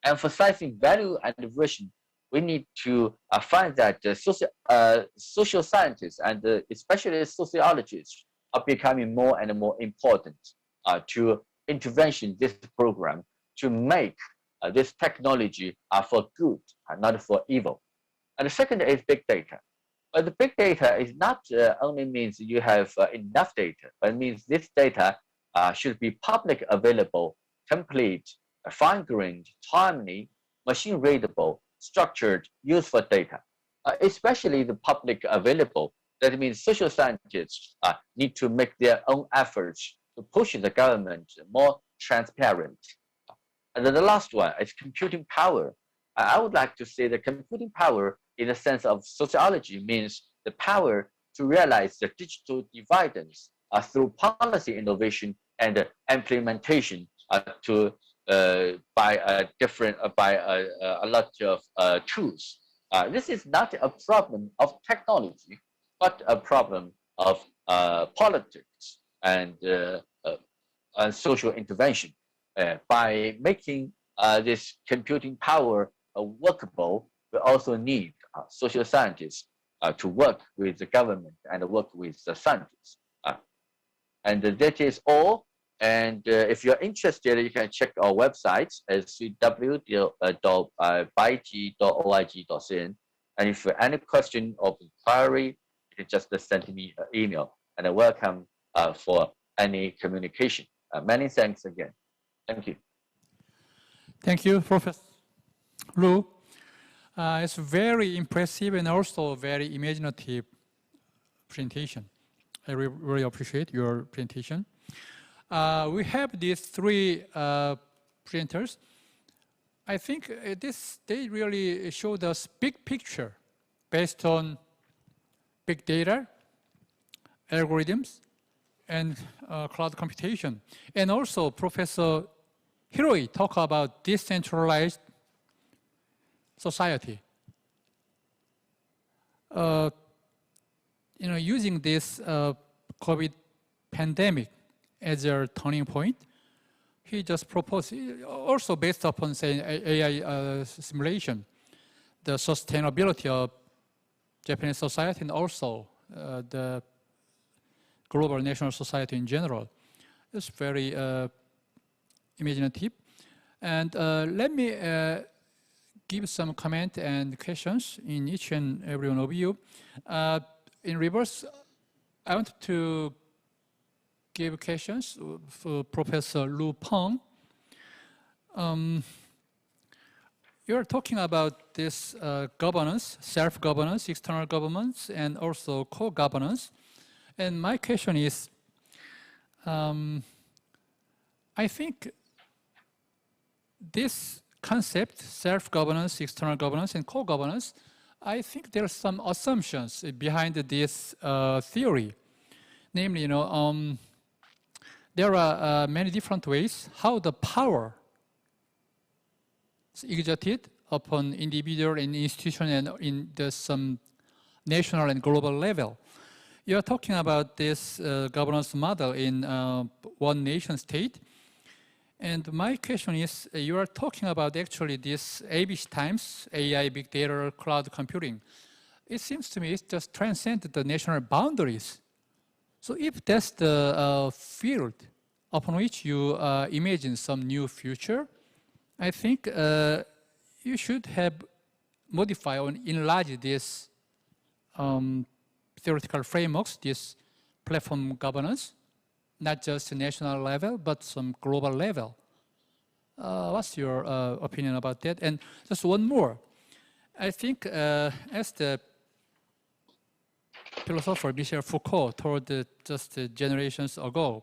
emphasizing value and reversion, we need to find that social scientists and especially sociologists are becoming more and more important to intervention this program to make this technology for good and not for evil. And the second is big data. But the big data is not only means you have enough data, but it means this data should be public available, complete, fine-grained, timely, machine-readable, structured, useful data, especially the public available. That means social scientists need to make their own efforts to push the government more transparent. And then the last one is computing power. I would like to say that computing power in the sense of sociology means the power to realize the digital dividends through policy innovation and implementation by a lot of tools. This is not a problem of technology, but a problem of politics and social intervention. By making this computing power workable, we also need social scientists to work with the government and work with the scientists. And that is all. And if you're interested, you can check our website at www.byt.org.cn. And if you have any question or inquiry, you can just send me an email. And I welcome for any communication. Many thanks again. Thank you. Thank you, Professor Lu. It's very impressive and also very imaginative presentation. I really appreciate your presentation. We have these three presenters. I think they really showed us big picture based on big data, algorithms, and cloud computation. And also Professor Hiroi talked about decentralized society. Using this COVID pandemic as a turning point, he just proposed, also based upon saying AI simulation, the sustainability of Japanese society and also the global national society in general. It's very imaginative. And let me give some comment and questions in each and every one of you. In reverse, I want to give questions for Professor Lu Peng. You're talking about this governance, self-governance, external governance, and also co-governance. And my question is, I think this concept, self-governance, external governance, and co-governance, I think there are some assumptions behind this theory. Namely, there are many different ways how the power is exerted upon individual and institution and in some national and global level. You are talking about this governance model in one nation state. And my question is, you are talking about actually this ABC times, AI, big data, cloud computing. It seems to me it just transcends the national boundaries. So if that's the field upon which you imagine some new future, I think you should have modified or enlarged this theoretical frameworks, this platform governance, not just national level, but some global level. What's your opinion about that? And just one more. I think as the philosopher Michel Foucault told just generations ago,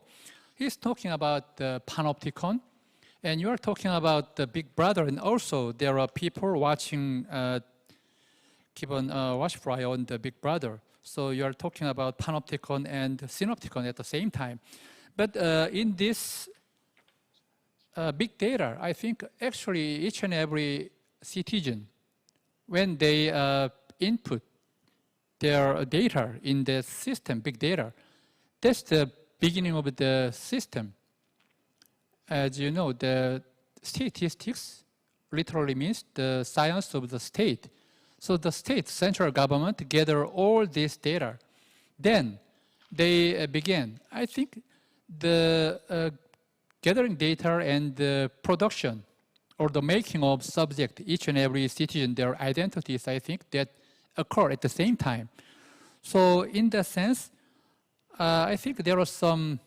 he's talking about the panopticon, and you're talking about the big brother, and also there are people watching, keep on watchful eye on the big brother. So you're talking about panopticon and synopticon at the same time. But in this big data, I think actually each and every citizen, when they input their data in the system, big data, that's the beginning of the system. As you know, the statistics literally means the science of the state. So the state, central government, gather all this data. Then they began. I think the gathering data and the production or the making of subject, each and every citizen, their identities, I think that occur at the same time. So in that sense, I think there are some,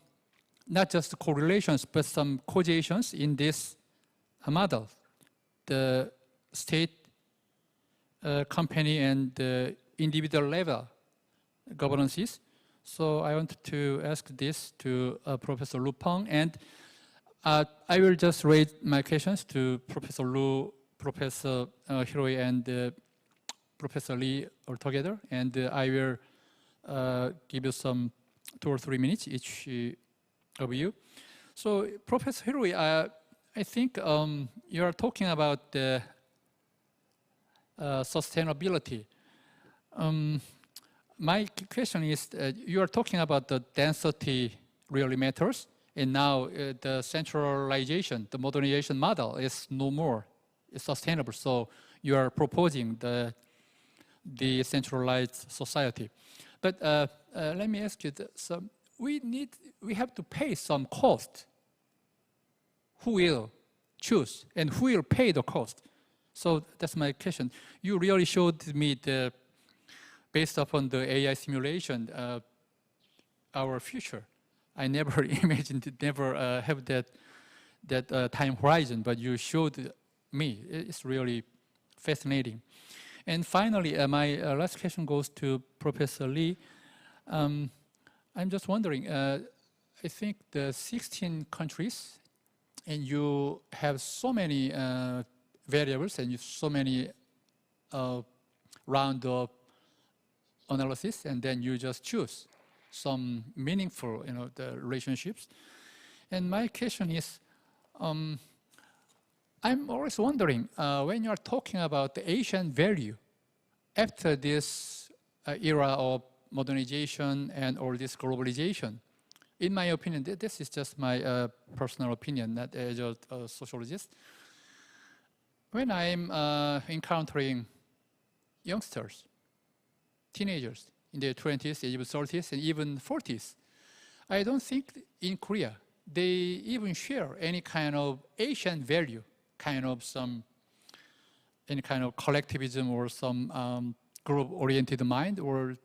not just correlations, but some causations in this model. The state, company, and the individual level governances. So I want to ask this to Professor Lu Peng, and I will just raise my questions to Professor Lu, Professor Hiroi, and Professor Lee all together, and I will give you some 2 or 3 minutes each of you. So Professor Hiroi, I think you are talking about the sustainability. My question is, you are talking about the density really matters, and now the centralization, the modernization model is no more, it's sustainable. So you are proposing the decentralized society. But let me ask you, so we have to pay some cost. Who will choose and who will pay the cost? So that's my question. You really showed me based upon the AI simulation, our future. I never imagined, never have that time horizon, but you showed me. It's really fascinating. And finally, my last question goes to Professor Lee. I'm just wondering, I think the 16 countries, and you have so many variables and so many round of analysis, and then you just choose some meaningful, the relationships. And my question is, I'm always wondering, when you are talking about the Asian value, after this era of modernization and all this globalization, in my opinion, this is just my personal opinion, not as a sociologist. When I'm encountering youngsters, teenagers in their 20s, even 30s, and even 40s, I don't think in Korea they even share any kind of Asian value, any kind of collectivism or some group-oriented mind or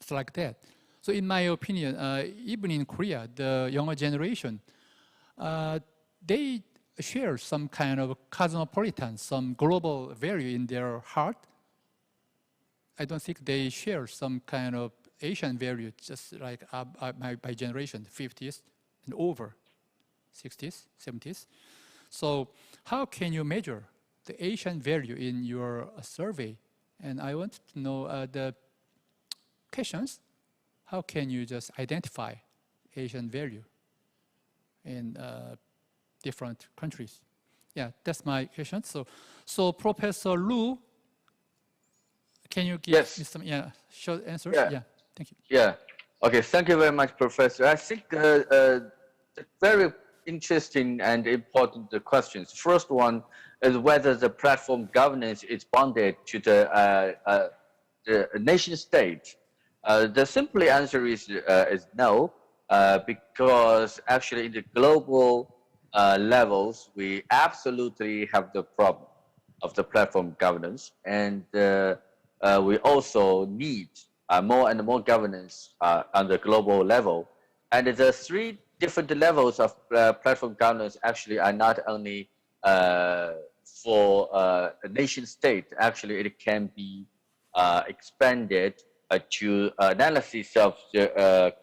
it's like that. So in my opinion, even in Korea, the younger generation, they share some kind of cosmopolitan, some global value in their heart. I don't think they share some kind of Asian value, just like my generation, 50s and over, 60s, 70s. So how can you measure the Asian value in your survey? And I want to know the questions. How can you just identify Asian value in different countries? Yeah, that's my question. So Professor Lu, can you give me some short answers? Yeah, thank you. Yeah. Okay, thank you very much, Professor. I think very interesting and important questions. First one is whether the platform governance is bounded to the nation state. The simple answer is no, because actually in the global levels, we absolutely have the problem of the platform governance, and we also need more and more governance on the global level. And the three different levels of platform governance actually are not only for a nation state. Actually, it can be expanded to analysis of the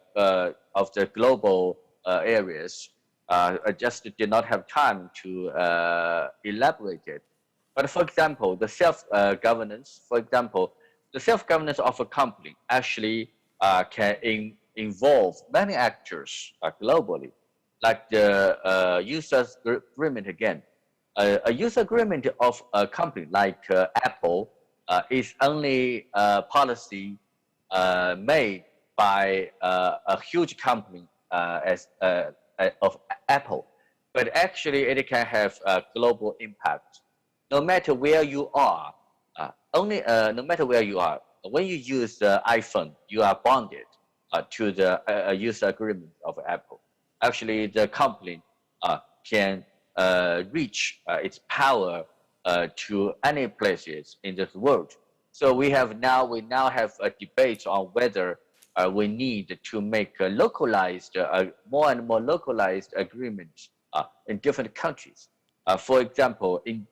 global areas. I just did not have time to elaborate it. But for example, the self-governance, the self-governance of a company actually can involve many actors globally, like the user agreement again. A user agreement of a company like Apple is only a policy made by a huge company of Apple, but actually it can have a global impact. No matter where you are, no matter where you are, when you use the iPhone, you are bonded to the user agreement of Apple. Actually, the company can reach its power to any places in this world. So we now have a debate on whether we need to make a localized, more and more localized agreements in different countries. For example, in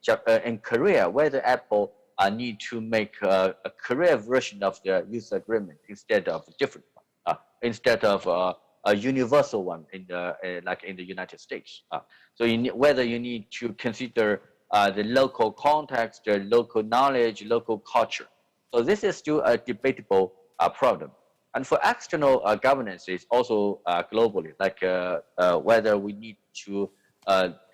Korea, whether Apple need to make a Korea version of the user agreement instead of a different one, instead of a universal one like in the United States. So whether you need to consider the local context, the local knowledge, local culture. So this is still a debatable problem. And for external governance, it's also globally, like whether we need to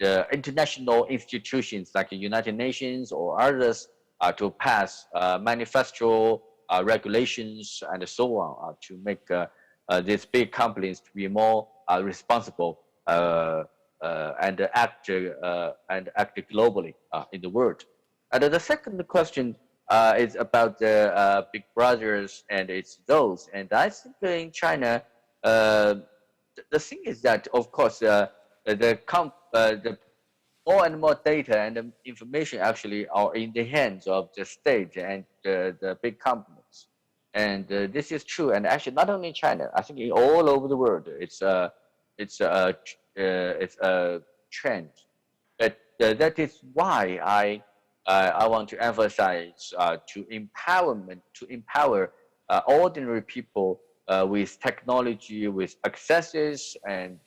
the international institutions like the United Nations or others to pass manifesto regulations and so on to make these big companies to be more responsible and act globally in the world. And the second question is about the big brothers and its roles. And I think in China, the thing is that, of course, the more and more data and information actually are in the hands of the state and the big companies. And this is true. And actually, not only in China, I think all over the world, it's a trend. But that is why I want to emphasize to empower ordinary people with technology, with accesses, and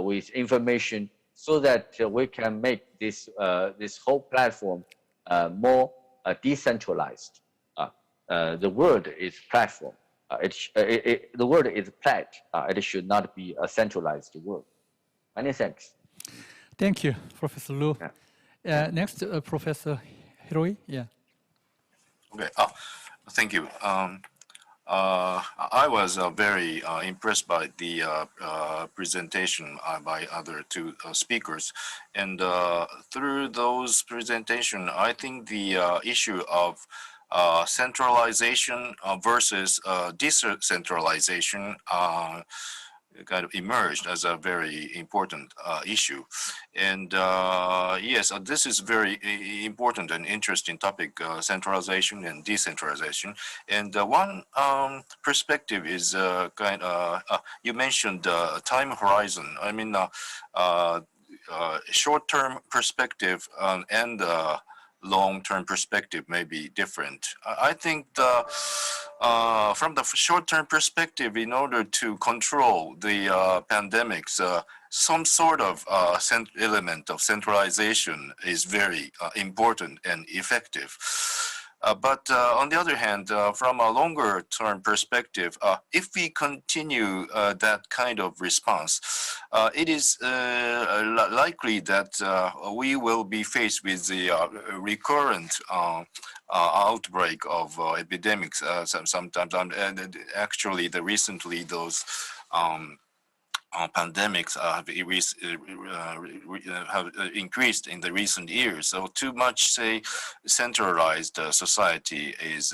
with information, so that we can make this this whole platform more decentralized. The word is platform. The word is plat. It should not be a centralized word. Many thanks. Thank you, Professor Lu. Yeah. Next, Professor Hiroi. Yeah. Okay. Thank you. I was very impressed by the presentation by other two speakers, and through those presentation, I think the issue of centralization versus decentralization kind of emerged as a very important issue. And yes, this is very important and interesting topic, centralization and decentralization. And one perspective is you mentioned time horizon. I mean, short-term perspective and long-term perspective may be different. I think from the short-term perspective, in order to control the pandemics, some sort of element of centralization is very important and effective. But on the other hand, from a longer term perspective, if we continue that kind of response, it is likely that we will be faced with the recurrent outbreak of epidemics sometimes. And actually, recently those pandemics have increased in the recent years. So too much, say, centralized society is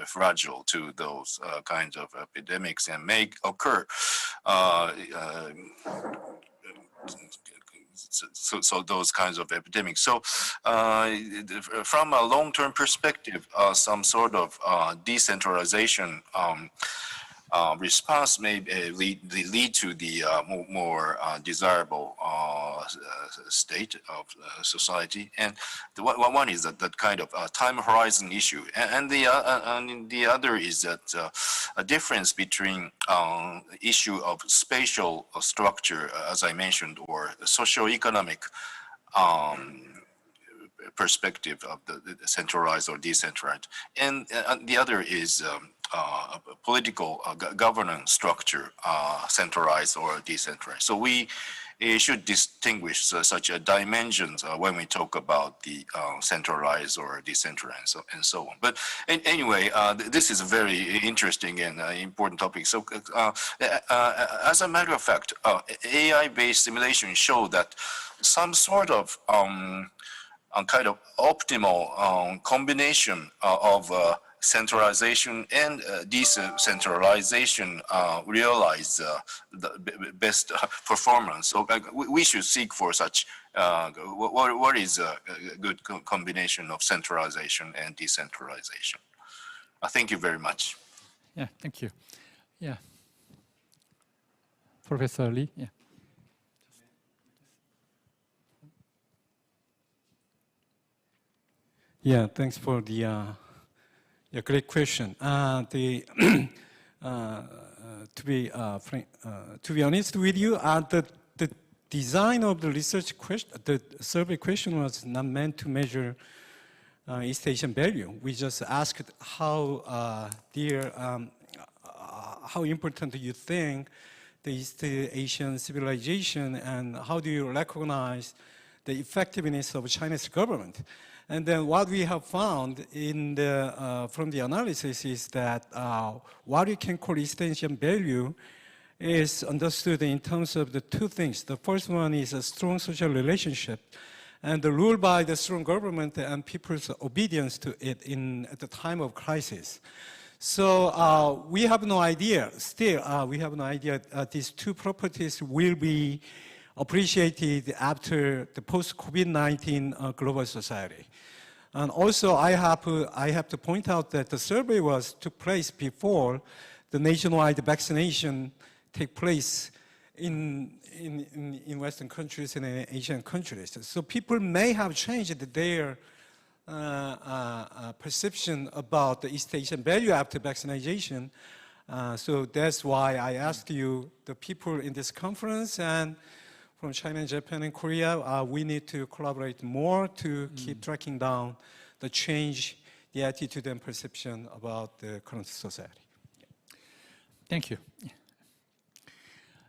fragile to those kinds of epidemics and may occur. So those kinds of epidemics. So from a long-term perspective, some sort of decentralization response may lead to the more desirable state of society. And one is that kind of time horizon issue, and the other is that a difference between issue of spatial structure, as I mentioned, or socio-economic perspective of the centralized or decentralized, and the other is political governance structure, centralized or decentralized. So we should distinguish such dimensions when we talk about the centralized or decentralized and so on. But anyway, this is a very interesting and important topic. So as a matter of fact, AI-based simulations show that some sort of kind of optimal combination of centralization and decentralization realize the best performance. So we should seek for such, what is a good combination of centralization and decentralization. Thank you very much. Yeah, thank you. Yeah. Professor Lee, yeah. Yeah, thanks for the great question. To be honest with you, the design of the research question, the survey question was not meant to measure East Asian value. We just asked how important do you think the East Asian civilization, and how do you recognize the effectiveness of Chinese government? And then what we have found in from the analysis is that what we can call East Asian value is understood in terms of the two things. The first one is a strong social relationship, and the rule by the strong government and people's obedience to it at the time of crisis. So we have no idea, still we have no idea these two properties will be appreciated after the post-COVID-19 global society. And also I have to point out that the survey took place before the nationwide vaccination take place in Western countries and in Asian countries. So people may have changed their perception about the East Asian value after vaccination. So that's why I asked you, the people in this conference and from China, Japan, and Korea, we need to collaborate more to keep tracking down the change, the attitude and perception about the current society. Thank you.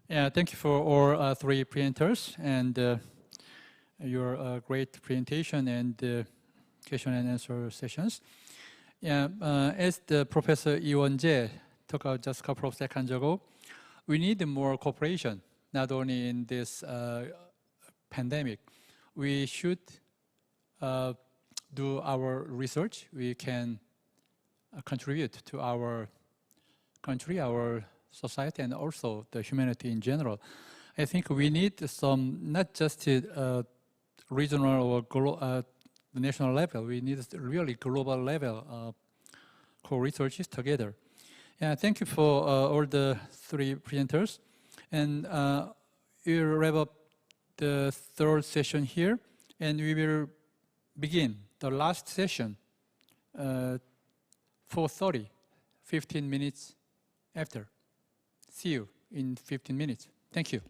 Yeah, thank you for all three presenters and your great presentation and question and answer sessions. Yeah, as the Professor Lee Won-jae talked about just a couple of seconds ago, we need more cooperation, not only in this pandemic. We should do our research. We can contribute to our country, our society, and also the humanity in general. I think we need some, not just regional or the national level, we need really global level co-researches together. Yeah, thank you for all the three presenters. And we'll wrap up the third session here, and we will begin the last session 4:30, 15 minutes after. See you in 15 minutes. Thank you.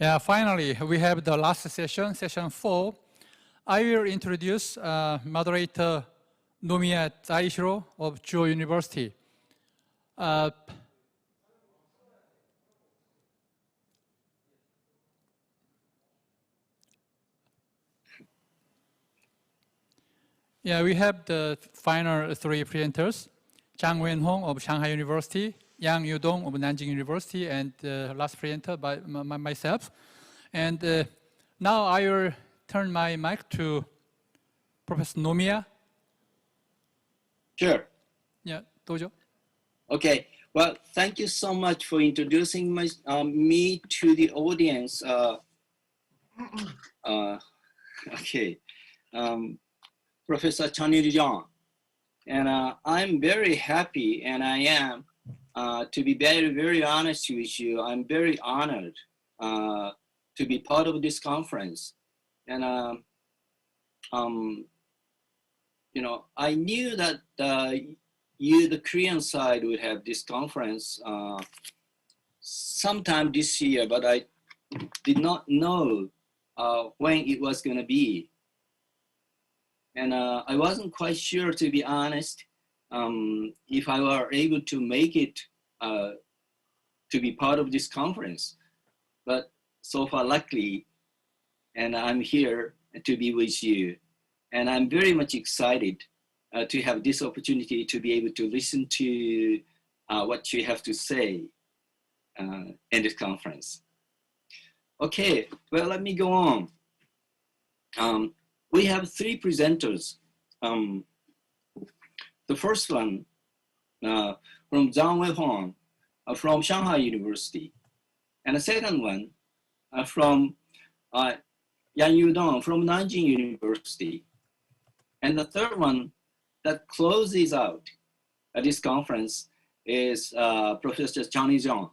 Yeah, finally, we have the last session, session 4. I will introduce moderator Nomiya Taishiro of Chuo University. Yeah, we have the final 3 presenters, Zhang Wenhong of Shanghai University, Yang Yudong of Nanjing University, and last presenter by myself. And now I will turn my mic to Professor Nomiya. Sure. Yeah, Dojo. Okay. Well, thank you so much for introducing me to the audience. Okay. Professor Chanyu Zhang. And I'm very happy, and I am, to be very, very honest with you, I'm very honored to be part of this conference. And, you know, I knew that the Korean side would have this conference sometime this year, but I did not know when it was going to be. And I wasn't quite sure, to be honest, if I were able to make it to be part of this conference. But so far, luckily, and I'm here to be with you. And I'm very much excited to have this opportunity to be able to listen to what you have to say in this conference. Okay, well, let me go on. We have 3 presenters. The first one from Zhang Wenhong from Shanghai University. And the second one from Yang Yudong from Nanjing University. And the third one that closes out this conference is Professor Chanyu Zhang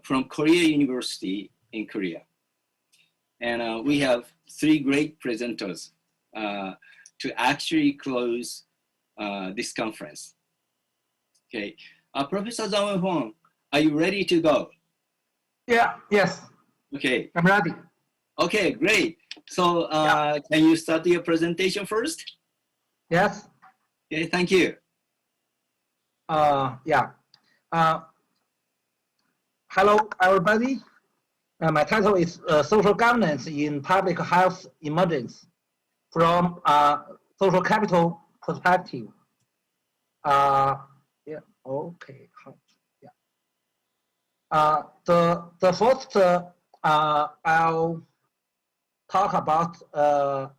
from Korea University in Korea. And we have 3 great presenters to actually close this conference. Okay, Professor Zhang Wenhong, are you ready to go? Yeah, yes. Okay. I'm ready. Okay, great. So can you start your presentation first? Yes. Okay, thank you. Yeah. Hello, everybody. My title is Social Governance in Public Health Emergence from Social Capital Perspective. Yeah, okay. Yeah. The first, I'll talk about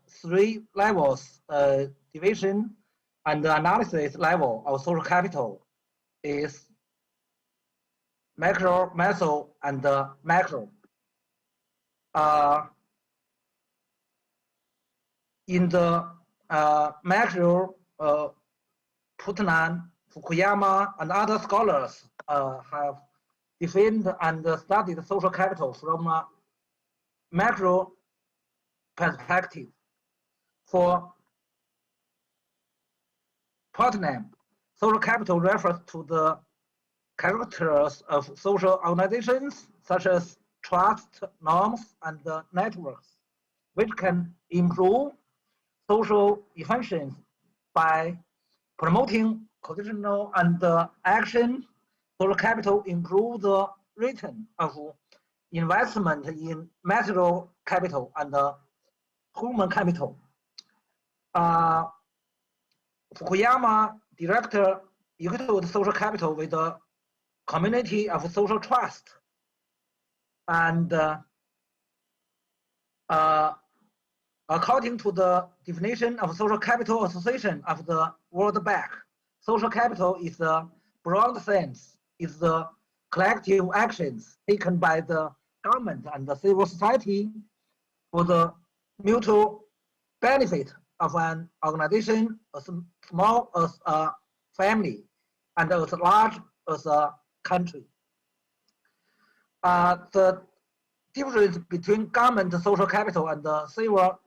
3 levels, division and analysis level of social capital is micro, meso, and macro. In the macro, Putnam, Fukuyama, and other scholars have defined and studied social capital from a macro perspective. For Putnam, social capital refers to the characters of social organizations such as trust, norms, and networks, which can improve social efficiency by promoting conditional and action. Social capital improve the return of investment in material capital and human capital. Fukuyama director equated social capital with a community of social trust. And according to the definition of social capital association of the World Bank, social capital is the broad sense, is the collective actions taken by the government and the civil society for the mutual benefit of an organization, as small as a family, and as large as a country. The difference between government social capital and the civil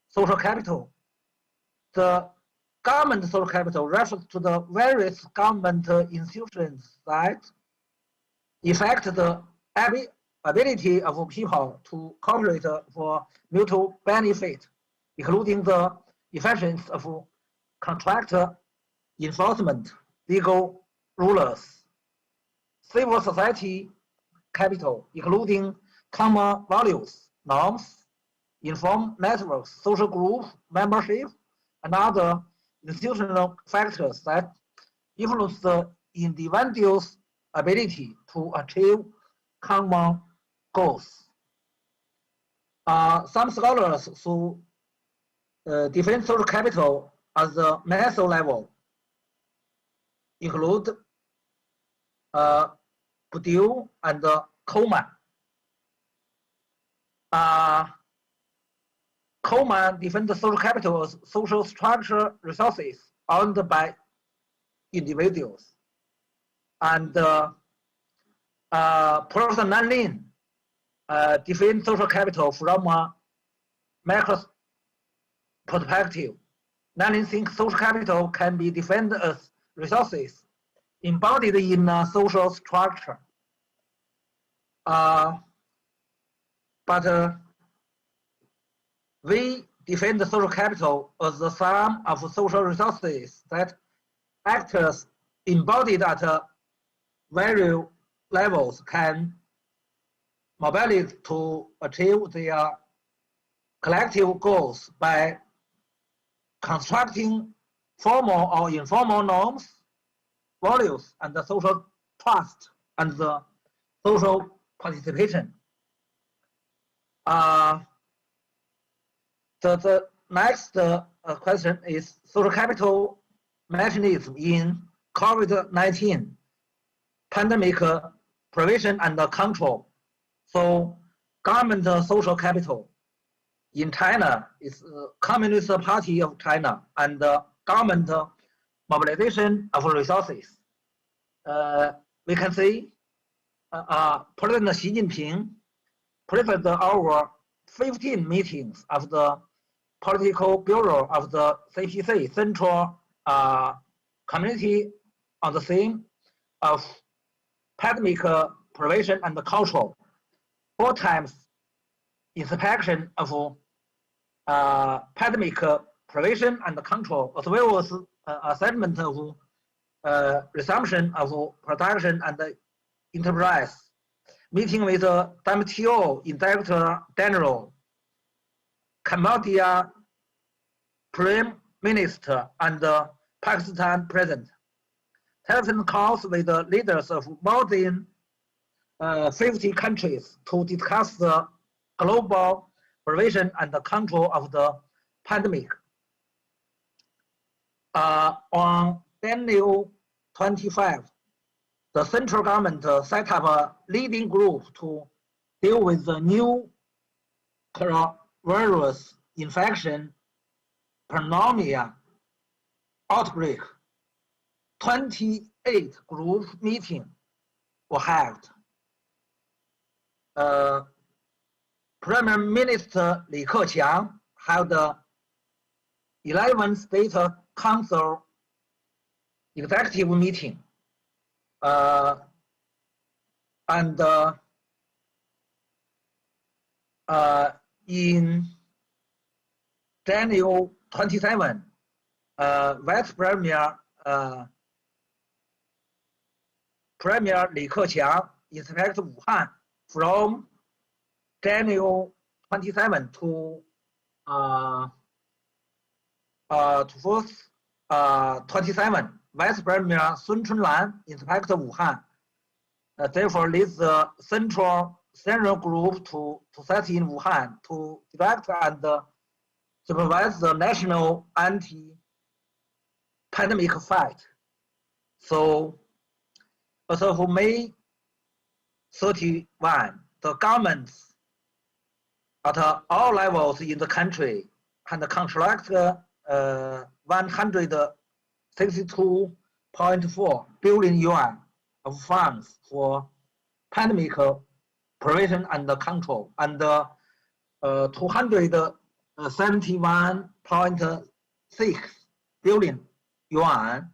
social capital. The government social capital refers to the various government institutions that effect the ability of people to cooperate for mutual benefit, including the efficiency of contract enforcement, legal rulers, civil society capital, including common values, norms, informed networks, social group membership, and other institutional factors that influence the individual's ability to achieve common goals. Some scholars who define social capital at the meso level include Bourdieu and Coleman. Coleman defined the social capital as social structure resources owned by individuals. And Professor Nanlin defined social capital from a macro perspective. Nanlin thinks social capital can be defined as resources embodied in a social structure. But we define the social capital as the sum of social resources that actors embodied at various levels can mobilize to achieve their collective goals by constructing formal or informal norms, values, and the social trust and the social participation. The next question is social capital mechanism in COVID-19 pandemic prevention and control. So government social capital in China is Communist Party of China and government mobilization of resources. We can see President Xi Jinping presided over 15 meetings of the Political Bureau of the CPC, Central Committee on the theme of pandemic prevention and control. 4 times inspection of pandemic prevention and control, as well as assessment of resumption of production and enterprise. Meeting with WTO Director General, Cambodia Prime Minister, and Pakistan President. Telephone calls with the leaders of more than 50 countries to discuss the global prevention and control of the pandemic. On January 25, the central government set up a leading group to deal with the new coronavirus infection pneumonia outbreak. 28 group meetings were held. Prime Minister Li Keqiang held the 11th State Council executive meeting. In January 27, Vice Premier Li Keqiang inspected Wuhan from January 27 to 27. Vice Premier Sun Chunlan inspected Wuhan. Therefore, leads the central group to set in Wuhan to direct and supervise the national anti-pandemic fight. So, as of May 31, the governments at all levels in the country had contract 162.4 billion yuan of funds for pandemic prevention and control, and 271.6 billion yuan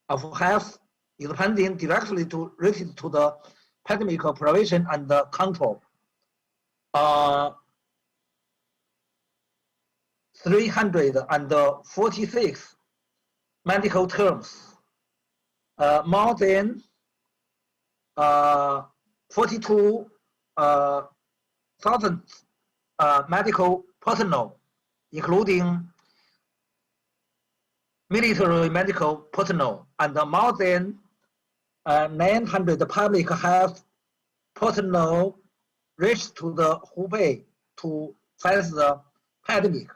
of health expending directly related to the pandemic prevention and control. 346 medical terms, more than 42,000 medical personnel, including military medical personnel, and more than 900 public health personnel reached to the Hubei to fight the pandemic.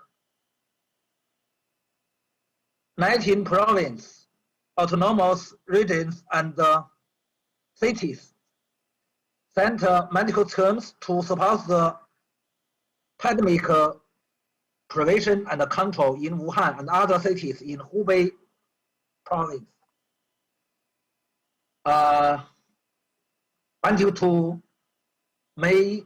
19 provinces, autonomous regions, and cities sent medical teams to support the pandemic prevention and control in Wuhan and other cities in Hubei province. Until to May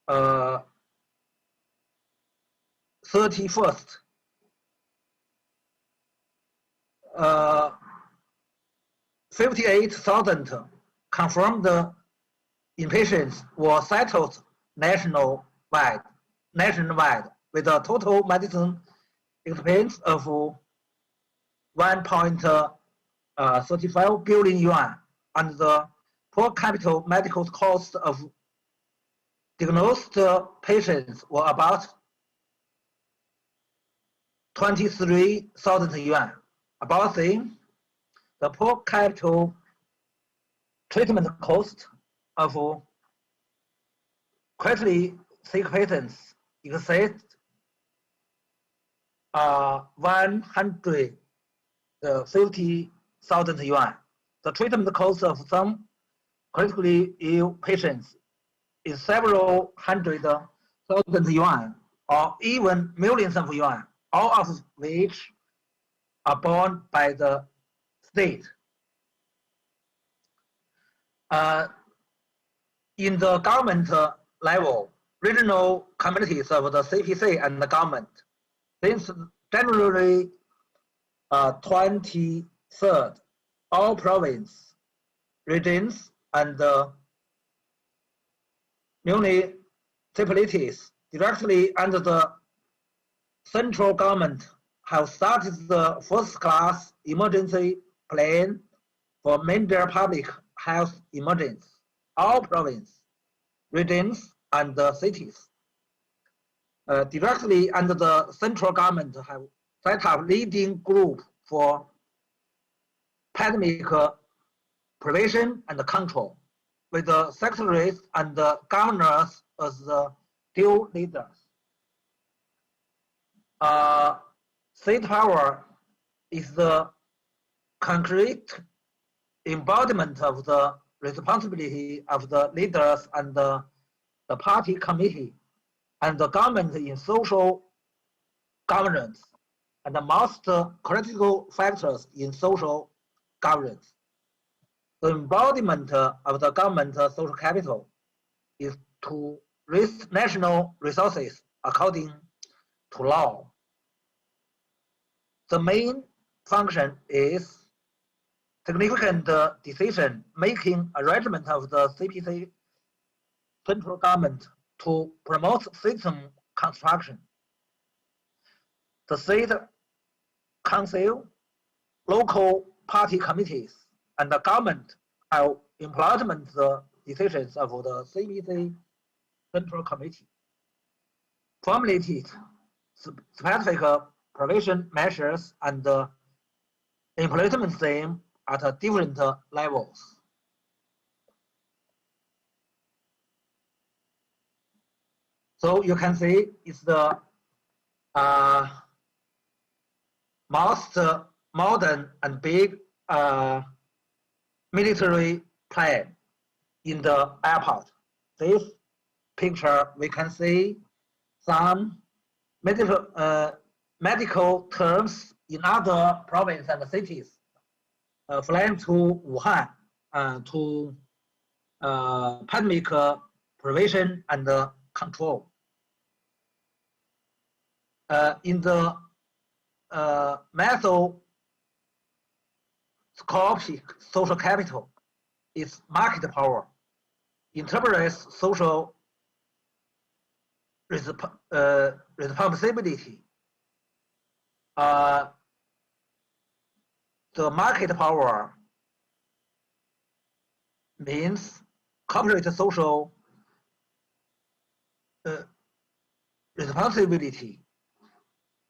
31st, 58,000 confirmed inpatients were settled nationwide, with a total medicine expense of 1.35 billion yuan, and the per capita medical cost of diagnosed patients were about 23,000 yuan. About the per capita treatment cost of critically sick patients exceeds 150,000 yuan. The treatment cost of some critically ill patients is several hundred thousand yuan, or even millions of yuan, all of which are borne by the state. In the government level, regional committees of the CPC and the government, since January 23rd, all provinces, regions, and municipalities directly under the central government have started the first-class emergency plan for major public health emergencies. All provinces, regions, and cities directly under the central government have set up leading group for pandemic prevention and control, with the secretaries and the governors as the due leaders. State power is the concrete embodiment of the responsibility of the leaders and the party committee and the government in social governance, and the most critical factors in social governance. The embodiment of the government social capital is to raise national resources according to law. The main function is significant decision-making arrangement of the CPC central government to promote system construction. The state council, local party committees, and the government have implemented the decisions of the CPC Central Committee, formulated specific prevention measures, and implement them at different levels. So you can see it's the most modern and big military plan in the airport. This picture, we can see some medical terms in other provinces and cities flying to Wuhan to pandemic prevention and control. In the mesoscopic social capital is market power, interprets social responsibility. The market power means corporate social responsibility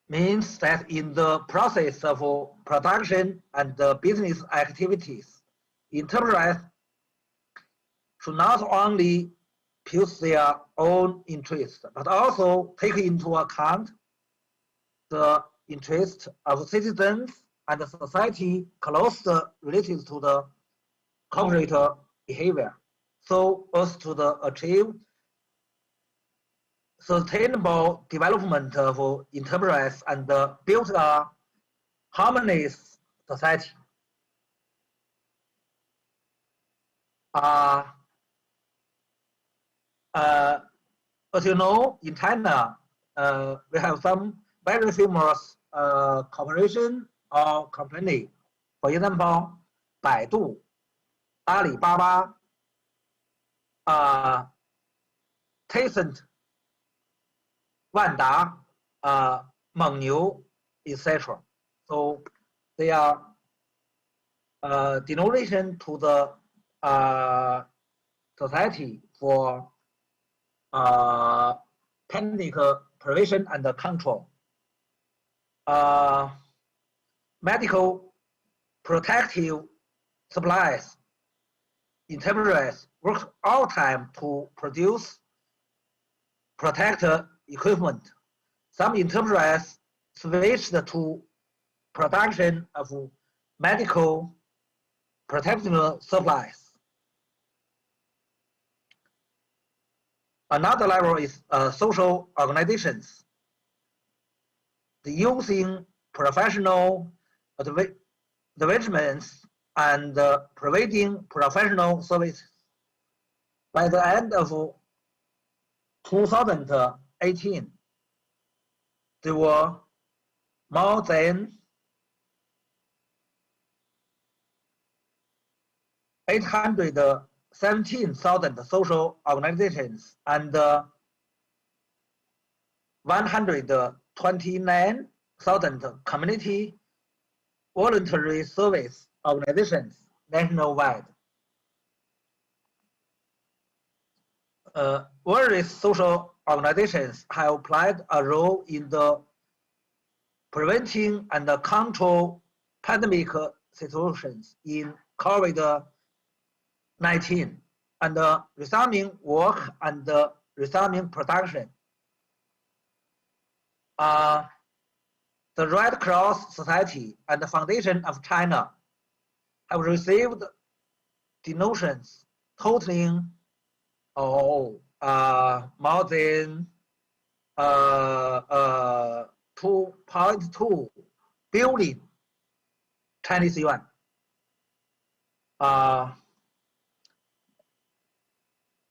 means that in the process of production and business activities, enterprise should not only put their own interest, but also take into account the interest of citizens and society closely related to the corporate behavior, so as to achieve sustainable development of enterprise and build a harmonious society. As you know, in China, we have some very famous corporation or company. For example, Baidu, Alibaba, Tencent, Wanda, Mengniu, etc. So they are denotation to the society for pandemic prevention and control. Medical protective supplies enterprise work all time to produce protect equipment. Some enterprise switched to production of medical protective supplies. Another level is social organizations. The using professional advancements and providing professional services. By the end of 2018, there were more than 817,000 social organizations and 129,000 community voluntary service organizations nationwide. Various social organizations have played a role in the preventing and control pandemic situations in COVID-19 and resuming work and resuming production. The Red Cross Society and the Foundation of China have received donations totaling more than 2.2 billion Chinese yuan.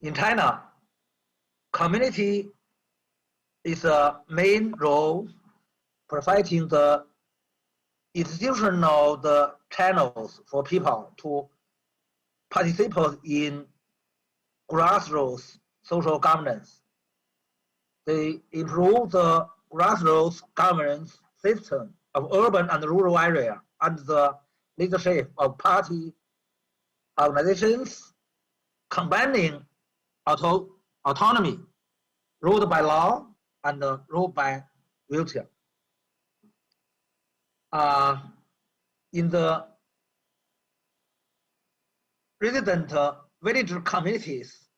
In China, community is a main role providing the institutional channels for people to participate in grassroots social governance. They improve the grassroots governance system of urban and rural area under the leadership of party organizations, combining autonomy, ruled by law and ruled by virtue. In the resident village communities,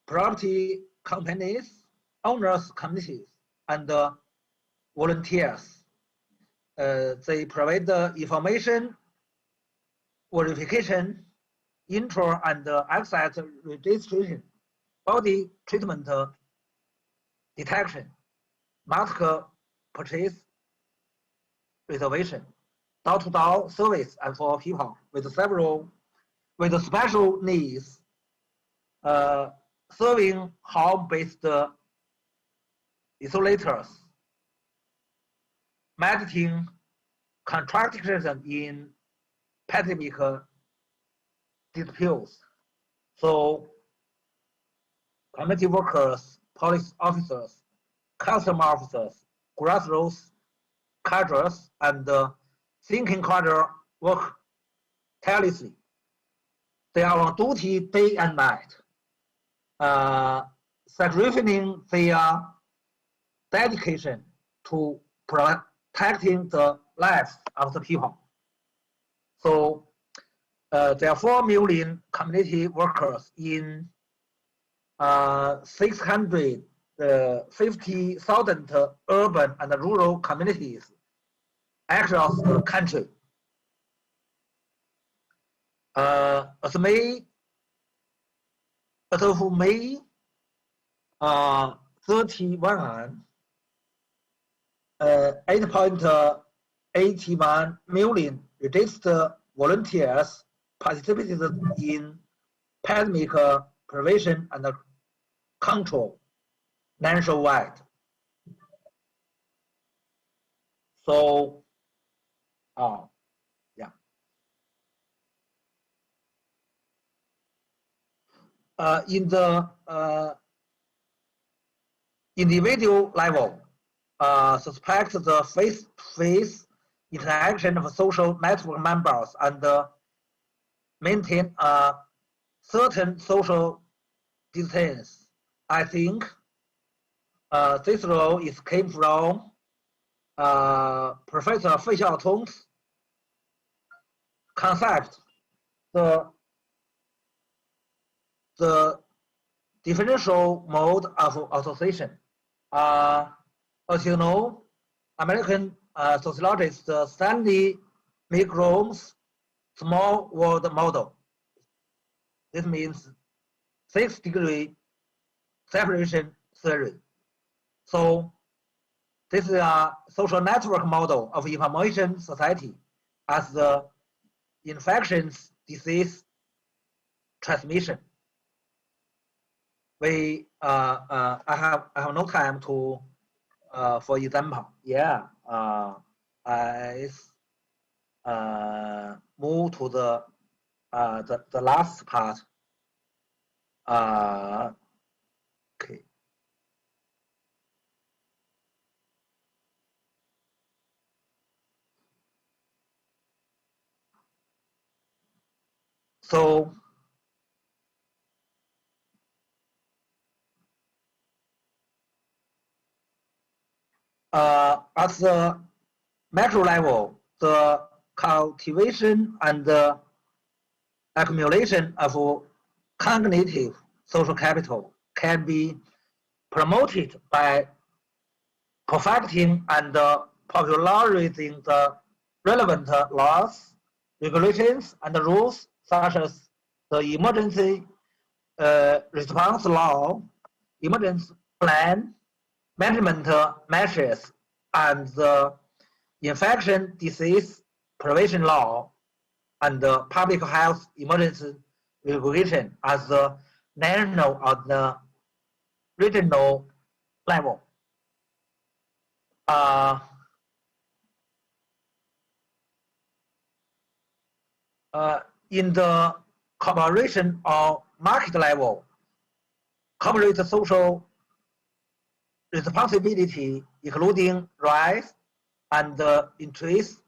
property companies, owners communities, and volunteers, they provide the information, verification, intro and exit registration, body treatment detection, mask purchase reservation, door-to-door service, and for people with special needs, serving home-based isolators, mediating contractions in pandemic disputes. So community workers police officers, custom officers, grassroots cadres, and thinking cadre work tirelessly. They are on duty day and night, sacrificing their dedication to protecting the lives of the people. So there are 4 million community workers in 650,000 urban and rural communities across the country. As of May 31, 8.81 million registered volunteers participated in pandemic prevention and control nationwide. So, yeah. In the individual level, suspect the face-to-face interaction of social network members and maintain a certain social distance. I think this role came from Professor Fei Xiaotong's concept, the differential mode of association. As you know, American sociologist Stanley McGrone's small world model. This means 6-degree separation theory. So this is a social network model of information society as the infectious disease transmission. I have no time to for example. Yeah, I move to the last part. Okay. So at the macro level, the cultivation and the accumulation of cognitive social capital can be promoted by perfecting and popularizing the relevant laws, regulations, and rules such as the emergency response law, emergency plan, management measures, and the infection disease prevention law, and the public health emergency regulation at the national or the regional level. In the corporation or market level, corporate social responsibility, including rights and interests,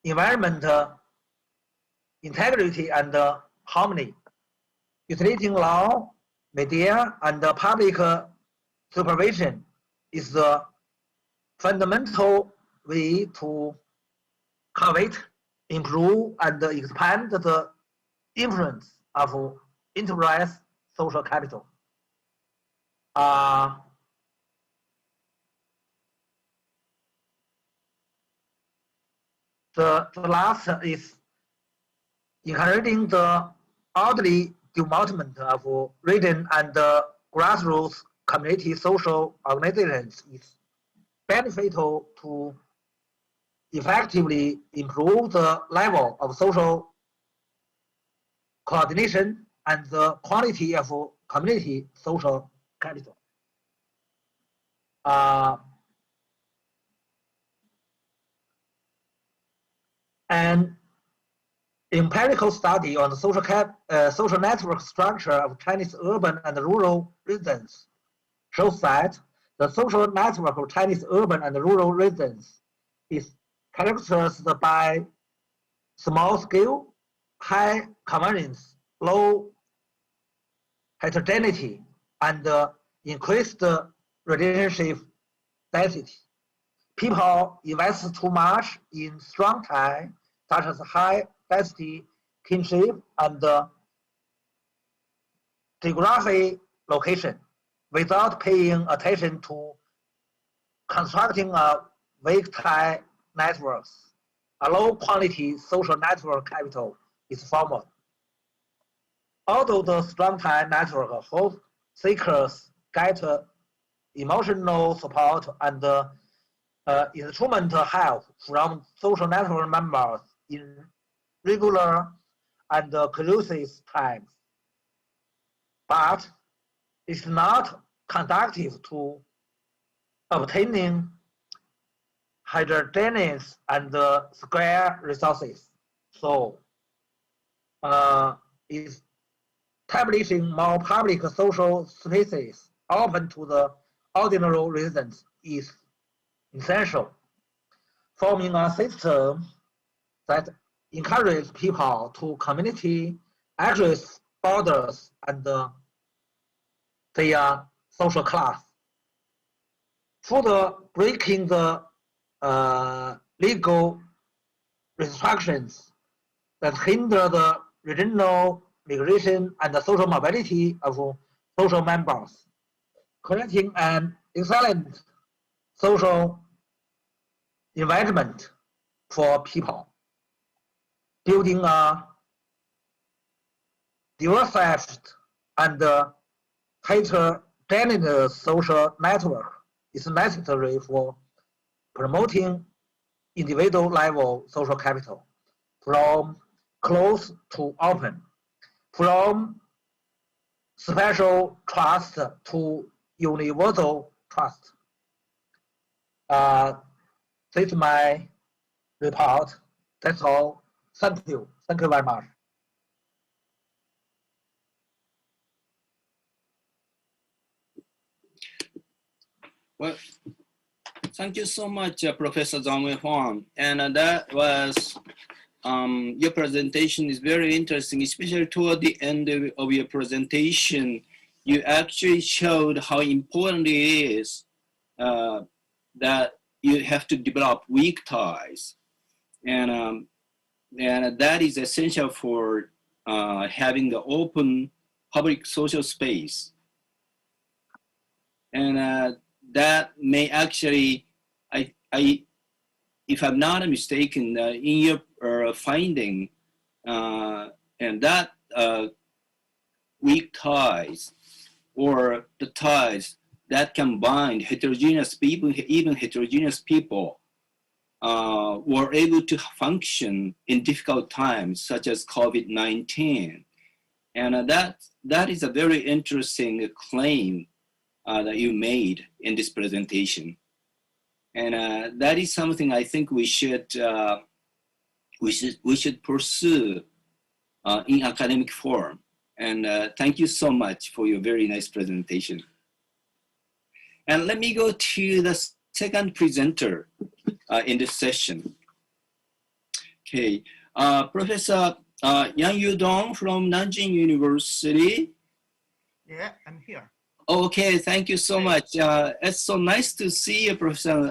environment integrity and harmony, utility law, media, and public supervision is the fundamental way to cultivate, improve, and expand the influence of enterprise social capital. The last is encouraging the orderly development of region and grassroots community social organizations is beneficial to effectively improve the level of social coordination and the quality of community social capital. An empirical study on the social network structure of Chinese urban and rural regions shows that the social network of Chinese urban and rural residents is characterized by small scale, high convergence, low heterogeneity, and increased relationship density. People invest too much in strong ties, such as high density kinship and geographic location, without paying attention to constructing a weak tie networks. A low quality social network capital is formed. Although the strong tie network hope seekers get emotional support and instrumental help from social network members in regular and collusive times, but it's not conducive to obtaining heterogeneous and square resources. So, establishing more public social spaces open to the ordinary residents is essential. Forming a system that encourages people to community address borders and their social class. Further breaking the legal restrictions that hinder the regional migration and the social mobility of social members, creating an excellent social environment for people, building a diversified and heterogeneous social network is necessary for promoting individual level social capital, from closed to open, from special trust to universal trust. This is my report. That's all. Thank you. Thank you very much. Well, thank you so much, Professor Zhang Wei Huang. And that was, your presentation is very interesting, especially toward the end of your presentation. You actually showed how important it is that you have to develop weak ties. And that is essential for having the open public social space. And that may actually, if I'm not mistaken, in your finding, and that weak ties or the ties that can bind heterogeneous people, even heterogeneous people, were able to function in difficult times, such as COVID-19. And that is a very interesting claim that you made in this presentation. And that is something I think we should pursue in academic form. And thank you so much for your very nice presentation. And let me go to the second presenter in this session. Okay, Professor Yang Yudong from Nanjing University. Yeah, I'm here. Okay, thank you so much. It's so nice to see you, Professor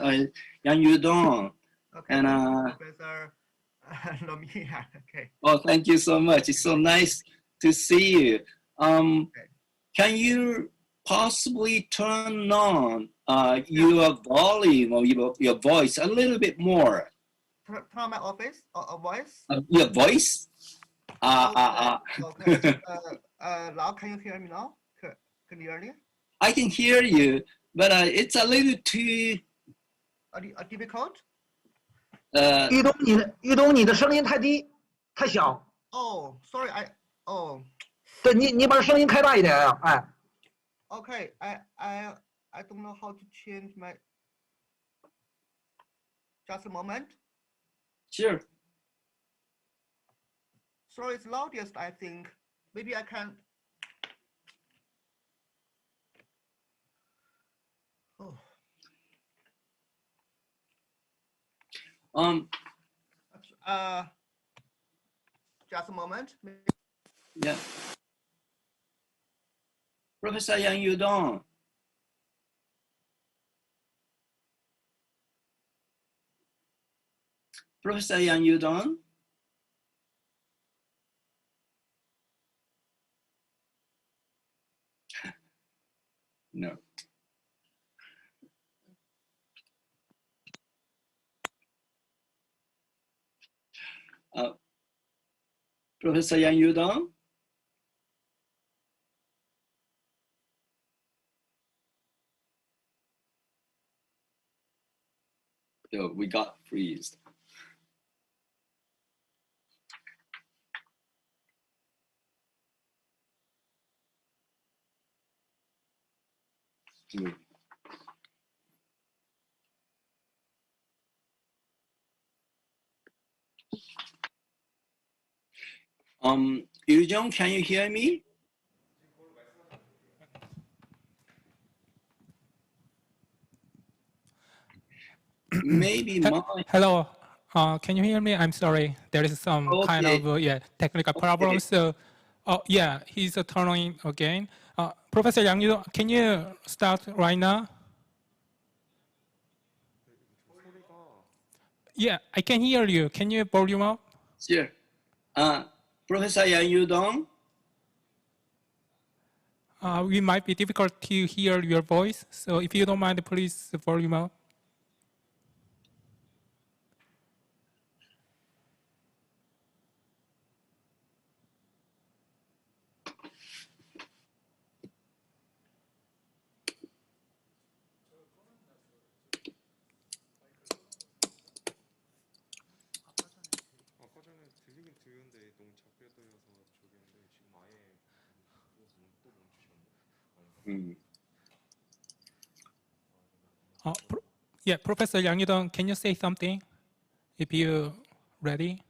Yang Yudong. Okay, And Professor Nomiya. Okay. Oh, thank you so much. It's so nice to see you. Can you possibly turn on your volume of your voice a little bit more? Turn on my office or voice? Your voice? Okay. Now can you hear me now? Clearly? I can hear you, but it's a little too difficult. 玉东，你的声音太低，太小。Oh, sorry. 对你把声音开大一点啊，哎。Okay, I don't know how to change my. Just a moment. Sure. So it's loudest, I think. Maybe I can. Just a moment. Yeah. Professor Yang Yudong. Professor Yang Yudong. No. Professor Yang Yudong. So we got freezed. Yu-jung, can you hear me? Maybe my... Hello, can you hear me? I'm sorry. There is some kind of technical problem. So, yeah, he's turning again. Professor Yang, can you start right now? Yeah, I can hear you. Can you volume up? Sure. Professor Yang Yudong. We might be difficult to hear your voice. So if you don't mind, please volume up. Yeah, Professor Yang Yudong, can you say something if you're ready?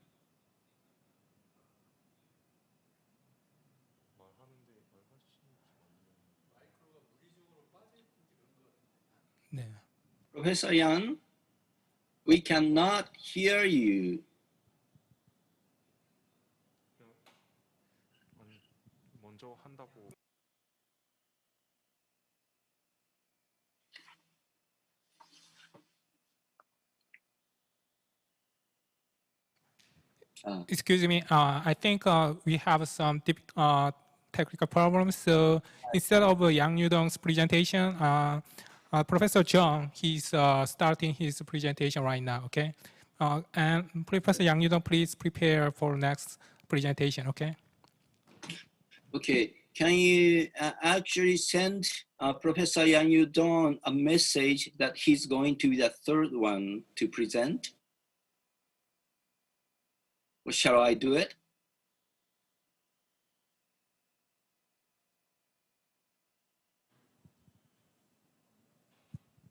Yeah. Professor Yang, we cannot hear you. Excuse me, I think we have some technical problems. So instead of Yang Yudong's presentation, Professor Zhang, he's starting his presentation right now, okay? And Professor Yang Yudong, please prepare for next presentation, okay? Okay, can you actually send Professor Yang Yudong a message that he's going to be the third one to present? Or shall I do it?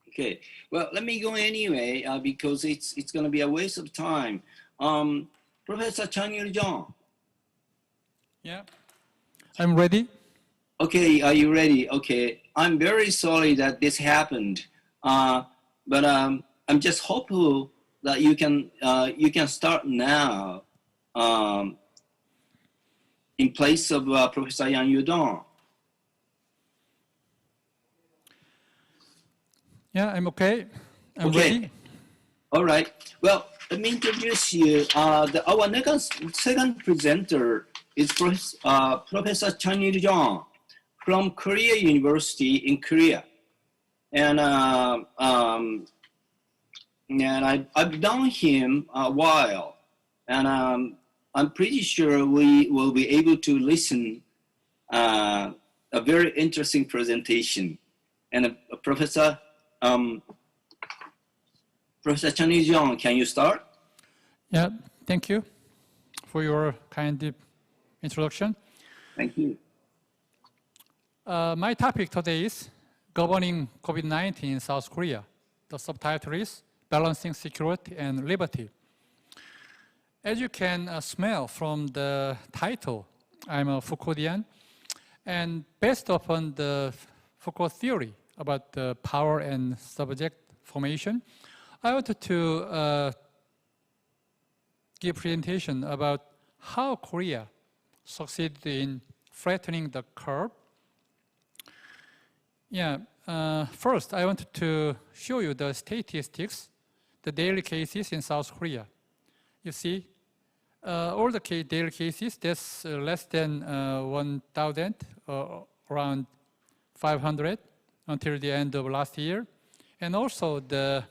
Okay, well, let me go anyway, because it's going to be a waste of time. Professor Chang Il-jung. Yeah, I'm ready. Okay, are you ready? Okay, I'm very sorry that this happened, but I'm just hopeful that you can start now in place of Professor Yang Yudong. Yeah, I'm okay. I'm Okay. ready. All right. Well, let me introduce you. Our second presenter is Professor Chang Il-jung from Korea University in Korea, and I've known him a while, and I'm pretty sure we will be able to listen a very interesting presentation. And Professor Chang Il-jung, can you start? Yeah, thank you for your kind introduction. Thank you. My topic today is governing COVID-19 in South Korea. The subtitle is Balancing Security and Liberty. As you can smell from the title, I'm a Foucauldian, and based upon the Foucault theory about the power and subject formation, I wanted to give presentation about how Korea succeeded in flattening the curve. Yeah, first I wanted to show you the statistics, the daily cases in South Korea. You see, all the daily cases, that's less than 1,000, around 500 until the end of last year. And also the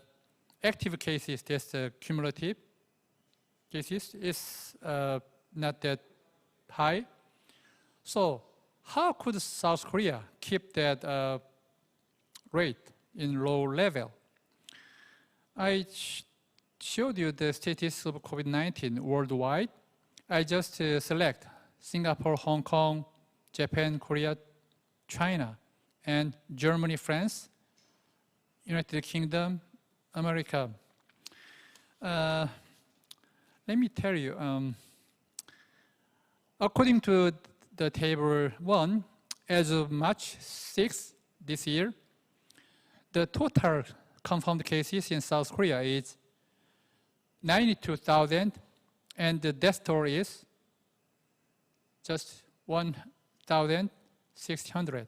active cases, that's cumulative cases, is not that high. So how could South Korea keep that rate in low level? I showed you the statistics of COVID-19 worldwide. I just select Singapore, Hong Kong, Japan, Korea, China, and Germany, France, United Kingdom, America. Let me tell you, according to the table 1, as of March 6 this year, the total confirmed cases in South Korea is 92,000, and the death toll is just 1,600.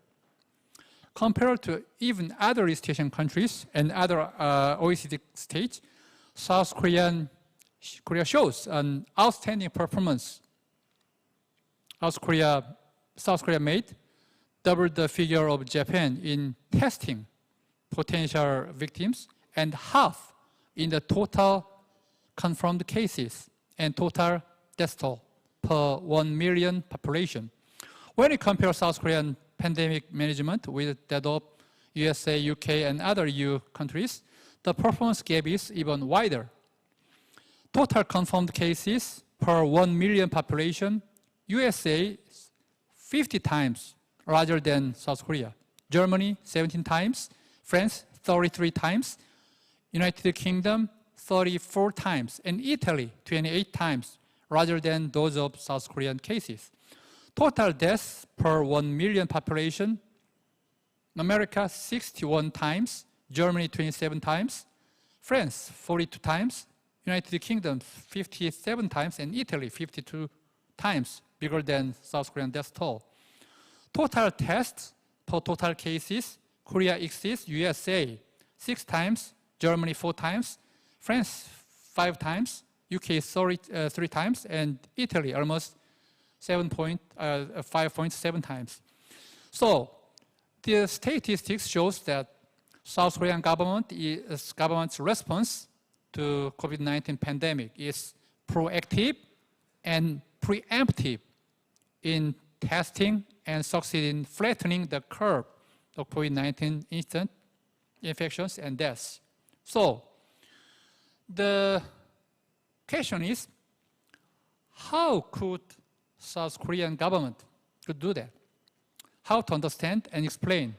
Compared to even other East Asian countries and other OECD states, South Korea shows an outstanding performance. South Korea made double the figure of Japan in testing potential victims and half in the total confirmed cases and total death toll per 1 million population. When you compare South Korean pandemic management with that of USA, UK, and other EU countries, the performance gap is even wider. Total confirmed cases per 1 million population, USA 50 times larger than South Korea. Germany 17 times, France 33 times, United Kingdom 34 times, and Italy 28 times larger than those of South Korean cases. Total deaths per 1 million population, America 61 times, Germany 27 times, France 42 times, United Kingdom 57 times, and Italy 52 times bigger than South Korean death toll. Total tests per total cases, Korea exceeds USA 6 times, Germany 4 times, France 5 times, UK 3 times, and Italy almost 5.7 times. So the statistics shows that South Korean government's response to COVID-19 pandemic is proactive and preemptive in testing and succeed in flattening the curve of COVID-19 instant infections and deaths. So the question is, how could South Korean government could do that? How to understand and explain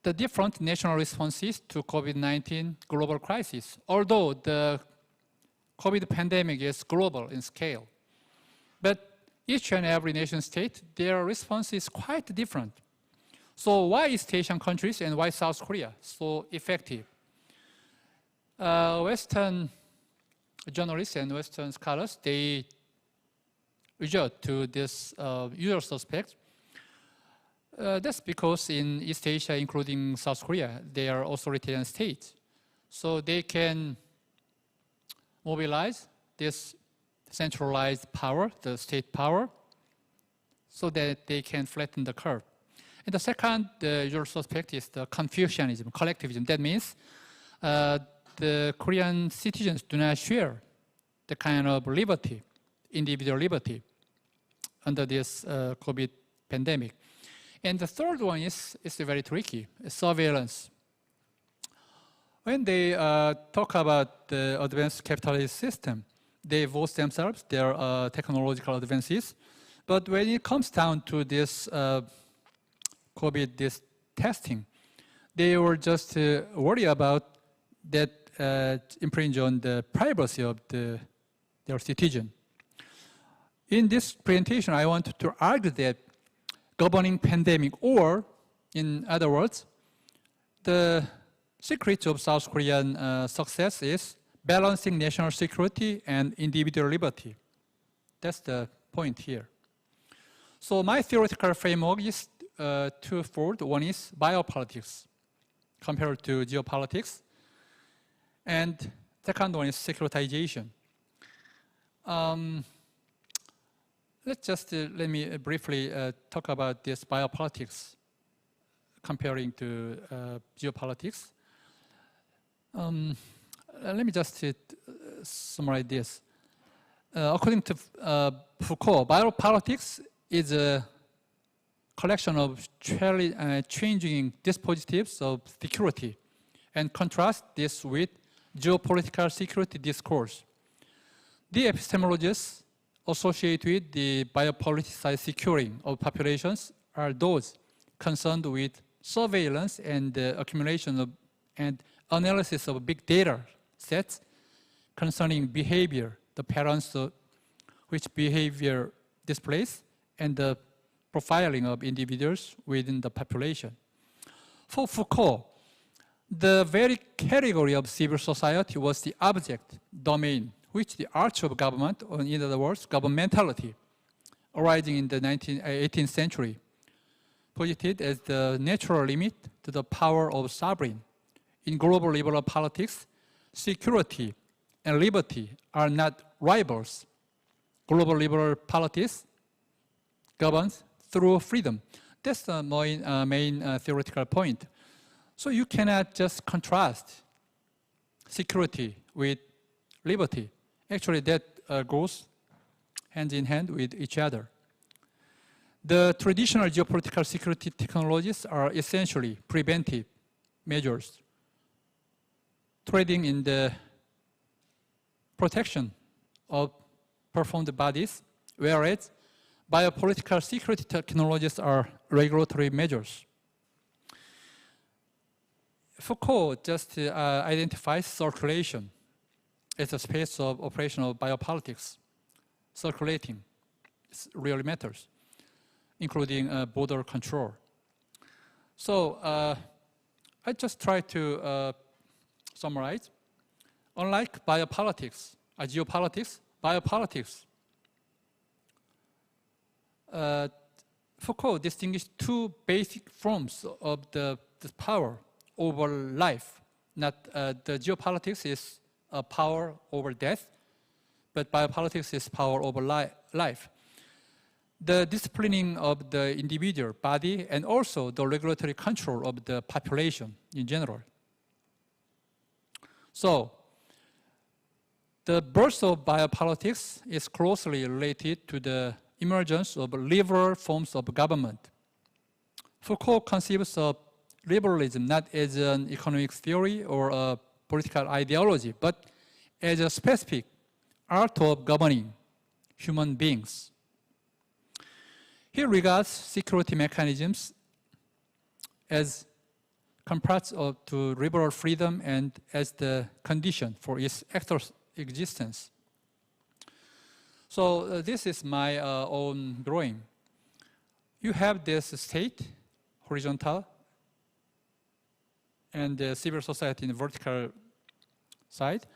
the different national responses to COVID-19 global crisis, although the COVID pandemic is global in scale. But each and every nation state, their response is quite different. So why East Asian countries and why South Korea so effective? Western journalists and Western scholars, they resort to this usual suspect. That's because in East Asia, including South Korea, they are authoritarian states. So they can mobilize this centralized power, the state power, so that they can flatten the curve. And the second, the usual suspect is the Confucianism, collectivism. That means the Korean citizens do not share the kind of liberty, individual liberty, under this COVID pandemic. And the third one is very tricky, surveillance. When they talk about the advanced capitalist system, they boast themselves their technological advances. But when it comes down to this COVID, this testing, they were just worried about that infringe on the privacy of their citizen. In this presentation, I want to argue that governing pandemic, or in other words, the secret of South Korean success is balancing national security and individual liberty. That's the point here. So my theoretical framework is twofold. One is biopolitics compared to geopolitics, and second one is securitization. Let me briefly talk about this biopolitics comparing to geopolitics. Let me just summarize this. According to Foucault, biopolitics is a collection of changing dispositives of security, and contrast this with geopolitical security discourse. The epistemologies associated with the biopoliticized securing of populations are those concerned with surveillance and accumulation of and analysis of big data sets concerning behavior, the patterns of which behavior displays, and the profiling of individuals within the population. For Foucault, the very category of civil society was the object domain, which the arch of government, or in other words, governmentality, arising in the 18th century, posited as the natural limit to the power of sovereign. In global liberal politics, security and liberty are not rivals. Global liberal politics governs through freedom. That's the main theoretical point. So you cannot just contrast security with liberty. Actually, that goes hand in hand with each other. The traditional geopolitical security technologies are essentially preventive measures, trading in the protection of performed bodies, whereas biopolitical security technologies are regulatory measures. Foucault just identifies circulation as a space of operation of biopolitics. Circulating really matters, including border control. So I just try to summarize. Unlike biopolitics, geopolitics, biopolitics, Foucault distinguished two basic forms of the power over life. Not the geopolitics is power over death, but biopolitics is power over life. The disciplining of the individual body and also the regulatory control of the population in general. So, the birth of biopolitics is closely related to the emergence of liberal forms of government. Foucault conceives of liberalism not as an economic theory or a political ideology, but as a specific art of governing human beings. He regards security mechanisms as comparats to liberal freedom and as the condition for its existence. So this is my own drawing. You have this state, horizontal, and the civil society in the vertical side.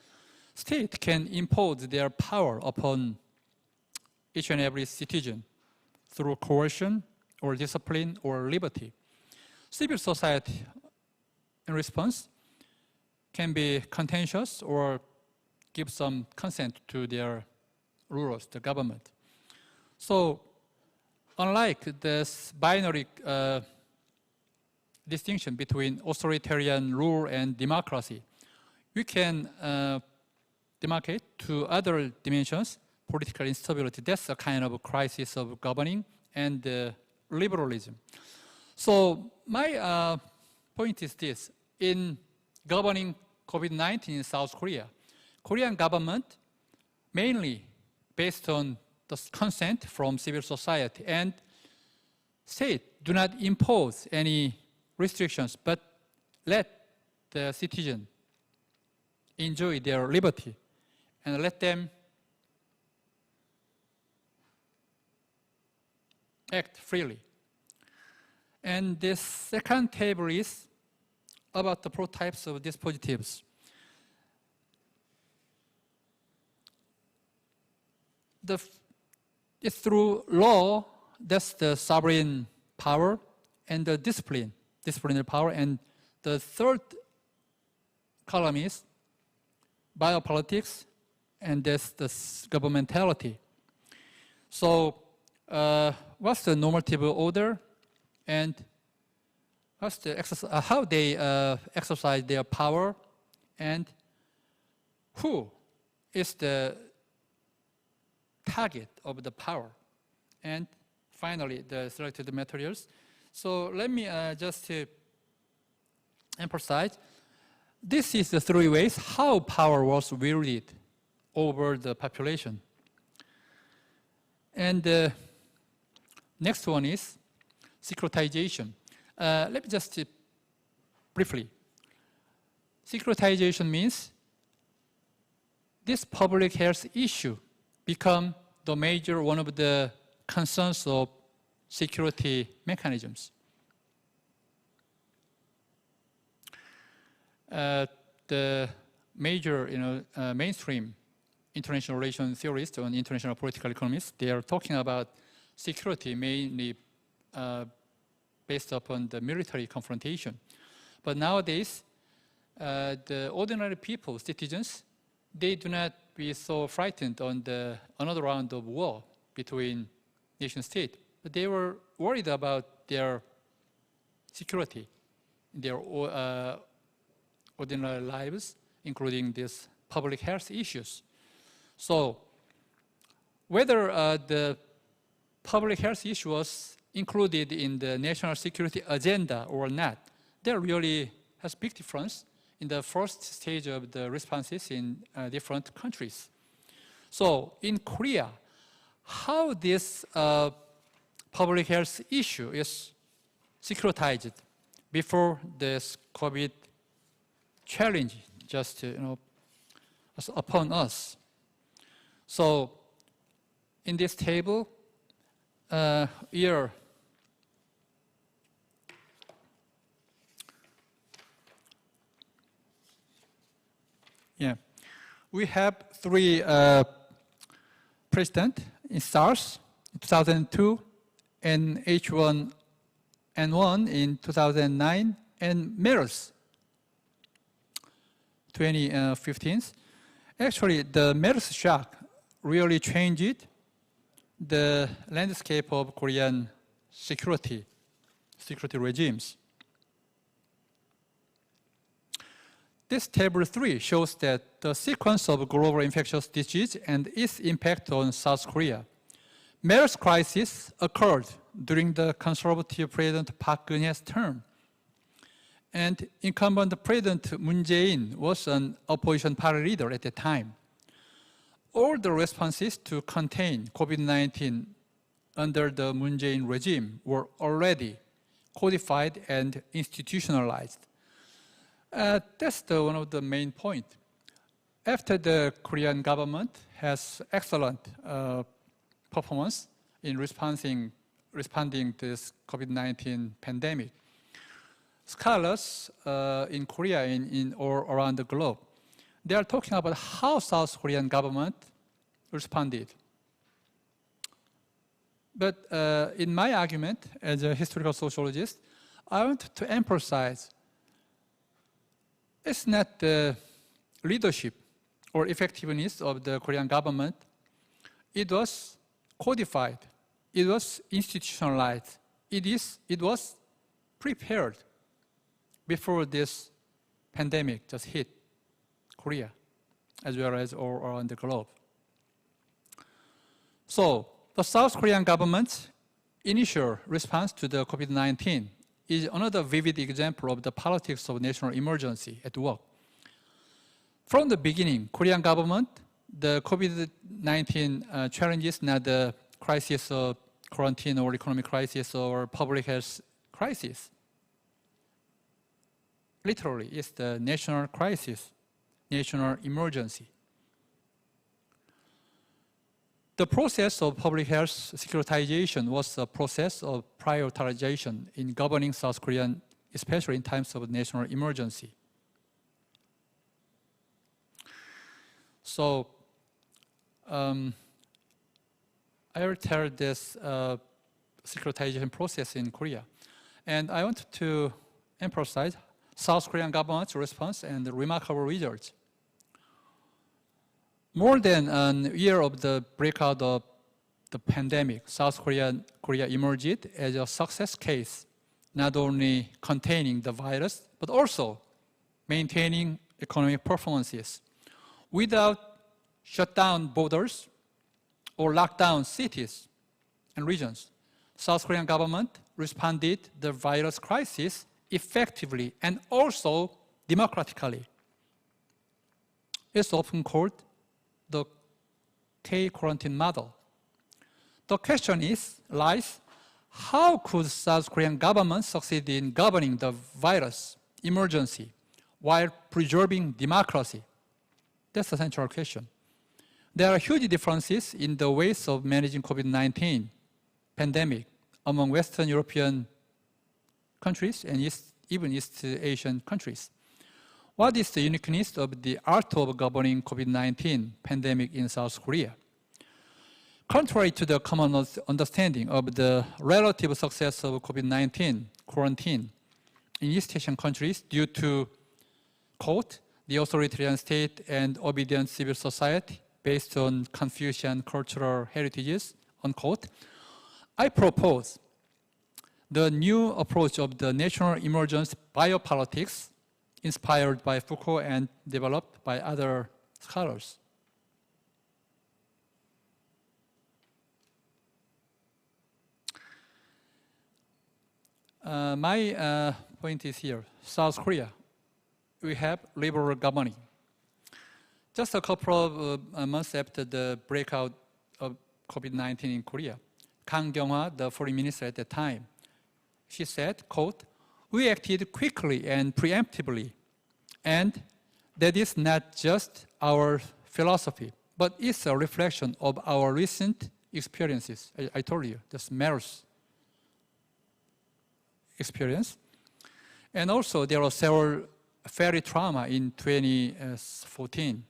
State can impose their power upon each and every citizen through coercion or discipline or liberty. Civil society, in response, can be contentious or give some consent to their rulers, the government. So, unlike this binary distinction between authoritarian rule and democracy, we can demarcate to other dimensions, political instability. That's a kind of a crisis of governing and liberalism. So my point is this. In governing COVID-19 in South Korea, Korean government mainly based on the consent from civil society, and state do not impose any restrictions, but let the citizen enjoy their liberty and let them act freely. And this second table is about the prototypes of dispositives. it's through law, that's the sovereign power, and the disciplinary power. And the third column is biopolitics, and that's the governmentality. So what's the normative order, and what's the how they exercise their power, and who is the target of the power, and finally the selected materials. So let me just emphasize, this is the three ways how power was wielded over the population. And the next one is securitization. Let me just briefly. Securitization means this public health issue become the major one of the concerns of security mechanisms. The major, mainstream international relations theorists and international political economists, they are talking about security mainly based upon the military confrontation. But nowadays, the ordinary people, citizens, they do not be so frightened on another round of war between nation state. But they were worried about their security, their ordinary lives, including these public health issues. So whether the public health issue was included in the national security agenda or not, there really has big difference in the first stage of the responses in different countries. So in Korea, how this public health issue is securitized before this COVID challenge just upon us. So in this table, here we have three presidents in SARS in 2002, and H1N1 in 2009, and MERS 2015. Actually, the MERS shock really changed the landscape of Korean security regimes. This table 3 shows that the sequence of global infectious disease and its impact on South Korea. MERS crisis occurred during the conservative President Park Geun-hye's term. And incumbent President Moon Jae-in was an opposition party leader at the time. All the responses to contain COVID-19 under the Moon Jae-in regime were already codified and institutionalized. That's one of the main points. After the Korean government has excellent performance in responding to this COVID-19 pandemic, scholars in Korea or around the globe, they are talking about how South Korean government responded. But in my argument as a historical sociologist, I want to emphasize it's not the leadership or effectiveness of the Korean government. It was codified. It was institutionalized. It was prepared before this pandemic just hit Korea, as well as all around the globe. So the South Korean government's initial response to the COVID-19 is another vivid example of the politics of national emergency at work. From the beginning, Korean government, the COVID-19 challenge is not the crisis of quarantine or economic crisis or public health crisis. Literally, it's the national crisis, national emergency. The process of public health securitization was a process of prioritization in governing South Korea, especially in times of national emergency. So I will tell this securitization process in Korea. And I want to emphasize South Korean government's response and the remarkable results. More than a year of the breakout of the pandemic, South Korea emerged as a success case, not only containing the virus, but also maintaining economic performances. Without shut down borders or lock down cities and regions, South Korean government responded to the virus crisis effectively and also democratically. It's often called the K-quarantine model. The question lies, how could South Korean government succeed in governing the virus emergency while preserving democracy? That's the central question. There are huge differences in the ways of managing COVID-19 pandemic among Western European countries and even East Asian countries. What is the uniqueness of the art of governing COVID-19 pandemic in South Korea? Contrary to the common understanding of the relative success of COVID-19 quarantine in East Asian countries due to, quote, the authoritarian state and obedient civil society based on Confucian cultural heritages, unquote, I propose the new approach of the national emergence biopolitics inspired by Foucault and developed by other scholars. My point is here, South Korea, we have liberal governing. Just a couple of months after the breakout of COVID-19 in Korea, Kang Kyung-hwa, the foreign minister at the time, she said, quote, we acted quickly and preemptively, and that is not just our philosophy, but it's a reflection of our recent experiences. I told you, this MERS experience. And also there are several ferry trauma in 2014.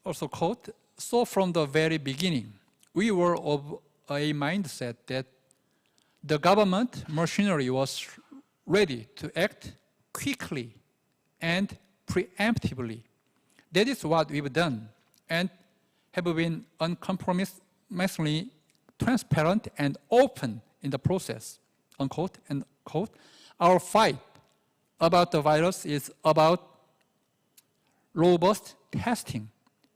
Also quote, so from the very beginning, we were of a mindset that the government machinery was ready to act quickly and preemptively. That is what we've done and have been uncompromisingly transparent and open in the process, unquote, and quote. Our fight about the virus is about robust testing,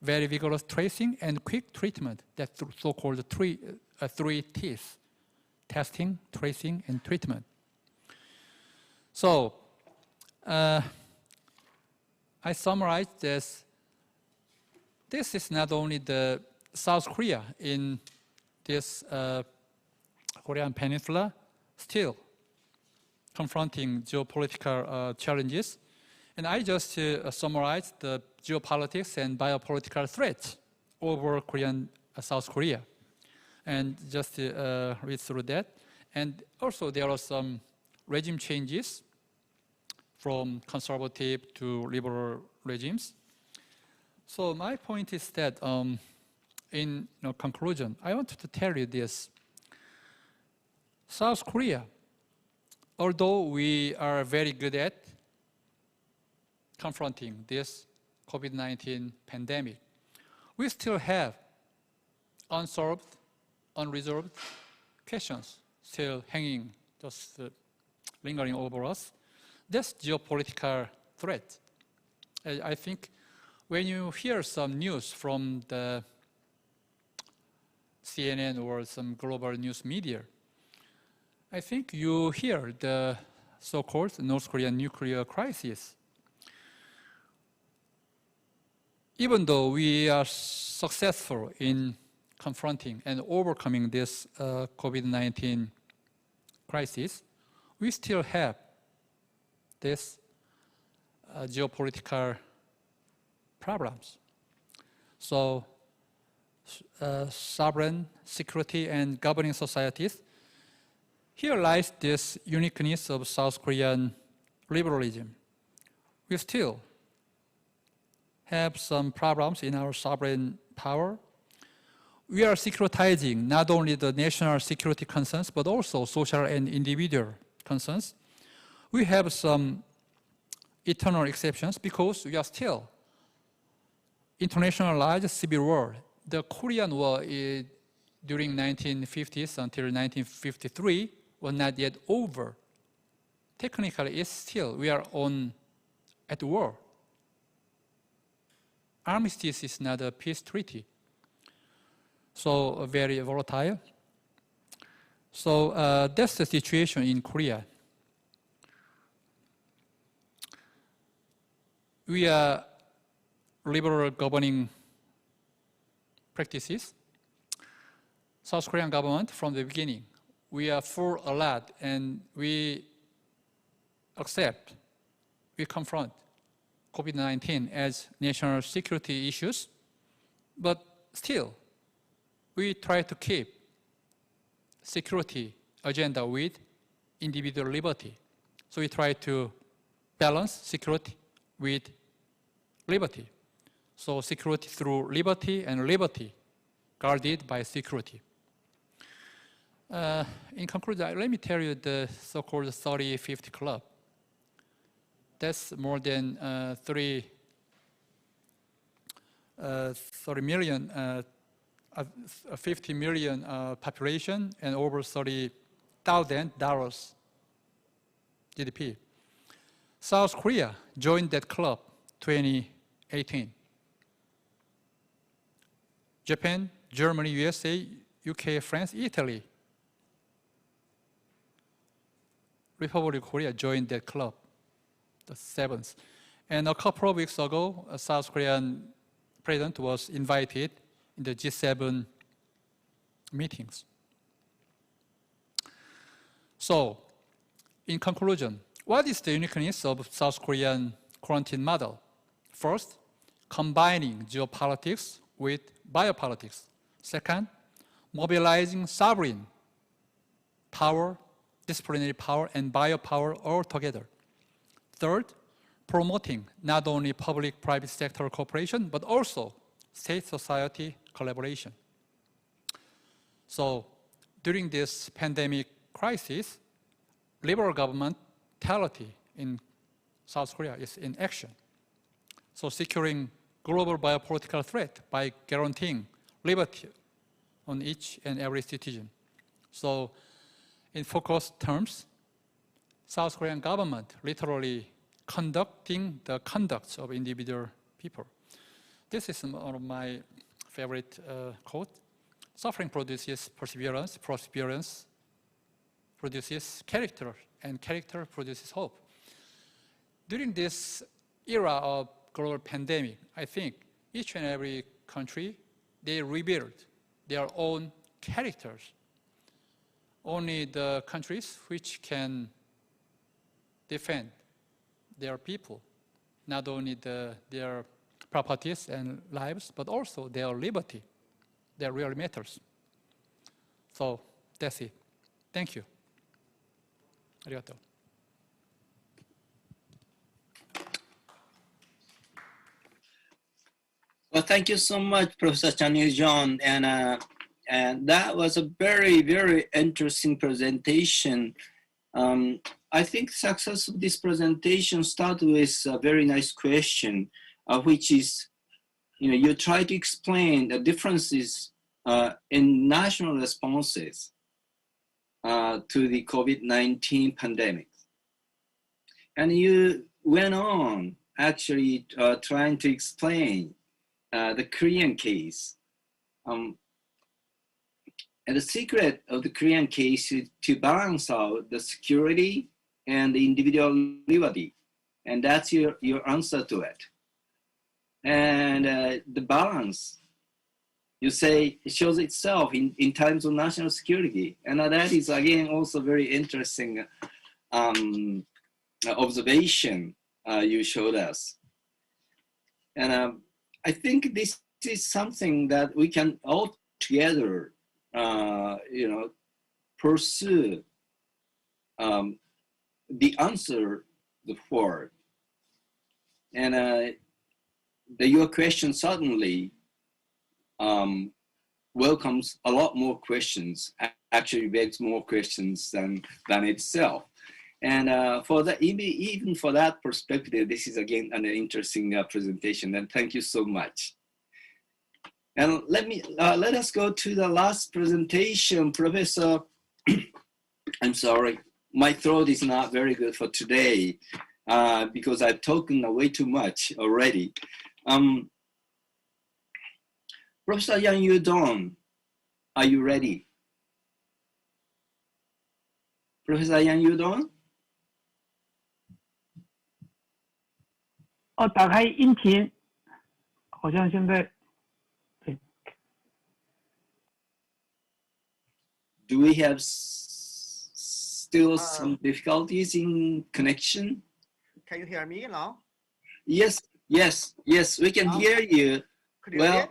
very vigorous tracing, and quick treatment. That's so-called three T's: testing, tracing, and treatment. So, I summarize this. This is not only the South Korea in this Korean peninsula, still confronting geopolitical challenges. And I just summarized the geopolitics and biopolitical threats over South Korea. And just read through that. And also there are some regime changes from conservative to liberal regimes. So my point is that in conclusion, I wanted to tell you this. South Korea, although we are very good at confronting this COVID-19 pandemic, we still have unsolved, unresolved questions still hanging, just lingering over us. That's geopolitical threat. I think when you hear some news from the CNN or some global news media, I think you hear the so-called North Korean nuclear crisis. Even though we are successful in confronting and overcoming this COVID-19 crisis, we still have this geopolitical problems. So sovereign, security, and governing societies, here lies this uniqueness of South Korean liberalism. We still have some problems in our sovereign power. we are securitizing not only the national security concerns, but also social and individual concerns. We have some eternal exceptions because we are still internationalized civil war. The Korean War during 1950s until 1953 was not yet over. Technically, it's still, we are at war. Armistice is not a peace treaty. So very volatile. So that's the situation in Korea. We are liberal governing practices. South Korean government from the beginning, we are for a lot and we accept, we confront COVID-19 as national security issues, but still we try to keep security agenda with individual liberty. So we try to balance security with liberty. So security through liberty and liberty guarded by security. In conclusion, let me tell you the so-called 30-50 club. That's more than 30 million, 50 million population and over $30,000 GDP. South Korea joined that club 2018. Japan, Germany, USA, UK, France, Italy. Republic of Korea joined that club, the 7th. And a couple of weeks ago, a South Korean president was invited in the G7 meetings. So, in conclusion, what is the uniqueness of South Korean quarantine model? First, combining geopolitics with biopolitics. Second, mobilizing sovereign power, disciplinary power, and biopower all together. Third, promoting not only public-private sector cooperation, but also state-society collaboration. So during this pandemic crisis, liberal governmentality in South Korea is in action. So securing global biopolitical threat by guaranteeing liberty on each and every citizen. So in focused terms, South Korean government literally conducting the conducts of individual people. This is one of my favorite quotes. Suffering produces perseverance, perseverance produces character, and character produces hope. During this era of global pandemic, I think each and every country, they rebuild their own characters. Only the countries which can defend their people, not only their properties and lives, but also their liberty, that really matters. So that's it. Thank you. Arigato. Well, thank you so much, Professor Chan Yu-jung, and that was a very, very interesting presentation. I think success of this presentation starts with a very nice question, which is, you try to explain the differences in national responses to the COVID-19 pandemic. And you went on actually trying to explain the Korean case. And the secret of the Korean case is to balance out the security and the individual liberty. And that's your answer to it. And the balance, you say, it shows itself in terms of national security. And that is, again, also very interesting observation you showed us. And I think this is something that we can all together pursue the answer for. And your question certainly welcomes a lot more questions, actually begs more questions than itself. And for that, even for that perspective, this is again an interesting presentation, and thank you so much. And let us go to the last presentation, Professor. I'm sorry, my throat is not very good for today because I've talked way too much already. Professor Yang Yu-dong, are you ready? Professor Yang Yu-dong? 哦，打开音频，好像现在。 Do we have still some difficulties in connection? Can you hear me now? Yes, we can hear you. Well,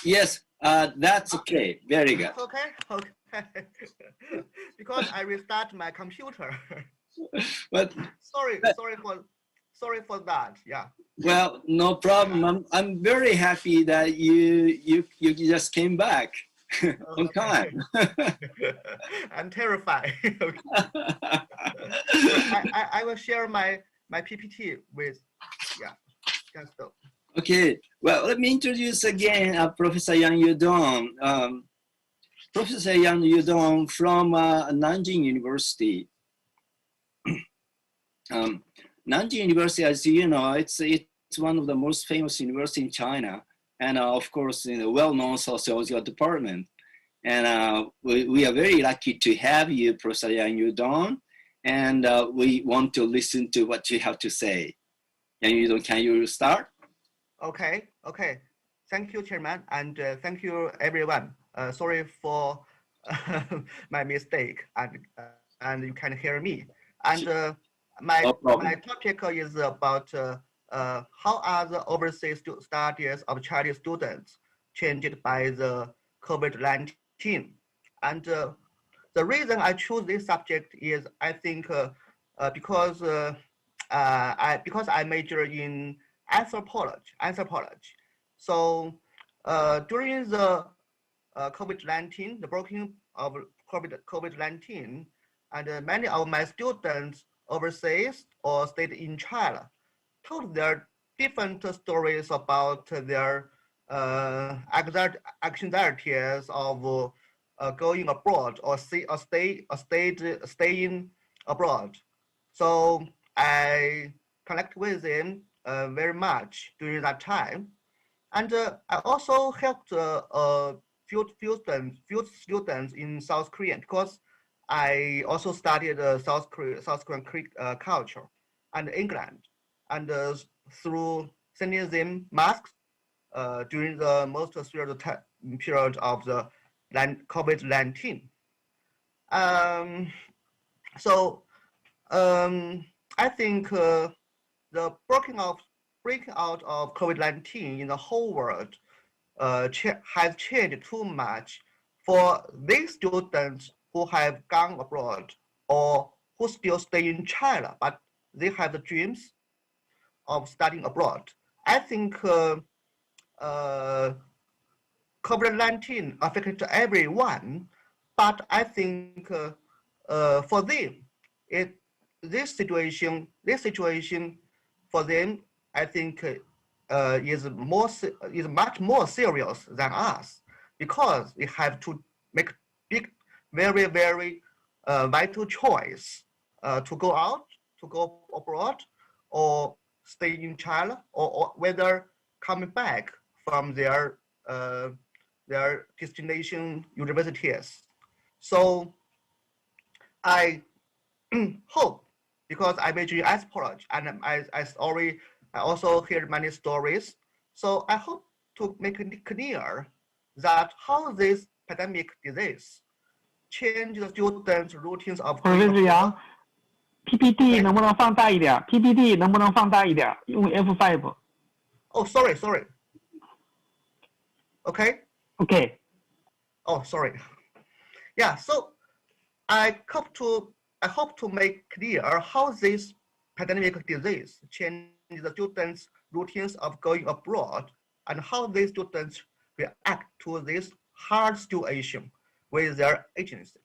yes, that's okay. Very good. Okay. Because I restart my computer. But sorry for that. Yeah. Well, no problem. I'm very happy that you just came back. On time. I'm terrified. I will share my PPT with, just so. Okay, well, let me introduce again Professor Yang Yu-dong. Professor Yang Yu-dong from Nanjing University. Nanjing University, as you know, it's one of the most famous universities in China. And of course, in a well-known sociological department. And we are very lucky to have you, Professor Yang Yu-dong, and we want to listen to what you have to say. Yang Yu-dong, can you start? Okay. Thank you, Chairman, and thank you, everyone. Sorry for my mistake, and you can hear me. And my topic is about how are the overseas studies of Chinese students changed by the COVID-19? And the reason I choose this subject is I think because I major in anthropology. So during the COVID-19, the breaking of COVID-19, and many of my students overseas or stayed in China told their different stories about their anxieties of going abroad or staying abroad. So I connect with them very much during that time, and I also helped few students in South Korea because I also studied South Korean culture and England. And through sending them masks during the most serious period of the COVID-19. I think the breaking out of COVID-19 in the whole world has changed too much for these students who have gone abroad or who still stay in China, but they have the dreams of studying abroad. I think COVID-19 affected everyone, but I think for them, this situation for them, I think is much more serious than us, because we have to make very vital choice to go out, to go abroad, or stay in China, or whether coming back from their destination universities. So I hope, because I major in anthropology and I also heard many stories. So I hope to make it clear that how this pandemic disease change the students' routines of Professor Yang, PPT 能不能放大一点 ？PPT 能不能放大一点？用 F5。Oh, sorry. Okay. Okay. Oh, sorry. Yeah. So I hope to make clear how this pandemic disease change the students' routines of going abroad, and how these students react to this hard situation with their agency.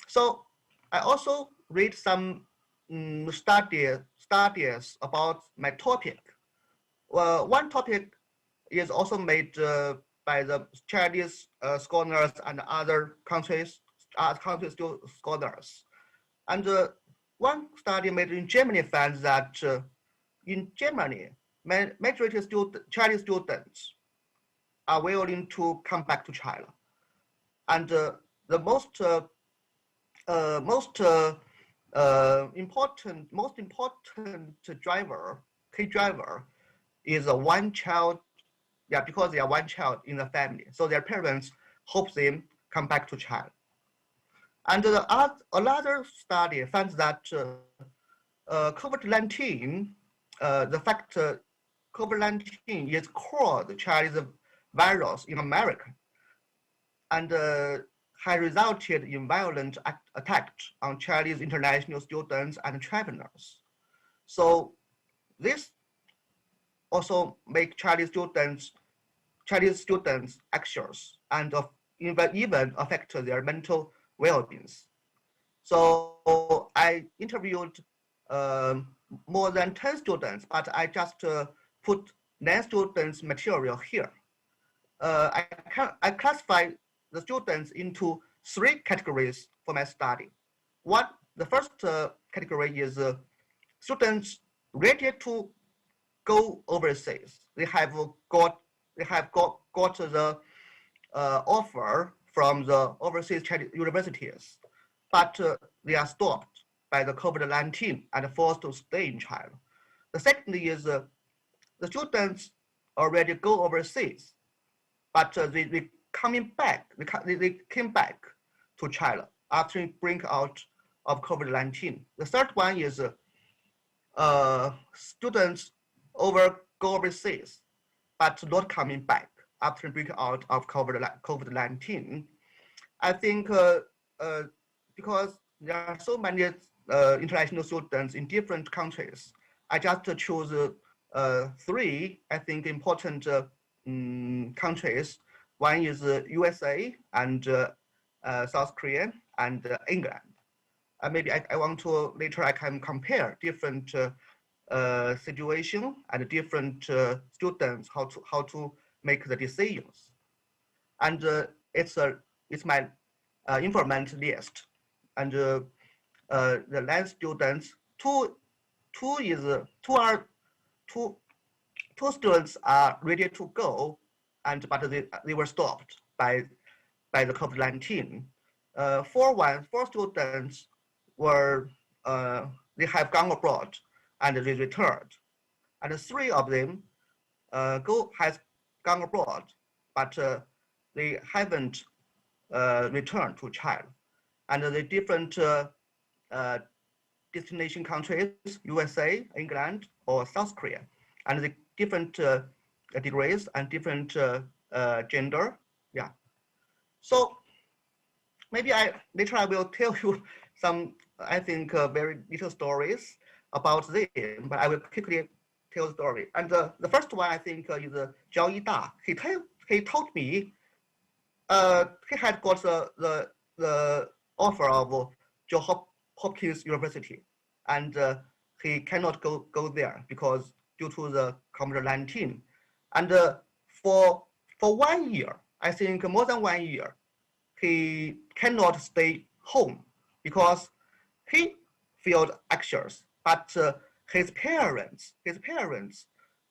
So I also read some studies about my topic. One topic is also made by the Chinese scholars and other countries scholars. And one study made in Germany finds that in Germany, majority Chinese students are willing to come back to China. And the most important key driver is a one child, because they are one child in the family. So their parents hope them come back to China. And another study finds that COVID-19, the fact COVID-19 is called Chinese virus in America, and has resulted in violent attacks on Chinese international students and travelers. So this also make Chinese students anxious and even affect their mental well-being. So I interviewed more than 10 students, but I just put 9 students material here. I classify the students into 3 categories for my study. The first category is students ready to go overseas. They have got the offer from the overseas Chinese universities, but they are stopped by the COVID-19 and forced to stay in China. The second is the students already go overseas, but they came back to China after break out of COVID-19. The third one is students go overseas, but not coming back after break out of COVID-19. I think because there are so many international students in different countries, I just choose 3, I think, important countries. One is USA and South Korea and England. Maybe I want to later I can compare different situation and different students how to make the decisions. And it's my informant list. And the land students, two students are ready to go, but they were stopped by the COVID-19. 4 students were they have gone abroad and they returned, and 3 of them has gone abroad, but they haven't returned to China. And the different destination countries, USA, England, or South Korea, and the different degrees and different gender. Yeah. So maybe later I will tell you some, I think, very little stories about them, but I will quickly tell the story. And the first one I think is Zhao Yida. He told me he had got the offer of Johns Hopkins University, and he cannot go there because due to the COVID-19. And for 1 year, I think more than 1 year, he cannot stay home because he felt anxious. But his parents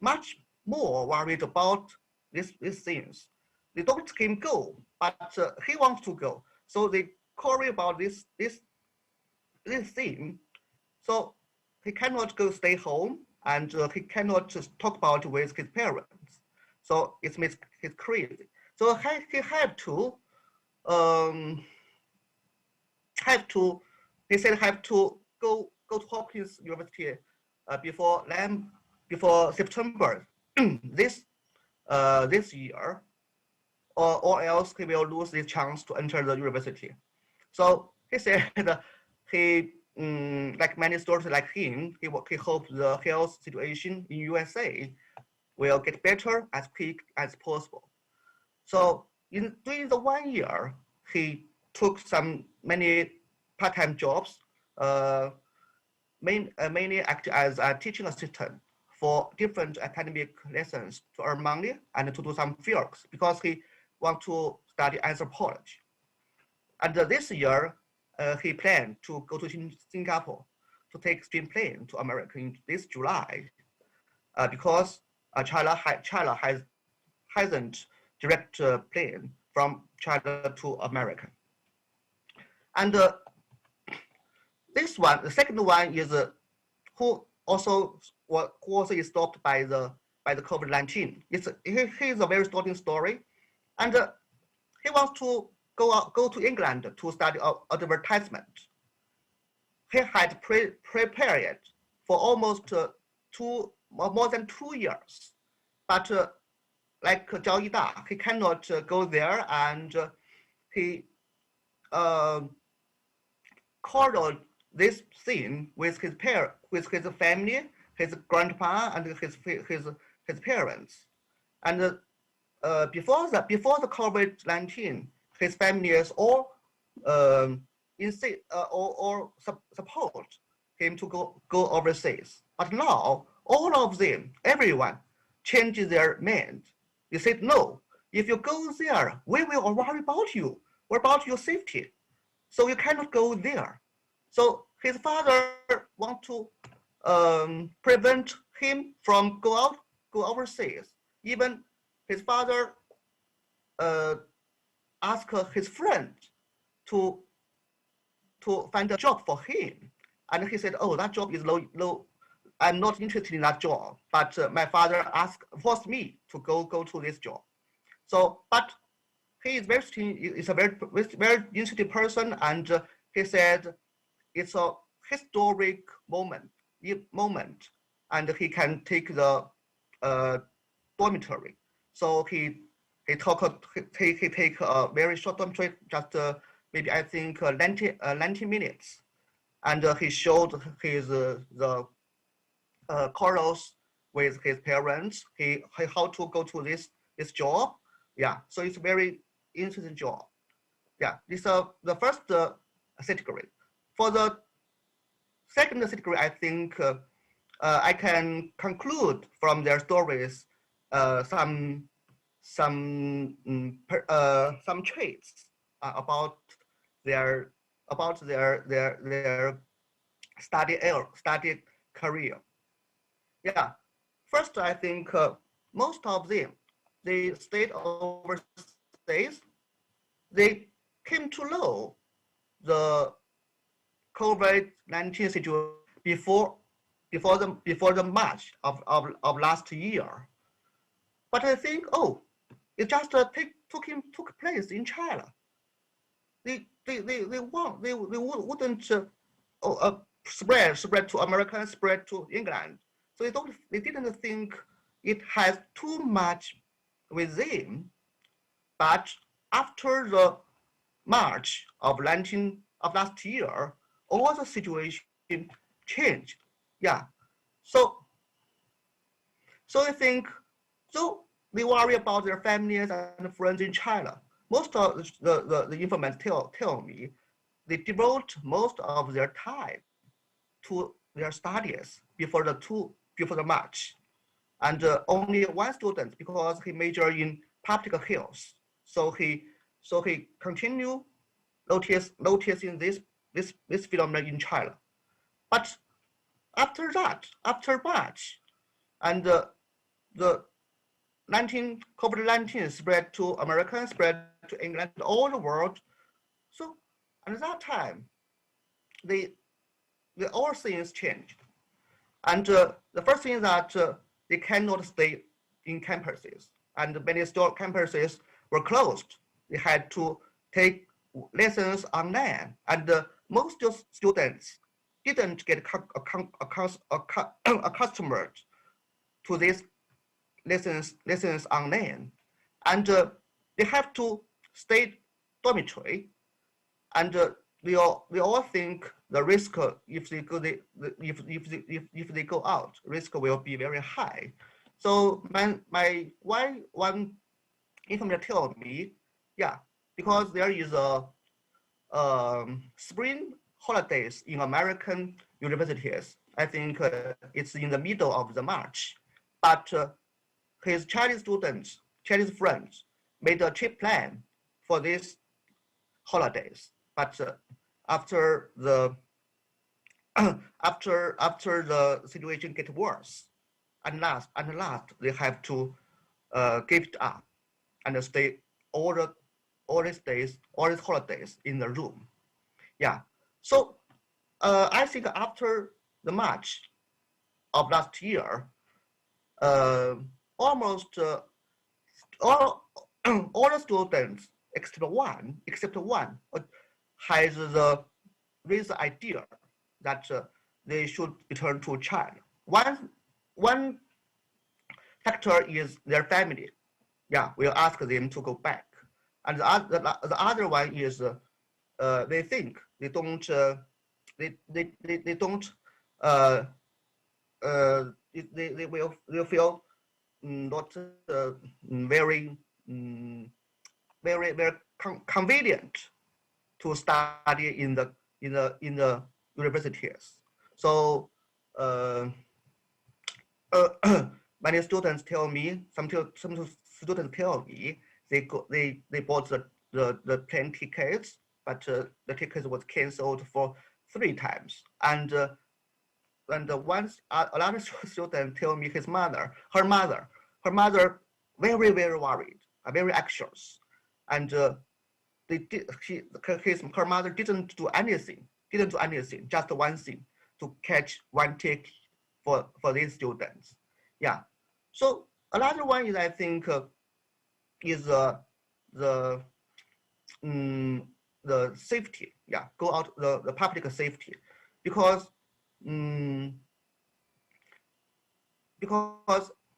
much more worried about these things. They don't let him go, but he wants to go. So they worry about this thing. So he cannot go stay home, and he cannot just talk about it with his parents. So it makes him crazy. So he had to he said have to go to Hopkins University before September this year, or else he will lose his chance to enter the university. So he said he like many students like him, he hopes the health situation in USA will get better as quick as possible. So during the 1 year, he took many part-time jobs, mainly acting as a teaching assistant for different academic lessons to earn money and to do some fields because he wants to study anthropology. And this year, he planned to go to Singapore to take stream plane to America in this July because China hasn't direct plane from China to America. And this one, the second one is who also is stopped by the COVID-19. He's a very starting story, and he wants to go to England to study advertisement. He had prepared for almost more than 2 years, but like Zhao Yida, he cannot go there, and he called this thing with his family, his grandpa, and his parents. And before the COVID-19, his family is all support him to go overseas. But now all of them, everyone, changed their mind. They said, no, if you go there, we will worry about you. What about your safety? So you cannot go there. So his father wants to prevent him from go overseas. Even his father asked his friend to find a job for him. And he said, oh, that job is low. I'm not interested in that job, but my father forced me to go to this job. So, but he is a very interesting person, and he said it's a historic moment, and he can take the dormitory. So he take a very short dormitory, just maybe I think 90 minutes, and he showed his the corals with his parents. He how to go to this job. Yeah, so it's a very interesting job. Yeah, this the first category. For the second category, I think I can conclude from their stories some traits about their study career. Yeah, first I think most of them, they stayed overseas. They came to know the COVID-19 situation before the March of last year. But I think, oh, it just took place in China. They wouldn't spread to America, spread to England. So they didn't think it has too much with them. But after the March of last year, all the situation changed. Yeah. So I think, so they worry about their families and friends in China. Most of the informants tell me they devote most of their time to their studies before the March, and only one student, because he majored in public health, so he continue noticing this phenomenon in China. But after that, after March, and the COVID-19 spread to America, spread to England, all the world. So at that time, all things changed. And the first thing is that they cannot stay in campuses, and many campuses were closed. They had to take lessons online, and most students didn't get accustomed to these lessons online, and they have to stay dormitory, and they all think the risk if they go out, risk will be very high. So one information tell me, yeah, because there is a spring holidays in American universities. I think it's in the middle of the March, but his Chinese students, Chinese friends, made a trip plan for these holidays. But after the after the situation get worse, and last they have to give it up and stay all these days, all these holidays in the room. Yeah. So I think after the March of last year, almost all the students except one has raised the idea that they should return to China. One factor is their family. Yeah, we'll ask them to go back. And the other one is they think they don't they will feel not very convenient to study in the universities. So many students tell me, some students tell me they bought the plane tickets, but the tickets was canceled for 3 times. And once another student tell me her mother very worried, very anxious, and her mother didn't do anything, just one thing, to catch one ticket for these students. Yeah. So another one is, I think, is the safety. Yeah, go out the public safety, because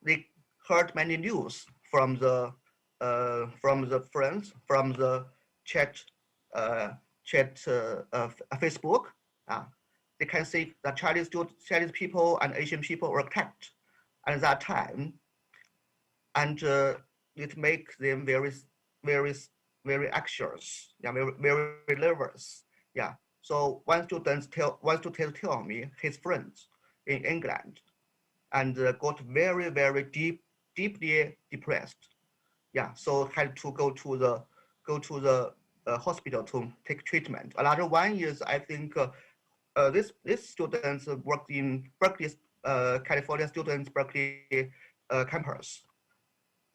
they heard many news from the friends, from the chat Facebook. They can see that Chinese people and Asian people were attacked at that time, and it makes them very anxious, yeah, very nervous. Yeah. So one student tell me his friends in England, and got very deeply depressed. Yeah. So had to go to the hospital to take treatment. Another one is, I think, this students worked in Berkeley, California students Berkeley campus,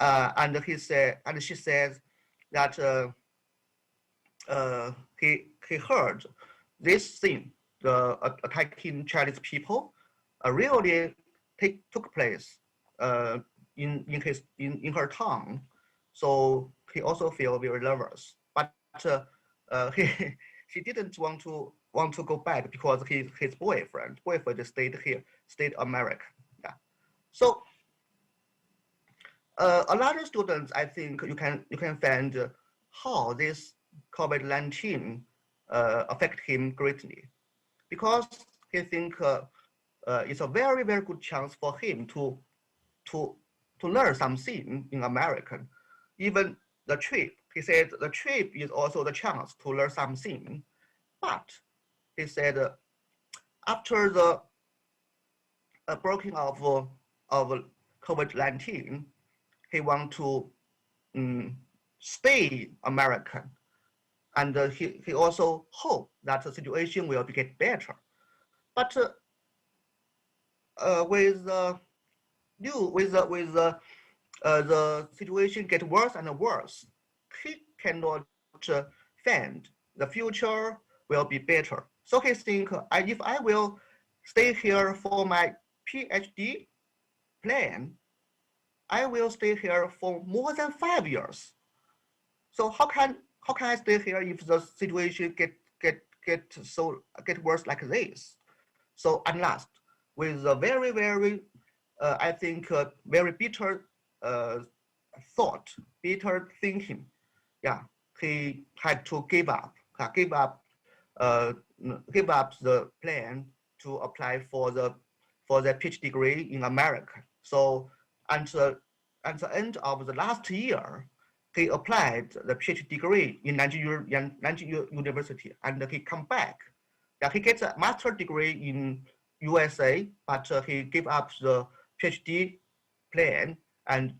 and she says that he heard this thing, the attacking Chinese people, really took place in her town. So he also feel very nervous, but he didn't want to go back because his boyfriend stayed America. Yeah. So a lot of students, I think you can find how this COVID-19 affect him greatly, because he think it's a very good chance for him to learn something in American. Even the trip, he said, the trip is also the chance to learn something. But he said after the breaking of COVID-19, he want to stay American, and he also hope that the situation will get better. But with the situation get worse and worse, he cannot find the future will be better. So he think, if I will stay here for my PhD plan, I will stay here for more than 5 years. So how can I stay here if the situation get worse like this? So at last, with a very I think very bitter thought, bitter thinking, yeah, he had to give up the plan to apply for the PhD degree in America. So until the end of the last year, he applied the PhD degree in Nanjing University, and he come back. Yeah, he gets a master degree in USA, but he gave up the PhD plan and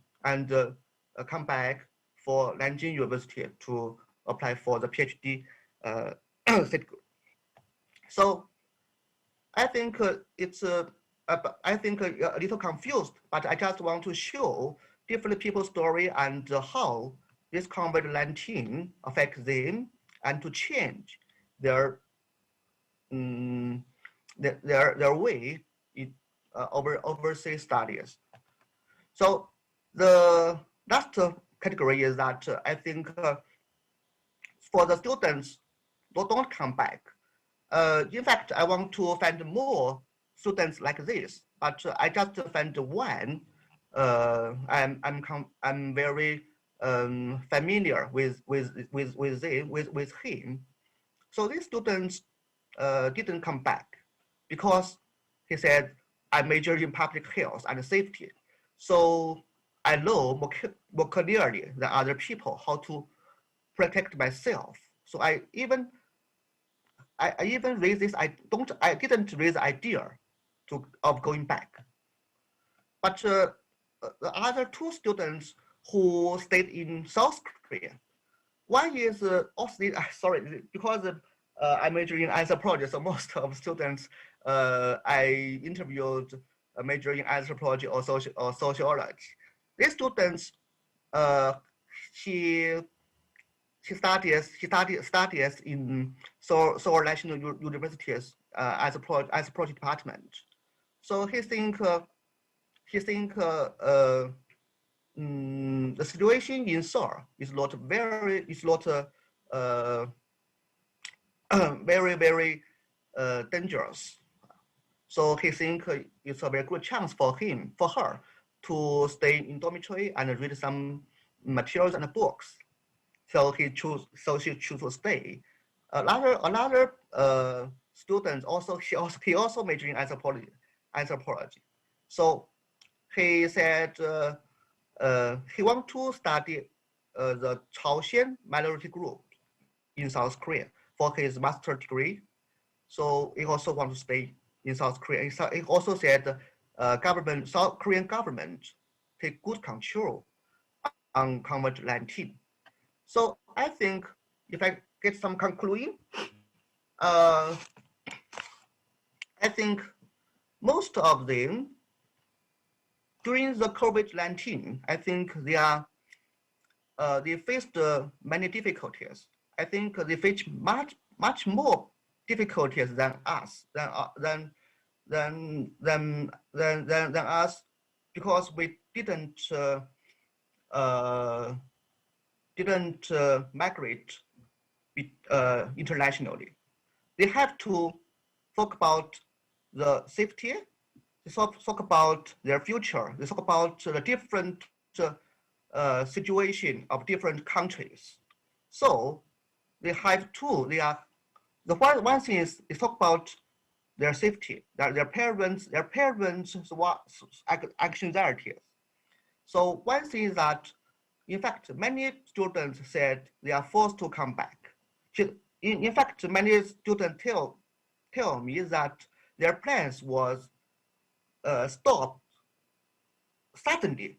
come back for Nanjing University to apply for the PhD. So I think it's I think a little confused, but I just want to show different people's story and how this COVID-19 affects them, and to change their their way in overseas studies. So the last category is that I think for the students who don't come back. In fact, I want to find more students like this, but I just found one. I'm very familiar with him. So these students didn't come back because he said, I major in public health and safety. So I know more clearly than other people how to protect myself. So I even raised this. I didn't raise the idea of going back. But the other two students who stayed in South Korea, one is sorry, because I major in anthropology, so most of students I interviewed major in anthropology or sociology. These students, she studies in Seoul National University's as a project department. So he think the situation in Seoul is not very dangerous. So he think it's a very good chance for her to stay in dormitory and read some materials and books. So she choose to stay. Another student he also majored in anthropology. So he said he want to study the Chaosian minority group in South Korea for his master degree. So he also want to stay in South Korea. He also said South Korean government take good control on COVID-19. So I think if I get some conclusion, I think most of them during the COVID-19, I think they faced many difficulties. I think they faced much more difficulties than us, than us, because we didn't migrate internationally. They have to talk about the safety. They talk about their future. They talk about the different situation of different countries. So they have to. The one thing is they talk about their safety, their parents' anxieties. So one thing is that, in fact, many students said they are forced to come back. In fact, many students tell me that their plans was stopped suddenly,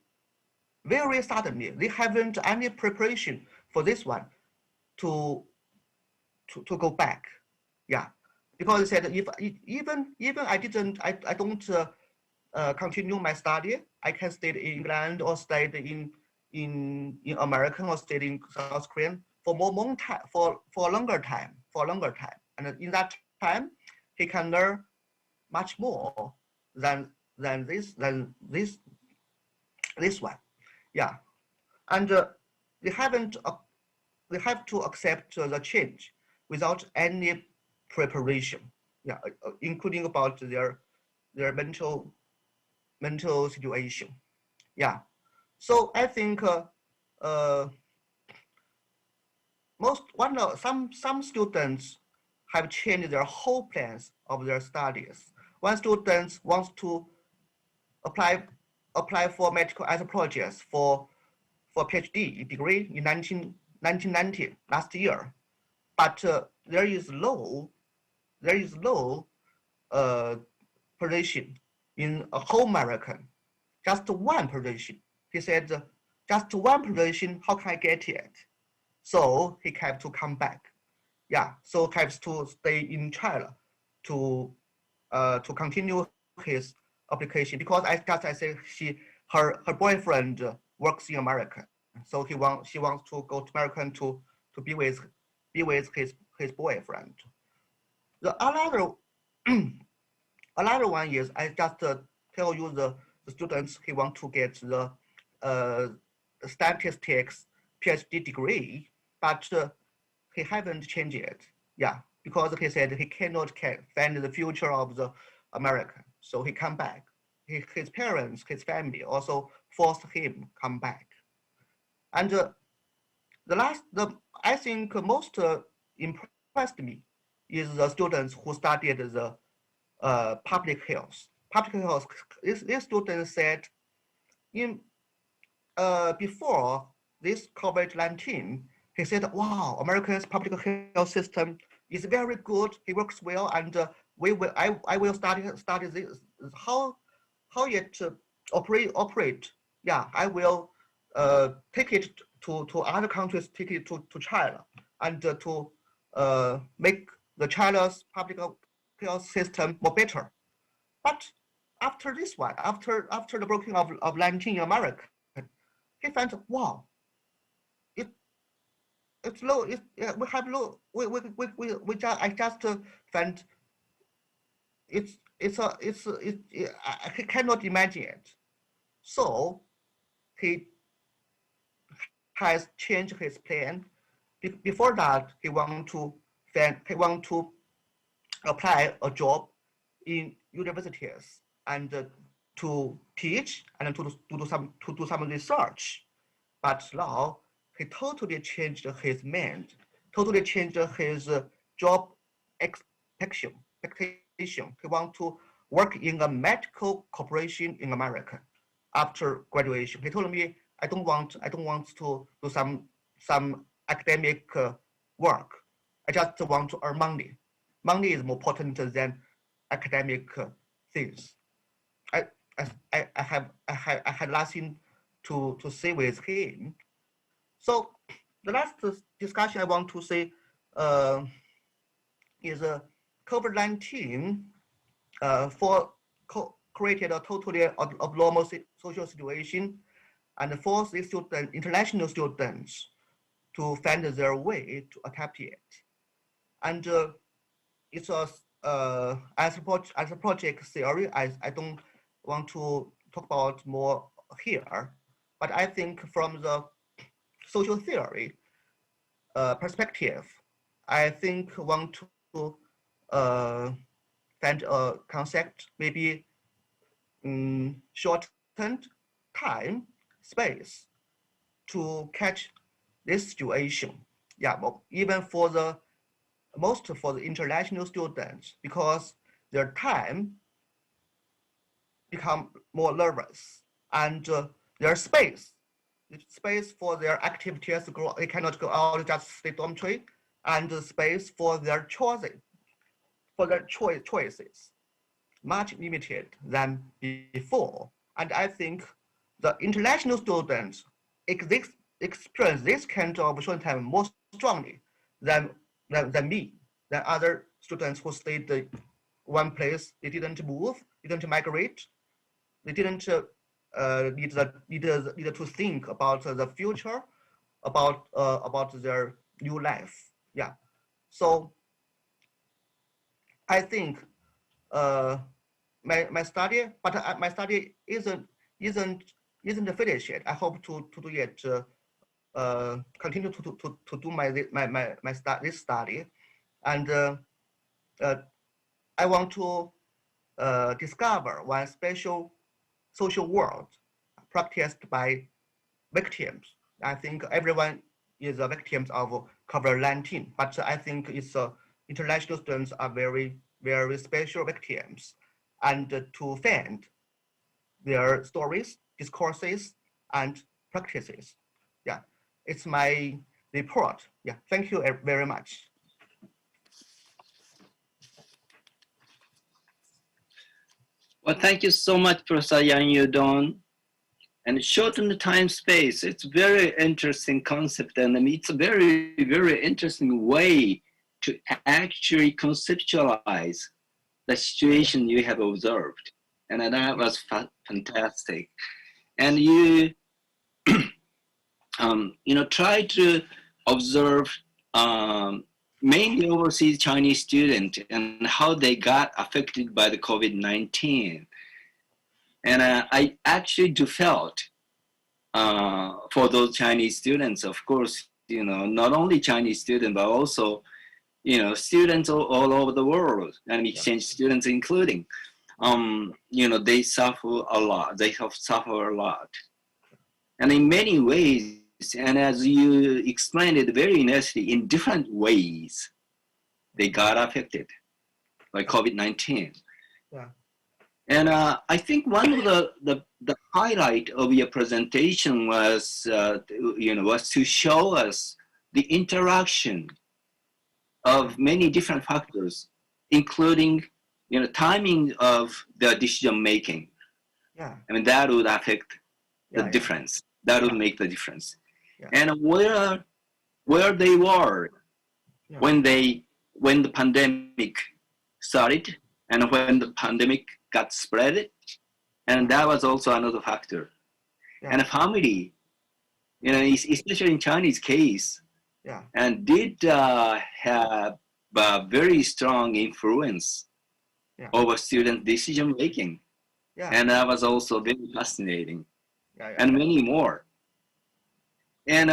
very suddenly. They haven't any preparation for this one to go back. Yeah, because they said if even I don't continue my study, I can stay in England or stay in American or stay in South Korean for long time, for a longer time, and in that time he can learn much more than this one. Yeah, and they have to accept the change without any preparation. Yeah, including about their mental situation. Yeah, so I think some students have changed their whole plans of their studies. One student wants to apply for medical anthropologists for for PhD degree in 1990, last year, but there is low position in a whole American, just one position. He said, just one position, how can I get it? So he have to come back. Yeah, so he has to stay in China to continue his application, because I say her boyfriend works in America, so she wants to go to America to be with his boyfriend. The another one is, I just tell you the students he want to get the statistics PhD degree, but he haven't changed it. Yeah, because he said he cannot find the future of the America, so he come back. His parents, his family also forced him come back. And I think most impressed me is the students who studied the public health. Public health. This student said, before this COVID-19, he said, "Wow, America's public health system is very good. It works well, and I will study this. How it operate? Yeah, I will take it to other countries, take it to China, and to make the China's public health system more better." But after this one, after the breaking of 19 in America, he found, wow, it's low. We have low. I just found I cannot imagine it. So he has changed his plan. Before that, he want to apply a job in universities and to teach and to do some research. But now he totally changed his mind, totally changed his job expectation. He want to work in a medical corporation in America after graduation. He told me, I don't want to do some academic work. I just want to earn money. Money is more important than academic things. I had nothing to say with him. So the last discussion I want to say is COVID-19 created a totally abnormal social situation and forced these international students to find their way to adapt it. And it's as a project theory, I don't want to talk about more here, but I think from the social theory perspective, I think want to find a concept, maybe shortened time, space to catch this situation. Yeah, well, even for the international students, because their time become more nervous, and their space for their activities grow. They cannot go out, just stay dormitory, and the space for their choices, choices, much limited than before. And I think the international students experience this kind of short time more strongly than me, than other students who stayed in one place. They didn't move, didn't migrate, they didn't need to think about the future, about their new life. Yeah, so I think my study, but my study isn't finished yet. I hope to do it. Continue to do this study, and I want to discover one special social world practiced by victims. I think everyone is a victim of COVID-19, but I think it's international students are very, very special victims, and to find their stories, discourses, and practices. Yeah, it's my report. Yeah, thank you very much. Well, thank you so much, Professor Yang Yudong. And shorten the time space, it's very interesting concept, and it's a very, very interesting way to actually conceptualize the situation you have observed. And that was fantastic. And you, try to observe mainly overseas Chinese students and how they got affected by the COVID-19. And I actually do felt for those Chinese students, of course, not only Chinese students, but also, students all over the world, and exchange students including, they suffer a lot. They have suffered a lot. And in many ways, and as you explained it very nicely, in different ways, they got affected by COVID-19. Yeah. And I think one of the highlight of your presentation was, was to show us the interaction of many different factors, including, timing of the decision making. Yeah. I mean, that would affect the Yeah, difference. That would make the difference. Yeah. And where they were when the pandemic started and when the pandemic got spread, and that was also another factor. And a family, especially in Chinese case, and did have a very strong influence over student decision making. And that was also very fascinating. And many more. And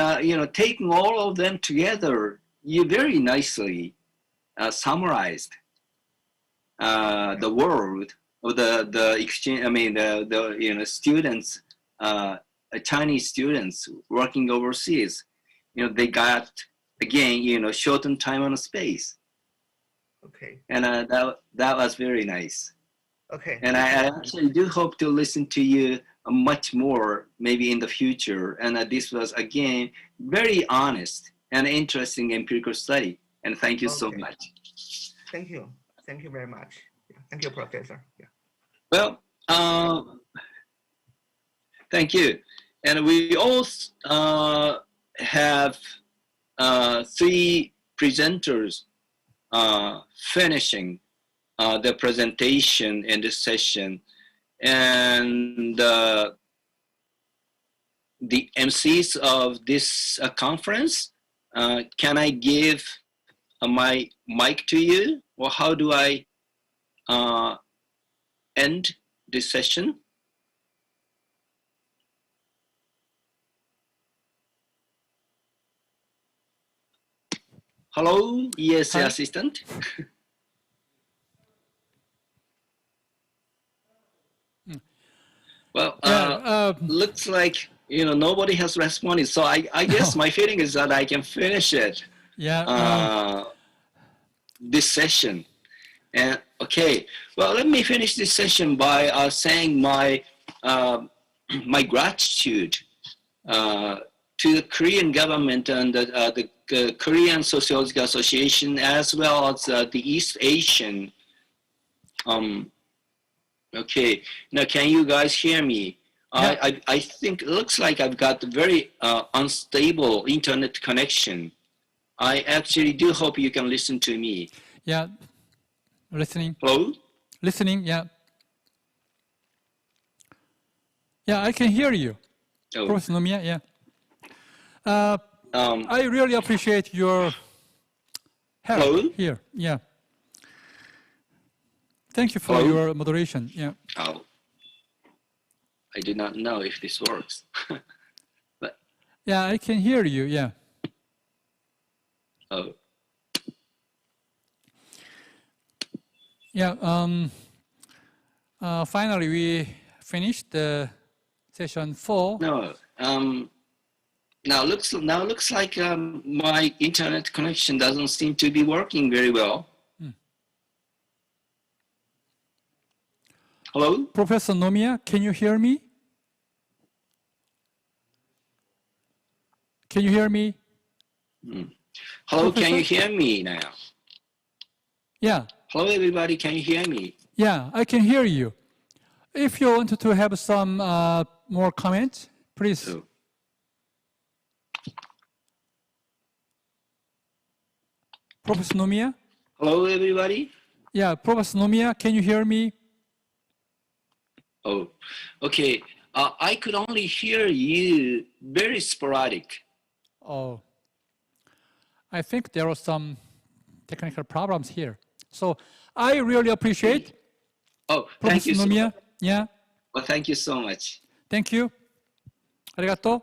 taking all of them together, you very nicely summarized the world of the exchange. I mean, the students, Chinese students working overseas. They got again, shortened time and space. Okay. And that was very nice. Okay. And I actually do hope to listen to you much more, maybe in the future. And this was, again, very honest and interesting empirical study. And thank you so much. Thank you. Thank you very much. Yeah. Thank you, Professor. Yeah. Well, thank you. And we also have 3 presenters finishing the presentation in this session. And the MCs of this conference, can I give my mic to you, or how do I end this session? Hello, yes, Hi. assistant. Well, looks like nobody has responded, so I guess my feeling is that I can finish it. Yeah. This session. And okay, well, let me finish this session by saying my my gratitude to the Korean government and the Korean Sociological Association, as well as the East Asian. Okay, now can you guys hear me? I think it looks like I've got a very unstable internet connection. I actually do hope you can listen to me. Yeah, listening. Hello? Listening, yeah. Yeah, I can hear you. Oh. Professor Nomiya, yeah. I really appreciate your help here. Yeah. Thank you for your moderation. Yeah. Oh, I did not know if this works. But yeah, I can hear you. Yeah. Oh. Yeah. Finally, we finished the session 4. No. Now looks like my internet connection doesn't seem to be working very well. Hello? Professor Nomiya, can you hear me? Can you hear me? Hello, Professor? can you hear me now? Yeah. Hello, everybody, can you hear me? Yeah, I can hear you. If you want to have some more comments, please. Professor Nomiya? Hello, everybody. Yeah, Professor Nomiya, can you hear me? Oh, okay. I could only hear you very sporadic. Oh, I think there are some technical problems here. So I really appreciate Thank you Professor so Nomiya. much. Yeah, Well, thank you so much. thank you. ありがとう。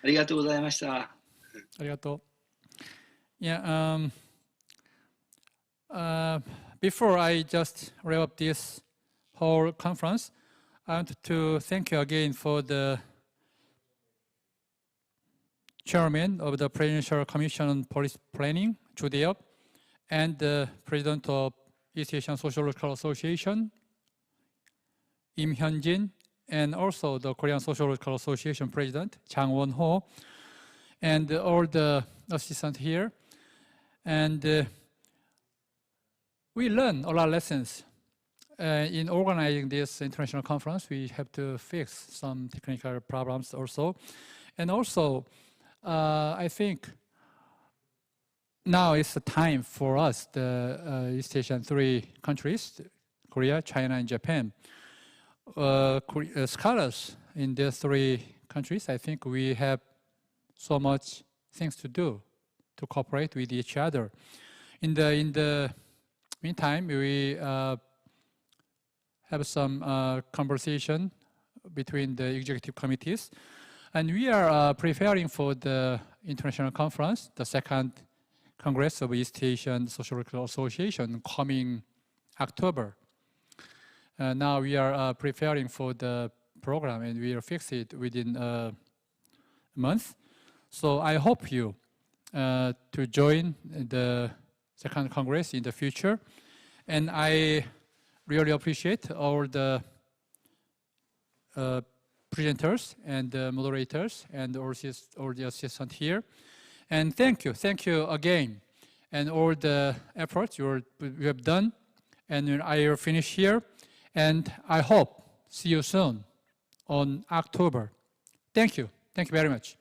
ありがとうございました。ありがとう。Yeah, before I just wrap up this whole conference, I want to thank you again for the chairman of the Presidential Commission on Policy Planning, Chu Dae-up, and the president of East Asian Sociological Association, Im Hyun-jin, and also the Korean Sociological Association president, Chang Won-ho, and all the assistants here. And we learned a lot of lessons. In organizing this international conference, we have to fix some technical problems also. And also, I think now is the time for us, the East Asian 3 countries, Korea, China, and Japan. Scholars in these 3 countries, I think we have so much things to do to cooperate with each other. In the meantime, we have some conversation between the executive committees, and we are preparing for the international conference, the 2nd Congress of East Asian Sociological Association coming October. Now we are preparing for the program, and we will fix it within a month. So I hope you to join the 2nd Congress in the future. And I really appreciate all the presenters and the moderators and all the assistants here. And thank you again, and all the efforts you have done. And I will finish here, and I hope see you soon on October. Thank you very much.